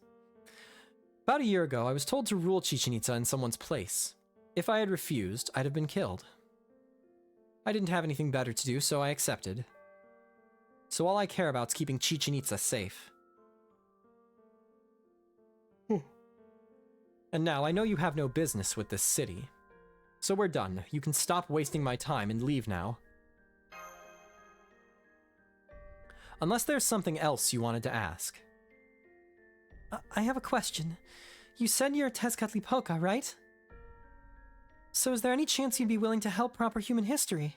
About a year ago, I was told to rule Chichen Itza in someone's place. If I had refused, I'd have been killed. I didn't have anything better to do, so I accepted. So all I care about is keeping Chichen Itza safe. And now, I know you have no business with this city. So we're done. You can stop wasting my time and leave now. Unless there's something else you wanted to ask. I have a question. You said you're Tezcatlipoca, right? So is there any chance you'd be willing to help proper human history?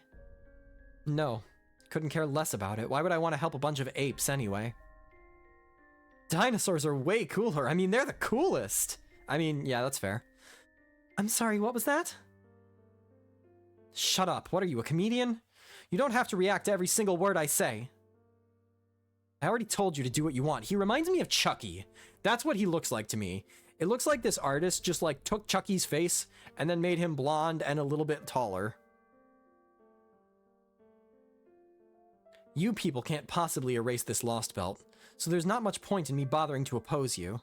No. Couldn't care less about it. Why would I want to help a bunch of apes anyway? Dinosaurs are way cooler. I mean, they're the coolest. I mean, yeah, that's fair. I'm sorry, what was that? Shut up. What are you, a comedian? You don't have to react to every single word I say. I already told you to do what you want. He reminds me of Chucky. That's what he looks like to me. It looks like this artist just like took Chucky's face and then made him blonde and a little bit taller. You people can't possibly erase this Lost Belt, so there's not much point in me bothering to oppose you.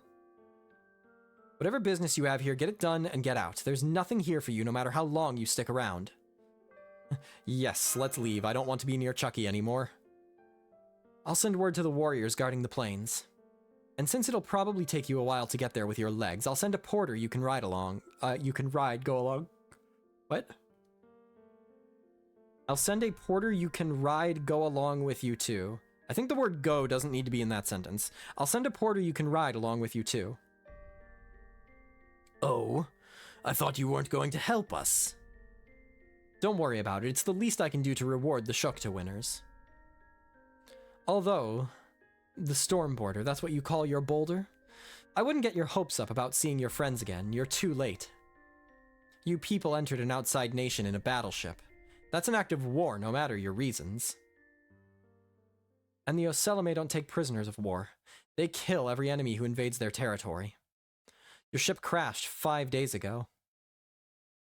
Whatever business you have here, get it done and get out. There's nothing here for you no matter how long you stick around. Yes, let's leave. I don't want to be near Chucky anymore. I'll send word to the warriors guarding the plains. And since it'll probably take you a while to get there with your legs, I'll send a porter you can ride along. Go along. What? I'll send a porter you can ride, go along with you too. I think the word go doesn't need to be in that sentence. I'll send a porter you can ride along with you too. Oh, I thought you weren't going to help us. Don't worry about it. It's the least I can do to reward the Shukta winners. Although, the storm border, that's what you call your boulder? I wouldn't get your hopes up about seeing your friends again. You're too late. You people entered an outside nation in a battleship. That's an act of war, no matter your reasons. And the Oselame don't take prisoners of war. They kill every enemy who invades their territory. Your ship crashed 5 days ago.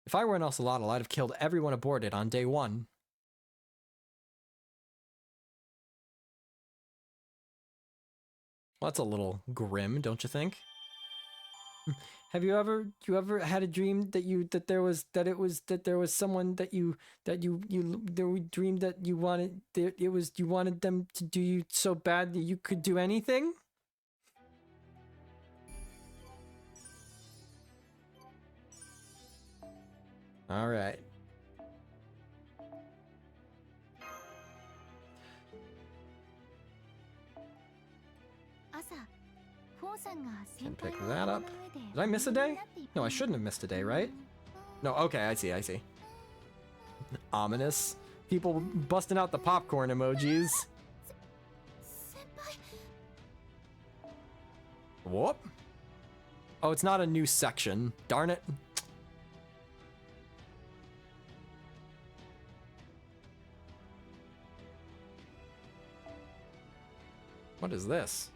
If I were an Ocelotl, I'd have killed everyone aboard it on day one. Well, that's a little grim, don't you think? Have you ever had a dream that there was someone that you dreamed that you wanted them to do you so bad that you could do anything? All right. Can pick that up. Did I miss a day? No, I shouldn't have missed a day, right? No, okay, I see. Ominous. People busting out the popcorn emojis. 先輩 Whoop. Oh, it's not a new section. Darn it. What is this?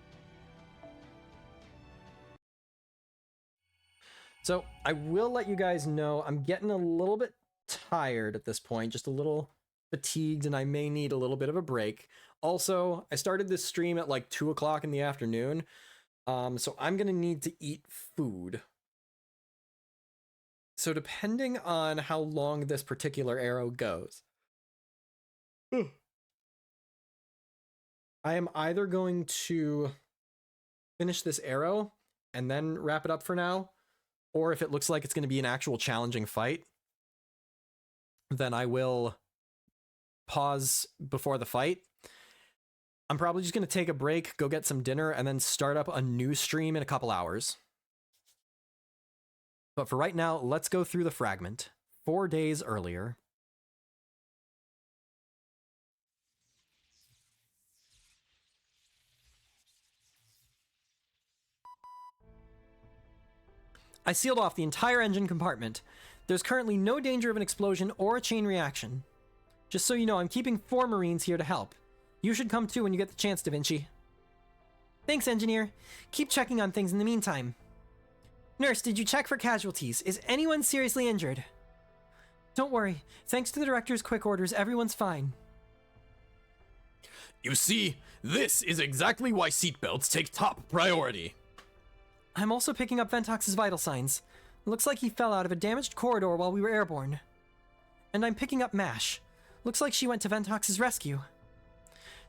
So, I will let you guys know I'm getting a little bit tired at this point, just a little fatigued, and I may need a little bit of a break. Also, I started this stream at like 2 o'clock in the afternoon, so I'm gonna need to eat food. So depending on how long this particular arrow goes, I am either going to finish this arrow and then wrap it up for now, or if it looks like it's going to be an actual challenging fight, then I will pause before the fight. I'm probably just going to take a break, go get some dinner, and then start up a new stream in a couple hours. But for right now, let's go through the fragment. 4 days earlier. I sealed off the entire engine compartment. There's currently no danger of an explosion or a chain reaction. Just so you know, I'm keeping 4 Marines here to help. You should come too when you get the chance, Da Vinci. Thanks, Engineer. Keep checking on things in the meantime. Nurse, did you check for casualties? Is anyone seriously injured? Don't worry. Thanks to the Director's quick orders, everyone's fine. You see, this is exactly why seatbelts take top priority. I'm also picking up Ventox's vital signs. Looks like he fell out of a damaged corridor while we were airborne. And I'm picking up Mash. Looks like she went to Ventox's rescue.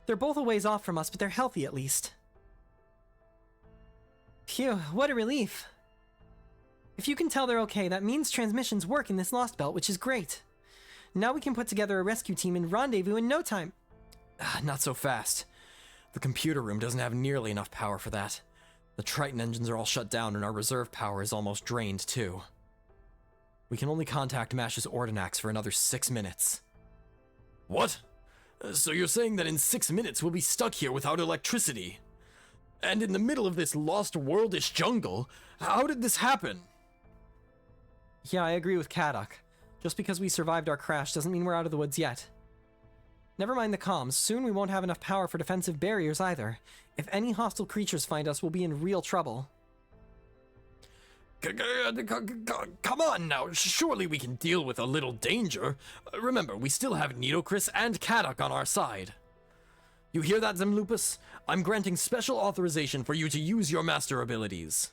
They're both a ways off from us, but they're healthy at least. Phew, what a relief. If you can tell they're okay, that means transmissions work in this Lostbelt, which is great. Now we can put together a rescue team and rendezvous in no time. Not so fast. The computer room doesn't have nearly enough power for that. The Triton engines are all shut down and our reserve power is almost drained too. We can only contact Mash's Ordinax for another 6 minutes. What? So you're saying that in 6 minutes we'll be stuck here without electricity? And in the middle of this lost worldish jungle? How did this happen? Yeah, I agree with Kadok. Just because we survived our crash doesn't mean we're out of the woods yet. Never mind the comms, soon we won't have enough power for defensive barriers either. If any hostile creatures find us, we'll be in real trouble. Come on now, surely we can deal with a little danger. Remember, we still have Nitocris and Kadok on our side. You hear that, Zemlupus? I'm granting special authorization for you to use your master abilities.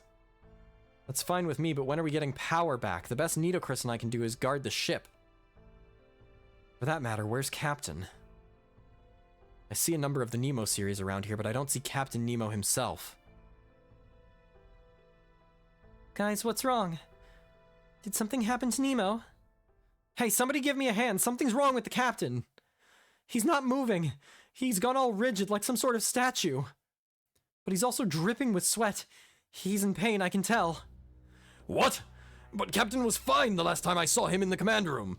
That's fine with me, but when are we getting power back? The best Nitocris and I can do is guard the ship. For that matter, where's Captain? I see a number of the Nemo series around here, but I don't see Captain Nemo himself. Guys, what's wrong? Did something happen to Nemo? Hey, somebody give me a hand. Something's wrong with the captain. He's not moving. He's gone all rigid like some sort of statue. But he's also dripping with sweat. He's in pain, I can tell. What? But Captain was fine the last time I saw him in the command room.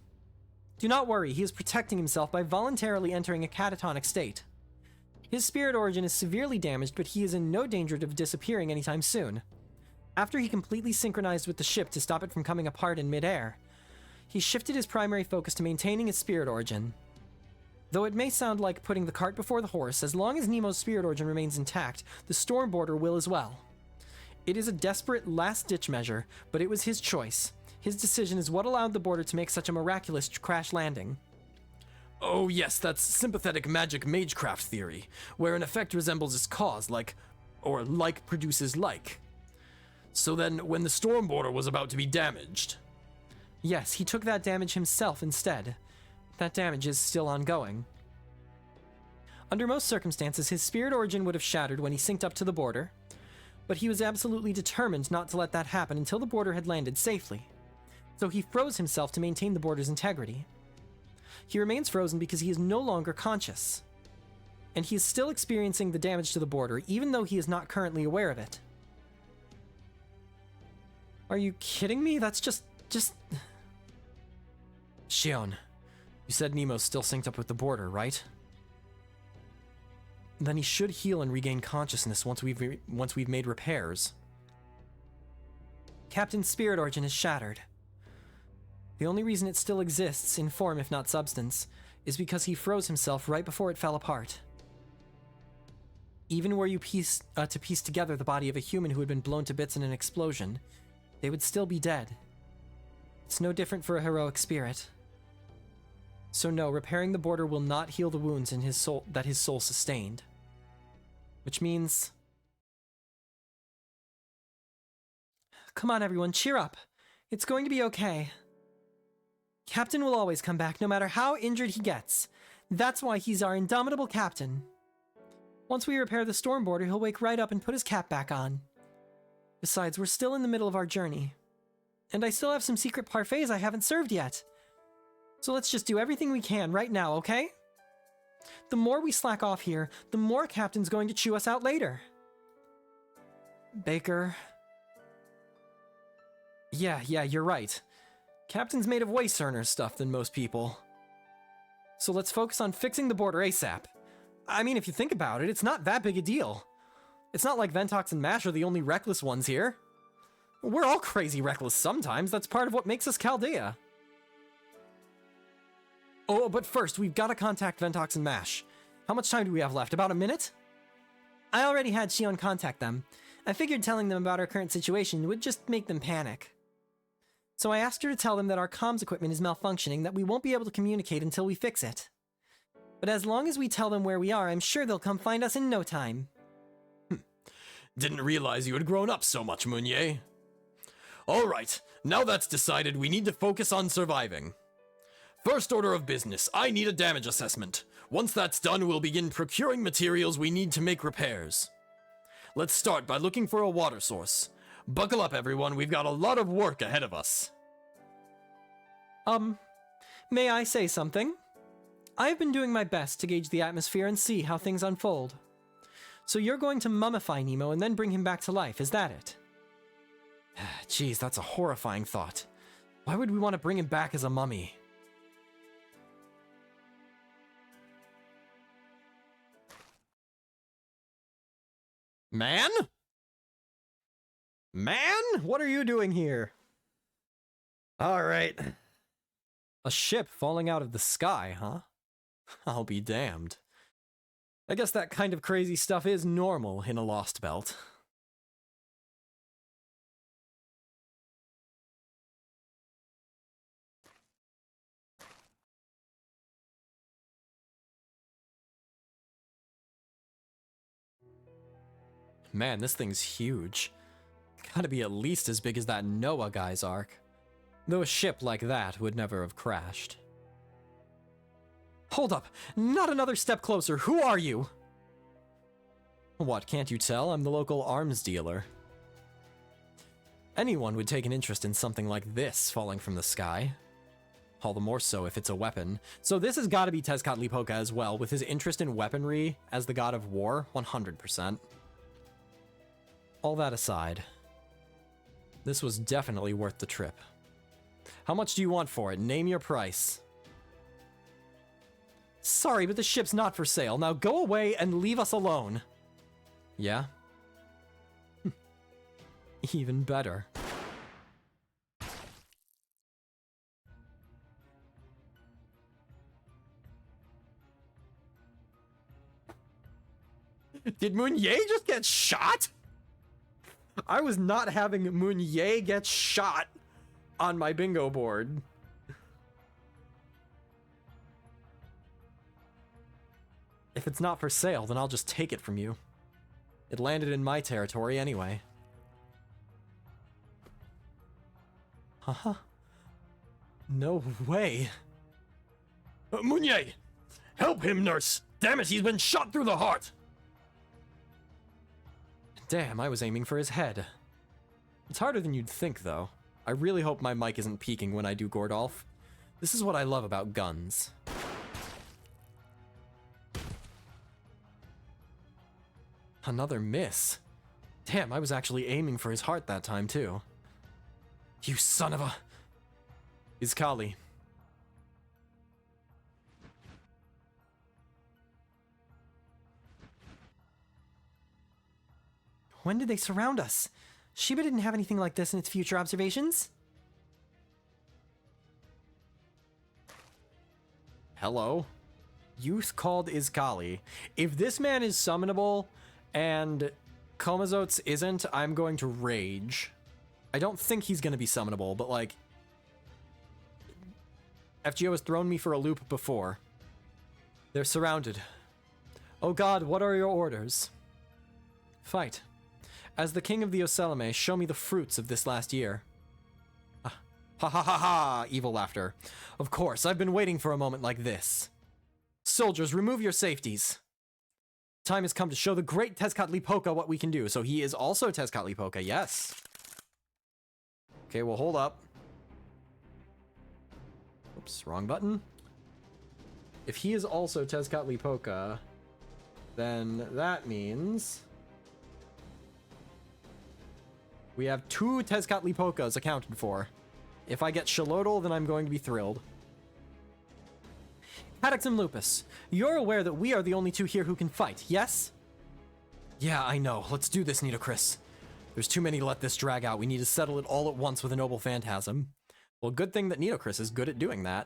Do not worry, he is protecting himself by voluntarily entering a catatonic state. His spirit origin is severely damaged, but he is in no danger of disappearing anytime soon. After he completely synchronized with the ship to stop it from coming apart in midair, he shifted his primary focus to maintaining his spirit origin. Though it may sound like putting the cart before the horse, as long as Nemo's spirit origin remains intact, the storm border will as well. It is a desperate last-ditch measure, but it was his choice. His decision is what allowed the border to make such a miraculous crash landing. Oh yes, that's sympathetic magic magecraft theory, where an effect resembles its cause, like produces like. So then, when the storm border was about to be damaged... Yes, he took that damage himself instead. That damage is still ongoing. Under most circumstances, his spirit origin would have shattered when he synced up to the border, but he was absolutely determined not to let that happen until the border had landed safely. So he froze himself to maintain the border's integrity. He remains frozen because he is no longer conscious. And he is still experiencing the damage to the border, even though he is not currently aware of it. Are you kidding me? That's just... Shion, You said Nemo's still synced up with the border, right? Then he should heal and regain consciousness once we've made repairs. Captain's spirit origin is shattered. The only reason it still exists, in form if not substance, is because he froze himself right before it fell apart. Even were you piece together the body of a human who had been blown to bits in an explosion, they would still be dead. It's no different for a heroic spirit. So no, repairing the border will not heal the wounds in his soul that his soul sustained. Which means... Come on everyone, cheer up. It's going to be okay. Captain will always come back, no matter how injured he gets. That's why he's our indomitable captain. Once we repair the storm border, he'll wake right up and put his cap back on. Besides, we're still in the middle of our journey. And I still have some secret parfaits I haven't served yet. So let's just do everything we can right now, okay? The more we slack off here, the more Captain's going to chew us out later. Baker... Yeah, you're right. Captain's made of way sterner stuff than most people. So let's focus on fixing the border ASAP. I mean, if you think about it, it's not that big a deal. It's not like Ventox and Mash are the only reckless ones here. We're all crazy reckless sometimes, that's part of what makes us Chaldea. Oh, but first, we've got to contact Ventox and Mash. How much time do we have left? About a minute? I already had Shion contact them. I figured telling them about our current situation would just make them panic. So I asked her to tell them that our comms equipment is malfunctioning, that we won't be able to communicate until we fix it. But as long as we tell them where we are, I'm sure they'll come find us in no time. Didn't realize you had grown up so much, Mounier. Alright, now that's decided, we need to focus on surviving. First order of business, I need a damage assessment. Once that's done, we'll begin procuring materials we need to make repairs. Let's start by looking for a water source. Buckle up, everyone, we've got a lot of work ahead of us. May I say something? I've been doing my best to gauge the atmosphere and see how things unfold. So you're going to mummify Nemo and then bring him back to life, is that it? Jeez, that's a horrifying thought. Why would we want to bring him back as a mummy? Man? Man? What are you doing here? Alright. A ship falling out of the sky, huh? I'll be damned. I guess that kind of crazy stuff is normal in a Lostbelt. Man, this thing's huge. Gotta be at least as big as that Noah guy's ark. Though a ship like that would never have crashed. Hold up! Not another step closer! Who are you? What, can't you tell? I'm the local arms dealer. Anyone would take an interest in something like this falling from the sky. All the more so if it's a weapon. So this has gotta be Tezcatlipoca as well, with his interest in weaponry as the god of war, 100%. All that aside, this was definitely worth the trip. How much do you want for it? Name your price. Sorry, but the ship's not for sale. Now go away and leave us alone. Yeah? Even better. Did Mounier just get shot? I was not having Mounier get shot on my bingo board. If it's not for sale, then I'll just take it from you. It landed in my territory anyway. Huh? No way. Mounier! Help him, nurse! Damn it, he's been shot through the heart! Damn, I was aiming for his head. It's harder than you'd think, though. I really hope my mic isn't peaking when I do Gordolf. This is what I love about guns. Another miss. Damn, I was actually aiming for his heart that time, too. You son of a... Iskali. When did they surround us? Shiba didn't have anything like this in its future observations. Hello? Youth called Iskali. If this man is summonable and Komazotes isn't, I'm going to rage. I don't think he's going to be summonable, but like... FGO has thrown me for a loop before. They're surrounded. Oh god, what are your orders? Fight. As the king of the Oselame, show me the fruits of this last year. Ah, ha ha ha ha, evil laughter. Of course, I've been waiting for a moment like this. Soldiers, remove your safeties. Time has come to show the great Tezcatlipoca what we can do. So he is also Tezcatlipoca, yes. Okay, well, hold up. Oops, wrong button. If he is also Tezcatlipoca, then that means we have 2 Tezcatlipocas accounted for. If I get Xolotl, then I'm going to be thrilled. Haddix and Lupus, you're aware that we are the only 2 here who can fight, yes? Yeah, I know. Let's do this, Nitocris. There's too many to let this drag out. We need to settle it all at once with a noble phantasm. Well, good thing that Nitocris is good at doing that.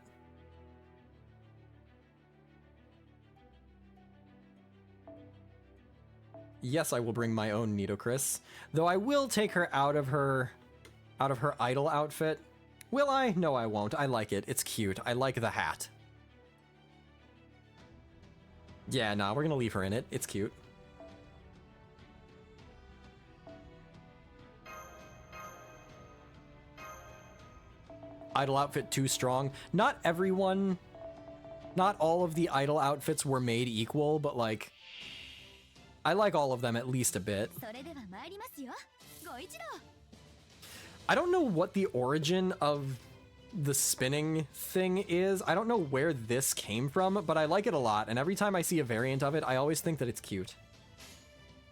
Yes, I will bring my own Nitocris, though I will take her out of her idol outfit. Will I? No, I won't. I like it. It's cute. I like the hat. Yeah, nah, we're gonna leave her in it. It's cute. Idol outfit too strong. Not everyone, not all of the idol outfits were made equal, but like, I like all of them at least a bit. I don't know what the origin of the spinning thing is. I don't know where this came from, but I like it a lot, and every time I see a variant of it, I always think that it's cute.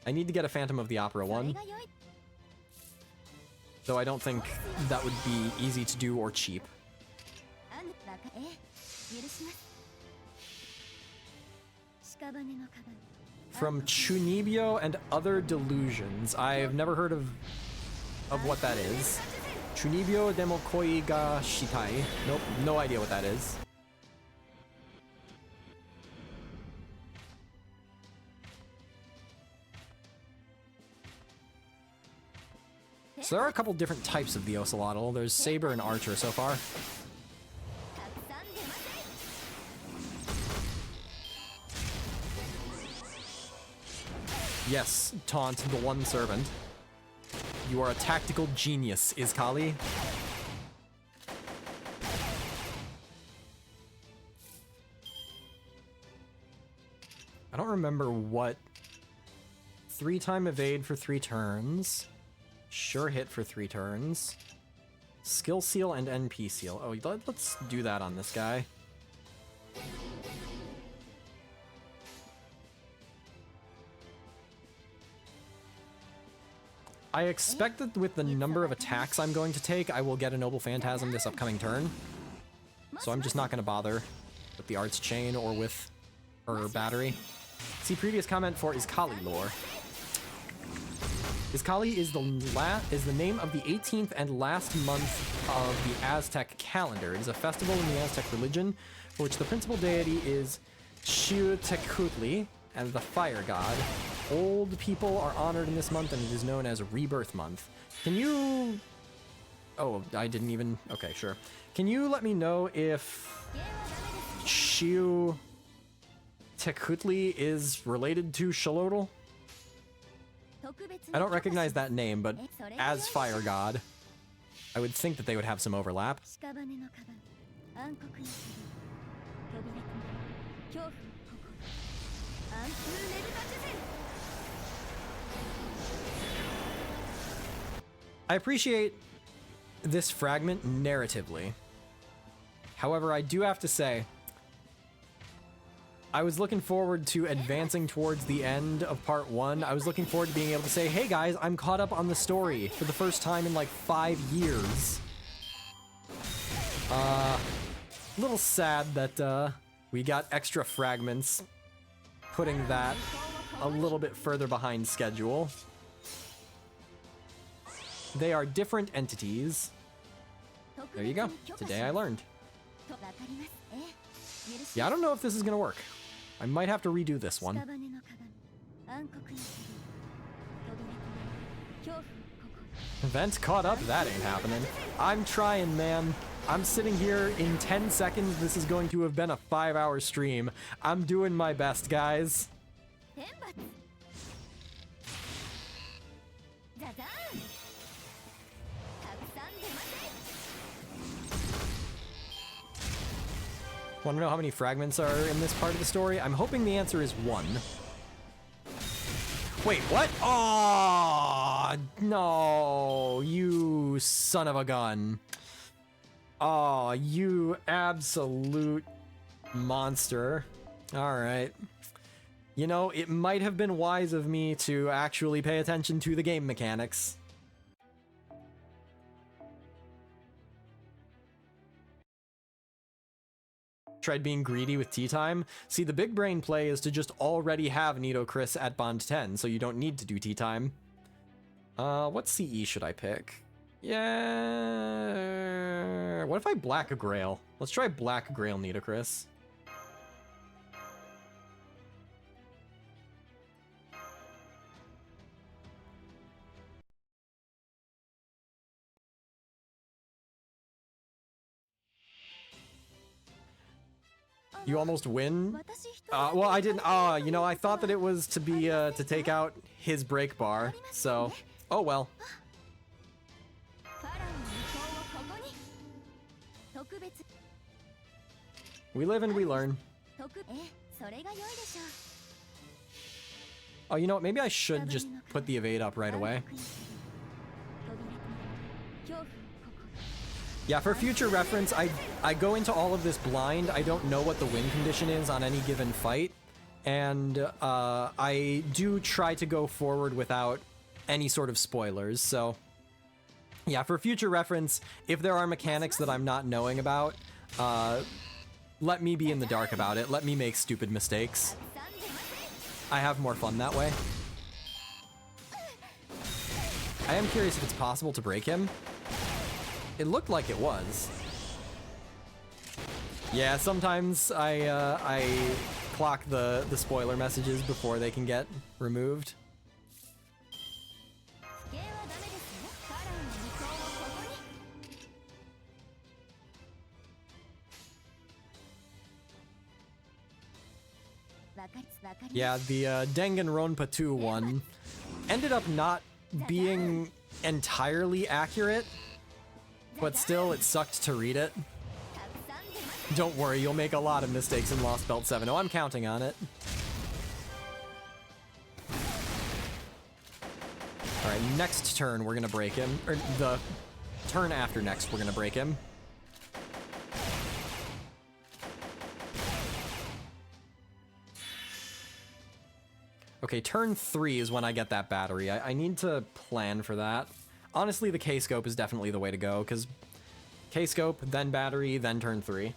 I need to get a Phantom of the Opera one. Though I don't think that would be easy to do or cheap. From Chunibyo and Other Delusions. I've never heard of what that is. Chunibyo demo koi ga shitai. Nope, no idea what that is. So there are a couple different types of the Ocelotl. There's Saber and Archer so far. Yes, Taunt, the one servant. You are a tactical genius, Iskali. I don't remember what... 3-time evade for 3 turns. Sure hit for 3 turns. Skill seal and NP seal. Oh, let's do that on this guy. I expect that with the number of attacks I'm going to take, I will get a Noble Phantasm this upcoming turn. So I'm just not going to bother with the Arts Chain or with her battery. See previous comment for Iskali lore. Iskali is the name of the 18th and last month of the Aztec calendar. It is a festival in the Aztec religion for which the principal deity is Xiuhtecutli and the fire god. Old people are honored in this month and it is known as Rebirth Month. Can you... Oh, I didn't even... Okay, sure. Can you let me know if Xiuhtecutli is related to Xolotl? I don't recognize that name, but as Fire God, I would think that they would have some overlap. I appreciate this fragment narratively. However, I do have to say, I was looking forward to advancing towards the end of part 1. I was looking forward to being able to say, hey guys, I'm caught up on the story for the first time in like 5 years. Little sad that we got extra fragments, putting that a little bit further behind schedule. They are different entities. There you go. Today I learned. Yeah, I don't know if this is gonna work. I might have to redo this one. Vent caught up? That ain't happening. I'm trying, man. I'm sitting here in 10 seconds. This is going to have been a 5-hour stream. I'm doing my best, guys. Want to know how many fragments are in this part of the story? I'm hoping the answer is 1. Wait, what? Oh, no, you son of a gun. Oh, you absolute monster. All right. You know, it might have been wise of me to actually pay attention to the game mechanics. Tried being greedy with tea time. See, the big brain play is to just already have Nito Chris at Bond 10, so you don't need to do tea time. What CE should I pick? Yeah. What if I Black Grail? Let's try Black Grail Nito Chris. You almost win? Well, I didn't. You know, I thought that it was to be to take out his break bar. So, oh well. We live and we learn. Oh, you know what? Maybe I should just put the evade up right away. Yeah, for future reference, I go into all of this blind. I don't know what the win condition is on any given fight. And I do try to go forward without any sort of spoilers. So yeah, for future reference, if there are mechanics that I'm not knowing about, let me be in the dark about it. Let me make stupid mistakes. I have more fun that way. I am curious if it's possible to break him. It looked like it was. Yeah, sometimes I clock the spoiler messages before they can get removed. Yeah, the Danganronpa 2 one ended up not being entirely accurate, but still, it sucked to read it. Don't worry, you'll make a lot of mistakes in Lostbelt 7. Oh, I'm counting on it. Alright, next turn, we're gonna break him. Or the turn after next, we're gonna break him. Okay, turn 3 is when I get that battery. I need to plan for that. Honestly, the K-scope is definitely the way to go, because K-scope, then battery, then turn 3.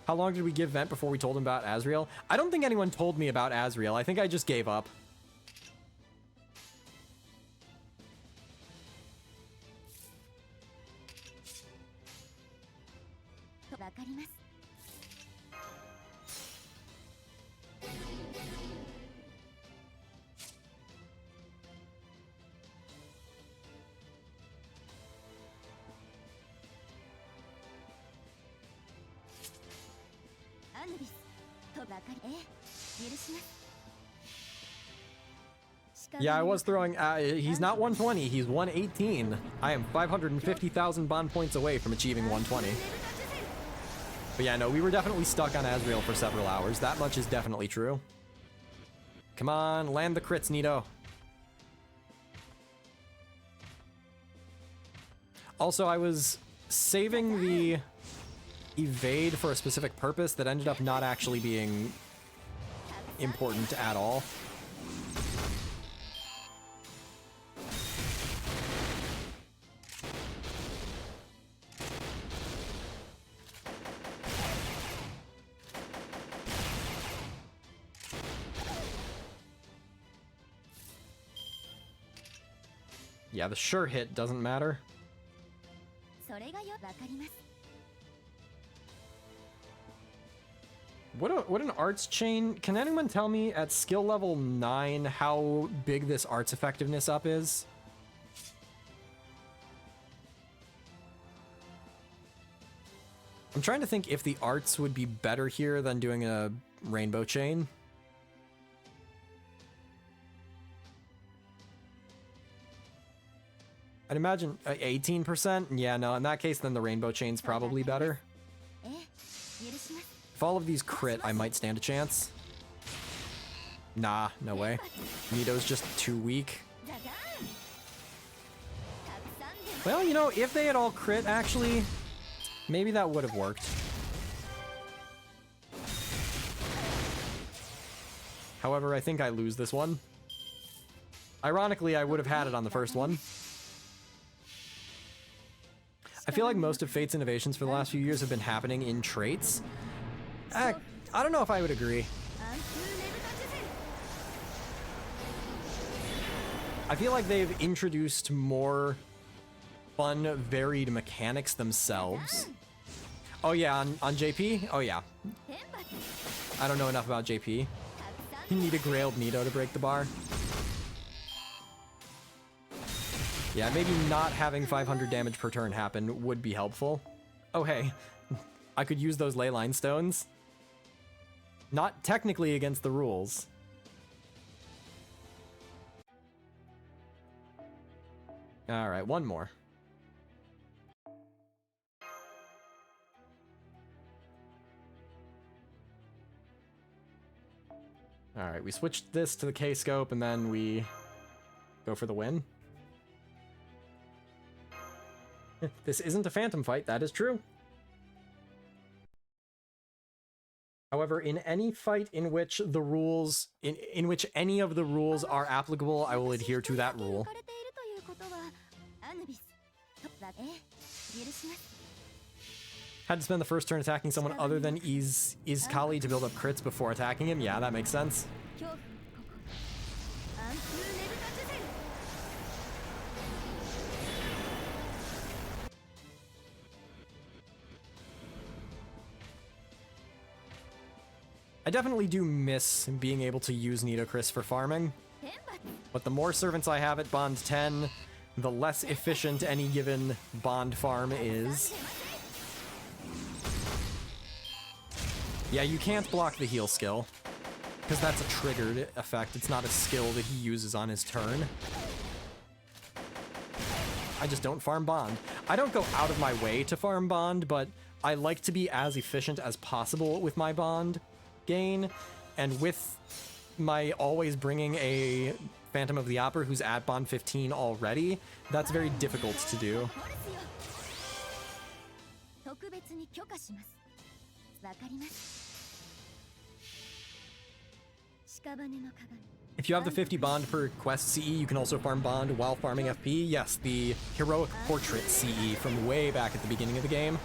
How long did we give Vent before we told him about Azrael? I don't think anyone told me about Azrael. I think I just gave up. Yeah, I was throwing, he's not 120, he's 118. I am 550,000 bond points away from achieving 120. But yeah, no, we were definitely stuck on Azrael for several hours. That much is definitely true. Come on, land the crits, Nito. Also, I was saving the evade for a specific purpose that ended up not actually being important at all. Yeah, the sure hit doesn't matter. それがよわかります What an arts chain. Can anyone tell me at skill level 9 how big this arts effectiveness up is? I'm trying to think if the arts would be better here than doing a rainbow chain. I'd imagine 18%? Yeah, no, in that case, then the rainbow chain's probably better. ええ許します If all of these crit, I might stand a chance. Nah, no way. Nito's just too weak. ザザーンたくさんで Well, you know, if they had all crit, actually, maybe that would have worked. However, I think I lose this one. Ironically, I would have had it on the first one. I feel like most of Fate's innovations for the last few years have been happening in traits. I don't know if I would agree. 暗風ねぶた地図 I feel like they've introduced more fun, varied mechanics themselves. Oh yeah, on JP? Oh yeah. 天罰 I don't know enough about JP. たくさん You need a Grailed Nito to break the bar. Yeah, maybe not having 500 damage per turn happen would be helpful. Oh hey, I could use those Leyline Stones. Not technically against the rules. Alright, one more. Alright, we switched this to the K-Scope and then we go for the win. This isn't a phantom fight, that is true. However, in any fight in which the rules, in which any of the rules are applicable, I will adhere to that rule. 浮かれているということはアヌビスとザええ許します Had to spend the first turn attacking someone other than Kali to build up crits before attacking him. Yeah, that makes sense. 恐怖ここ暗風ねぶた地図 I definitely do miss being able to use Nitocris for farming, 天罰 but the more servants I have at Bond 10, the less efficient any given Bond farm is. Yeah, you can't block the heal skill, because that's a triggered effect. It's not a skill that he uses on his turn. I just don't farm Bond. I don't go out of my way to farm Bond, but I like to be as efficient as possible with my Bond gain, and with my always bringing a Phantom of the Opera who's at Bond 15 already, that's very difficult to do. これですよ特別に許可しますわかります屍の鏡 If you have the 50 Bond per quest CE, you can also farm Bond while farming FP. Yes, the Heroic Portrait CE from way back at the beginning of the game.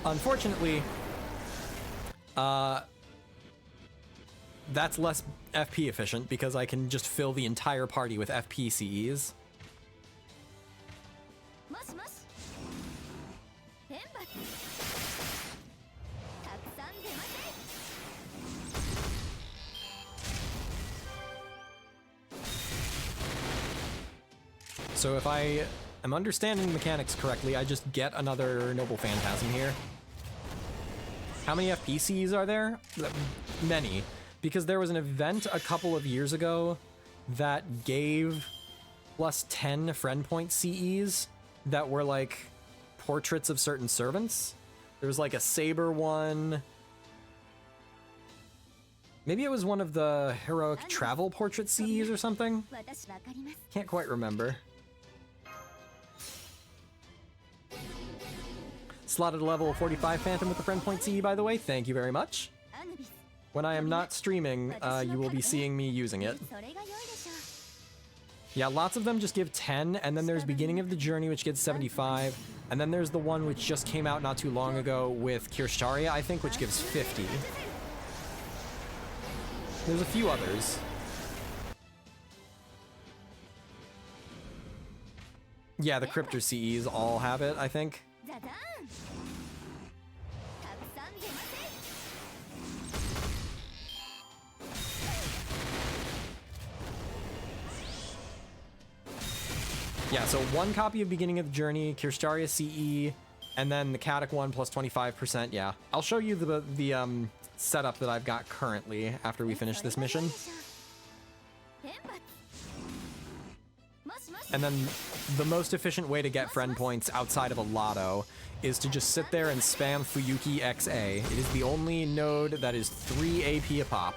Unfortunately, that's less FP efficient because I can just fill the entire party with FP CEs. もしもし天罰たくさん出ません So if I am understanding the mechanics correctly, I just get another Noble Phantasm here. How many FPCs are there? Many. Because there was an event a couple of years ago that gave plus 10 friend point CEs that were like portraits of certain servants. There was like a Saber one. Maybe it was one of the Heroic Travel Portrait CEs or something? 私わかります Can't quite remember. Slotted a level 45 Phantom with the friend point CE, by the way. Thank you very much. アヌビス When I am not streaming, you will be seeing me using it. それが良いでしょう Yeah, lots of them just give 10, and then there's Beginning of the Journey, which gives 75, and then there's the one which just came out not too long ago with Kirstaria, I think, which gives 50. There's a few others. Yeah, the Cryptor CEs all have it, I think. ザダンたくさん出ません Yeah, so one copy of Beginning of the Journey, Kirstaria CE, and then the Katic one plus 25%. Yeah, I'll show you the setup that I've got currently after we finish this mission. 連発もしもし And then the most efficient way to get friend points outside of a lotto is to just sit there and spam Fuyuki XA. It is the only node that is 3 AP a pop.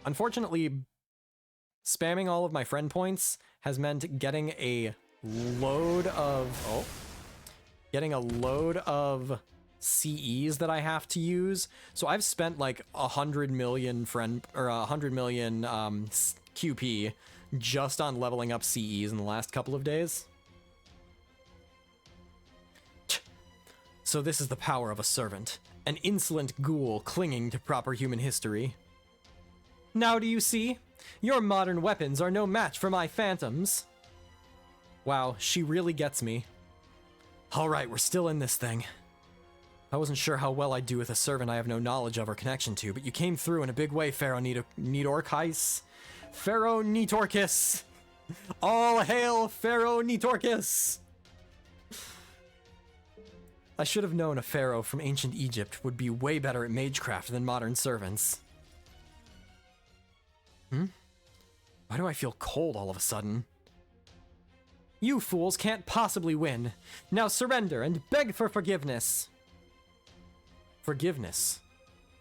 Unfortunately, spamming all of my friend points has meant getting a load of CEs that I have to use. So I've spent like 100 million QP just on leveling up CEs in the last couple of days. So this is the power of a servant, an insolent ghoul clinging to proper human history. Now do you see? Your modern weapons are no match for my phantoms. Wow, she really gets me. Alright, we're still in this thing. I wasn't sure how well I'd do with a servant I have no knowledge of or connection to, but you came through in a big way, Pharaoh Nitorkis. Pharaoh Nitorkis! All hail Pharaoh Nitorkis! I should have known a pharaoh from ancient Egypt would be way better at magecraft than modern servants. Why do I feel cold all of a sudden? You fools can't possibly win. Now surrender and beg for forgiveness. Forgiveness?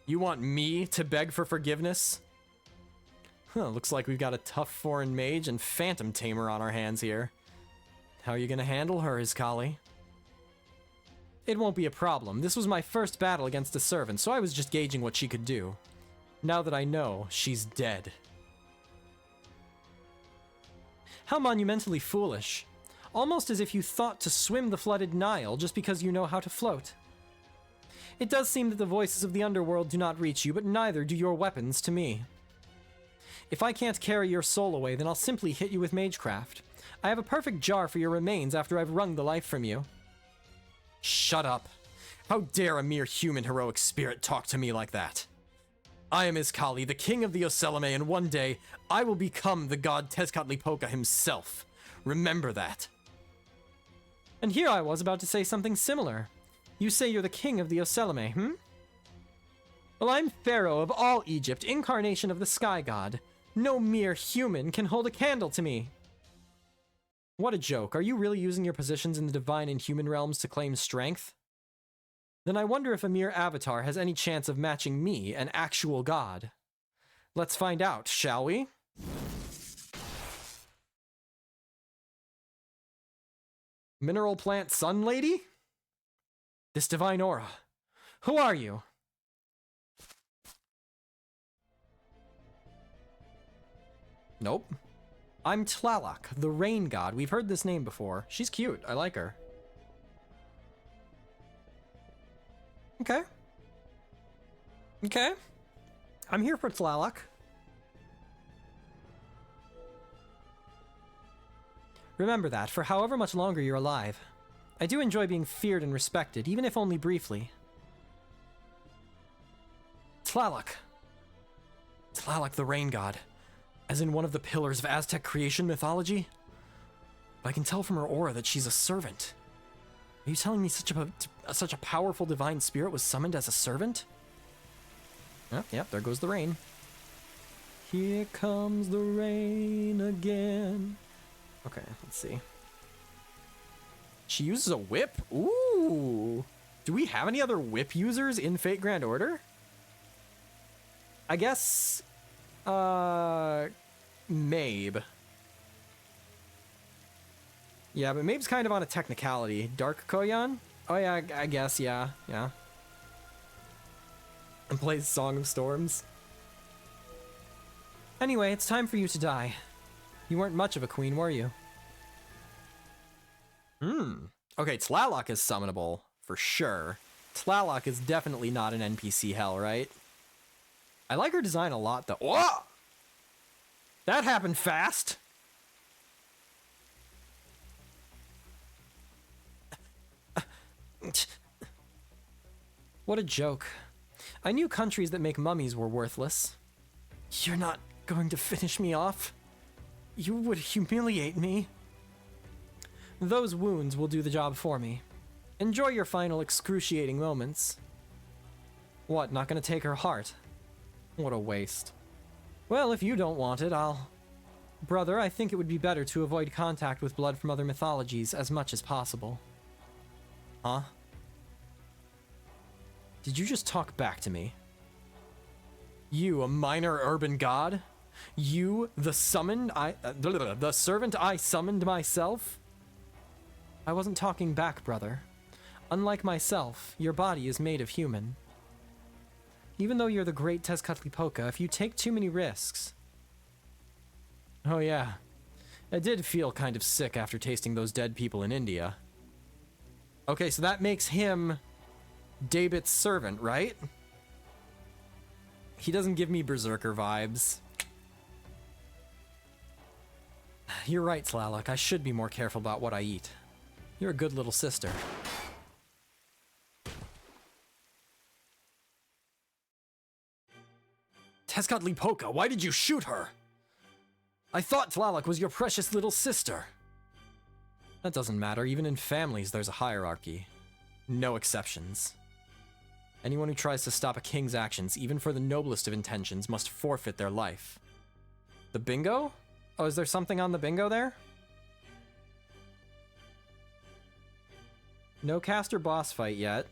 You want me to beg for forgiveness? Huh, looks like we've got a tough foreign mage and phantom tamer on our hands here. How are you gonna handle her, Iskali? It won't be a problem. This was my first battle against a servant, so I was just gauging what she could do. Now that I know, she's dead. How monumentally foolish. Almost as if you thought to swim the flooded Nile just because you know how to float. It does seem that the voices of the underworld do not reach you, but neither do your weapons to me. If I can't carry your soul away, then I'll simply hit you with magecraft. I have a perfect jar for your remains after I've wrung the life from you. Shut up. How dare a mere human heroic spirit talk to me like that? I am Iskali, the king of the Oseleme, and one day I will become the god Tezcatlipoca himself. Remember that. And here I was about to say something similar. You say you're the king of the Oseleme, Well, I'm pharaoh of all Egypt, incarnation of the sky god. No mere human can hold a candle to me. What a joke. Are you really using your positions in the divine and human realms to claim strength? Then I wonder if a mere avatar has any chance of matching me, an actual god. Let's find out, shall we? Mineral plant sun lady? This divine aura. Who are you? Nope. I'm Tlaloc, the rain god. We've heard this name before. She's cute. I like her. Okay. Okay. I'm here for Tlaloc. Remember that, for however much longer you're alive. I do enjoy being feared and respected, even if only briefly. Tlaloc. Tlaloc the rain god. As in one of the pillars of Aztec creation mythology? But I can tell from her aura that she's a servant. Are you telling me such a powerful divine spirit was summoned as a servant? Yep, there goes the rain. Here comes the rain again. Okay, let's see. She uses a whip? Ooh! Do we have any other whip users in Fate Grand Order? I guess... Mabe. Yeah, but Mabe's kind of on a technicality. Dark Koyan? Oh yeah, I guess, yeah. And plays Song of Storms. Anyway, it's time for you to die. You weren't much of a queen, were you? Okay, Tlaloc is summonable, for sure. Tlaloc is definitely not an NPC hell, right? I like her design a lot, though. Whoa! That happened fast! What a joke. I knew countries that make mummies were worthless. You're not going to finish me off? You would humiliate me. Those wounds will do the job for me. Enjoy your final excruciating moments. What, not gonna take her heart? What a waste. Well, if you don't want it, I'll... Brother, I think it would be better to avoid contact with blood from other mythologies as much as possible. Huh? Did you just talk back to me? You, a minor urban god? You, the servant I summoned myself? I wasn't talking back, brother. Unlike myself, your body is made of human. Even though you're the great Tezcatlipoca, if you take too many risks... Oh yeah, I did feel kind of sick after tasting those dead people in India. Okay, so that makes him David's servant, right? He doesn't give me Berserker vibes. You're right, Tlaloc. I should be more careful about what I eat. You're a good little sister. Tezcatlipoca, why did you shoot her? I thought Tlaloc was your precious little sister. That doesn't matter. Even in families, there's a hierarchy. No exceptions. Anyone who tries to stop a king's actions, even for the noblest of intentions, must forfeit their life. The bingo? Oh, is there something on the bingo there? No caster boss fight yet.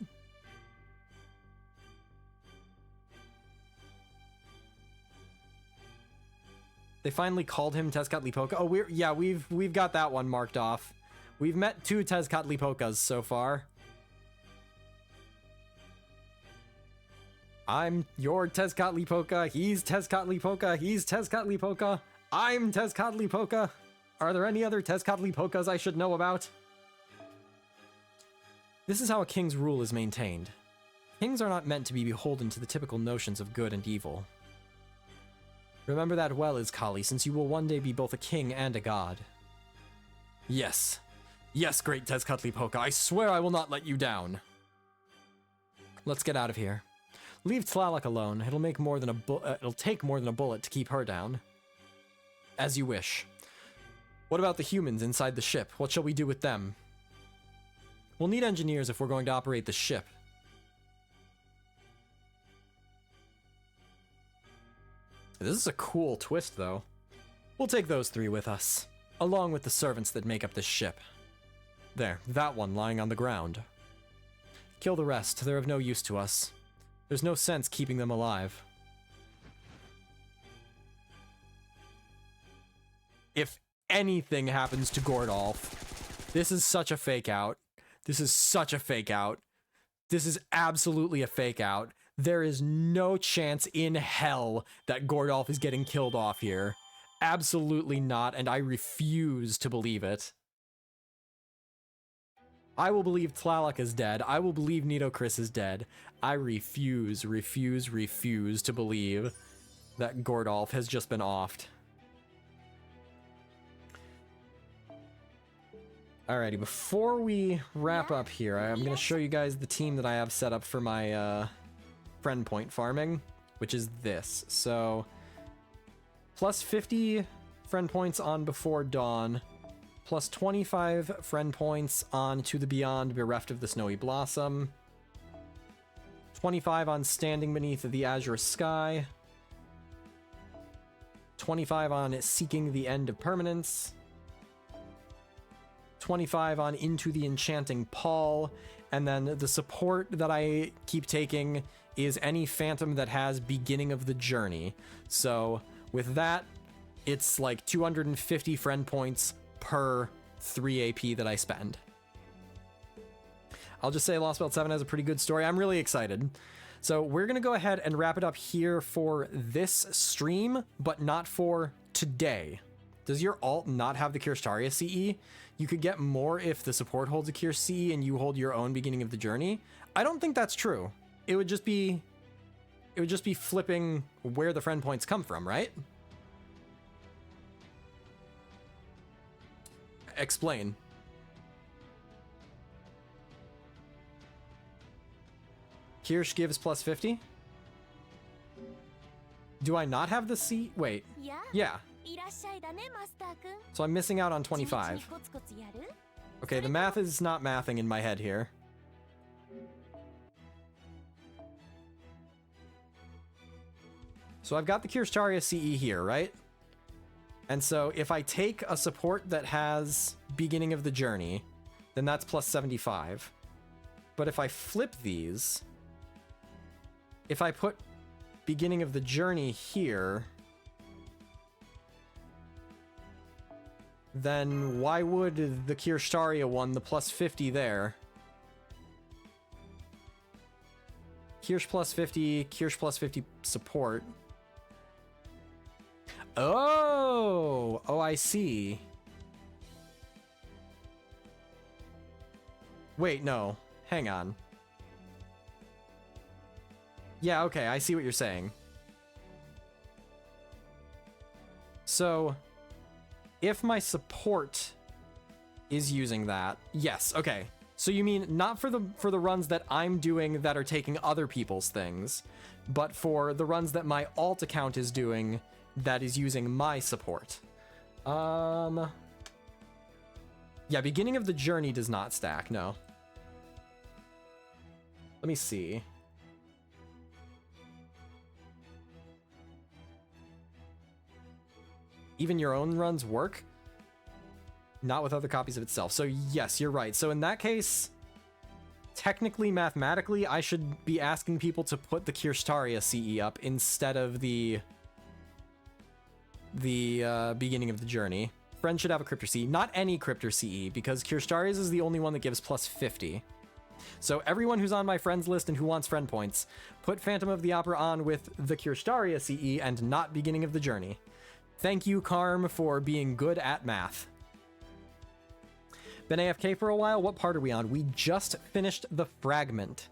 They finally called him Tezcatlipoca. Oh, we've got that one marked off. We've met 2 Tezcatlipocas so far. I'm your Tezcatlipoca. He's Tezcatlipoca. He's Tezcatlipoca. I'm Tezcatlipoca. Are there any other Tezcatlipocas I should know about? This is how a king's rule is maintained. Kings are not meant to be beholden to the typical notions of good and evil. Remember that well, Izcali, since you will one day be both a king and a god. Yes. Yes, great Tezcatlipoca, I swear I will not let you down. Let's get out of here. Leave Tlaloc alone. It'll take more than a bullet to keep her down. As you wish. What about the humans inside the ship? What shall we do with them? We'll need engineers if we're going to operate the ship. This is a cool twist, though. We'll take those 3 with us, along with the servants that make up this ship. There, that one lying on the ground. Kill the rest, they're of no use to us. There's no sense keeping them alive. If anything happens to Gordolf, this is such a fake out. This is such a fake out. This is absolutely a fake out. There is no chance in hell that Gordolf is getting killed off here. Absolutely not, and I refuse to believe it. I will believe Tlaloc is dead. I will believe Nitocris is dead. I refuse to believe that Gordolf has just been offed. Alrighty, before we wrap up here, I'm going to show you guys the team that I have set up for my friend point farming, which is this. So, plus 50 friend points on Before Dawn, plus 25 friend points on To the Beyond, Bereft of the Snowy Blossom, 25 on Standing Beneath the Azure Sky, 25 on Seeking the End of Permanence, 25 on Into the Enchanting Pall, and then the support that I keep taking is any phantom that has Beginning of the Journey. So with that, it's like 250 friend points per 3 AP that I spend. I'll just say Lostbelt 7 has a pretty good story. I'm really excited. So we're going to go ahead and wrap it up here for this stream, but not for today. Does your alt not have the Kirstaria CE? You could get more if the support holds a Kirst CE and you hold your own Beginning of the Journey. I don't think that's true. It would just be flipping where the friend points come from, right? Explain. Kirsch gives plus 50? Do I not have the C? Wait. や Yeah. いらっしゃいだねマスターくん So I'm missing out on 地道に 25. コツコツやる Okay, the math is not mathing in my head here. So I've got the Kirstaria CE here, right? And so if I take a support that has beginning of the journey, then that's plus 75. But if I flip these, if I put beginning of the journey here, then why would the Kirstaria one, the plus 50 there? Kirsch plus 50, Kirsch plus 50 support. Oh, I see. Wait, no. Hang on. Yeah, okay, I see what you're saying. So, if my support is using that, yes, okay. So you mean not for the runs that I'm doing that are taking other people's things, but for the runs that my alt account is doing that is using my support. Yeah, beginning of the journey does not stack, no. Let me see. Even your own runs work? Not with other copies of itself. So yes, you're right. So in that case, technically, mathematically, I should be asking people to put the Kirstaria CE up instead of the beginning of the journey. Friends should have a Cryptor CE. Not any Cryptor CE, because Kirstaria's is the only one that gives plus 50. So everyone who's on my friends list and who wants friend points, put Phantom of the Opera on with the Kirstaria CE and not beginning of the journey. Thank you, Karm, for being good at math. Been AFK for a while. What part are we on? We just finished the fragment.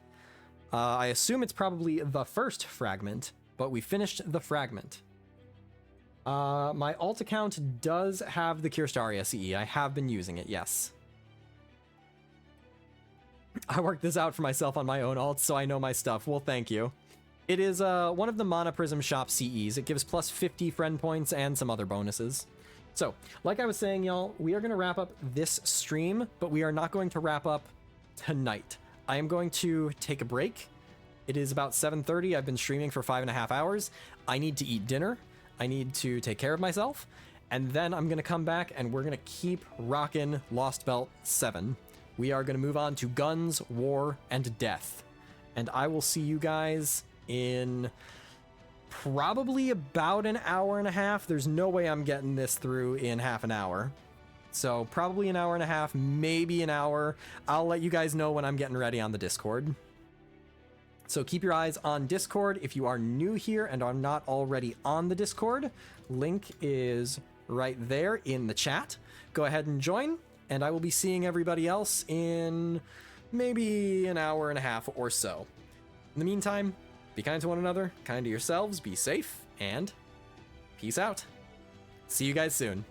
I assume it's probably the first fragment, but we finished the fragment. My alt account does have the Kirstaria CE. I have been using it, yes. I worked this out for myself on my own alt, so I know my stuff. Well, thank you. It is one of the Mana Prism Shop CEs. It gives plus 50 friend points and some other bonuses. So, like I was saying, y'all, we are going to wrap up this stream, but we are not going to wrap up tonight. I am going to take a break. It is about 7:30. I've been streaming for 5.5 hours. I need to eat dinner. I need to take care of myself. And then I'm going to come back and we're going to keep rocking Lostbelt 7. We are going to move on to Guns, War, and Death. And I will see you guys in probably about an hour and a half. There's no way I'm getting this through in half an hour. So probably an hour and a half, maybe an hour. I'll let you guys know when I'm getting ready on the Discord. So keep your eyes on Discord. If you are new here and are not already on the Discord, link is right there in the chat. Go ahead and join, and I will be seeing everybody else in maybe an hour and a half or so. In the meantime, be kind to one another, kind to yourselves, be safe, and peace out. See you guys soon.